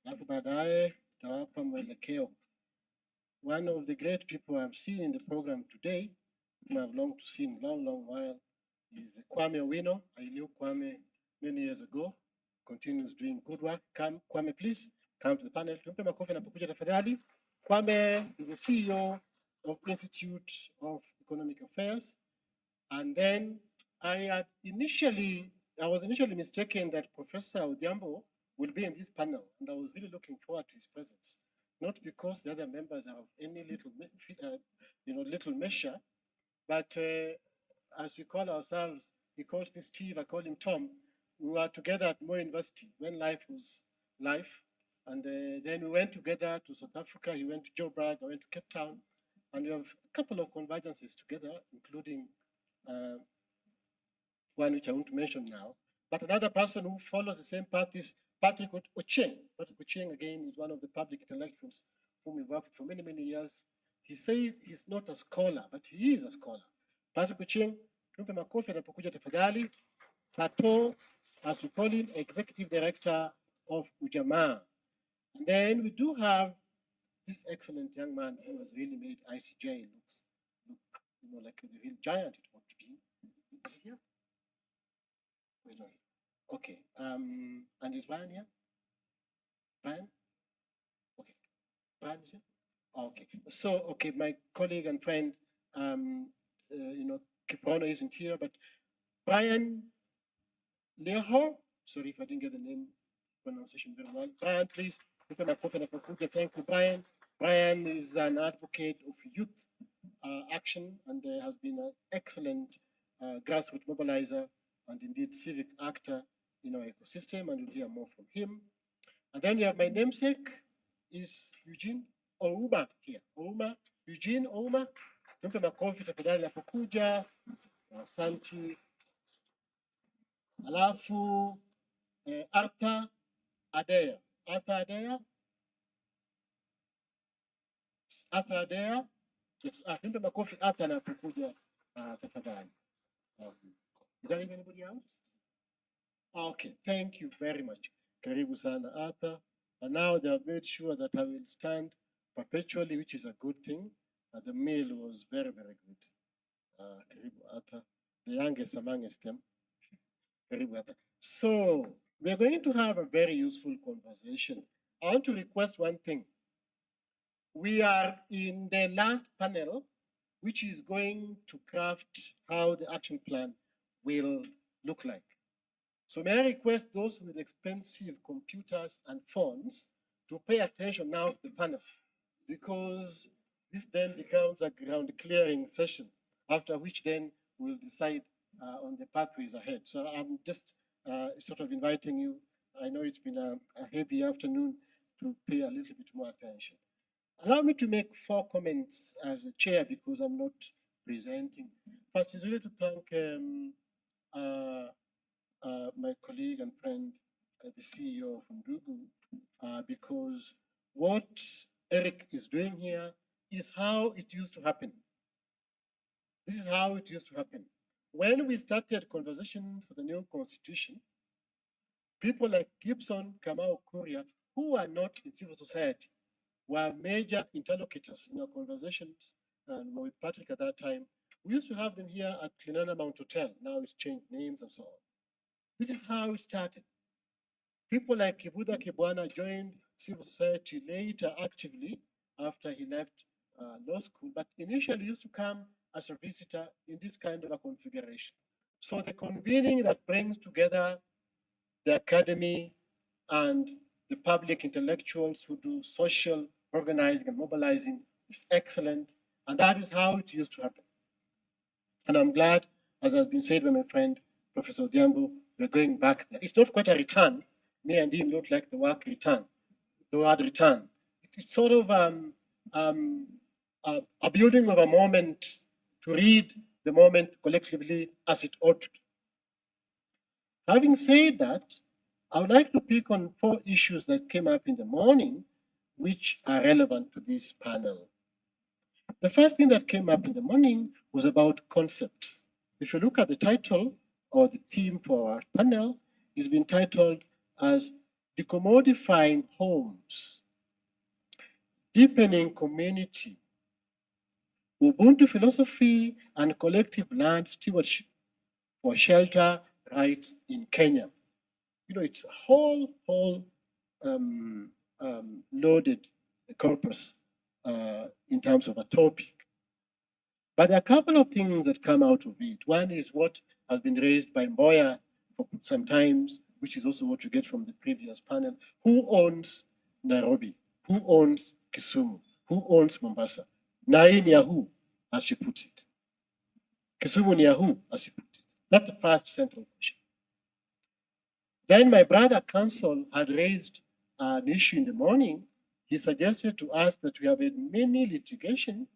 [SPEAKER 2] alafu baadaye tutawapa mwelekeo. One of the great people I've seen in the program today, whom I've longed to see in a long, long while, is Kwame Owino. I knew Kwame many years ago. Continues doing good work. Kwame, please come to the panel. Tumpe makofi anapokuja tafadhali. Kwame is the CEO of Institute of Economic Affairs. And then I was initially mistaken that Professor Odhiambo will be in this panel, and I was really looking forward to his presence. Not because the other members have any little measure, but as we call ourselves, he calls me Steve, I call him Tom. We were together at Moi University when life was life. And then we went together to South Africa. He went to Joburg, I went to Cape Town. And we have a couple of convergences together, including one which I won't mention now. But another person who follows the same path is Patrick Ochieng. Patrick Ochieng, again, is one of the public intellectuals whom we've worked with for many, many years. He says he's not a scholar, but he is a scholar. Patrick Ochieng, tumpe makofi anapokuja tafadhali. Pato, as we call him, Executive Director of Ujamaa. And then we do have this excellent young man who has really made ICJ look like the real giant it ought to be. Is he here? Where's he? Okay. And is Brian here? Brian? Okay. Brian, is it? Okay. So, okay, my colleague and friend, Kiprono isn't here, but Brian Leho, sorry if I didn't get the name pronunciation very well. Brian, please, thank you, Brian. Brian is an advocate of youth action and has been an excellent grassroots mobilizer and indeed civic actor in our ecosystem, and you'll hear more from him. And then we have my namesake, is Eugene Ouma here. Ouma, Eugene Ouma. Tumpe makofi tafadhali napokuja. Asante. Alafu Arthur Adea. Arthur Adea. Arthur Adea. Yes, tumpe makofi Arthur napokuja tafadhali. Is there anybody else? Okay, thank you very much. Karibu sana Arthur. And now they have made sure that I will stand perpetually, which is a good thing. The meal was very, very good. Karibu Arthur, the youngest amongst them. Karibu Arthur. So we are going to have a very useful conversation. I want to request one thing. We are in the last panel, which is going to craft how the action plan will look like. So may I request those with expensive computers and phones to pay attention now to the panel, because this then becomes a ground clearing session, after which then we'll decide on the pathways ahead. So I'm just sort of inviting you. I know it's been a heavy afternoon, to pay a little bit more attention. Allow me to make 4 comments as a chair, because I'm not presenting. First is really to thank my colleague and friend, the CEO of Undugu, because what Eric is doing here is how it used to happen. This is how it used to happen. When we started conversations for the new constitution, people like Gibson, Kamau, Kuria, who are not in civil society, were major interlocutors in our conversations, and with Patrick at that time. We used to have them here at Clinana Mount Hotel. Now it's changed names and so on. This is how it started. People like Kivuda Kibwana joined civil society later actively after he left law school, but initially used to come as a visitor in this kind of a configuration. So the convening that brings together the academy and the public intellectuals who do social organizing and mobilizing is excellent, and that is how it used to happen. And I'm glad, as has been said by my friend, Professor Odhiambo, we're going back there. It's not quite a return. Me and him don't like the word return. It's sort of a building of a moment to read the moment collectively as it ought to be. Having said that, I would like to pick on 4 issues that came up in the morning, which are relevant to this panel. The first thing that came up in the morning was about concepts. If you look at the title or the theme for our panel, it's been titled as Decommodifying Homes, Deepening Community, Ubuntu Philosophy and Collective Land Stewardship for Shelter Rights in Kenya. You know, it's a whole loaded corpus in terms of a topic. But there are a couple of things that come out of it. One is what has been raised by Mboya for some times, which is also what you get from the previous panel. Who owns Nairobi? Who owns Kisumu? Who owns Mombasa? Nai ni ya who, as she puts it. Kisumu ni ya who, as she puts it. That's the first central question. Then my brother counsel had raised an issue in the morning. He suggested to us that we have had many litigation.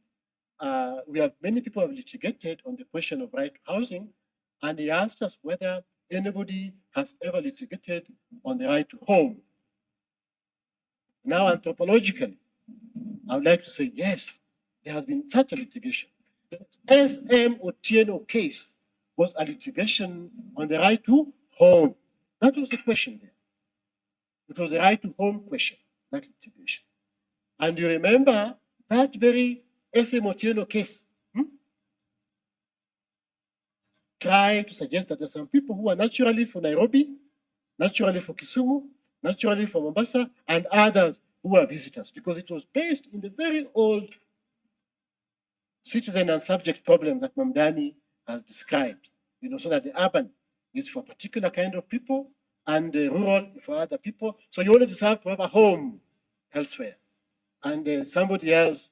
[SPEAKER 2] Many people have litigated on the question of right to housing, and he asked us whether anybody has ever litigated on the right to home. Now, anthropologically, I would like to say yes, there has been such a litigation. The SM Otieno case was a litigation on the right to home. That was the question there. It was the right to home question, that litigation. And you remember that very SM Otieno case tried to suggest that there are some people who are naturally for Nairobi, naturally for Kisumu, naturally for Mombasa, and others who are visitors, because it was based in the very old citizen and subject problem that Mamdani has described, so that the urban is for a particular kind of people and the rural for other people. So you only deserve to have a home elsewhere. And somebody else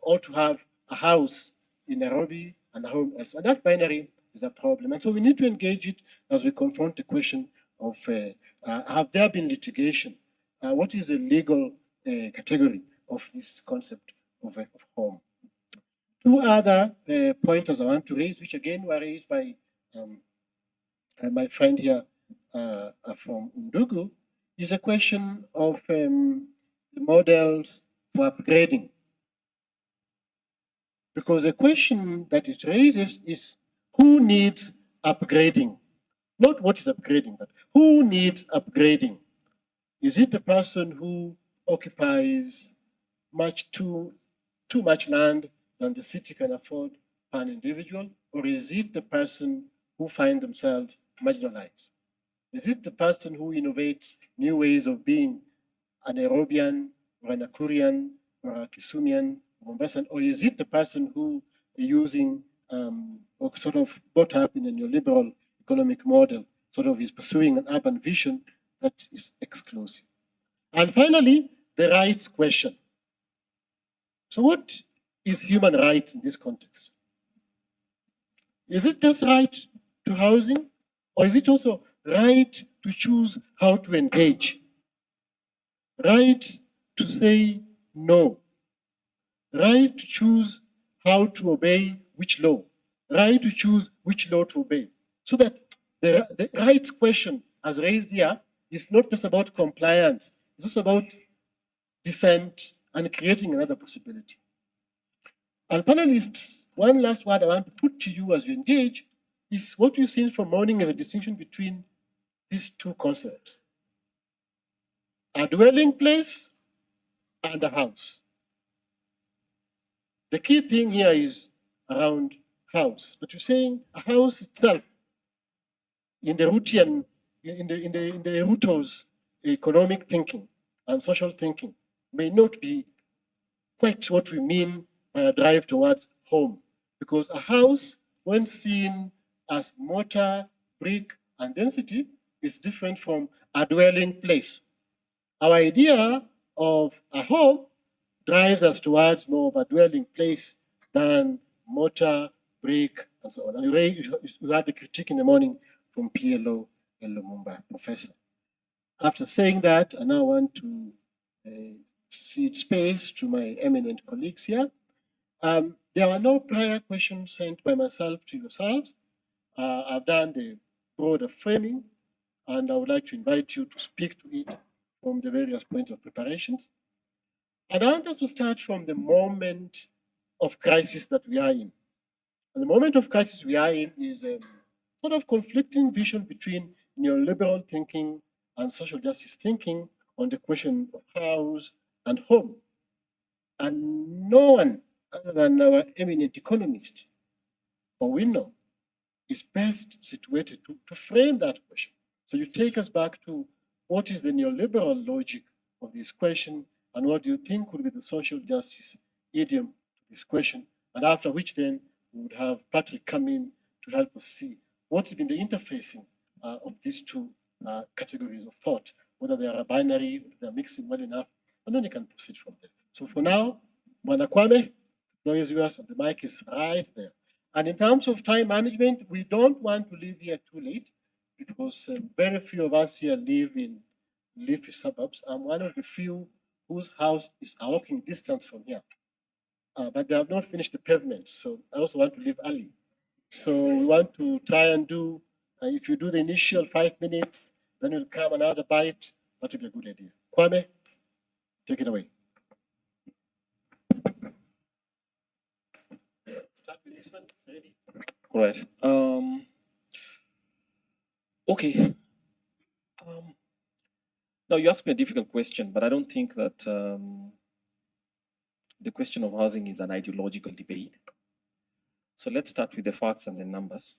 [SPEAKER 2] ought to have a house in Nairobi and a home elsewhere. And that binary is a problem. And so we need to engage it as we confront the question of have there been litigation? What is the legal category of this concept of home? Two other pointers I want to raise, which again were raised by my friend here from Undugu, is a question of the models for upgrading. Because the question that it raises is who needs upgrading? Not what is upgrading, but who needs upgrading? Is it the person who occupies too much land than the city can afford per individual? Or is it the person who find themselves marginalized? Is it the person who innovates new ways of being a Nairobian or a Nakurian or a Kisumian, Mombassan? Or is it the person who is using or sort of brought up in the neoliberal economic model, sort of is pursuing an urban vision that is exclusive? And finally, the rights question. So what is human rights in this context? Is it just right to housing, or is it also right to choose how to engage? Right to say no? Right to choose how to obey which law? Right to choose which law to obey? So that the rights question as raised here is not just about compliance, it's also about dissent and creating another possibility. And panelists, one last word I want to put to you as you engage is what we've seen from morning as a distinction between these two concepts: a dwelling place and a house. The key thing here is around house, but you're saying a house itself in the Rutian, in the Ruto's economic thinking and social thinking may not be quite what we mean by a drive towards home, because a house, when seen as mortar, brick, and density, is different from a dwelling place. Our idea of a home drives us towards more of a dwelling place than mortar, brick, and so on. And you had the critique in the morning from PLO and Lumumba, Professor. After saying that, I now want to cede space to my eminent colleagues here. There were no prior questions sent by myself to yourselves. I've done the broader framing, and I would like to invite you to speak to it from the various points of preparations. And I want us to start from the moment of crisis that we are in. And the moment of crisis we are in is a sort of conflicting vision between neoliberal thinking and social justice thinking on the question of house and home. And no one other than our eminent economist, or we know, is best situated to frame that question. So you take us back to what is the neoliberal logic of this question, and what do you think would be the social justice idiom to this question, and after which then we would have Patrick come in to help us see what's been the interfacing of these two categories of thought, whether they are a binary, whether they're mixing well enough, and then you can proceed from there. So for now, Bwana Kwame, floor is yours, and the mic is right there. And in terms of time management, we don't want to leave here too late, because very few of us here live in leafy suburbs. I'm one of the few whose house is a walking distance from here. But they have not finished the pavement, so I also want to leave early. So we want to try and do, if you do the initial 5 minutes, then will come another bite. That would be a good idea. Kwame, take it away. Start with this one. It's ready.
[SPEAKER 4] All right. Okay. Now you asked me a difficult question, but I don't think that the question of housing is an ideological debate. So let's start with the facts and the numbers.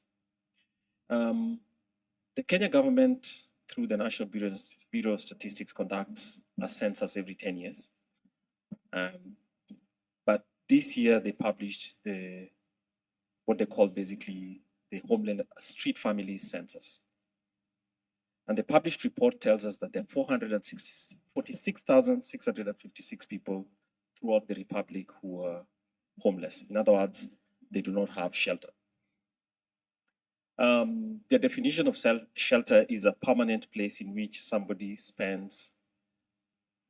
[SPEAKER 4] The Kenya government, through the National Bureau of Statistics conducts a census every 10 years. But this year they published what they call basically the Homeland Street Families Census. And the published report tells us that there are 46,656 people throughout the Republic who are homeless. In other words, they do not have shelter. The definition of shelter is a permanent place in which somebody spends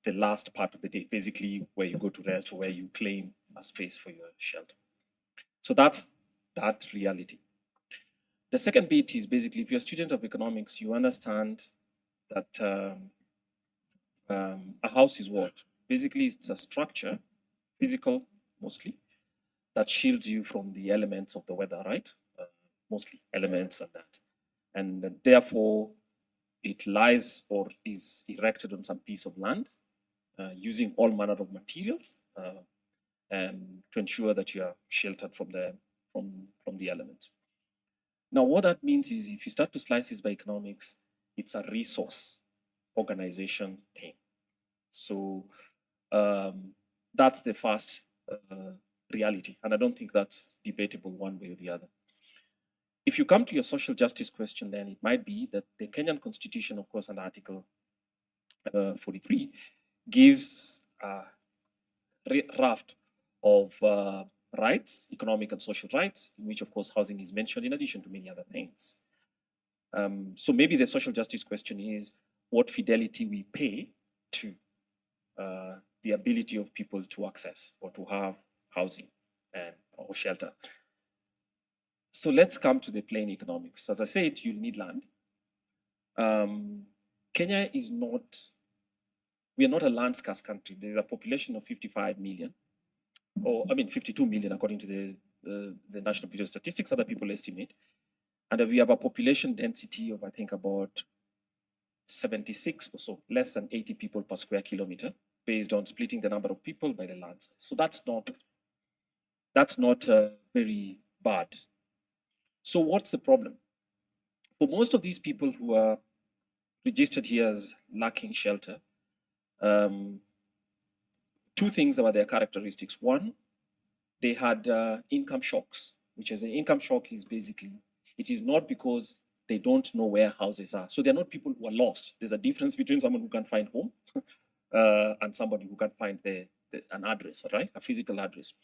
[SPEAKER 4] the last part of the day, basically where you go to rest or where you claim a space for your shelter. So that's that reality. The second bit is basically, if you're a student of economics, you understand that a house is what? Basically, it's a structure, physical mostly, that shields you from the elements of the weather, right? Mostly elements and that. And therefore, it lies or is erected on some piece of land using all manner of materials to ensure that you are sheltered from the elements. Now, what that means is if you start to slice this by economics, it's a resource organization thing. So that's the first reality. And I don't think that's debatable one way or the other. If you come to your social justice question, then it might be that the Kenyan Constitution, of course, under Article 43, gives a raft of rights, economic and social rights, in which, of course, housing is mentioned in addition to many other things. So maybe the social justice question is what fidelity we pay to the ability of people to access or to have housing or shelter. So let's come to the plain economics. As I said, you need land. Kenya is not, we are not a land scarce country. There's a population of 55 million, or I mean 52 million according to the National Bureau of Statistics, other people estimate. And we have a population density of, I think, about 76 or so, less than 80 people per square kilometer, based on splitting the number of people by the land size. So that's not very bad. So what's the problem? For most of these people who are registered here as lacking shelter, two things about their characteristics. One, they had income shocks, which is an income shock is basically, it is not because they don't know where houses are. So they're not people who are lost. There's a difference between someone who can't find home and somebody who can't find an address, right? A physical address.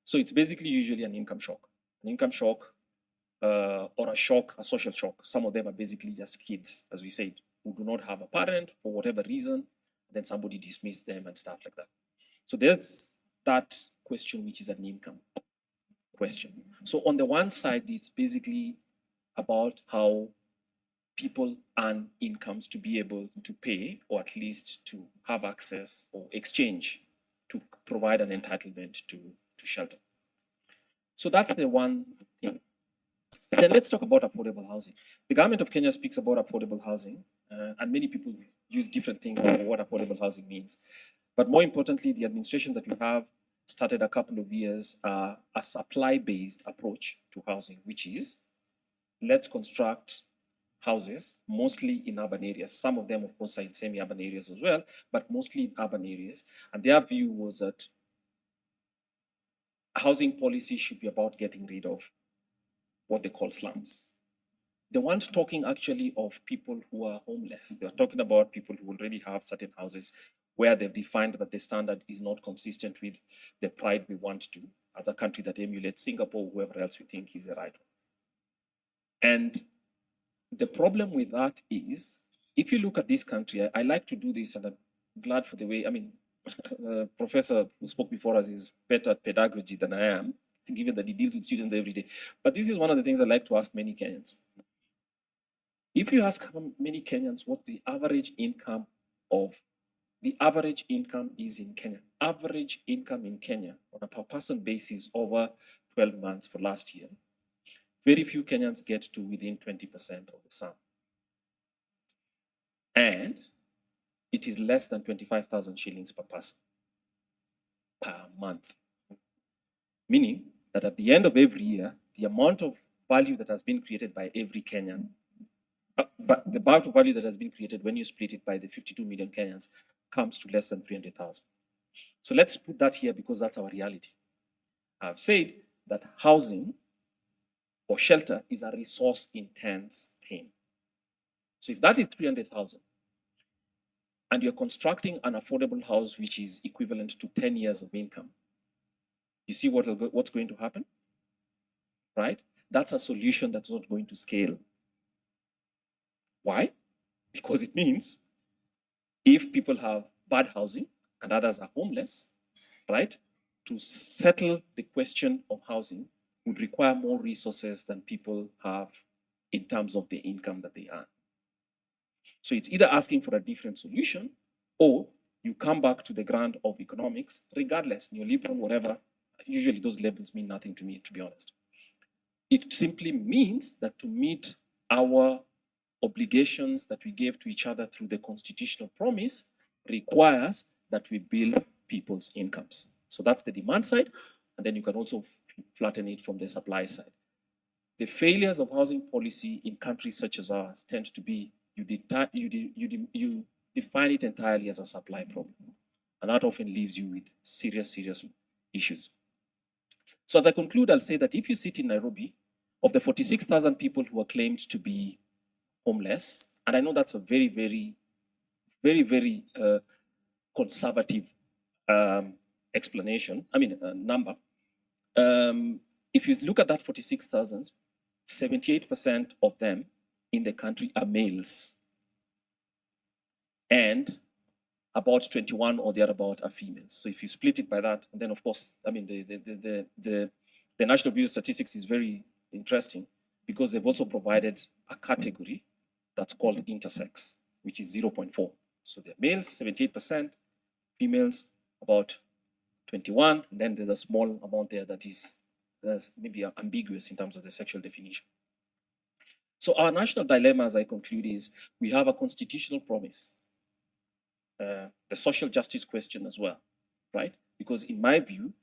[SPEAKER 4] So it's basically usually an income shock. An income shock or a shock, a social shock. Some of them are basically just kids, as we said, who do not have a parent for whatever reason, then somebody dismissed them and stuff like that. So there's that question, which is an income question. So on the one side, it's basically about how people earn incomes to be able to pay, or at least to have access or exchange to provide an entitlement to shelter. So that's the one thing. Then let's talk about affordable housing. The government of Kenya speaks about affordable housing, and many people use different things for what affordable housing means. But more importantly, the administration that we have started a couple of years a supply-based approach to housing, which is let's construct houses, mostly in urban areas. Some of them, of course, are in semi-urban areas as well, but mostly in urban areas. And their view was that housing policy should be about getting rid of what they call slums. They weren't talking actually of people who are homeless. They are talking about people who already have certain houses where they've defined that the standard is not consistent with the pride we want to as a country that emulates Singapore, whoever else we think is the right one. And the problem with that is, if you look at this country, I like to do this, and I'm glad for the way, I mean, Professor who spoke before us is better at pedagogy than I am, given that he deals with students every day. But this is one of the things I like to ask many Kenyans. If you ask many Kenyans what the average income is in Kenya, average income in Kenya on a per person basis over 12 months for last year, very few Kenyans get to within 20% of the sum. And it is less than 25,000 shillings per person per month. Meaning that at the end of every year, the amount of value that has been created by every Kenyan but the amount of value that has been created when you split it by the 52 million Kenyans comes to less than 300,000. So let's put that here because that's our reality. I've said that housing or shelter is a resource intense thing. So if that is 300,000 and you're constructing an affordable house which is equivalent to 10 years of income, you see what's going to happen, right? That's a solution that's not going to scale. Why? Because it means if people have bad housing and others are homeless, right? To settle the question of housing would require more resources than people have in terms of the income that they earn. So it's either asking for a different solution or you come back to the ground of economics, regardless, neoliberal, whatever. Usually those labels mean nothing to me, to be honest. It simply means that to meet our obligations that we gave to each other through the constitutional promise requires that we build people's incomes. So that's the demand side, and then you can also flatten it from the supply side. The failures of housing policy in countries such as ours tend to be you define it entirely as a supply problem, and that often leaves you with serious issues. So as I conclude, I'll say that if you sit in Nairobi, of the 46,000 people who are claimed to be homeless, and I know that's a very, very conservative explanation, number. If you look at that 46,000, 78% of them in the country are males, and about 21 or thereabout are females. So if you split it by that, and then of course, the National Bureau of Statistics is very interesting because they've also provided a category that's called intersex, which is 0.4. So they're males, 78%, females, about 21, and then there's a small amount there that is maybe ambiguous in terms of the sexual definition. So our national dilemma, as I conclude, is we have a constitutional promise, the social justice question as well, right? Because in my view,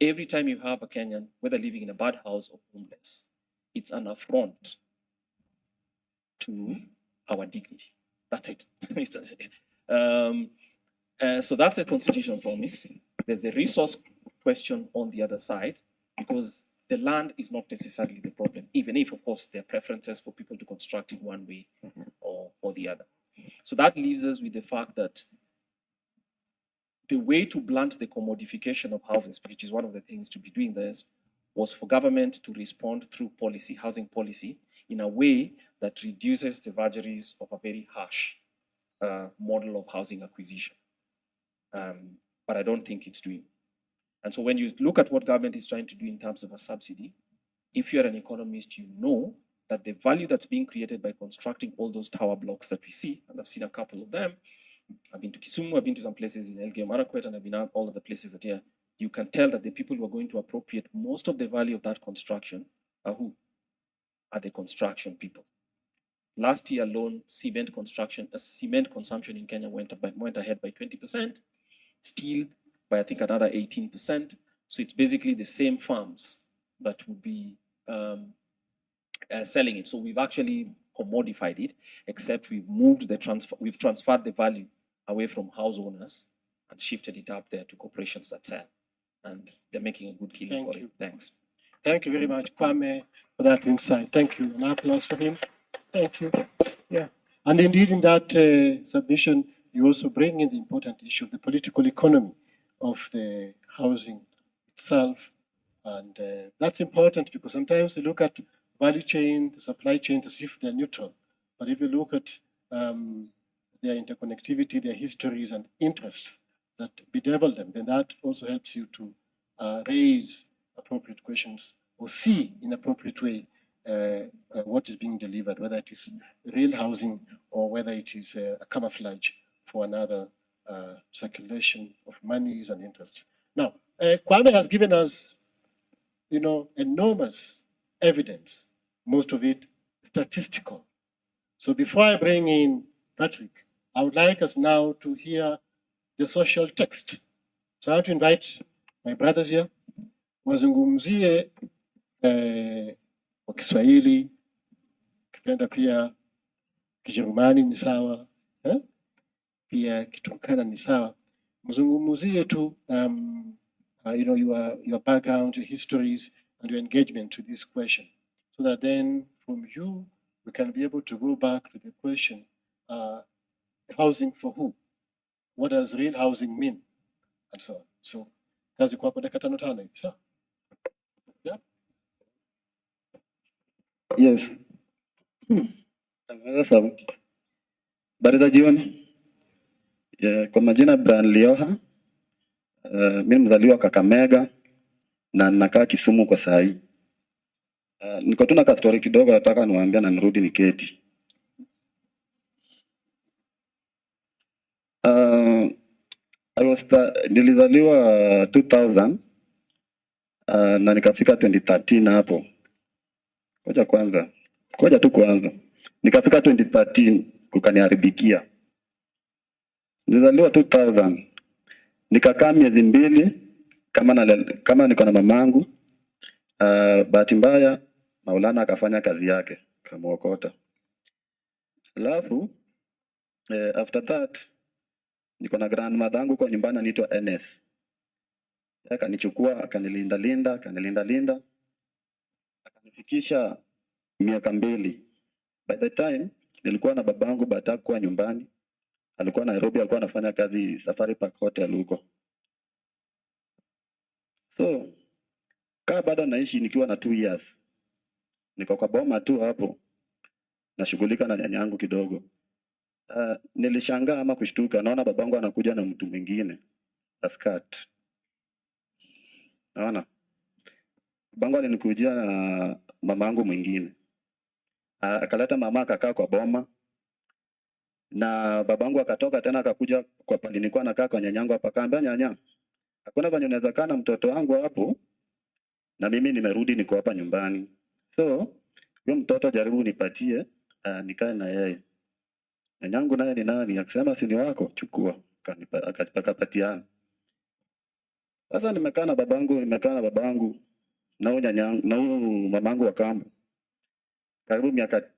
[SPEAKER 4] every time you have a Kenyan, whether living in a bad house or homeless, it's an affront to our dignity. That's it. So that's a constitutional promise. There's a resource question on the other side, because the land is not necessarily the problem, even if, of course, there are preferences for people to construct it one way or the other. So that leaves us with the fact that the way to blunt the commodification of houses, which is one of the things to be doing this, was for government to respond through policy, housing policy, in a way that reduces the vagaries of a very harsh model of housing acquisition. But I don't think it's doing. And so when you look at what government is trying to do in terms of a subsidy, if you're an economist, you know that the value that's being created by constructing all those tower blocks that we see, and I've seen a couple of them. I've been to Kisumu, I've been to some places in Elgeyo Marakwet, and I've been out all of the places that here. You can tell that the people who are going to appropriate most of the value of that construction are who? Are the construction people. Last year alone, cement consumption in Kenya went ahead by 20%, steel by I think another 18%. So it's basically the same farms that would be selling it. So we've actually commodified it, except we've transferred the value away from house owners and shifted it up there to corporations that sell. And they're making a good killing for it. Thanks.
[SPEAKER 2] Thank you very much, Kwame, for that insight. Thank you. An applause for him. Thank you. Yeah. And indeed, in that submission, you also bring in the important issue of the political economy of the housing itself. And that's important because sometimes you look at value chain, the supply chain, as if they're neutral. But if you look at their interconnectivity, their histories and interests that bedevil them, then that also helps you to raise appropriate questions or see in appropriate way what is being delivered, whether it is real housing or whether it is a camouflage for another circulation of monies and interests. Now, Kwame has given us, enormous evidence, most of it statistical. So before I bring in Patrick, I would like us now to hear the social text. So I want to invite my brothers here, wazungumzie kwa Kiswahili, kipenda pia Kijerumani ni sawa, pia Kiturkana ni sawa. Mzungumzie tu your background, your histories, and your engagement to this question, so that then from you we can be able to go back to the question, housing for who? What does real housing mean? And so on. So, kazi kwako dakika 5 hivi, sawa? Yeah.
[SPEAKER 6] Yes. Tangaza sauti. Habari za jioni. Kwa majina Brian Lioha. Mimi mzaliwa Kakamega na nakaa Kisumu kwa saa hii. Niko tu na ka story kidogo nataka niwaambie na nirudi niketi. Nilizaliwa 2000 na nikafika 2013 hapo. Ngoja tu kwanza. Nikafika 2013 kukaniharibikia. Nilizaliwa 2000. Nikakaa miezi 2 kama niko na mamangu. Bahati mbaya Maulana akafanya kazi yake kamuokota. Alafu after that niko na grandmother yangu kwa nyumbani anaitwa NS. Akanichukua akanilinda akanifikisha miaka 2. By the time nilikuwa na babangu bata kwa nyumbani. Alikuwa Nairobi, alikuwa anafanya kazi Safari Park Hotel huko. So bado naishi nikiwa na 2 years. Niko kwa boma tu hapo. Nashughulika na nyanyangu kidogo. Nilishangaa ama kushtuka naona babangu anakuja na mtu mwingine. Askat. Naona. Babangu alinikujia na mamangu mwingine. Akaleta mama akakaa kwa boma. Na babangu akatoka tena akakuja kwa pale nilikuwa nakaa kwa nyanyangu hapa, akaambia nyanya, hakuna venye unaweza kaa na mtoto wangu hapo na mimi nimerudi niko hapa nyumbani. So huyo mtoto jaribu nipatie nikae na yeye. Nyanyangu naye ni nani? Akisema si ni wako, chukua. Akapatiana. Sasa nimekaa na babangu na huyo nyanyangu na huyo mamangu wa kambo. Karibu miaka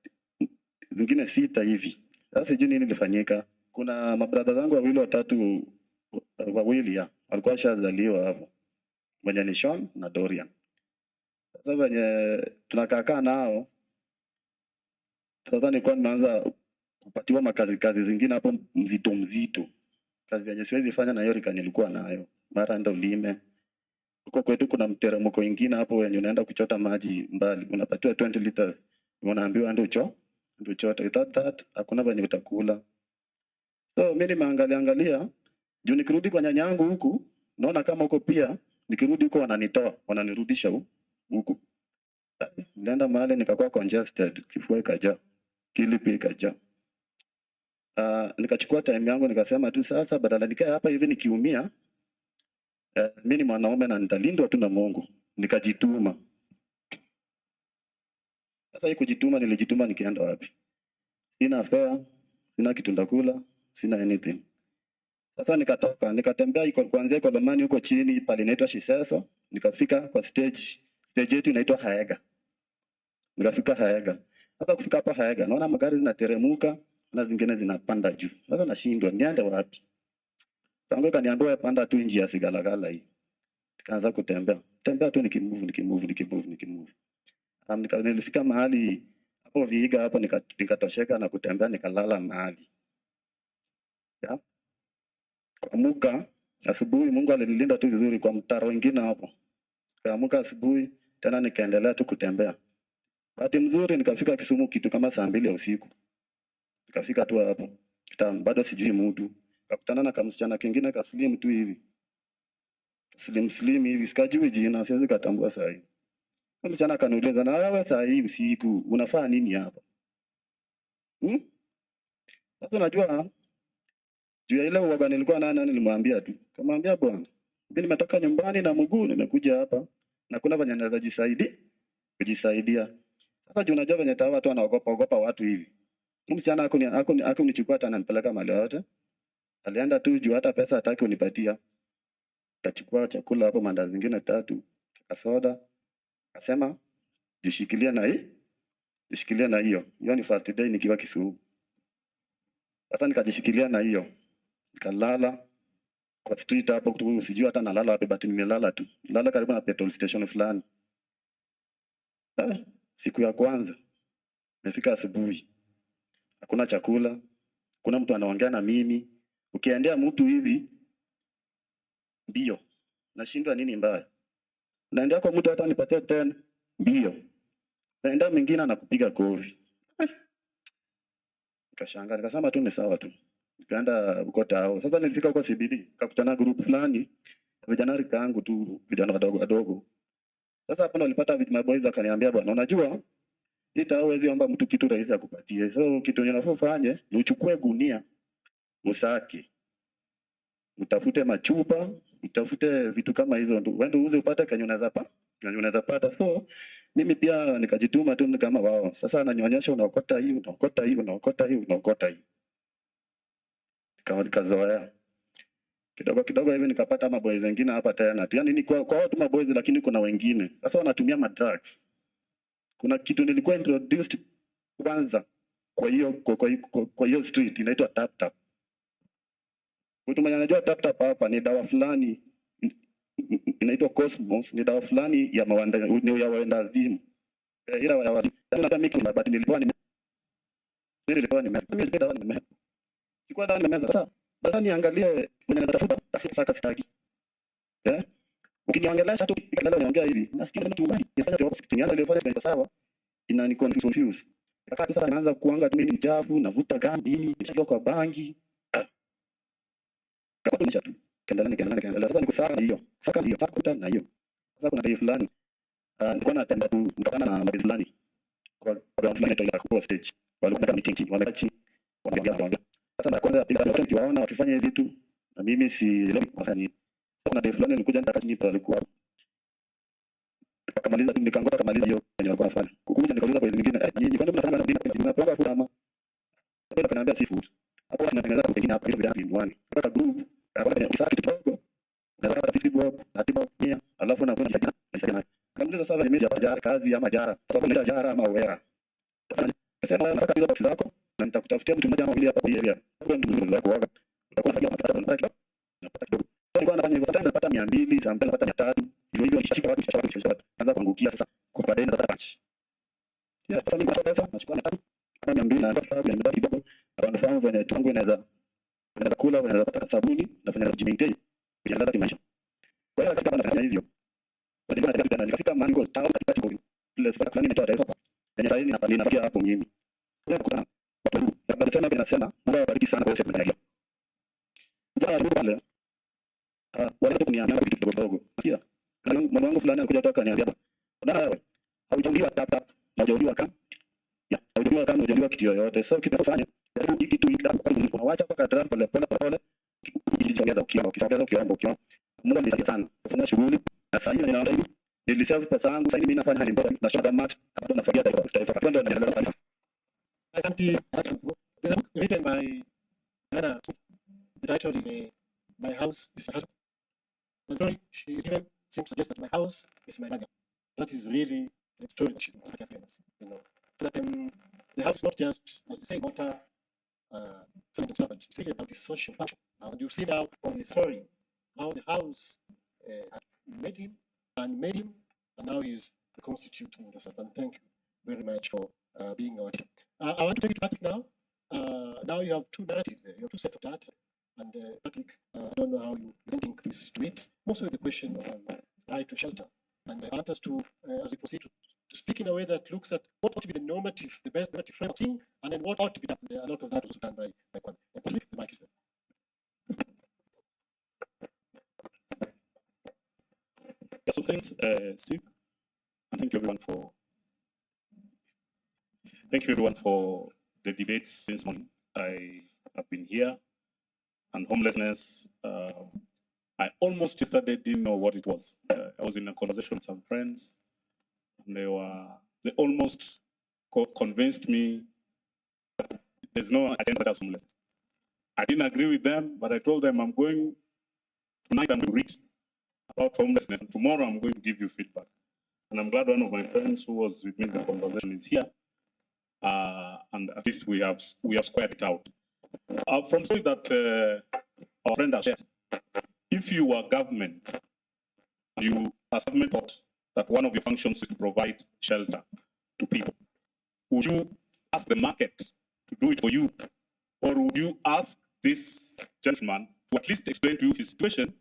[SPEAKER 6] zingine 6 hivi. Sasa sijui nini ilifanyika. Kuna mabrada zangu 2 au 3 walikuwa shazaliwa hapo. Mwenye ni Sean na Dorian. Sasa wenye tunakaa nao. Sasa nilikuwa nimeanza kupatiwa makazi zingine hapo mzito. Kazi yenye siwezi fanya na hiyo rika nilikuwa nayo. Mara ndo ulime. Huko kwetu kuna mteremko ingine hapo wenye unaenda kuchota maji mbali. Unapatiwa 20 liters. Unaambiwa ndio chote. Without that hakuna venye utakula. So mimi nimeangalia juu nikirudi kwa nyanyangu huku naona kama huko pia nikirudi huko wananirudisha huku. Nilienda mahali nikakuwa congested, kifua ikaja, kilipi ikaja. Nikachukua time yangu nikasema tu sasa badala nikae hapa hivi nikiumia, mimi ni mwanaume na nitalindwa tu na Mungu. Nikajituma. Sasa hii kujituma nilijituma nikienda wapi? Sina fare, sina kitu ndakula, sina anything. Sasa nikatembea kuanzia Kolomani huko chini pale inaitwa Shiseso, nikafika kwa stage yetu inaitwa Haega. Nikafika Haega. Sasa kufika hapa Haega, naona magari zinateremuka na zingine zinapanda juu. Sasa nashindwa niende wapi? Tangu kaniambia panda tu njia Sigalagala hii. Nikaanza kutembea. Tembea tu nikimove. Nilifika mahali hapo Vihiga hapo nikatosheka na kutembea nikalala mahali. Ya. Kuamka asubuhi Mungu alinilinda tu vizuri kwa mtaro wengine hapo. Kuamka asubuhi tena nikaendelea tu kutembea. Bahati mzuri nikafika Kisumu kitu kama saa 2 ya usiku. Nikafika tu hapo. Bado sijui mtu. Nikakutana na kamsichana kingine kaslim tu hivi. Slim hivi sikajui jina siwezi katambua saa hii. Msichana akaniuliza na wewe saa hii usiku unafanya nini hapa? Sasa unajua juu ya ile uoga nilikuwa nayo nilimwambia tu. Kamwambia bwana, mimi nimetoka nyumbani na mguu nimekuja hapa na kuna venye naweza kujisaidia. Sasa juu unajua venye watu wanaogopa watu hivi. Msichana hakunichukua hata ananipeleka mahali yote. Alienda tu juu hata pesa hataki unipatia. Akachukua chakula hapo mandazi zingine 3, kasoda. Akasema jishikilia na hiyo. Hiyo ni first day nikiwa Kisumu. Sasa nikajishikilia na hiyo. Nikalala kwa street hapo kutu, sijui hata nalala wapi, but nimelala tu. Nilala karibu na petrol station fulani. Siku ya kwanza nimefika asubuhi. Hakuna chakula, kuna mtu anaongea na mimi. Ukiendea mtu hivi mbio. Nashindwa nini mbaya. Naendea kwa mtu hata nipatie 10 mbio. Naendea mwingine anakupiga kofi. Nikashangaa, nikasema tu ni sawa tu. Nikaenda huko tao. Sasa nilifika huko CBD, nikakutana group fulani, vijana rika yangu tu, vijana wadogo. Sasa hapo ndo nilipata maboys wakaniambia, bwana unajua hii tao hivi omba mtu kitu rahisi akupatie. So kitu unafanya ni uchukue gunia, usake. Utafute machupa, utafute vitu kama hizo ndio uende uuze upate kenye unaweza pata. So mimi pia nikajituma tu kama wao. Sasa ananionyesha unaokota hii, unaokota hii, unaokota hii, unaokota hii. Nikazoea. Kidogo hivi nikapata maboys wengine hapa tena. Yaani ni kwa watu maboys lakini kuna wengine. Sasa wanatumia madrugs. Kuna kitu nilikuwa introduced kwanza kwa hiyo street inaitwa tap tap. Mtu mwenye anajua tap tap hapa ni dawa fulani inaitwa Cosmos, ni dawa fulani ya waenda azimu. Ila ya wazimu. Ndio mimi but nilikuwa sasa basi niangalie mwenye natafuta sasa sitaki. Ukiniongelesha tu kila unaongea hivi nasikia mtu mbali nifanya tu kitu nyingine aliyofanya kwa sawa inani confuse. Wakati sasa naanza kuanga tu mimi mchafu navuta gambi nini nishakia kwa bangi. Kwa tu mchatu kendana sasa niko sawa hiyo. Sasa hiyo sasa na hiyo. Sasa kuna day fulani nilikuwa natenda tu mkutana na mabili fulani kwa ground fulani toka kwa stage. Walikuwa meeting wamekaa chini wanaongea. Sasa na kwanza bila watu kiwaona wakifanya hivi vitu na mimi si leo wafanye. Kuna day fulani nilikuja ndakachini pale alikuwa akamaliza nikangoja akamaliza hiyo yenye walikuwa wanafanya. Kukuja nikauliza kwa nyingine nyinyi kwani mnafanya nini mnapoka food ama ndio kanaambia seafood. Hapo wanatengeneza kwa kingine hapa hivi vya mwani. Kwa group kwa usaki kidogo na hata 50 bob 30 bob 100 alafu na kuna na kamuliza sasa nimezi hapa jara kazi ama jara sababu ni jara ama wera. Sasa nataka hizo box zako na nitakutafutia mtu mmoja ama mbili hapa area. Kwa ndio ndio kuoga. Utakuwa unafanya mapata unapata kidogo. Nilikuwa nafanya hivyo tena napata 200, sometimes napata 300. Hivyo nishika watu anza kuangukia sasa kwa baadaye napata patch. Sasa mimi napata pesa nachukua na 200 na napata kidogo. Wanafahamu venye tungu inaweza kula, unaweza pata sabuni na fanya kujimaintain kujiandaa kimaisha. Kwa hiyo kama nafanya hivyo ndio nataka nikafika mango town katika Chikoni. Ile sipata fulani nimetoa taarifa. Yenye sasa hivi ninafikia hapo mimi. Kuna watu wanasema nasema Mungu awabariki sana kwa sababu ya pale. Wale kuniambia vitu kidogo. Sikia. Mama wangu fulani alikuja toka kaniambia, "Bwana wewe, haujauliwa tap na hujauliwa kama." Haujauliwa kama hujauliwa kitu yoyote. So kinachofanya jaribu kitu unawacha kwa kadra pole ilijongeza ukiomba. Mungu anisaidie sana. Kufanya shughuli na sasa hivi ninaona hivi. Nilisave pesa yangu sasa hivi mimi nafanya hali bora na shamba mat hapo nafagia taifa. Hapo ndio naendelea.
[SPEAKER 2] Asante. This is written by Nana. The title is My House is My Husband. The story she is given seems to suggest that my house is my mother. That is really the story that she's given us. You know, that the house is not just, as you say, water, something to but it's really about the social function. And you see now from the story how the house had made him, and now he's constituting the servant. Thank you very much for being our team. I want to take it back now. Now you have two narratives there. You have two sets of data. And Patrick, I don't know how you think this to it. Also, the question of right to shelter. And I want us to, as we proceed, to speak in a way that looks at what ought to be the normative, the best normative framework, and then what ought to be done. A lot of that was done by Kwame. Patrick, the mic is there.
[SPEAKER 3] Yeah, so thanks, Steve, and thank you everyone for the debates since morning. I have been here, and homelessness. I almost yesterday didn't know what it was. I was in a conversation with some friends, and they almost convinced me that there's no agenda as homelessness. I didn't agree with them, but I told them I'm going to read about homelessness, and tomorrow I'm going to give you feedback. And I'm glad one of my friends who was with me in the conversation is here, and at least we have squared it out. From story that our friend has shared, if you are government, you as government thought that one of your functions is to provide shelter to people, would you ask the market to do it for you? Or would you ask this gentleman to at least explain to you his situation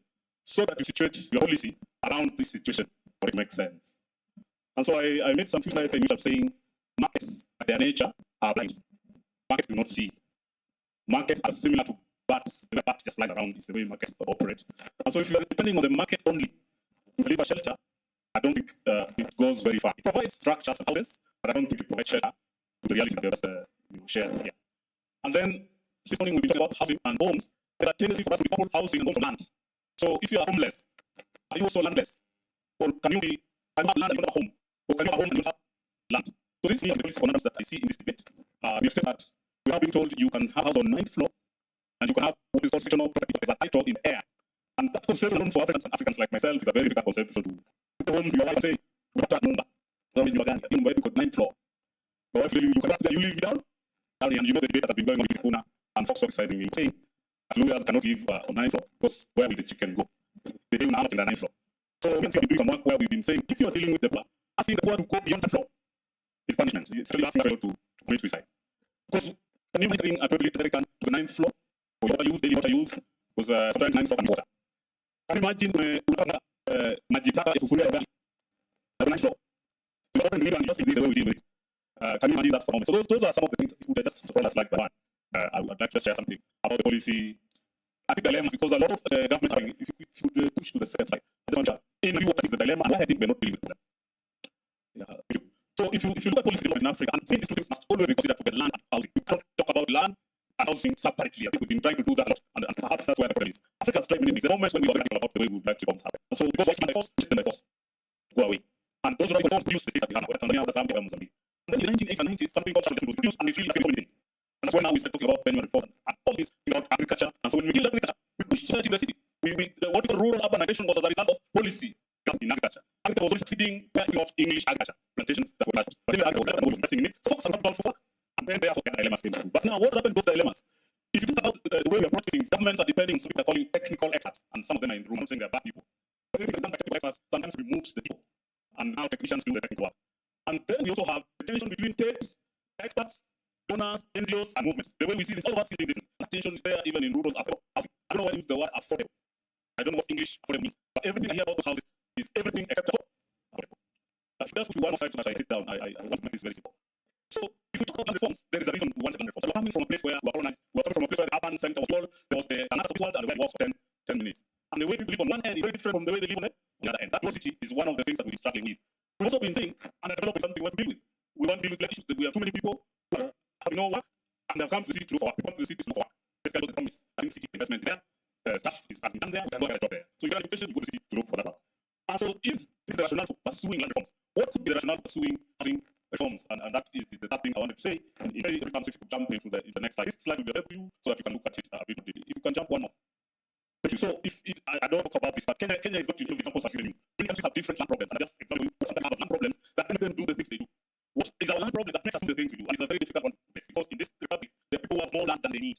[SPEAKER 3] so that you situate your policy around this situation for it to make sense? And so I made some few slides saying markets by their nature are blind. Markets do not see. Markets are similar to bats. The way bat just flies around is the way markets operate. And so if you are depending on the market only to deliver shelter, I don't think it goes very far. It provides structures and houses, but I don't think it provides shelter to the reality that others share here. And then this morning we'll be talking about housing and homes. There's a tendency for us to couple housing and homes on land. So if you are homeless, are you also landless? Or can you have land and you don't have a home? Or can you have a home and you don't have land? So this is one of the policy conundrums that I see in this debate. We have said that we are being told you can have a house on 9th floor and you can have what is called sectional property as a title in the air. And that concept alone for Africans like myself is a very difficult concept to put the home to your wife and say, we have to number. So in your gang, you got 9th floor. Your wife, you can you live down here, and you know the debate that has been going on with Kuna and Fox exercising. You saying that lawyers cannot live on 9th floor because where will the chicken go? They do not in the 9th floor. So we can see doing some work where we've been saying if you are dealing with the poor, asking the poor to go beyond the floor is punishment. It's really asking the to commit suicide. Because can you imagine a 20 liter can to the 9th floor for water use, daily water use, was sometimes 9th floor and water. Can you imagine Majitaka is fully available at the 9th floor? So you and just increase the way we deal with it. Can you imagine that for a moment? So those are some of the things that just surprise us like that. I would like to share something about the policy. I think dilemma because a lot of governments are, if you push to the second side, in view what is the dilemma and why I think we're not dealing with them. Yeah. So if you look at policy development in Africa, and these two things must always be considered to be land and housing. You cannot talk about land and housing separately. I think we've been trying to do that a lot, and perhaps that's where the problem is. Africa has tried many things. There are moments when we are very about the way we would like to happen. And so because Washington by force, pushed them by force to go away. And those who are forced use the state that we have, Tanzania, Zambia, and Mozambique. And then in the 1980s and 90s, something called socialism was introduced, and it really affected so many things. And that's why now we start talking about Benjamin reform and all this about agriculture. And so when we deal with agriculture, we push society in the city. What we call rural urban migration was as a result of policy in agriculture. Agriculture was only succeeding where it got English agriculture, plantations that were large. But then agriculture was investing in it. So folks have not done so far. And then therefore dilemmas came through. But now what happened to those dilemmas? If you think about the way we approach things, governments are depending on something they're calling technical experts. And some of them are in the room, I'm saying they're bad people. But if you done by technical experts, sometimes removes the people. And now technicians do the technical work. And then we also have the tension between state, experts, donors, NGOs, and movements. The way we see this, all of us see things different. That tension is there even in rural affordable housing. I don't know why I use the word affordable. I don't know what English affordable means. But everything I hear about those houses is everything except affordable. If that's what you want to say so much, I sit down. I want to make this very simple. So if we talk about land reforms, there is a reason we want land reforms. We're coming from a place where we're colonized. We're coming from a place where the urban center was small. There was the another world and the way it was for 10 minutes. And the way people live on one end is very different from the way they live on the other end. That diversity is one of the things that we're struggling with. We've also been saying, and developing something we want to deal with. We want to deal with issues that we have too many people who are having no work and they have come to the city to look for work. People come to the city to look for work. This kind of promise. I think city investment is there. Stuff has been done there. We can go get a job there. So you get education, you go to the city to look for that work. And so if this is the rationale for pursuing land reforms, what could be the rationale for pursuing housing reforms? And that is the third thing I wanted to say. In very terms, if you could jump into the next slide. This slide will be help you so that you can look at it a bit more deeply. If you can jump one more. Thank you. So I don't talk about this, but Kenya is not the examples I've given you. Many countries have different land problems, and I just example sometimes have land problems that make them do the things they do. What is our land problem that makes us do the things we do? And it's a very difficult one to place because in this republic, there are people who have more land than they need.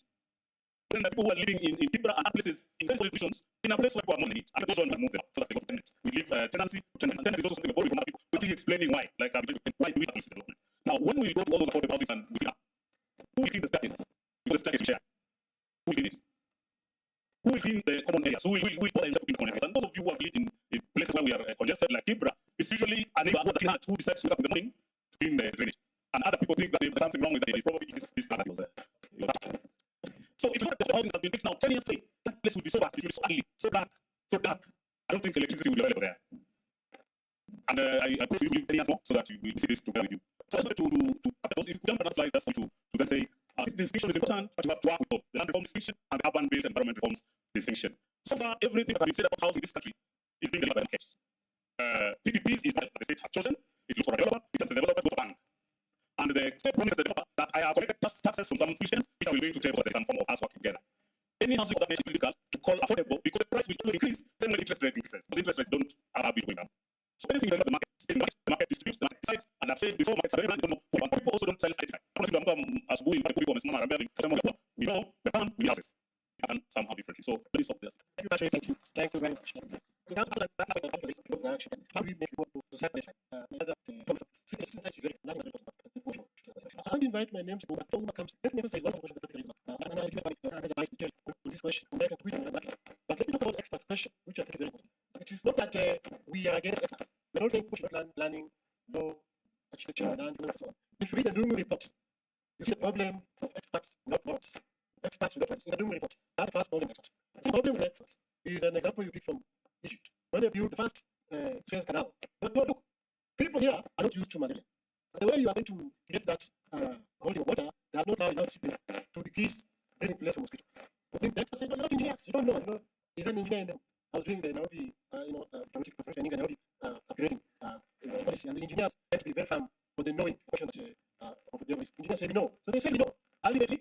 [SPEAKER 3] But then there are people who are living in Kibra and other places in various conditions in a place where people have more than they need. And those ones will move there so that they go to tenant. We leave tenancy to tenant. And tenant is also something about people. We're actually explaining why. Like why do we have policy development? Now, when we go to all those affordable houses and we clean up, who will clean the staircases? Because the staircase we share. Who will clean it? Who will clean the common areas? Who will bother himself to clean the common areas? And those of you who have lived in places where we are congested, like Kibra, it's usually a neighbor who decides to wake up in the morning to clean the drainage. And other people think that there's something wrong with that. It's probably this that was So if you look at the housing that has been built now 10 years straight, that place would be so bad, it will be so ugly, so dark. I don't think electricity will be available there. And I put you to live 10 years more so that you will see this together with you. So I just wanted to if you jump on that slide, that's going to then say this distinction is important, but you have to work with both the land reform distinction and the urban built environment reforms distinction. So far, everything that has been said about housing in this country is being delivered by the market. PPPs is what the state has chosen. It looks for a developer, it tells the developer to go to bank. And the state promises the developer that I have collected taxes from some institutions which I will bring to table as some form of us working together. Any housing that makes it difficult to call affordable because the price will always increase, same way interest rate increases. Because interest rates don't have been going down. So anything you the market is the market distributes, the market decides, and I've said before markets are very random, but people also don't sell it. we know we found we houses and somehow differently. So let me stop this.
[SPEAKER 2] Thank you, Patrick. Thank you. Thank you very much. How do we make people to satisfy I would invite my names to comes. Let me emphasize one question and I'll use my right to on this question. But let me talk about experts question, which I think is very important. It is not that we are against experts. We don't think we should not planning, law, architecture, and so on. If you read the Undugu report, you see the problem of experts without votes. Experts without votes. In the Undugu report, that's the first problem with experts. The problem with experts is an example you pick from Egypt, when they built the first Suez Canal. But look, people here are not used to Magdalene. The way you are going to get that holding water, they have not now enough discipline to decrease breeding place for mosquito. I think the experts say, not engineers, you don't know. Is an engineer in them. I was doing the Nairobi, politic construction in Nairobi upgrading policy, and the engineers had to be very firm for the knowing portion of the risk. Engineers said no. So they said no. Ultimately,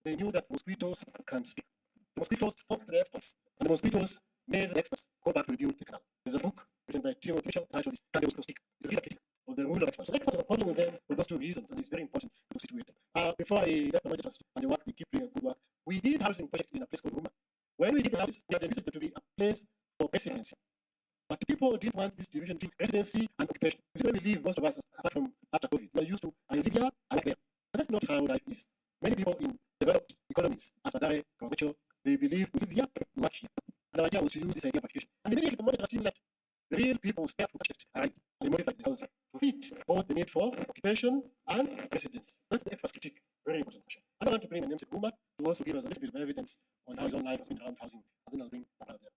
[SPEAKER 2] they knew that mosquitoes can speak. The mosquitoes spoke to the experts, and the mosquitoes made the experts go back to rebuild the canal. There's a book written by Timothy Mitchell titled Can the Mosquito Speak? It's really critical of the rule of experts. So experts have a problem with them for those two reasons, and it's very important to situate them. Before I left my trust and the work, they keep doing a good work. We did housing project in a place called Ruma. When we did the houses, we had decided to be a place for residency. But people didn't want this division to residency and occupation. It's where we live, most of us, apart from after COVID. We are used to, I live here, I live there. But that's not how life is. Many people in developed economies, as Madare, Kawagocho, they believe we live here, we work here. And our idea was to use this idea of application. And immediately the moment the left, the real people spare for project arrived and modified the houses to fit both the need for occupation and residence. That's the expert's critique. Very important question. I want to bring my name Kuma to also give us a little bit of evidence on how his own life has been around housing, and then I'll bring Papa there.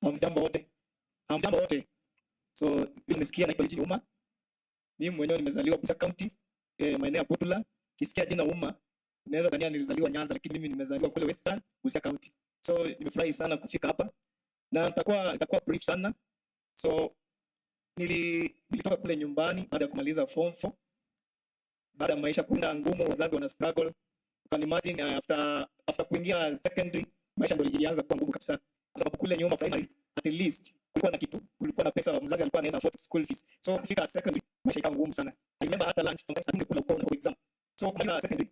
[SPEAKER 9] Hamjambo wote. So nimesikia naitwa jina Uma. Mimi mwenyewe nimezaliwa Busia County, maeneo ya Butula. Kisikia jina Uma, naweza dhania nilizaliwa Nyanza, lakini mimi nimezaliwa kule Western Busia County. So nimefurahi sana kufika hapa. Na nitakuwa brief sana. So nilitoka kule nyumbani baada ya kumaliza form 4. Baada ya maisha kwenda ngumu, wazazi wana struggle. You can imagine after kuingia secondary, maisha ndio ilianza kuwa ngumu kabisa. Kwa sababu kule nyuma primary at least kulikuwa na pesa, mzazi alikuwa anaweza afford school fees. So kufika secondary maisha ikawa ngumu sana. I remember hata lunch sometimes I kula kwa exam. So kumaliza secondary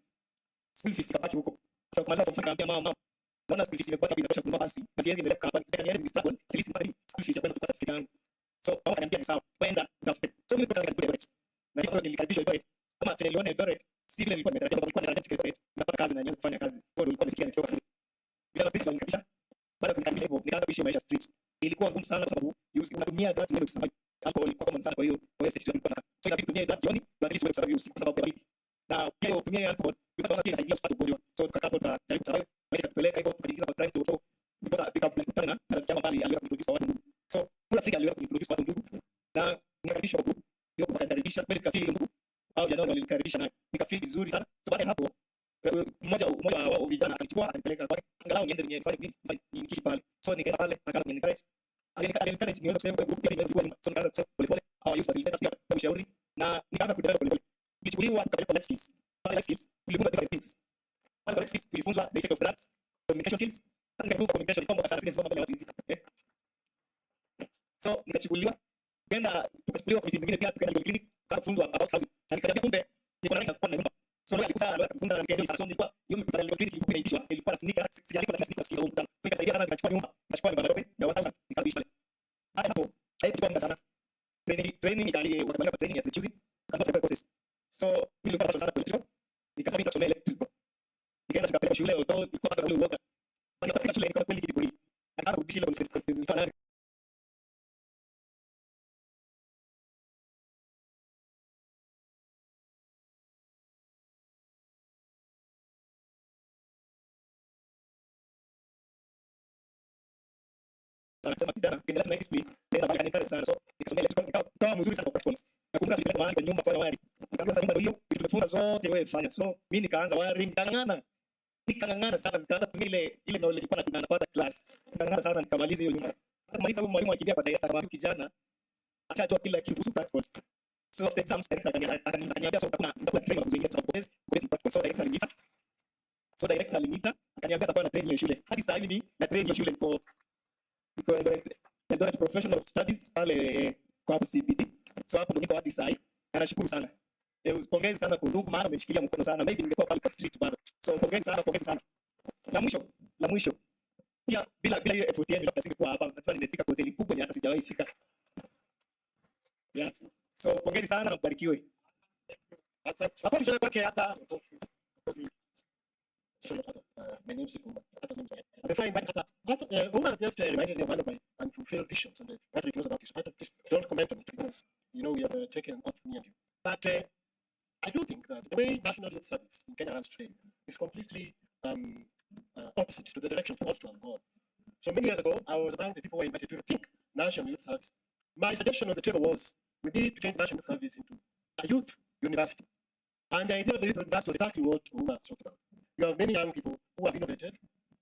[SPEAKER 9] school fees ikabaki huko. After kumaliza form 4 kaambia mama, naona school fees imepata bila kutosha basi. Na siwezi endelea kukaa hapa. Nataka ni struggle at least nipate school fees ya kwenda kwa certificate yangu. So mama akaniambia ni sawa, kwenda utafute. So mimi nikaanza kuja Eldoret. Na hizo nilikaribishwa Eldoret. Kama niliona Eldoret, si vile nilikuwa nimetarajia, nilikuwa nimetarajia Eldoret. Napata kazi na nianze kufanya kazi. Kwa hiyo nilikuwa nifikia nikiwa bila street nikanikabisha. Baada ya kunikabisha hivyo nikaanza kuishi maisha street. Ilikuwa ngumu sana kwa sababu unatumia drugs unaweza kusema alcohol ilikuwa kama sana, kwa hiyo sisi tulikuwa na so inabidi tumie drugs jioni na at least uweze usiku kwa sababu ya baridi. Na pia kutumia alcohol unataka pia inasaidia kupata ugonjwa. So tukakapo tutajaribu kusaidia maisha kupeleka hivyo kuingiza kwa drive to because nikakutana na rafiki yangu pale aliweza kuintroduce watu ndugu. So huyo rafiki aliweza kuintroduce watu ndugu na nikakaribishwa huko. Hiyo kukaribisha kweli kafili ndugu au jana walinikaribisha na nikafeel vizuri sana. So baada ya hapo mmoja wa vijana akachukua akanipeleka kwake angalau niende nikiishi pale. So nikaenda pale akaanza kuniencourage niweze kusema kwa pia niweze kuwa so nikaanza kusema polepole au use facilitators pia kwa ushauri na nikaanza kudevelop polepole. Nilichukuliwa tukapeleka life skills. Pale life skills tulifunzwa different things. Pale life skills tulifunzwa the effect of drugs, communication skills, and improve communication kwa sana sisi kama watu. So nikachukuliwa tukachukuliwa kwa zingine pia tukaenda clinic tukafunzwa about housing. Na nikaambia kumbe niko na right kwa nyumba. So alikuta kufunza na ndio sasa nilikuwa hiyo mkutano ndio clinic ilikuwa inaishwa. Ilikuwa na sneaker, sijalikuwa na sneaker skills mkutano. So ikasaidia sana nikachukua nyumba Nairobi ya 1000 nikaishi pale. Hapo haikuchukua muda sana. Training wakabania training ya teaching kama process. So nilikuwa sana electrical. Nikasema nitasomea electrical. Nikaenda tukapeleka shule auto ilikuwa bado ule uoga. Baada ya kufika shule ilikuwa kweli kiburi. Akaanza kurudisha ile confidence nilikuwa anasema kijana endelea na XP nenda bali kanikaza sana. So nikasomea electrical nikawa mzuri sana kwa practicals. Nakumbuka tulipeleka mahali kwa nyumba kwa wiring. Nikaanza nyumba hiyo tumefunga zote wewe fanya. So mimi nikaanza wiring nikang'ang'ana sana nikaanza ile knowledge kwa napata class. Nikang'ang'ana sana nikamaliza hiyo nyumba. Kumaliza huyo mwalimu akimbia kwa director kama kijana atajua kila kitu kuhusu practicals. So after exams akaniambia so kuna training ya kuingia kwa practicals. So director aliniita akaniambia atakuwa na training ya shule. Hadi sasa mimi na training ya shule niko Eldoret Professional Studies pale kwa CBD. So hapo niko hadi sasa. Na nashukuru sana. Pongezi sana kwa ndugu, maana umeshikilia mkono sana. Maybe ningekuwa pale kwa street bado. So pongezi sana. La mwisho. Pia bila hiyo effort yenu labda singekuwa hapa. Nataka nimefika kwa hoteli kubwa hata sijawahi fika. Yeah. So pongezi sana na mbarikiwe. Hapo tunaona kwake hata
[SPEAKER 2] my name is Uma. Uma just reminded me of one of my unfulfilled visions, and Patrick knows about this. Patrick, please don't comment on it because we have taken oath, me and you. But I do think that the way National Youth Service in Kenya runs today is completely opposite to the direction it ought to have gone. So many years ago, I was among the people who were invited to think National Youth Service. My suggestion on the table was we need to change National Youth Service into a youth university. And the idea of the youth university was exactly what Uma talked about. You have many young people who have innovated,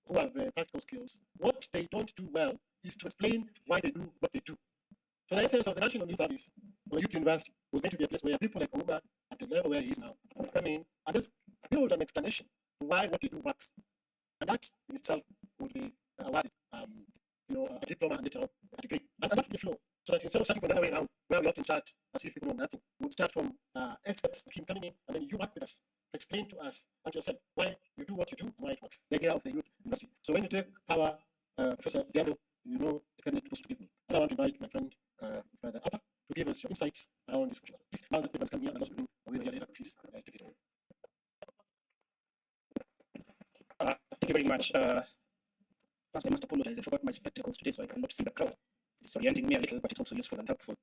[SPEAKER 2] who have practical skills. What they don't do well is to explain why they do what they do. So the essence of the National Youth Service, or the Youth University, was meant to be a place where people like Uma, at the level where he is now, come in and just build an explanation to why what they do works. And that in itself would be awarded, a diploma and later on a degree. And that would be the flow. So that instead of starting from the other way around, where we often start as if people know nothing, we would start from experts like him coming in, and then you work with us. Explain to us and to yourself why you do what you do and why it works. The idea of the youth university. So when you take power, Professor Diallo, you know the cabinet was to give me. And I want to invite my friend, Brother Abba, to give us your insights around this question. Please, now that people come here and also bring away the later, please take it away.
[SPEAKER 10] Thank you very much. First, I must apologize. I forgot my spectacles today, so I cannot see the crowd. It's orienting me a little, but it's also useful and helpful.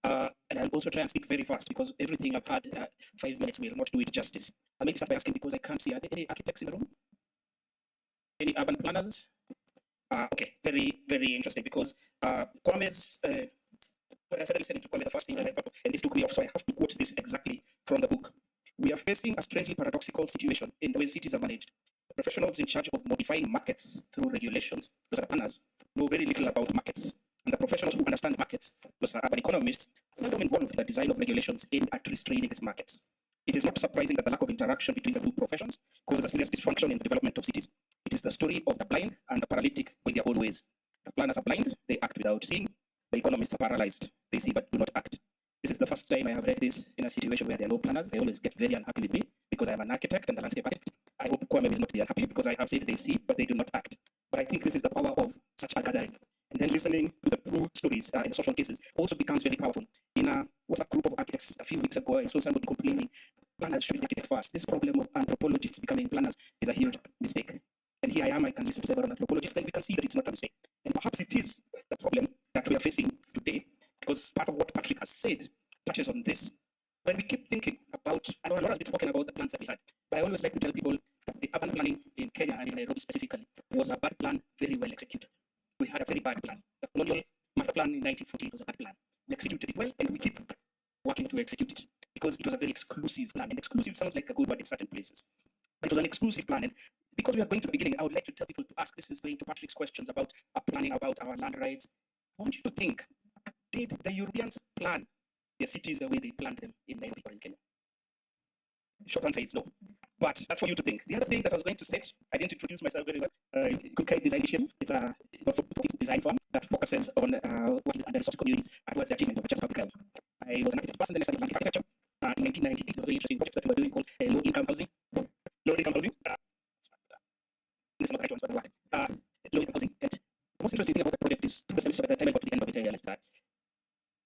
[SPEAKER 10] And I'll also try and speak very fast because everything I've had 5 minutes will not do it justice. I'll maybe start by asking because I can't see. Are there any architects in the room? Any urban planners? Okay, very, very interesting because Kwame's, I suddenly said to Kwame the first thing that I thought of, and this took me off, so I have to quote this exactly from the book. We are facing a strangely paradoxical situation in the way cities are managed. The professionals in charge of modifying markets through regulations, those are planners, know very little about markets. And the professionals who understand markets, those are urban economists, seldom involved in the design of regulations aimed at restraining these markets. It is not surprising that the lack of interaction between the two professions causes a serious dysfunction in the development of cities. It is the story of the blind and the paralytic going their own ways. The planners are blind, they act without seeing. The economists are paralyzed, they see but do not act. This is the first time I have read this in a situation where there are no planners. They always get very unhappy with me because I am an architect and a landscape architect. I hope Kwame will not be unhappy because I have said they see but they do not act. But I think this is the power of such a gathering. And then listening to the true stories in social cases also becomes very powerful. In a WhatsApp group of architects a few weeks ago, I saw somebody complaining, planners should be architects first. This problem of anthropologists becoming planners is a huge mistake. And here I am, I can listen to several anthropologists, and we can see that it's not a mistake. And perhaps it is the problem that we are facing today, because part of what Patrick has said touches on this. When we keep thinking about, I know a lot has been spoken about the plans that we had, but I always like to tell people that the urban planning in Kenya and in Nairobi specifically was a bad plan, very well executed. We had a very bad plan. The colonial master plan in 1948 was a bad plan. We executed it well, and we keep working to execute it because it was a very exclusive plan. And exclusive sounds like a good word in certain places. But it was an exclusive plan. And because we are going to the beginning, I would like to tell people to ask, this is going to Patrick's questions about our planning, about our land rights. I want you to think, did the Europeans plan their cities the way they planned them in Nairobi or in Kenya? Short answer is no. But that's for you to think. The other thing that I was going to state, I didn't introduce myself very well. Kukai Design Initiative. It's a not-for-profit design firm that focuses on working under resource communities towards the achievement of just public health. I was an architect person, then I studied landscape architecture. In 1998, it was a very interesting project that we were doing called low-income housing. Low-income housing. These are not the right ones, but they work. Low-income housing. And the most interesting thing about the project is, through the semester, by the time I got to the end of it, I realized that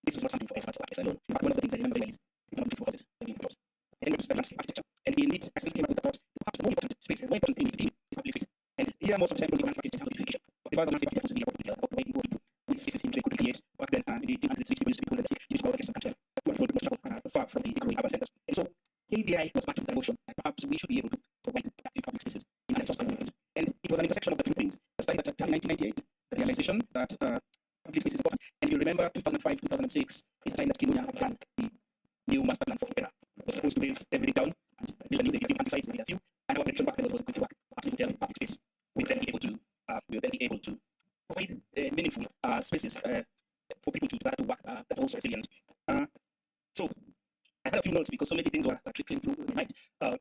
[SPEAKER 10] this was not something for experts or architects alone. In fact, one of the things I remember very well is people are looking for houses, they're looking for jobs. And we studied landscape architecture. And in it, I suddenly came up with the thought, perhaps the more important space and more important thing in is public space. And here, most of the time, people landscape architecture and beautification. But the landscape architecture was really about public health, about providing more people with spaces in which they could recreate. Back then, in the 1800s, people used to be told that they used to go out and country, but people did not travel far from the growing urban centers. And so, KDI was back to the notion that perhaps we should be able to provide productive public spaces in unexhausted communities. And it was an intersection of the two things. The study that had done in 1998, the realization that public space is important. And you remember 2005, 2006 is the time that Kimunya planned the new master plan for Kenya. It was supposed to build everything down and build a new countryside and a few. And our prediction back then was going to work. Perhaps if we have public space, we'll then be able to provide meaningful spaces for people to work that are also resilient. So I had a few notes because so many things were trickling through in my mind. And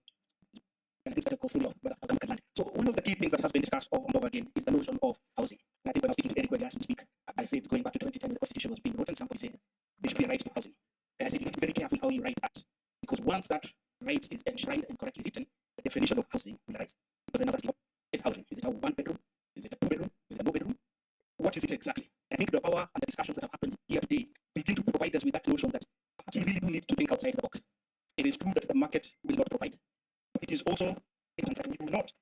[SPEAKER 10] I think started costing me off, but I'll come back and land. So one of the key things that has been discussed over and over again is the notion of housing. And I think when I was speaking to Eric when he asked me to speak, I said going back to 2010 when the Constitution was being written, somebody said there should be a right to housing. And I said you need to be very careful how you write that. Because one once that right is enshrined and correctly written, the definition of housing will arise. Because then asking, what is housing? Is it a one bedroom? Is it a two bedroom? Is it a no bedroom? What is it exactly? I think the power and the discussions that have happened here today begin to provide us with that notion that perhaps we really do need to think outside the box. It is true that the market will not provide, but it is also important that we do not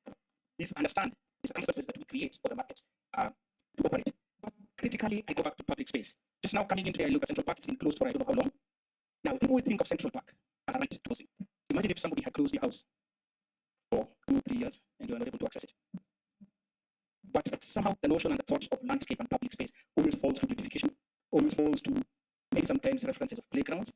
[SPEAKER 10] misunderstand the circumstances that we create for the market to operate. But critically, I go back to public space. Just now coming into here, I look at Central Park. It's been closed for I don't know how long. Now, people would think of Central Park as a right to housing. Imagine if somebody had closed their house for 2-3 years and you are not able to access it. But somehow the notion and the thought of landscape and public space always falls to beautification, always falls to maybe sometimes references of playgrounds.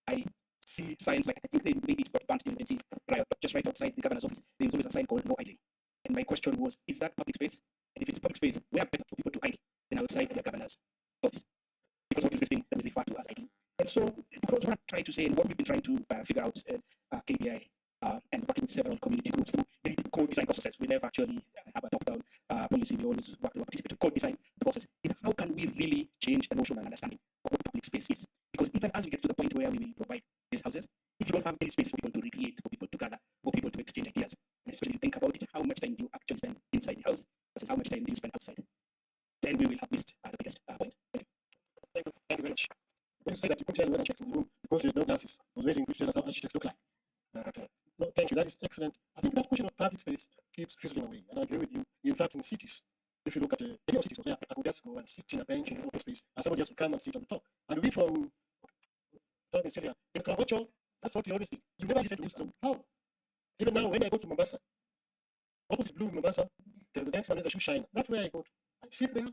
[SPEAKER 10] I see signs like, I think they maybe it got banned during the riot, but just right outside the governor's office, there was always a sign called no idling. And my question was, is that public space? And if it's public space, where better for people to idle than outside the governor's office? Because what is this thing that we refer to as idling? And so, because what I'm trying to say and what we've been trying to figure out KBI and working with several community groups through the code design processes, we never actually have a top-down policy. We always work to participate in code design the process. Is how can we really change the notion and understanding of what public space is? Because even as we get to the point where we will provide these houses, if you don't have any space for people to recreate, for people to gather, for people to exchange ideas, and especially if you think about it, how much time do you actually spend inside the house versus how much time do you spend outside? Then we will have missed the biggest point.
[SPEAKER 2] Thank you very much. When you say that you couldn't tell whether checks in the room because you had no glasses, I was waiting to tell us how architects look like. No, thank you. That is excellent. I think that question of public space keeps fizzling away, and I agree with you. In fact, in cities, if you look at any cities, where I could just go and sit in a bench in an open space, and somebody else would come and sit on the top. And we from in Kawacho, that's what we always did. You never listen to us. How? Even now, when I go to Mombasa, opposite Blue Mombasa, the gentleman is the shoe shine. That's where I go to. I sit there,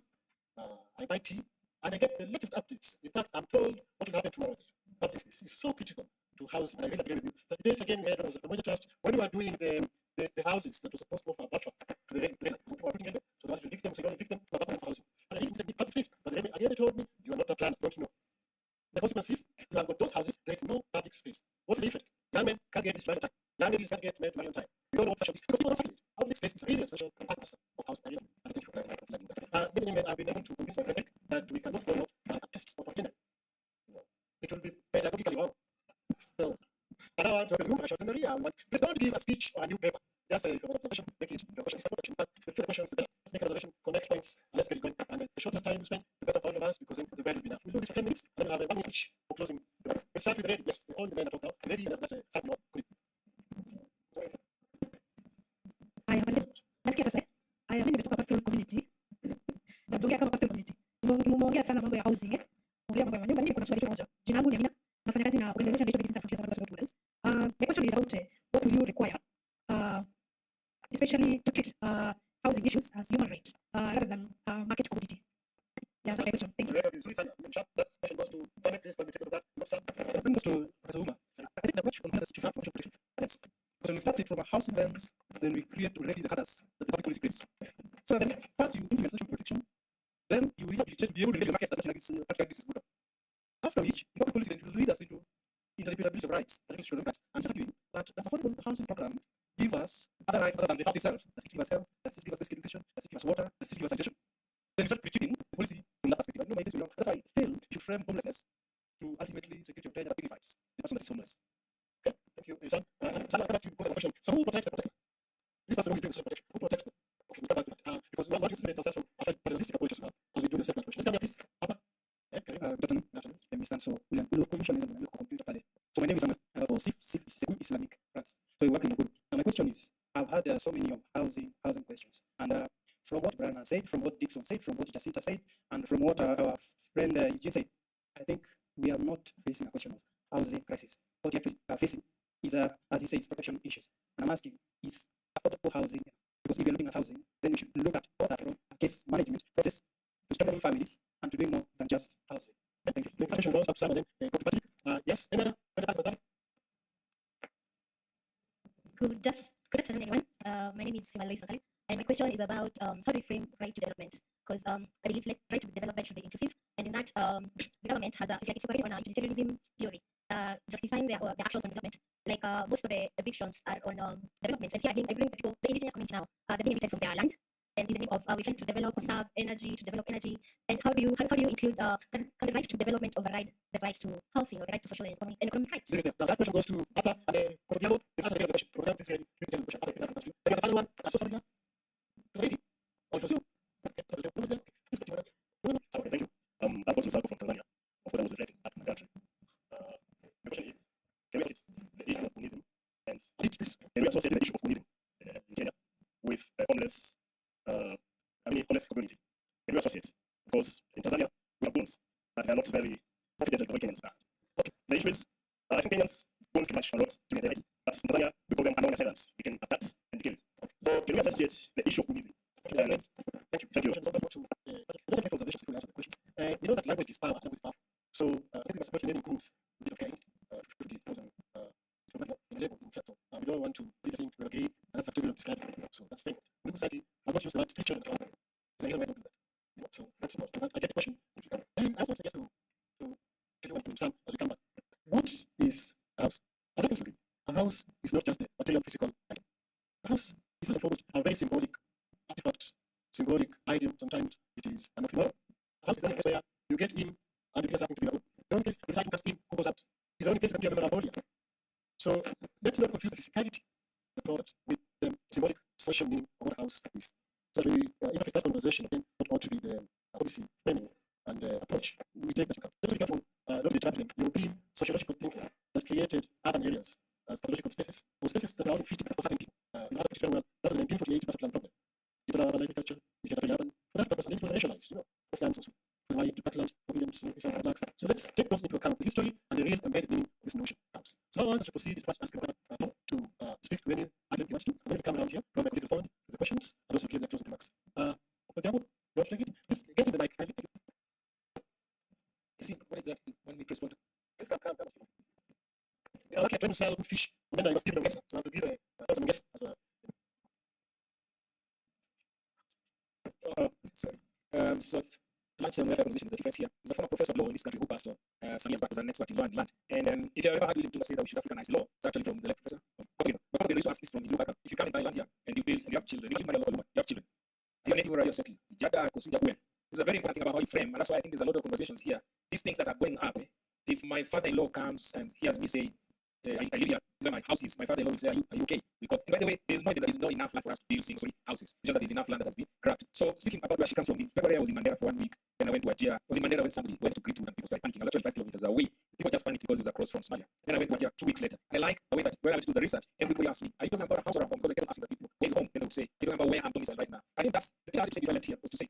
[SPEAKER 2] I buy tea, and I get the latest updates. In fact, I'm told what will happen tomorrow. Public space is so critical to house, and I really agree with you. The debate again we had was the Promoter Trust. When we were doing the houses that was supposed to offer a buffer to the people were putting in, so that you evict them, so you don't evict them, but of housing. And I didn't say public space, but again they told me you are not a planner, you don't know. The consequence is you have got those houses, there is no public space. What is the effect? Young men can't get destroyed on time. Young ladies can't get married on time. You don't know what fashion is because people don't study it. Public space is really essential part of housing. I thank you for flagging that. Many men have been able to convince my friend that we cannot go out a test spot of dinner. It will be pedagogically wrong. So, but I want to have a room for please don't give a speech or a new paper. Just if you have an observation, make it your question. It's not the question is the better. Let's make an observation, connect points, and let's get it going. And the shorter time we spend, the better for all of us, because then the better will be enough. We'll do this for 10 minutes, and then we'll have a 1 minute each for closing. Let's start with the lady. Yes, all the men are talking now. The lady, that's something more.
[SPEAKER 5] Haya, mimi nimetoka pastoral community. Natokea kama pastoral community. Nimeongea sana mambo ya housing, ongea mambo ya nyumba. Mimi kuna swali moja. Jina langu ni Amina. Nafanya kazi na organization inaitwa Discourse for Pastoral Students. My question is about what will you require, especially to treat housing issues as human right rather than market commodity. Yeah, that's my question. Thank you.
[SPEAKER 2] That question goes to connect this, but we take that.
[SPEAKER 9] The question goes to Professor Uma. I think the question has to from protection. Because when we start it from a housing lens, then we create already the colors that the public policy creates. So then first you implement social protection, then you rehabilitate, be able to make a market that practical business model. After which, the public policy then will lead us into interpretability of rights, and start arguing that the affordable housing program gives us other rights other than the house itself. Does it give us health? Does it give us basic education? Does it give us water? Does it give us sanitation? Then you start critiquing the policy from that perspective. And this will not. That's why I failed. You should frame homelessness to ultimately security of tenure that dignifies the person that is homeless.
[SPEAKER 2] Okay, thank you. Sam, I'll come back to you because of the question. So who protects the protector? This person who is doing social protection. Who protects them? Okay, we'll come back to that. Because we want to separate ourselves from a paternalistic approach as well as we do the separate question. Let's come here, please. Papa.
[SPEAKER 9] Good afternoon. Let me stand. So, my name is Ahmed. I was Islamic France. So we work in Undugu. And my question is, I've had so many of housing questions. And from what Brian said, from what Dixon said, from what Jacinta said, and from what our friend Eugene said, I think we are not facing a question of housing crisis. What we actually are facing is, as he says, protection issues. And I'm asking, is affordable housing, because if you're looking at housing, then we should look at all that from a case management process to strengthening families and to doing more than just housing. Thank you.
[SPEAKER 2] The question goes up to some of them. Go to Patrick. Yes, Emma.
[SPEAKER 12] Good afternoon, everyone. My name is Simaloi Sakali, and my question is about how do we frame right to development? Because I believe right to development should be inclusive, and in that the government has it's operating on a utilitarianism theory, justifying their actions on development. Like most of the evictions are on development, and here I bring the people, the indigenous community now, they're being evicted from their land, and in the name of we're trying to develop, conserve energy, to develop energy. And how do you include can the right to development override the right to housing or the right to social and economic rights?
[SPEAKER 2] Now that question goes to Arthur and Kofodiabo. They answer the question. Kofodiabo, this is very critical question. Arthur, then the final one, social media. Also, you.
[SPEAKER 3] Sorry, thank you. I'm also Sako from Tanzania. Of course, I was reflecting at my country. The question is, can we associate the issue of communism and can we associate the issue of communism in Kenya with homeless community? Can we associate? Because in Tanzania, we have goons that are not very confident the way Kenyans are. Okay. The issue is, I think Kenyans goons can match a lot during their lives, but in Tanzania, we call them anonymous assailants. They can attack and kill. So can we associate the issue of communism?
[SPEAKER 2] Thank you. Thank you. Answer the question. We know that language is power. Language is power. So I think this question includes a bit of guys, 50,000 label himself. So we don't want to be the thing we're gay. That's a trivial discussion. So that's the thing. In society, I'm not used to that street children. So I don't do that. So that's about. I get the question. And I also suggest to Sam as we come back. What is a house? I don't think a house is not just the material physical item. A house is first and foremost a very symbolic artifact, symbolic item. Sometimes it is an oxymoron. A house is not a place where you get in and you get something to be alone. The only place inside you comes in, who goes out. It's the only place where you have memorabilia. So let's not confuse the physicality of the product with the symbolic social meaning of what a house is. So we interpret that conversation again, what ought to be the policy framing and approach we take that you can. Let's be careful not to be trapped in European sociological thinking that created urban areas as pathological spaces, or spaces that are only fit for certain people. In other countries, well, that was the 1948 master plan problem. It was urban agriculture, it was urban for that purpose, and it was racialized, that's lands also. Why the backlands, for Williams, blacks. So let's take those into account, the history and the real embedded meaning of this notion house. So how I want to proceed is to ask to speak to any item you want to. I'm going to come around here, from my colleagues respond to the questions, and also give their closing remarks. But you want to take it? Please get to the mic. Thank you.
[SPEAKER 1] See, what exactly when we respond?
[SPEAKER 2] Please come. I'm like trying to sell good fish, and then I must give them a guess. So I have to give a guess as a.
[SPEAKER 1] Sorry. So lunch and welfare conversation. The difference here is a former professor of law in this country who passed on some years back as an expert in law and land. And if you ever had willing to say that we should Africanize law, it's actually from the late professor. But used to ask this from his law background. If you come and buy land here and you build and you have children, you marry a local woman, you have children. Are you a native or are you a settler? It's a very important thing about how you frame, and that's why I think there's a lot of conversations here. These things that are going up. If my father-in-law comes and hears me say, I live here, these are my houses, my father-in-law will say, are you okay? Because, by the way, there is not enough land for us to build houses. It's just that there's enough land that has been grabbed. So, speaking about where she comes from, in February I was in Mandera for 1 week, then I went to Ajia. I was in Mandera when somebody went to greet and people started panicking. I was actually 5 kilometers away. People just panicked because it was across from Somalia. Then I went to Ajia 2 weeks later. And I like the way that when I went to do the research, everybody asked me, are you talking about a house or a home? Because I kept asking the people, where's home? Then they would say, you're talking about where I'm domiciled right now. I think that's the thing I had to say before I left here was to say,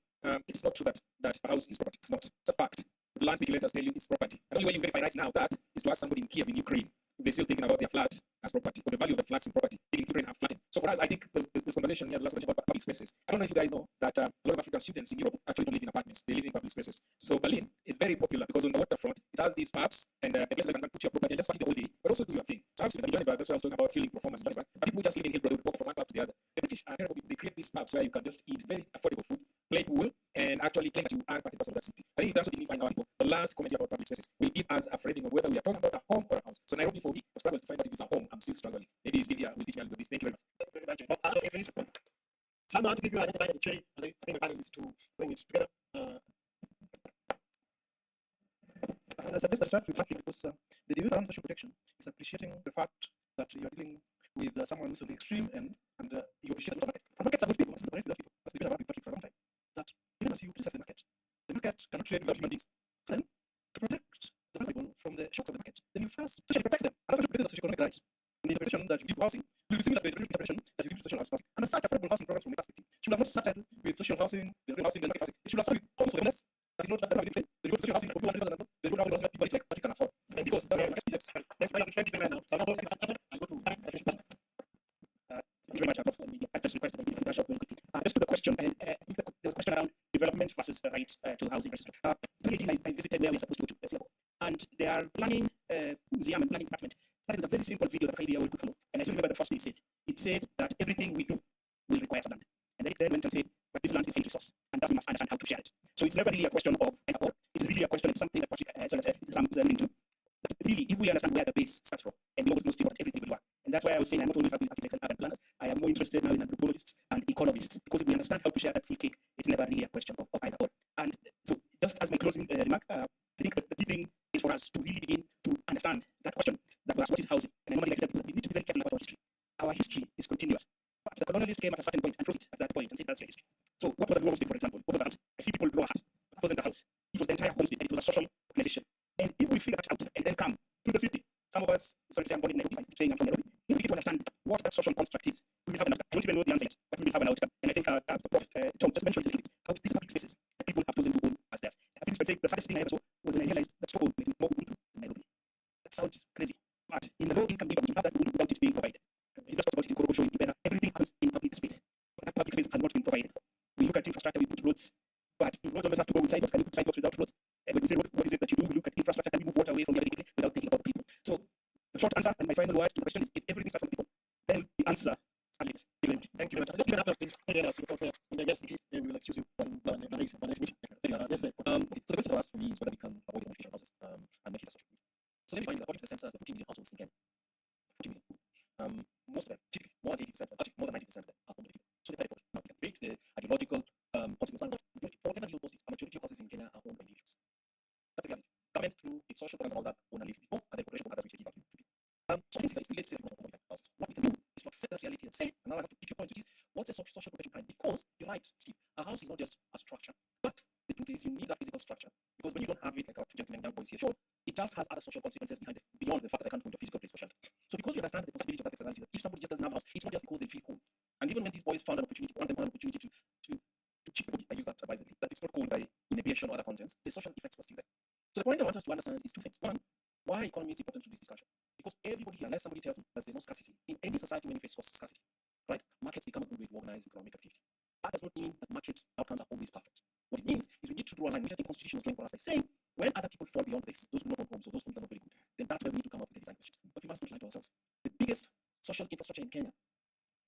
[SPEAKER 1] it's not true that a house is property. It's not. It's a fact. The land speculators tell you it's property. And the only way you verify right now that is to ask somebody in Kiev in Ukraine if they're still thinking about their flat as property, or the value of the flats in property in Ukraine have flattened. So for us, I think this conversation here, the last question about public spaces. I don't know if you guys know that a lot of African students in Europe actually don't live in apartments. They live in public spaces. So Berlin is very popular because on the waterfront, it has these pubs and a place where you can put your property and just sit the whole day, but also do your thing. So in Johannesburg, that's why I was talking about feeling performance in Johannesburg. But people just live in Hillbrow, walk from one pub to the other. The British are terrible people. They create these pubs where you can just eat very affordable food, play pool, and actually claim that you are part of that city. I think in terms of dignifying our people, the last comment about public spaces will give us a framing of whether we are talking about a home or a house. So Nairobi, for me, I've struggled to find that if it's a home, I'm still struggling. Maybe Steve here will teach me a little bit. Thank you very much.
[SPEAKER 2] Someone to give you another bite of the cherry as I bring the panelists to bring it together.
[SPEAKER 10] I suggest I start with Patrick because the debate around social protection is appreciating the fact that you're dealing with someone who's on the extreme end and you appreciate the market. And markets are good people. Let's connect with that people. That's the debate I've had with Patrick for a long time. That even as you criticize the market cannot trade without human beings. So then, to protect the vulnerable from the shocks of the market, then you first socially protect them. And that's what you protect the socio-economic rights. And the interpretation that you give to housing will be similar to the interpretation that you give to social housing. And as such, affordable housing programs from the perspective should have not started with social housing, the real housing, the market housing. It should have started with homes for illness. That is not that trade. Then you go to social housing for people who are then you go to housing that people like, but you can afford. And because the market is thank you very much. I've just requested a brush up very quickly. Just to the question, I think there was a question around development versus the right to housing. 2018, I visited where we were supposed to go to Singapore, and they are planning museum and planning department started with a very simple video that Friday will follow. And I still remember the first thing it said. It said that everything we do will require some land. And then it then went and said, but this land is a resource, and thus we must understand how to share it. So it's never really a question of either or. It is really a question. It's something that Patrick into. But really, if we understand where the base starts from, and we almost know what everything will work. And that's why I was saying I'm not always happy with architects and urban planners. I am more more interested now in anthropologists and economists, because if we understand how to share that full cake, it's never really a question of either or. And so, just as my closing remark, I think that the key thing is for us to really begin to understand that question that was, what is housing? And I normally like that we need to be very careful about our history. Our history is continuous. But the colonialists came at a certain point and froze it at that point and said that's your history. So what was the homestead, for example? What was the house? I see people draw a hat. That wasn't the house. It was the entire homestead, and it was a social organization. And if we figure that out and then come to the city, some of us, sorry to say I'm born in Nairobi, I'm saying I'm from Nairobi, if we begin to understand what that social construct is, we will have an outcome. I don't even know the answer yet, but we will have an outcome. And I think Prof. Tom just mentioned a little bit how these public spaces that people have chosen to own as theirs. I think by saying the saddest thing I ever saw was when I realized that Stockholm made more Ubuntu than Nairobi. That sounds crazy, but in the low income neighborhoods, you have that Ubuntu without it being provided. You just talked about it in Korogo showing together. Everything happens in public space. But that public space has not been provided for. We look at infrastructure, we put roads, but you don't always have to go with sidewalks. Can you put sidewalks without roads? And when we say what is it that you do, we look at infrastructure. Can we move water away from the other without thinking about the people? So the short answer and my final word to the question is, if everything starts from the people, then the answer is limits. Thank you very much. Let's give an applause, please. And I guess we will excuse you for the next meeting. Okay, so the question I asked for me is whether we can avoid the modification process and make it a social good. So let me find, according to the census, the 14 million households in Kenya. 14 million. Most of them, typically, more than 80%, actually more than 90% of them are home individuals. So they pay now, we can break the ideological consequence, but for whatever reason, a majority of houses in Kenya are owned by individuals. That's the reality. Government, through its social programs and all that, own and live people, and then corporation programs which they give out to people. So I think it's related to the houses. What we can do is to accept that reality and say, and now I have to pick your point, which is, what's a social protection plan? Because you're right, Steve, a house is not just a structure, but the truth is you need that physical structure, because when you don't have it, like our two gentlemen young boys here showed, it just has other social consequences behind it, beyond the fact that I can't put a physical place for shelter. So because we understand the possibility of that externality, that if somebody just doesn't have a house, it's not just because they feel cold. And even when these boys found an opportunity, one of them found an opportunity to cheat the body, I use that advisedly, that it's not cold by inhibition or other contents, the social effects were still there. So the point I want us to understand is two things. One, why economy is important to this discussion. Because everybody here, unless somebody tells me that there's no scarcity, in any society when you face scarcity, right, markets become a good way to organize economic activity. That does not mean that market outcomes are always perfect. What it means is we need to draw a line, which I think Constitution was drawing for us by saying, when other people fall beyond this, those who do not own homes, so those homes are not very good, then that's where we need to come up with the design questions. But we must not lie to ourselves. The biggest social infrastructure in Kenya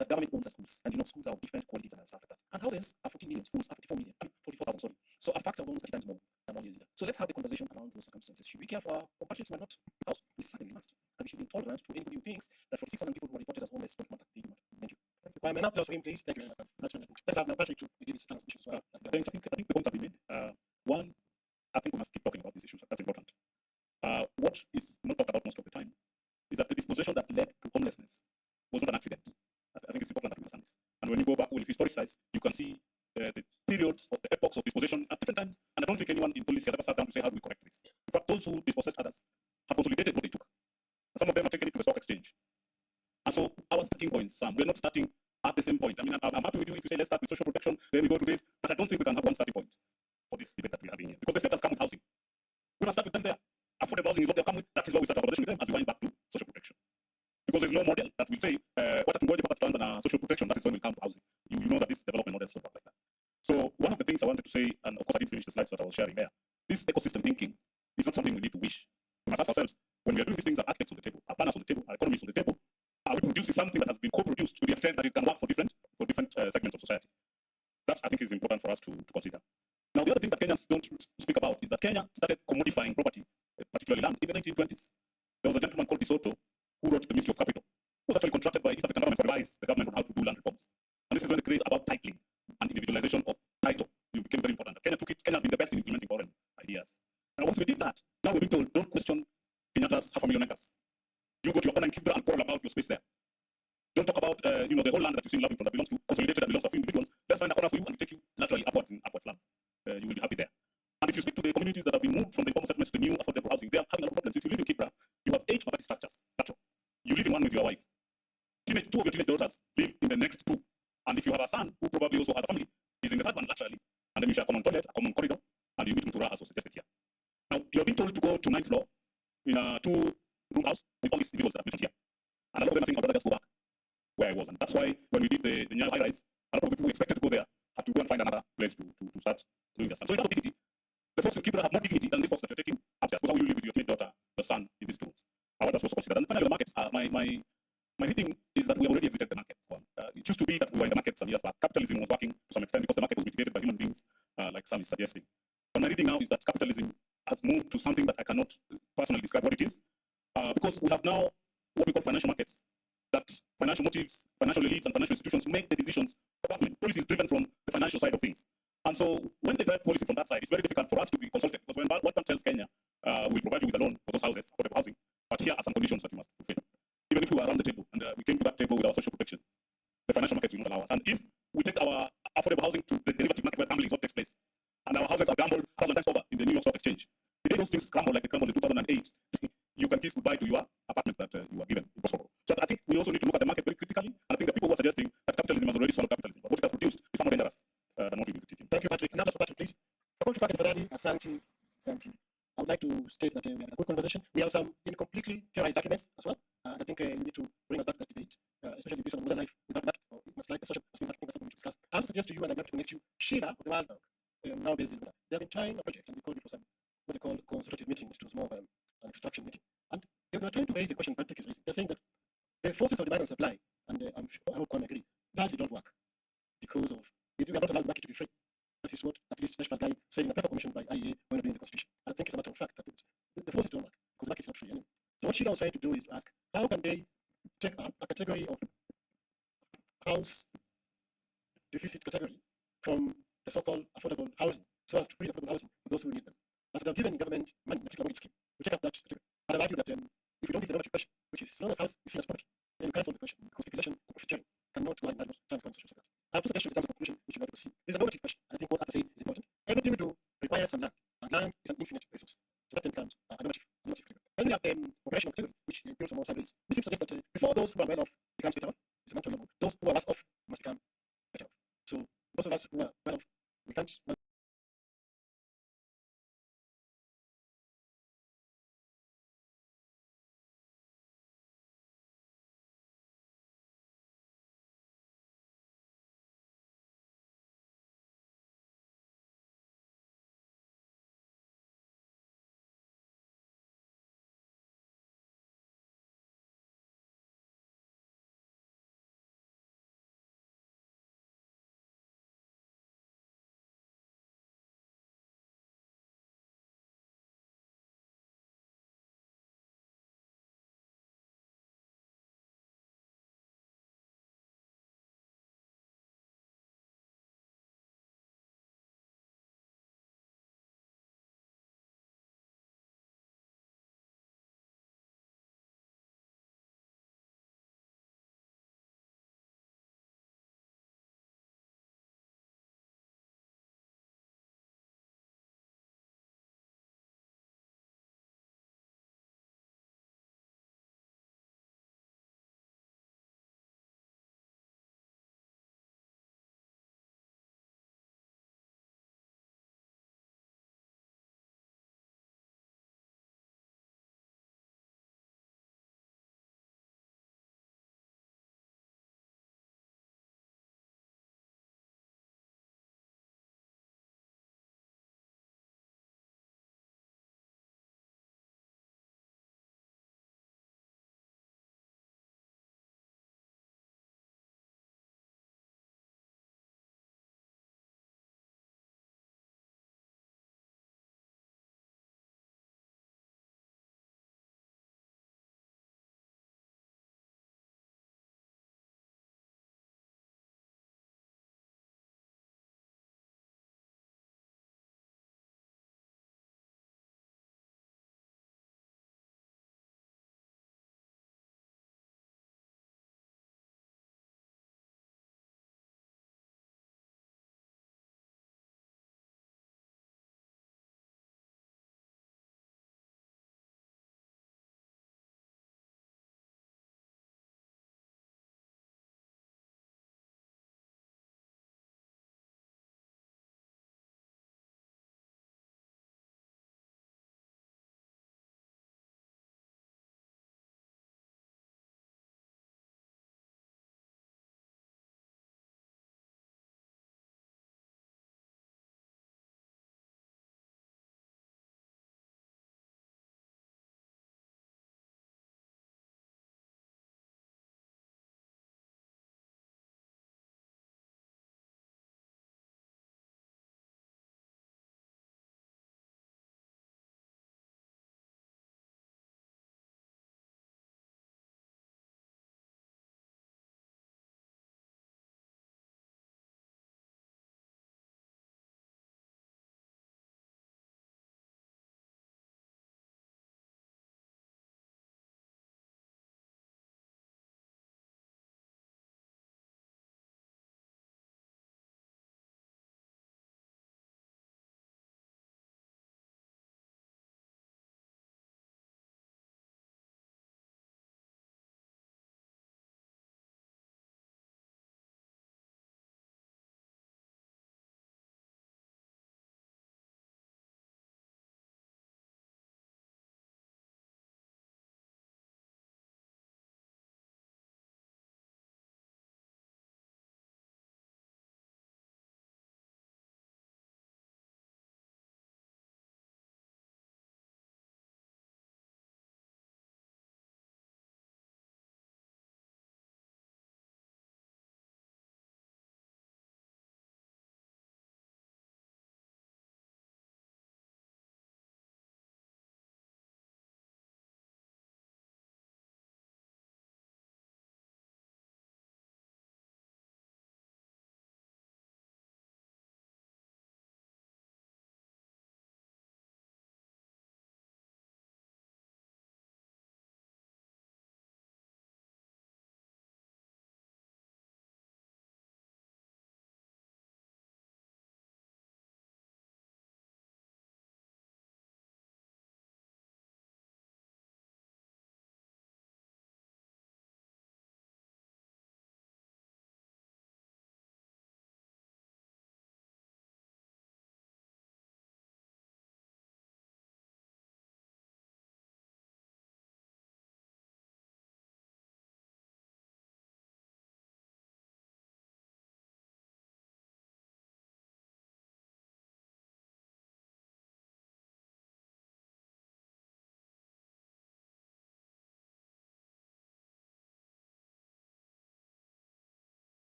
[SPEAKER 10] that government owns are schools. And you know, schools are of different qualities and stuff like that. And houses are 14 million, schools are 44 million, 44,000, sorry. So a factor of almost 30 times more than 1 year. So let's have the conversation around those circumstances. Should we care for our compatriots who are not housed? We certainly must. And we should be intolerant to anybody who thinks that for 6,000 people who are reported as homeless don't matter. They do matter. Thank you. An applause for him, please. Thank you. Let's have Patrick to give his stance as well.
[SPEAKER 3] Thanks. I think the points have been made. One, I think we must keep talking about these issues. That's important. What is not talked about most of the time is that the dispossession that led to homelessness was not an accident. I think it's important that we understand this. And when you go back, when you historicize, you can see the periods or the epochs of dispossession at different times. And I don't think anyone in policy has ever sat down to say, how do we correct this? In fact, those who dispossessed others have consolidated what they took. And some of them have taken it to the stock exchange. And so our starting points, Sam, we're not starting at the same point. I mean, I'm happy with you if you say let's start with social protection, then we go through this. But I don't think we can have one starting point for this debate that we're having here. Because the state has come with housing. We must start with them there. Affordable housing is what they've come with. That is why we start our conversation with them as we wind back to social protection. Because there's no model that will say, what stands on social protection, that is when we come to housing. You know that this development model is not like that. So one of the things I wanted to say, and of course I didn't finish the slides that I was sharing there, this ecosystem thinking is not something we need to wish. We must ask ourselves, when we are doing these things, our architects on the table, our planners on the table, our economists on the table, are we producing something that has been co-produced to the extent that it can work for different segments of society? That I think is important for us to consider. Now, the other thing that Kenyans don't speak about is that Kenya started commodifying property, particularly land, in the 1920s. There was a gentleman called DeSoto who wrote the Ministry of Capital, who was actually contracted by East African governments to advise the government on how to do land reforms. And this is when the craze about titling and individualization of title became very important. Kenya took it. Kenya has been the best in implementing foreign ideas. And once we did that, now we're being told, don't question Kenyatta's 500,000 acres. You go to your corner in Kibra and quarrel about your space there. Don't talk about the whole land that you see in Lavington that belongs to consolidated, that belongs to a few individuals. Let's find a corner for you and take you laterally upwards in upwards land. You will be happy there. And if you speak to the communities that have been moved from the informal settlements to the new affordable housing, they are having a lot of problems. If you live in Kibra, you have 8 property structures. That's all. You live in one with your wife. 2 of your teenage daughters live in the next 2. And if you have a son who probably also has a family, he's in the third one laterally. And then you share a common toilet, a common corridor, and you meet Mutura as was suggested here. Now, you're being told to go to 9th floor in a 2-room house with all these individuals that are mentioned here. And a lot of them are saying, I'd rather just go back where I was. And that's why when we did the new high rise, a lot of the people who expected to go there had to go and find another place to start doing this. So in terms of dignity, the folks in Kibra have more dignity than these folks that you're taking upstairs. Because how will you live with your teenage daughter, your son in these rooms? How are supposed to consider? And finally, the markets are my reading is that we have already exited the market. It used to be that we were in the market some years back. Capitalism was working to some extent because the market was mitigated by human beings, like Sam is suggesting. But my reading now is that capitalism has moved to something that I cannot personally describe what it is, because we have now what we call financial markets that financial motives, financial elites, and financial institutions make the decisions for government. Policy is driven from the financial side of things. And so when they drive policy from that side, it's very difficult for us to be consulted, because when World Bank tells Kenya, we provide you with a loan for those houses, affordable housing, but here are some conditions that you must fulfill. Even if we were around the table and we came to that table with our social protection, the financial markets will not allow us. And if we take our affordable housing to the derivative market where gambling is what takes place, and our houses are gambled 1,000 times over in the New York Stock Exchange, the day those things crumble like they crumbled in 2008, you can kiss goodbye to your apartment that you were given in Kosovo. So I think we also need to look at the market very critically. And I think the people who are suggesting that capitalism has already swallowed capitalism, but what it has produced is far more dangerous than what we need to teach.
[SPEAKER 2] Thank you, Patrick. Now, Patrick, please. Asante. I would like to state that we had a good conversation. We have some incompletely theorized documents as well. And I think we need to bring us back to that debate, especially this one, modern life without market, or it must like the social must be market, something we need to discuss. I will suggest to you, and I'd like to connect you, Sheila of the World Bank, now based in Rwanda. They have been trying a project, and they called it for some, what they call consultative meeting. It was more of an extraction meeting. And they were trying to raise the question Patrick is raising. They're saying that the forces of demand and supply, and I'm sure I hope Kwame agree, largely don't work because of, we are not allowed the market to be free. That is what at least National Guy said in a paper commissioned by IEA when doing the constitution. And I think it's a matter of fact that the forces don't work because the market is not free anyway. So what Sheila was trying to do is to ask, how can they take up a category of house deficit category from the so-called affordable housing so as to create affordable housing for those who need them? And so they've given government money, particular mortgage scheme, to take up that category. And I argue that if you don't give the normative question, which is as long as house is seen as property, then you can't solve the question because speculation or profit sharing cannot go in that science constitution. I have two suggestions in terms of conclusion, which you want to see. This is a normative question, and I think what I have to say is important. Everything we do requires some land, and land is an infinite resource. So that then becomes a normative figure. Then we have the operational category, which builds on more sideways. This seems to suggest that before those who are well off becomes better off, it's a matter of those who are worse off must become better off. So those of us who are well off, we can't